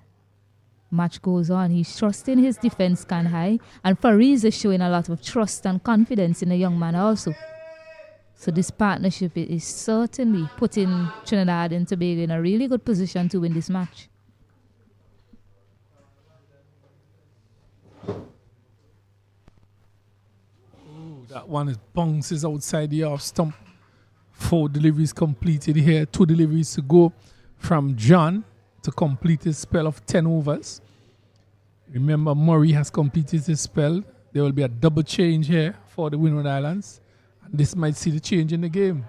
match goes on. He's trusting his defense, Kanhai. And Fareez is showing a lot of trust and confidence in the young man also. So this partnership is certainly putting Trinidad and Tobago in a really good position to win this match. Ooh, that one bounces outside the off stump. 4 deliveries completed here. 2 deliveries to go from John to complete his spell of 10 overs. Remember, Murray has completed his spell. There will be a double change here for the Winward Islands. And this might see the change in the game.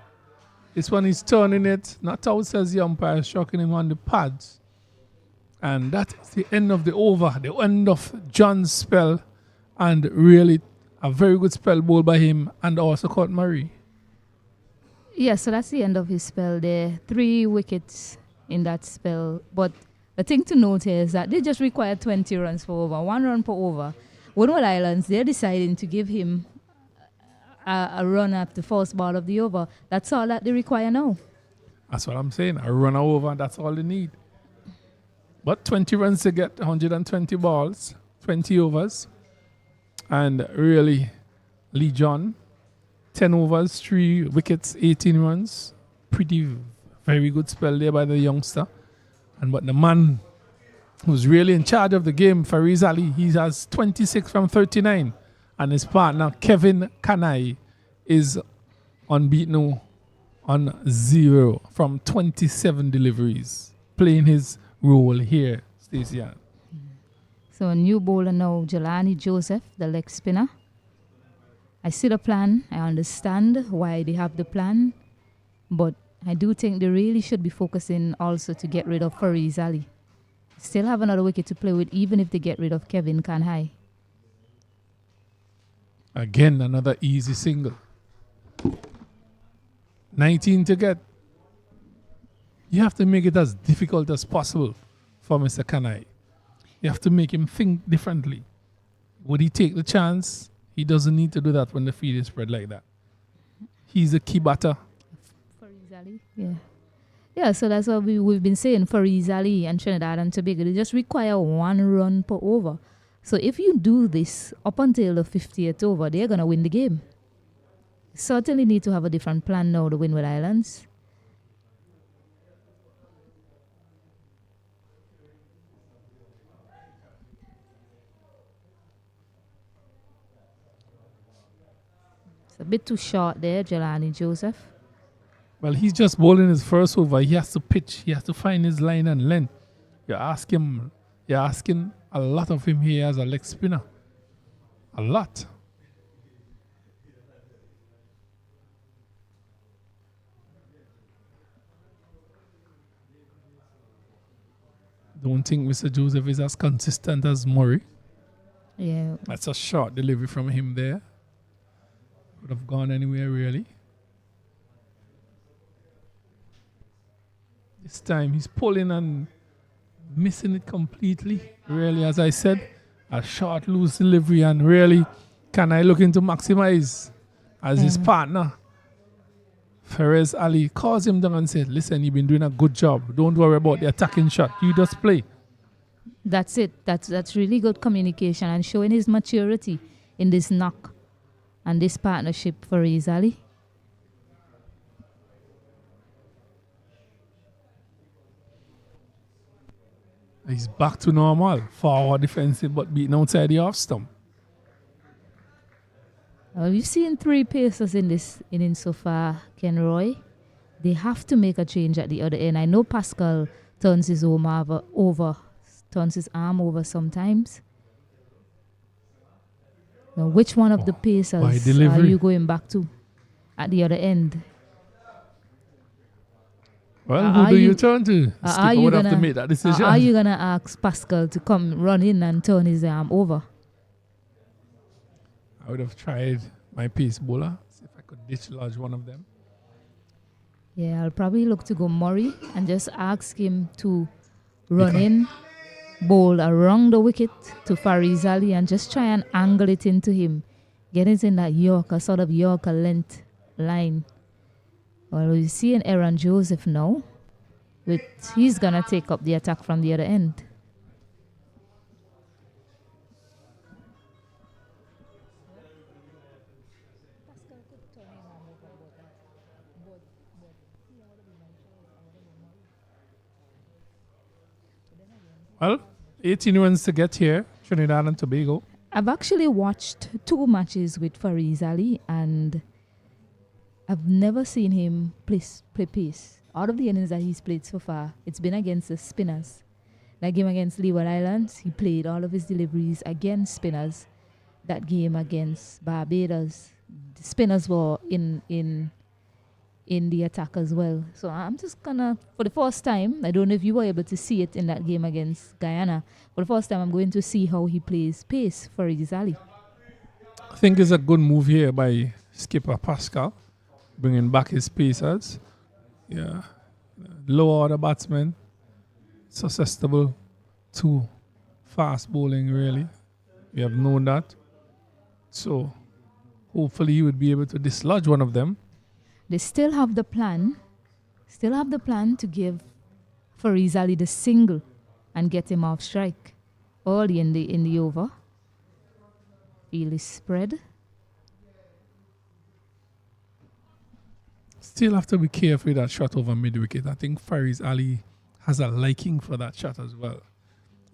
This one is turning it, not out, says the umpire, shocking him on the pads. And that is the end of the over, the end of John's spell. And really a very good spell bowled by him and also caught Murray. Yeah, so that's the end of his spell there. 3 wickets in that spell. But the thing to note here is that they just require 20 runs per over, 1 run per over. Winward Islands, they're deciding to give him a run at the first ball of the over. That's all that they require now. That's what I'm saying. A run over, that's all they need. But 20 runs to get 120 balls, 20 overs. And really, Lee John, 10 overs, 3 wickets, 18 runs. Very good spell there by the youngster. But the man who's really in charge of the game, Fareez Ali, he has 26 from 39. And his partner, Kevin Kanai, is unbeaten on 0 from 27 deliveries, playing his role here, Stacey. So a new bowler now, Jelani Joseph, the leg spinner. I see the plan. I understand why they have the plan. But I do think they really should be focusing also to get rid of Fareez Ali. Still have another wicket to play with, even if they get rid of Kevin Kanhai. Again, another easy single. 19 to get. You have to make it as difficult as possible for Mr. Kanai. You have to make him think differently. Would he take the chance? He doesn't need to do that when the field is spread like that. He's a key batter. Fareez Ali, yeah. Yeah, so that's what we've been saying. Fareez Ali and Trinidad and Tobago, they just require 1 run per over. So if you do this up until the 50th over, they're going to win the game. Certainly need to have a different plan now, the Windward Islands. It's a bit too short there, Jelani Joseph. Well, he's just bowling his first over. He has to pitch. He has to find his line and length. You're asking a lot of him here as a leg spinner. A lot. Don't think Mr. Joseph is as consistent as Murray. Yeah. That's a short delivery from him there. Could have gone anywhere really. This time he's pulling and missing it completely. Really, as I said, a short loose delivery, and really, can I look into maximize as his partner? Perez Ali calls him down and said, listen, you've been doing a good job. Don't worry about the attacking shot. You just play. That's it. That's really good communication and showing his maturity in this knock and this partnership for Ali. He's back to normal. Forward defensive, but beaten outside the off stump. We've seen 3 pacers in this inning so far, Ken Roy. They have to make a change at the other end. I know Pascal turns his arm over sometimes. Now, which one of the pacers are you going back to at the other end? Well, who do you turn to? Skipper would have to make that decision. Are you going to ask Pascal to come run in and turn his arm over? I would have tried my pace bowler, see if I could dislodge one of them. Yeah, I'll probably look to go Murray and just ask him to run in, bowl around the wicket to Fariz Ali and just try and angle it into him. Get it in that Yorker, sort of Yorker length line. Well, we see an Aaron Joseph now. He's going to take up the attack from the other end. Well, 18 runs to get here, Trinidad and Tobago. I've actually watched 2 matches with Fariz Ali and I've never seen him play pace. Out of the innings that he's played so far, it's been against the spinners. That game against Winward Islands, he played all of his deliveries against spinners. That game against Barbados, the spinners were in the attack as well. So I'm just gonna, for the first time, I don't know if you were able to see it in that game against Guyana. For the first time, I'm going to see how he plays pace for Ali. I think it's a good move here by skipper Pascal, bringing back his pacers. Yeah, low order batsmen, susceptible to fast bowling. Really, we have known that. So hopefully, he would be able to dislodge one of them. They still have the plan to give Fariz Ali the single and get him off strike early in the over. Field is spread. Still have to be careful with that shot over mid-wicket. I think Fariz Ali has a liking for that shot as well.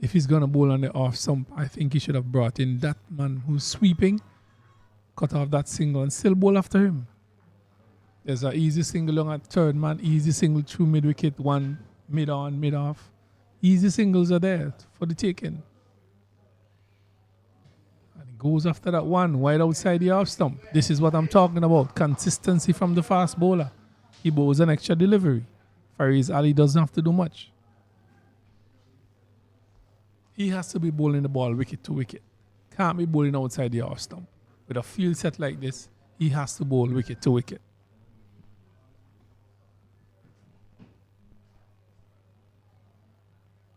If he's going to bowl on the off stump, I think he should have brought in that man who's sweeping, cut off that single and still bowl after him. There's an easy single on at third man, easy single through mid-wicket, one mid-on, mid-off. Easy singles are there for the taking. And it goes after that one, wide outside the off stump. This is what I'm talking about, consistency from the fast bowler. He bowls an extra delivery. Fariz Ali doesn't have to do much. He has to be bowling the ball wicket to wicket. Can't be bowling outside the off stump. With a field set like this, he has to bowl wicket to wicket.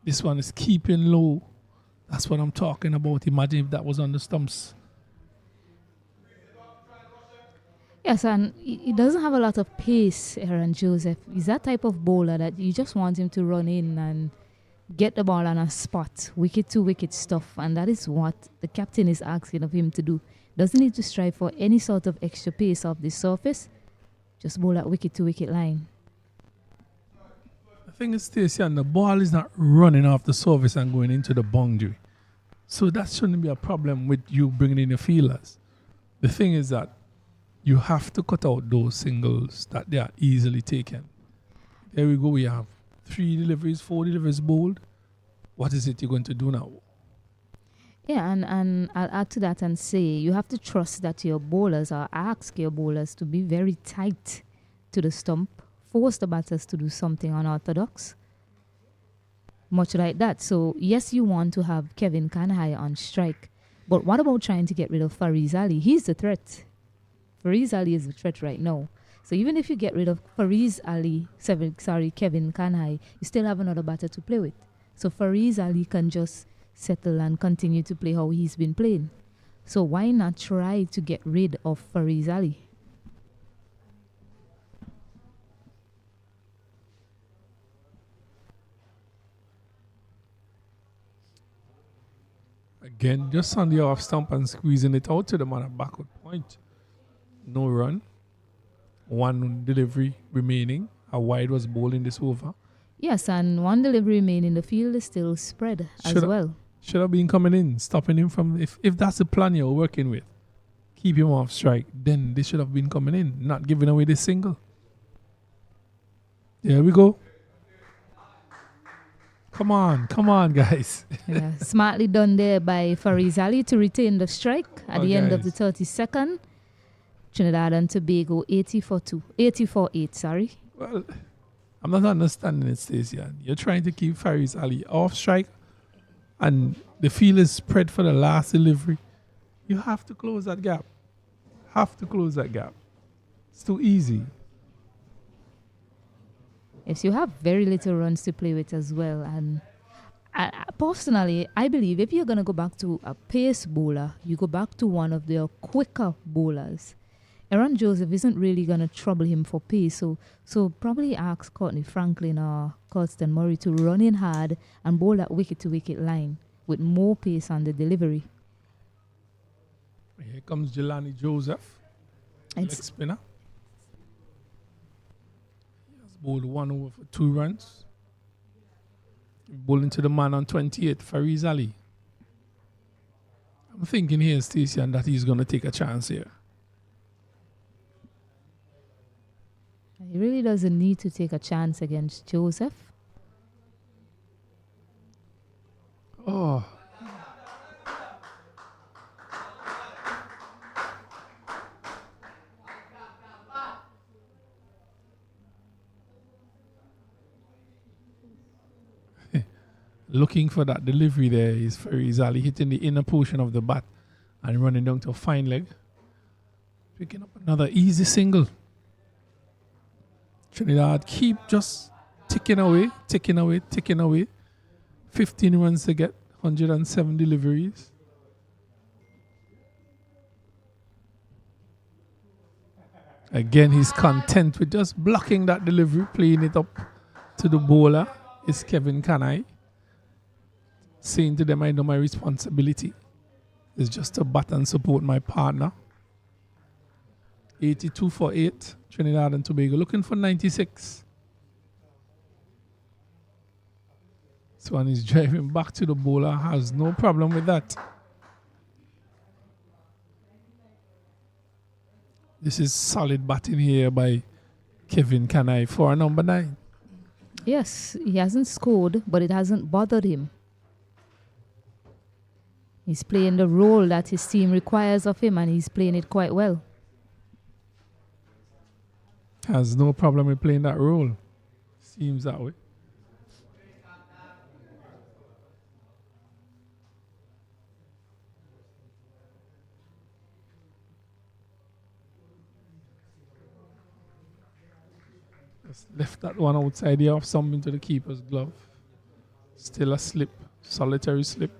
This one is keeping low. That's what I'm talking about. Imagine if that was on the stumps. Yes, and he doesn't have a lot of pace, Aaron Joseph. He's that type of bowler that you just want him to run in and get the ball on a spot, wicket to wicket stuff. And that is what the captain is asking of him to do. Doesn't need to strive for any sort of extra pace off the surface. Just bowl that wicket to wicket line. The thing is, Stacey, and the ball is not running off the surface and going into the boundary. So that shouldn't be a problem with you bringing in your fielders. The thing is that you have to cut out those singles that they are easily taken. There we go. We have 3 deliveries, 4 deliveries bowled. What is it you're going to do now? Yeah, and I'll add to that and say you have to trust that your bowlers, or ask your bowlers to be very tight to the stump. Force the batters to do something unorthodox. much like that. So yes, you want to have Kevin Kanhai on strike, but what about trying to get rid of Fariz Ali? He's the threat. Fariz Ali is the threat right now. So even if you get rid of Kevin Kanhai, you still have another batter to play with. So Fariz Ali can just settle and continue to play how he's been playing. So why not try to get rid of Fariz Ali? Again, just on the off stump and squeezing it out to the man at backward point. No run. One delivery remaining. A wide was bowled in this over. Yes, and one delivery remaining. The field is still spread as well. Should have been coming in, stopping him from... If that's the plan you're working with, keep him off strike, then they should have been coming in, not giving away this single. There we go. Come on, guys. Yeah, smartly done there by Fariz Ali to retain the strike at the end of the 32nd. Trinidad and Tobago 84-8, sorry. Well, I'm not understanding it, Stacey. You're trying to keep Fariz Ali off strike and the field is spread for the last delivery. You have to close that gap. It's too easy. Yes, you have very little runs to play with as well. And personally, I believe if you're going to go back to a pace bowler, you go back to one of their quicker bowlers. Aaron Joseph isn't really going to trouble him for pace. So probably ask Courtney Franklin or Colston Murray to run in hard and bowl that wicket-to-wicket line with more pace on the delivery. Here comes Jelani Joseph, leg spinner. He has bowled 1 over for 2 runs. Bowling to the man on 28, Fariz Ali. I'm thinking here, Stacey, that he's going to take a chance here. He really doesn't need to take a chance against Joseph. Oh. Looking for that delivery there is Fariz Ali hitting the inner portion of the bat and running down to a fine leg. Picking up another easy single. Trinidad keep just ticking away. 15 runs to get, 107 deliveries. Again, he's content with just blocking that delivery, playing it up to the bowler. It's Kevin Kanhai. Saying to them, I know my responsibility is just to bat and support my partner. 82 for 8, Trinidad and Tobago looking for 96. So when he's driving back to the bowler, has no problem with that. This is solid batting here by Kevin Kanhai for a number 9. Yes, he hasn't scored, but it hasn't bothered him. He's playing the role that his team requires of him, and he's playing it quite well. Has no problem with playing that role. Seems that way. Just left that one outside here off something to the keeper's glove. Still a slip, solitary slip.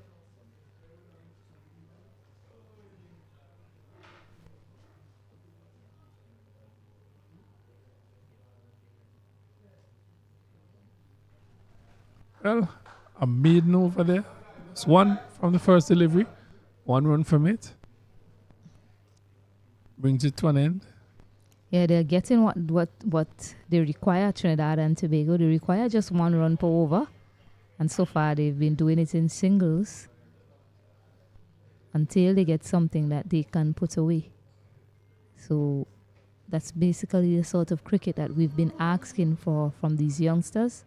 Well, a maiden over there. It's 1 from the first delivery. 1 run from it. Brings it to an end. Yeah, they're getting what they require, Trinidad and Tobago. They require just 1 run per over. And so far, they've been doing it in singles until they get something that they can put away. So that's basically the sort of cricket that we've been asking for from these youngsters.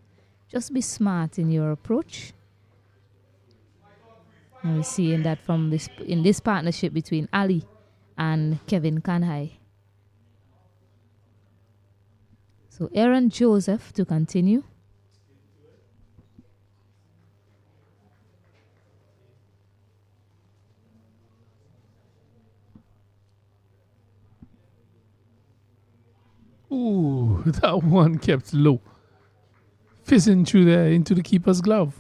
Just be smart in your approach. And we're seeing that from this partnership between Ali and Kevin Kanhai. So Aaron Joseph to continue. Ooh, that one kept low. Fizzing through there into the keeper's glove.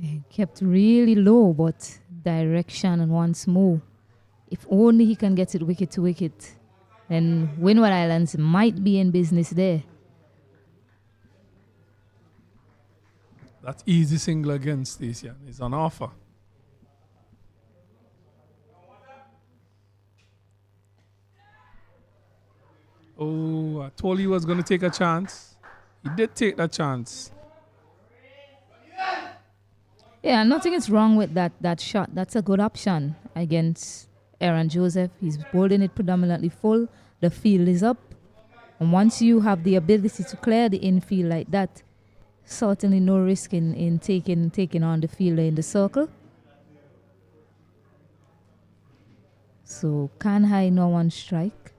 He kept really low, but direction once more. If only he can get it wicket to wicket, then Winward Islands might be in business there. That easy single against Stacey is on offer. Oh, I told you he was going to take a chance. He did take that chance. Yeah, nothing is wrong with that shot. That's a good option against Aaron Joseph. He's holding it predominantly full. The field is up. And once you have the ability to clear the infield like that, certainly no risk in taking on the fielder in the circle. So Kanhai no one strike.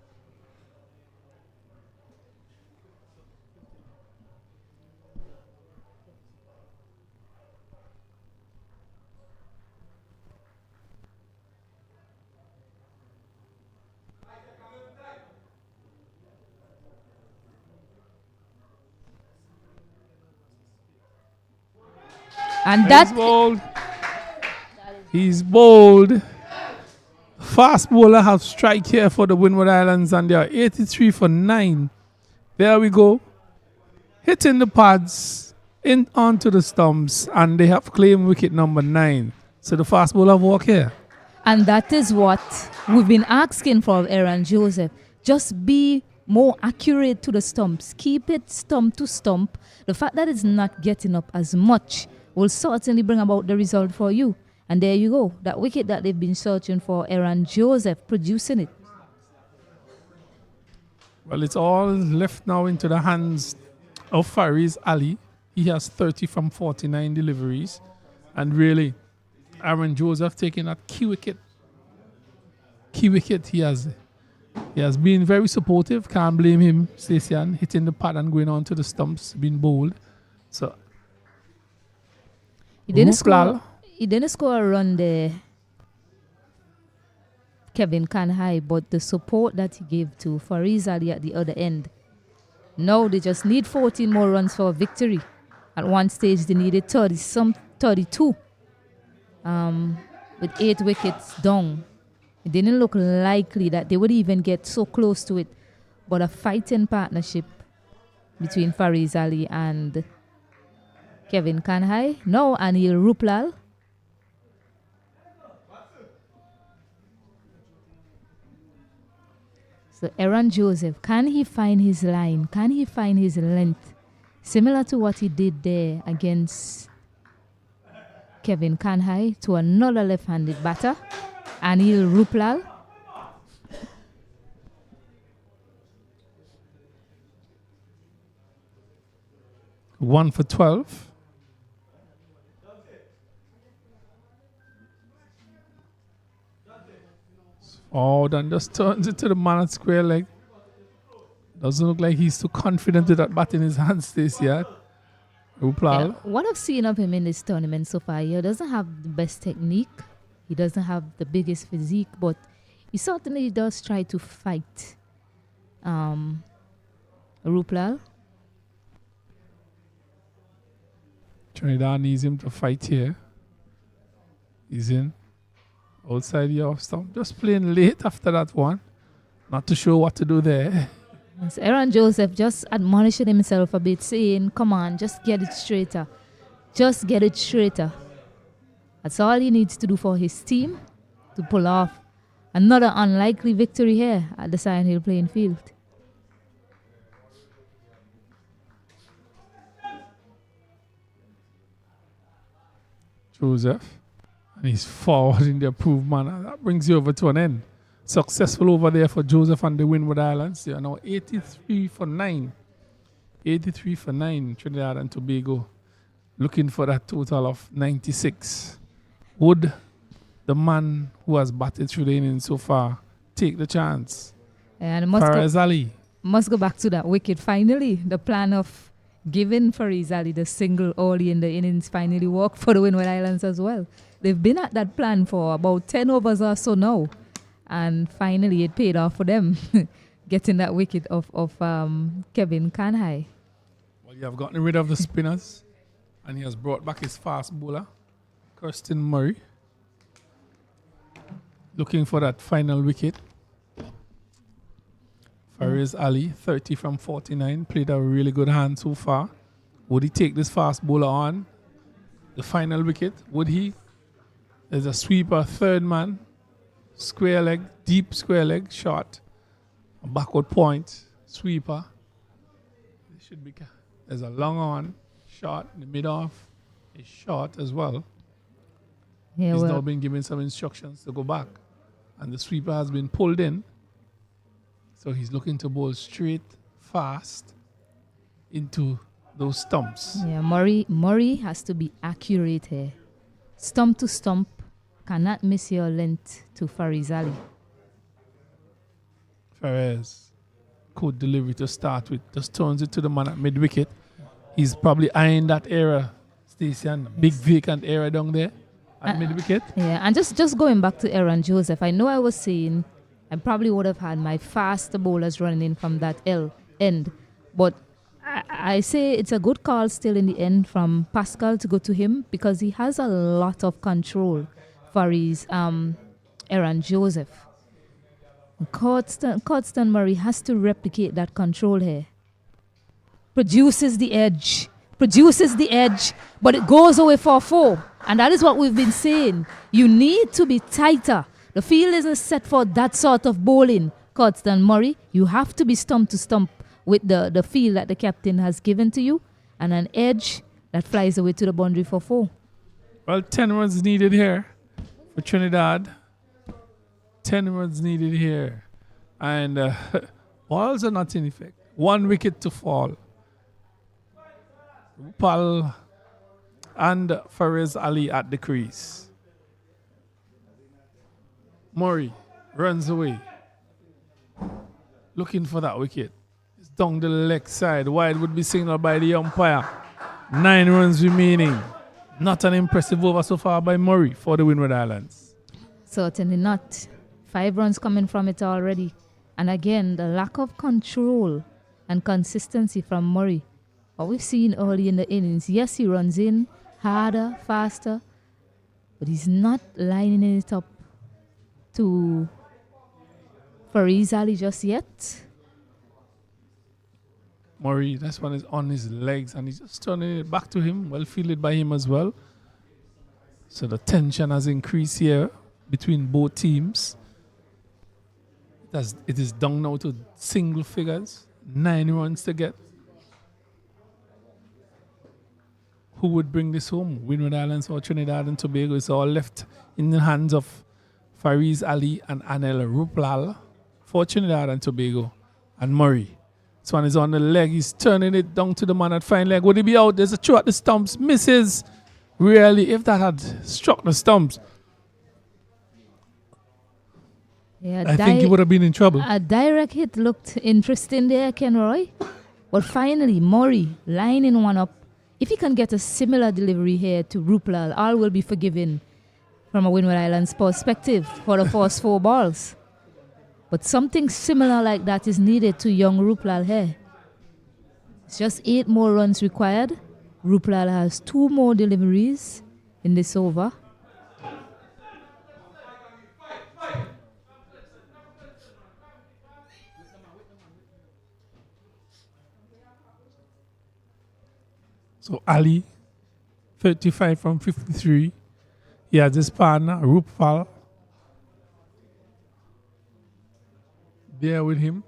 And He's bold. He's bold. Fast bowler have strike here for the Windward Islands, and they are 83 for 9. There we go. Hitting the pads in onto the stumps, and they have claimed wicket number 9. So the fast bowler have walk here. And that is what we've been asking for Aaron Joseph. Just be more accurate to the stumps. Keep it stump to stump. The fact that it's not getting up as much will certainly bring about the result for you. And there you go. That wicket that they've been searching for, Aaron Joseph producing it. Well, it's all left now into the hands of Fariz Ali. He has 30 from 49 deliveries. And really, Aaron Joseph taking that key wicket. Key wicket he has been very supportive. Can't blame him, Stacey, hitting the pad and going on to the stumps, being bold. So He didn't score a run there, Kevin Kanhai, but the support that he gave to Fariz Ali at the other end. Now they just need 14 more runs for a victory. At one stage they needed 32 with 8 wickets down. It didn't look likely that they would even get so close to it. But a fighting partnership between Fariz Ali and Kevin Kanhai. Now Anil Ruplal. So Aaron Joseph, can he find his line? Can he find his length? Similar to what he did there against Kevin Kanhai to another left-handed batter, Anil Ruplal. One for 12. Oh, then just turns it to the man at square leg. Doesn't look like he's too confident with that bat in his hands this yet. Ruplal. Yeah, what I've seen of him in this tournament so far, he doesn't have the best technique. He doesn't have the biggest physique, but he certainly does try to fight Ruplal. Trinidad needs him to fight here. He's in. Outside the off stump. Just playing late after that one. Not too sure what to do there. So Aaron Joseph just admonishing himself a bit, saying, come on, just get it straighter. Just get it straighter. That's all he needs to do for his team to pull off another unlikely victory here at the Sion Hill playing field. Joseph. And he's forward in the approved manner. That brings you over to an end. Successful over there for Joseph and the Windward Islands. They are now 83 for 9. 83 for 9, Trinidad and Tobago. Looking for that total of 96. Would the man who has batted through the innings so far take the chance? And Fariz Ali. Must go back to that wicket finally. The plan of giving Fariz Ali the single early in the innings finally worked for the Windward Islands as well. They've been at that plan for about 10 overs or so now. And finally it paid off for them. getting that wicket of Kevin Kanhai. Well, you have gotten rid of the spinners, and he has brought back his fast bowler, Kirsten Murray, looking for that final wicket. Fariz Ali, 30 from 49, played a really good hand so far. Would he take this fast bowler on the final wicket? Would he? There's a sweeper, third man, square leg, deep square leg, shot, a backward point, sweeper. It should be. There's a long on, shot, the mid-off is short as well. Yeah, He's now been given some instructions to go back, and the sweeper has been pulled in. So he's looking to bowl straight, fast into those stumps. Yeah, Murray has to be accurate here. Stump to stump, cannot miss your length to Fariz Ali. Perez, good delivery to start with, just turns it to the man at mid-wicket. He's probably eyeing that area, Stacey, big vacant area down there at mid-wicket. Yeah, and just going back to Aaron Joseph, I know I was saying I probably would have had my faster bowlers running in from that end. But I say it's a good call still in the end from Pascal to go to him because he has a lot of control for his Aaron Joseph. Codston Murray has to replicate that control here. Produces the edge, but it goes away for 4. And that is what we've been saying. You need to be tighter. The field isn't set for that sort of bowling, Codston Murray. You have to be stump to stump with the field that the captain has given to you and an edge that flies away to the boundary for 4. Well, 10 runs needed here for Trinidad. 10 runs needed here. And balls are not in effect. 1 wicket to fall. Rupal and Fariz Ali at the crease. Murray runs away, looking for that wicket. It's down the leg side. Wide would be signaled by the umpire. 9 runs remaining. Not an impressive over so far by Murray for the Winward Islands. Certainly not. 5 runs coming from it already. And again, the lack of control and consistency from Murray. What we've seen early in the innings, yes, he runs in harder, faster, but he's not lining it up to Fariz Ali just yet. Murray, this one is on his legs and he's just turning it back to him, well fielded by him as well. So the tension has increased here between both teams. It is down now to single figures, 9 runs to get. Who would bring this home? Winward Islands or Trinidad and Tobago? It's all left in the hands of Fariz Ali and Anil Ruplal for Trinidad and Tobago. And Murray. This one is on the leg. He's turning it down to the man at fine leg. Would he be out? There's a throw at the stumps. Misses. Really, if that had struck the stumps, yeah, I think he would have been in trouble. A direct hit looked interesting there, Ken Roy. But finally, Murray lining one up. If he can get a similar delivery here to Ruplal, all will be forgiven from a Winward Islands perspective for the first 4 balls. But something similar like that is needed to young Ruplal here. It's just 8 more runs required. Ruplal has 2 more deliveries in this over. So Ali, 35 from 53. He has his partner, Rupal, there with him.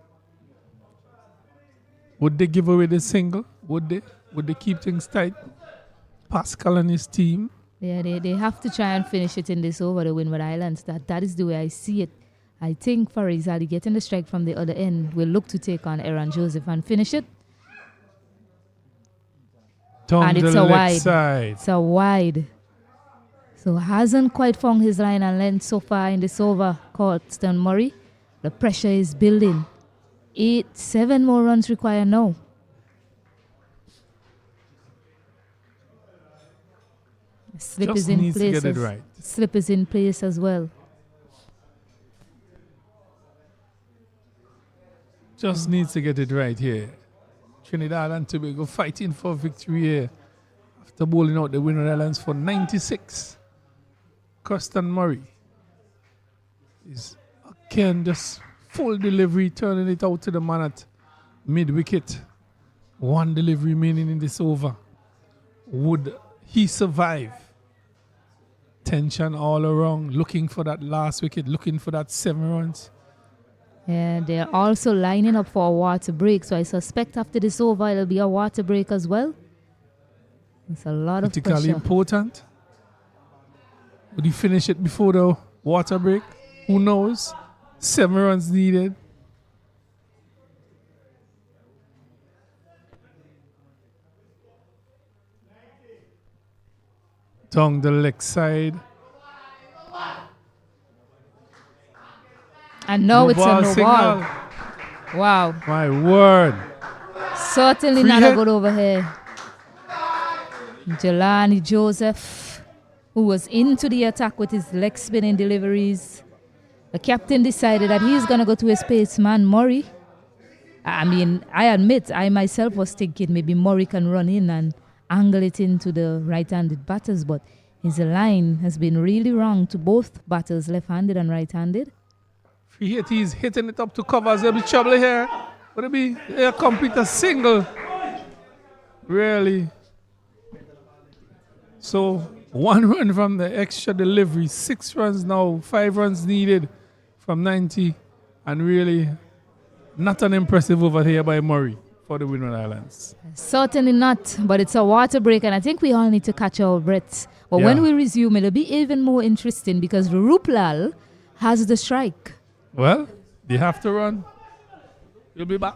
Would they give away the single? Would they? Would they keep things tight? Pascal and his team. Yeah, they have to try and finish it in this over, the Windward Islands. That is the way I see it. I think Fariz Ali getting the strike from the other end will look to take on Aaron Joseph and finish it. And it's a wide. Side. It's a wide. So hasn't quite found his line and length so far in this over, Codston Murray. The pressure is building. 7 more runs required now. Slip Just is in needs place. To get it right. Slip is in place as well. Just needs to get it right here. Trinidad and Tobago fighting for victory here after bowling out the Winward Islands for 96. Custon Murray is again just full delivery, turning it out to the man at mid-wicket. One delivery remaining in this over. Would he survive? Tension all around, looking for that last wicket, looking for that 7 runs. Yeah, they're also lining up for a water break. So I suspect after this over, it'll be a water break as well. It's a lot of Critically pressure. important. Would he finish it before the water break? Who knows? 7 runs needed. Down the leg side. And now it's a no signal. ball. Wow. My word. Certainly Free not a hit. good over here. Jelani Joseph, who was into the attack with his leg spinning deliveries. The captain decided that he's going to go to his paceman, Murray. I mean, I admit, I myself was thinking maybe Murray can run in and angle it into the right-handed batters, but his line has been really wrong to both batters, left-handed and right-handed. Free hit, he's hitting it up to covers. There'll be trouble here. Would it be a complete a single? Really? So 1 run from the extra delivery, 6 runs now, 5 runs needed from 90, and really not an impressive over here by Murray for the Winward Islands. Certainly not, but it's a water break, and I think we all need to catch our breaths. But when we resume, it'll be even more interesting because Ruplal has the strike. Well, they have to run. You'll be back.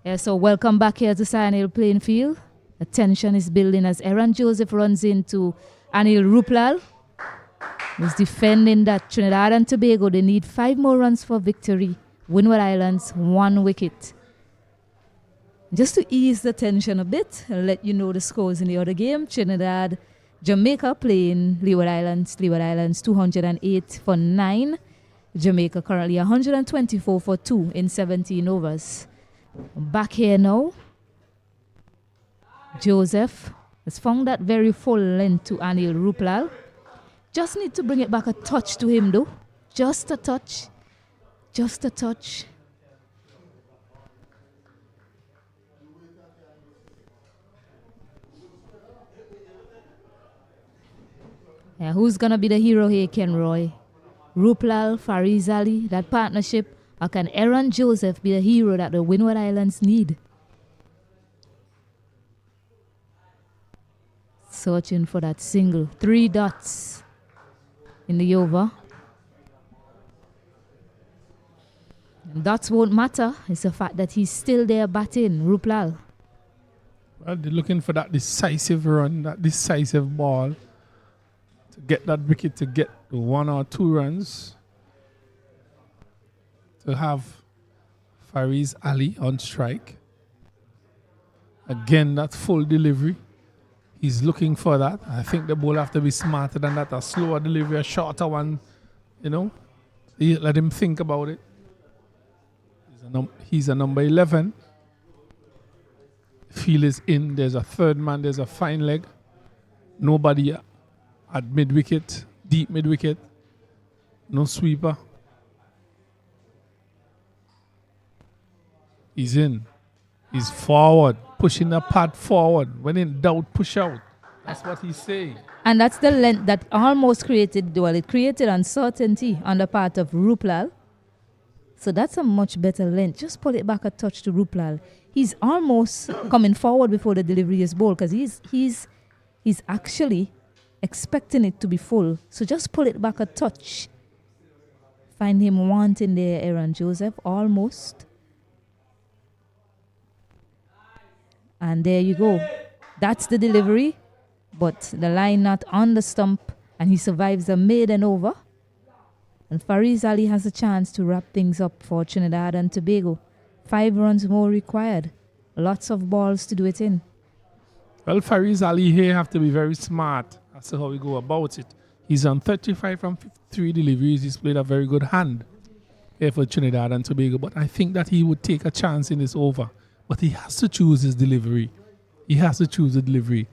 Yeah, so welcome back here to Anil playing field. The tension is building as Aaron Joseph runs into Anil Ruplal. He's defending that Trinidad and Tobago. They need 5 more runs for victory. Winward Islands, 1 wicket. Just to ease the tension a bit, I'll let you know the scores in the other game. Trinidad, Jamaica playing Leeward Islands. Leeward Islands 208 for 9. Jamaica currently 124 for 2 in 17 overs. Back here now. Joseph has found that very full length to Anil Ruplal. Just need to bring it back a touch to him though. Just a touch. Just a touch. Yeah, who's going to be the hero here, Ken Roy? Ruplal, Fariz Ali, that partnership? Or can Aaron Joseph be the hero that the Windward Islands need? Searching for that single. 3 dots in the over. And dots won't matter. It's the fact that he's still there batting, Ruplal. Well, they're looking for that decisive run, that decisive ball to get that wicket, to get 1 or 2 runs. To have Fariz Ali on strike. Again, that full delivery. He's looking for that. I think the ball have to be smarter than that. A slower delivery, a shorter one. You know, let him think about it. He's a number 11. Field is in. There's a third man. There's a fine leg. Nobody at mid-wicket, deep mid-wicket. No sweeper. He's in. He's forward, pushing the pad forward. When in doubt, push out. That's what he's saying. And that's the length that almost created, well, it created uncertainty on the part of Ruplal. So that's a much better length. Just pull it back a touch to Ruplal. He's almost coming forward before the delivery is bowled because he's actually expecting it to be full. So just pull it back a touch. Find him wanting there, Aaron Joseph, almost. And there you go. That's the delivery. But the line not on the stump. And he survives a maiden over. And Fariz Ali has a chance to wrap things up for Trinidad and Tobago. 5 runs more required. Lots of balls to do it in. Well, Fariz Ali here have to be very smart as to how we go about it. He's on 35 from 53 deliveries. He's played a very good hand here for Trinidad and Tobago. But I think that he would take a chance in this over. But he has to choose his delivery. He has to choose the delivery.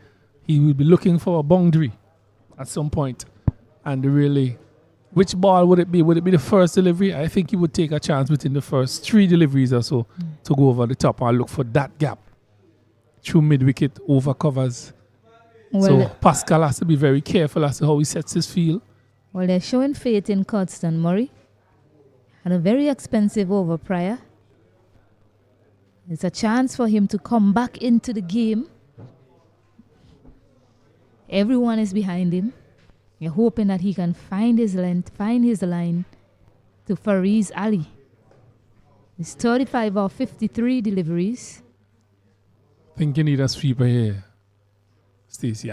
He will be looking for a boundary at some point. And really, which ball would it be? Would it be the first delivery? I think he would take a chance within the first 3 deliveries or so to go over the top and look for that gap. Through mid-wicket, over covers. Well, so Pascal has to be very careful as to how he sets his field. Well, they're showing faith in Cudston Murray. Had a very expensive over prior. It's a chance for him to come back into the game. Everyone is behind him. You're hoping that he can find his length, find his line to Fariz Ali. It's 35 or 53 deliveries. I think you need a sweeper here, Stacey.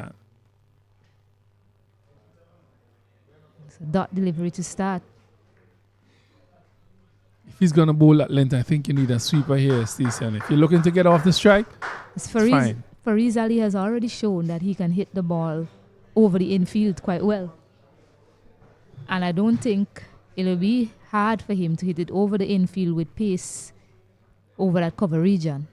It's a dot delivery to start. If he's going to bowl that length, I think you need a sweeper here, Stacey. If you're looking to get off the strike, it's fine. Fariz Ali has already shown that he can hit the ball over the infield quite well. And I don't think it'll be hard for him to hit it over the infield with pace over that cover region.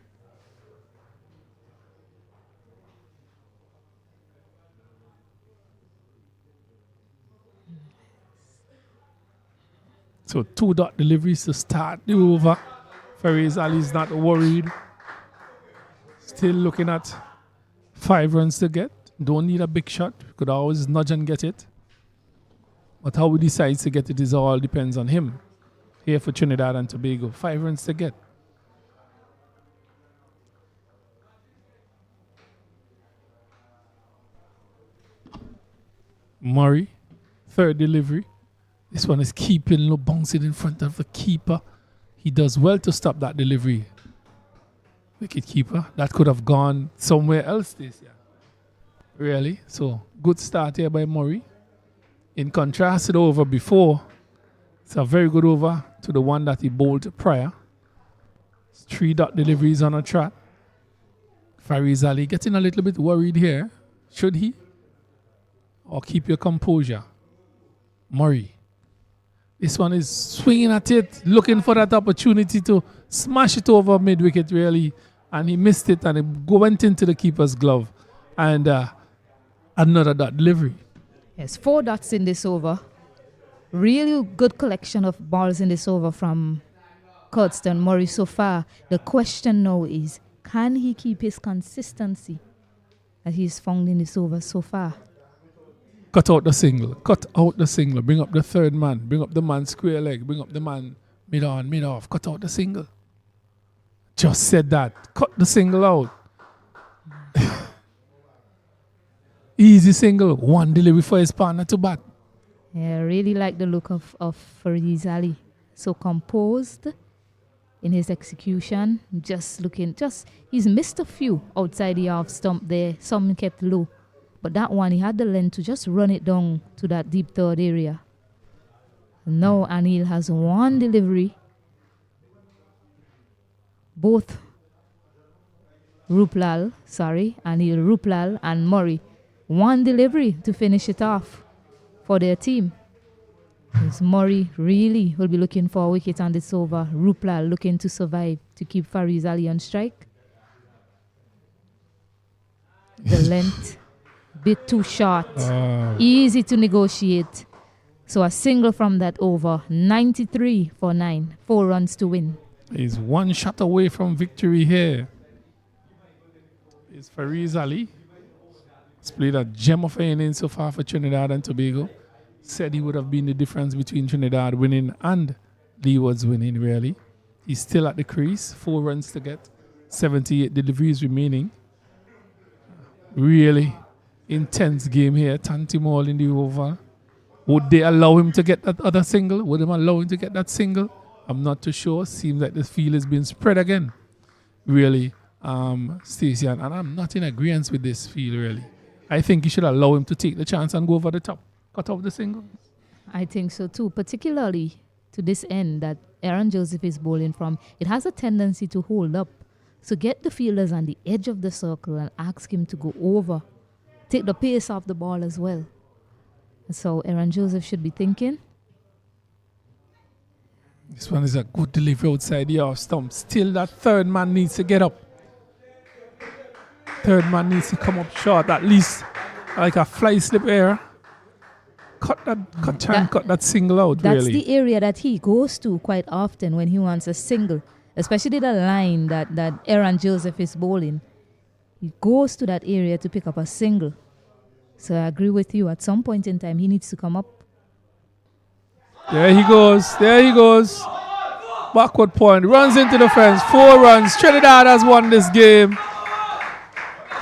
So 2 dot deliveries to start the over. Fariz Ali's not worried. Still looking at 5 runs to get. Don't need a big shot. Could always nudge and get it. But how he decides to get it is all depends on him. Here for Trinidad and Tobago. 5 runs to get. Murray, 3rd delivery. This one is keeping low, bouncing in front of the keeper. He does well to stop that delivery. wicket keeper. That could have gone somewhere else this year. Really. So, good start here by Murray. In contrast to the over before, it's a very good over to the one that he bowled prior. 3 dot deliveries on a trot. Fariz Ali getting a little bit worried here. Should he? Or keep your composure? Murray. This one is swinging at it, looking for that opportunity to smash it over mid-wicket, really. And he missed it, and it went into the keeper's glove. And another dot delivery. Yes, 4 dots in this over. Really good collection of balls in this over from Curtston Murray so far. The question now is, can he keep his consistency that he's found in this over so far? Cut out the single. Cut out the single. Bring up the third man. Bring up the man square leg. Bring up the man mid on, mid off. Cut out the single. Just said that. Cut the single out. Easy single. One delivery for his partner to bat. Yeah, I really like the look of Fariz Ali. So composed in his execution. He's missed a few outside the half stump there. Some kept low. But that one, he had the length to just run it down to that deep third area. Now Anil has one delivery. Both Anil Ruplal and Murray. One delivery to finish it off for their team. Because Murray really will be looking for a wicket on this over. Ruplal looking to survive to keep Fariz Ali on strike. The length. Bit too short. Easy to negotiate. So a single from that over. 93 for 9. 4 runs to win. He's one shot away from victory here. It's Fariz Ali. He's played a gem of an inning so far for Trinidad and Tobago. Said he would have been the difference between Trinidad winning and Leeward's winning, really. He's still at the crease. 4 runs to get. 78 deliveries remaining. Really intense game here. Tantimore in the over. Would they allow him to get that other single? Would they allow him to get that single? I'm not too sure. Seems like the field has been spread again. Really, Stacey, and I'm not in agreement with this field, really. I think you should allow him to take the chance and go over the top. Cut off the single. I think so too, particularly to this end that Aaron Joseph is bowling from. It has a tendency to hold up. So get the fielders on the edge of the circle and ask him to go over. Take the pace off the ball as well. So Aaron Joseph should be thinking. This one is a good delivery outside the off stump. Still that third man needs to get up. Third man needs to come up short, at least like a fly slip error. Cut that single out, that's really. That's the area that he goes to quite often when he wants a single. Especially the line that Aaron Joseph is bowling. He goes to that area to pick up a single. So I agree with you. At some point in time, he needs to come up. There he goes. Backward point. Runs into the fence. 4 runs. Trinidad has won this game.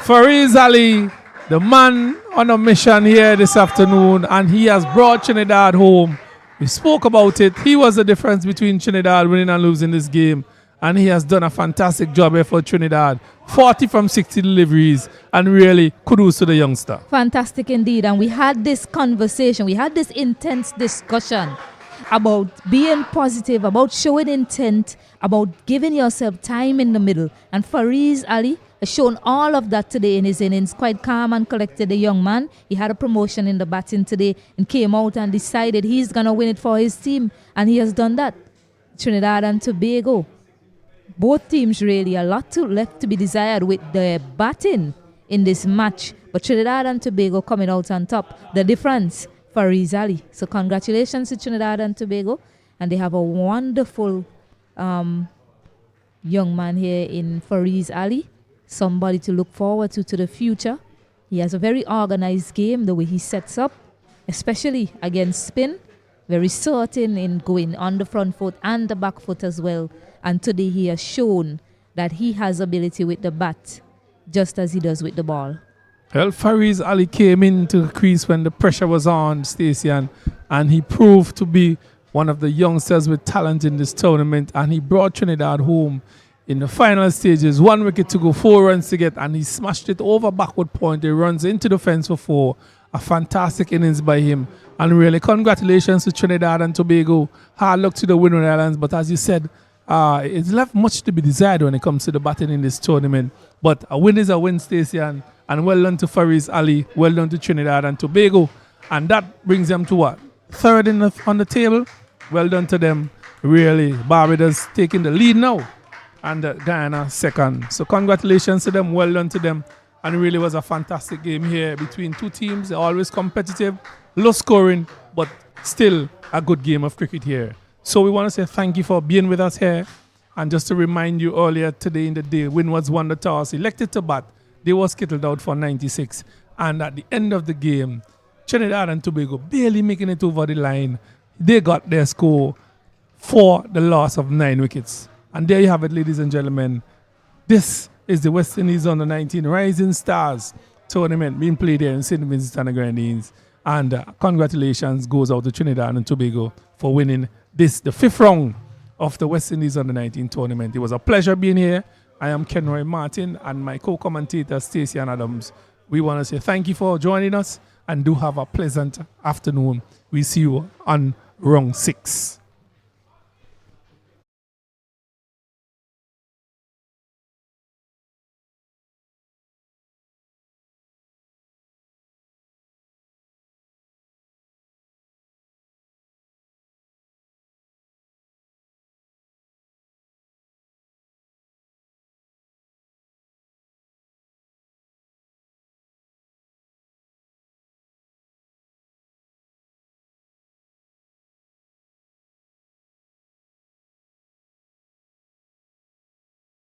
Fariz Ali, the man on a mission here this afternoon, and he has brought Trinidad home. We spoke about it. He was the difference between Trinidad winning and losing this game. And he has done a fantastic job here for Trinidad. 40 from 60 deliveries. And really, kudos to the youngster. Fantastic indeed. And we had this conversation. We had this intense discussion about being positive, about showing intent, about giving yourself time in the middle. And Fariz Ali has shown all of that today in his innings. Quite calm and collected, the young man. He had a promotion in the batting today and came out and decided he's going to win it for his team. And he has done that. Trinidad and Tobago. Both teams really a lot left to be desired with the batting in this match. But Trinidad and Tobago coming out on top. The difference, Fariz Ali. So congratulations to Trinidad and Tobago. And they have a wonderful young man here in Fariz Ali. Somebody to look forward to the future. He has a very organized game, the way he sets up, especially against spin. Very certain in going on the front foot and the back foot as well. And today he has shown that he has ability with the bat, just as he does with the ball. Well, Fariz Ali came into the crease when the pressure was on, Stacey, and he proved to be one of the youngsters with talent in this tournament, and he brought Trinidad home in the final stages. 1 wicket to go, 4 runs to get, and he smashed it over backward point. He runs into the fence for 4. A fantastic innings by him. And really, congratulations to Trinidad and Tobago. Hard luck to the Winward Islands. But as you said, it's left much to be desired when it comes to the batting in this tournament. But a win is a win, Stacey. And well done to Faris Ali. Well done to Trinidad and Tobago. And that brings them to what? 3rd on the table. Well done to them. Really, Barbados taking the lead now. And Guyana 2nd. So congratulations to them. Well done to them. And it really was a fantastic game here between two teams. They're always competitive, low scoring, but still a good game of cricket here. So we want to say thank you for being with us here. And just to remind you, earlier today in the day, Windward's won the toss, elected to bat. They were skittled out for 96. And at the end of the game, Trinidad and Tobago barely making it over the line. They got their score for the loss of 9 wickets. And there you have it, ladies and gentlemen. This is the West Indies Under 19 Rising Stars tournament being played here in St. Vincent and the Grenadines. And congratulations goes out to Trinidad and Tobago for winning the 5th round of the West Indies Under 19 tournament. It was a pleasure being here. I am Kenroy Martin and my co-commentator Stacey Adams. We want to say thank you for joining us and do have a pleasant afternoon. We see you on round 6.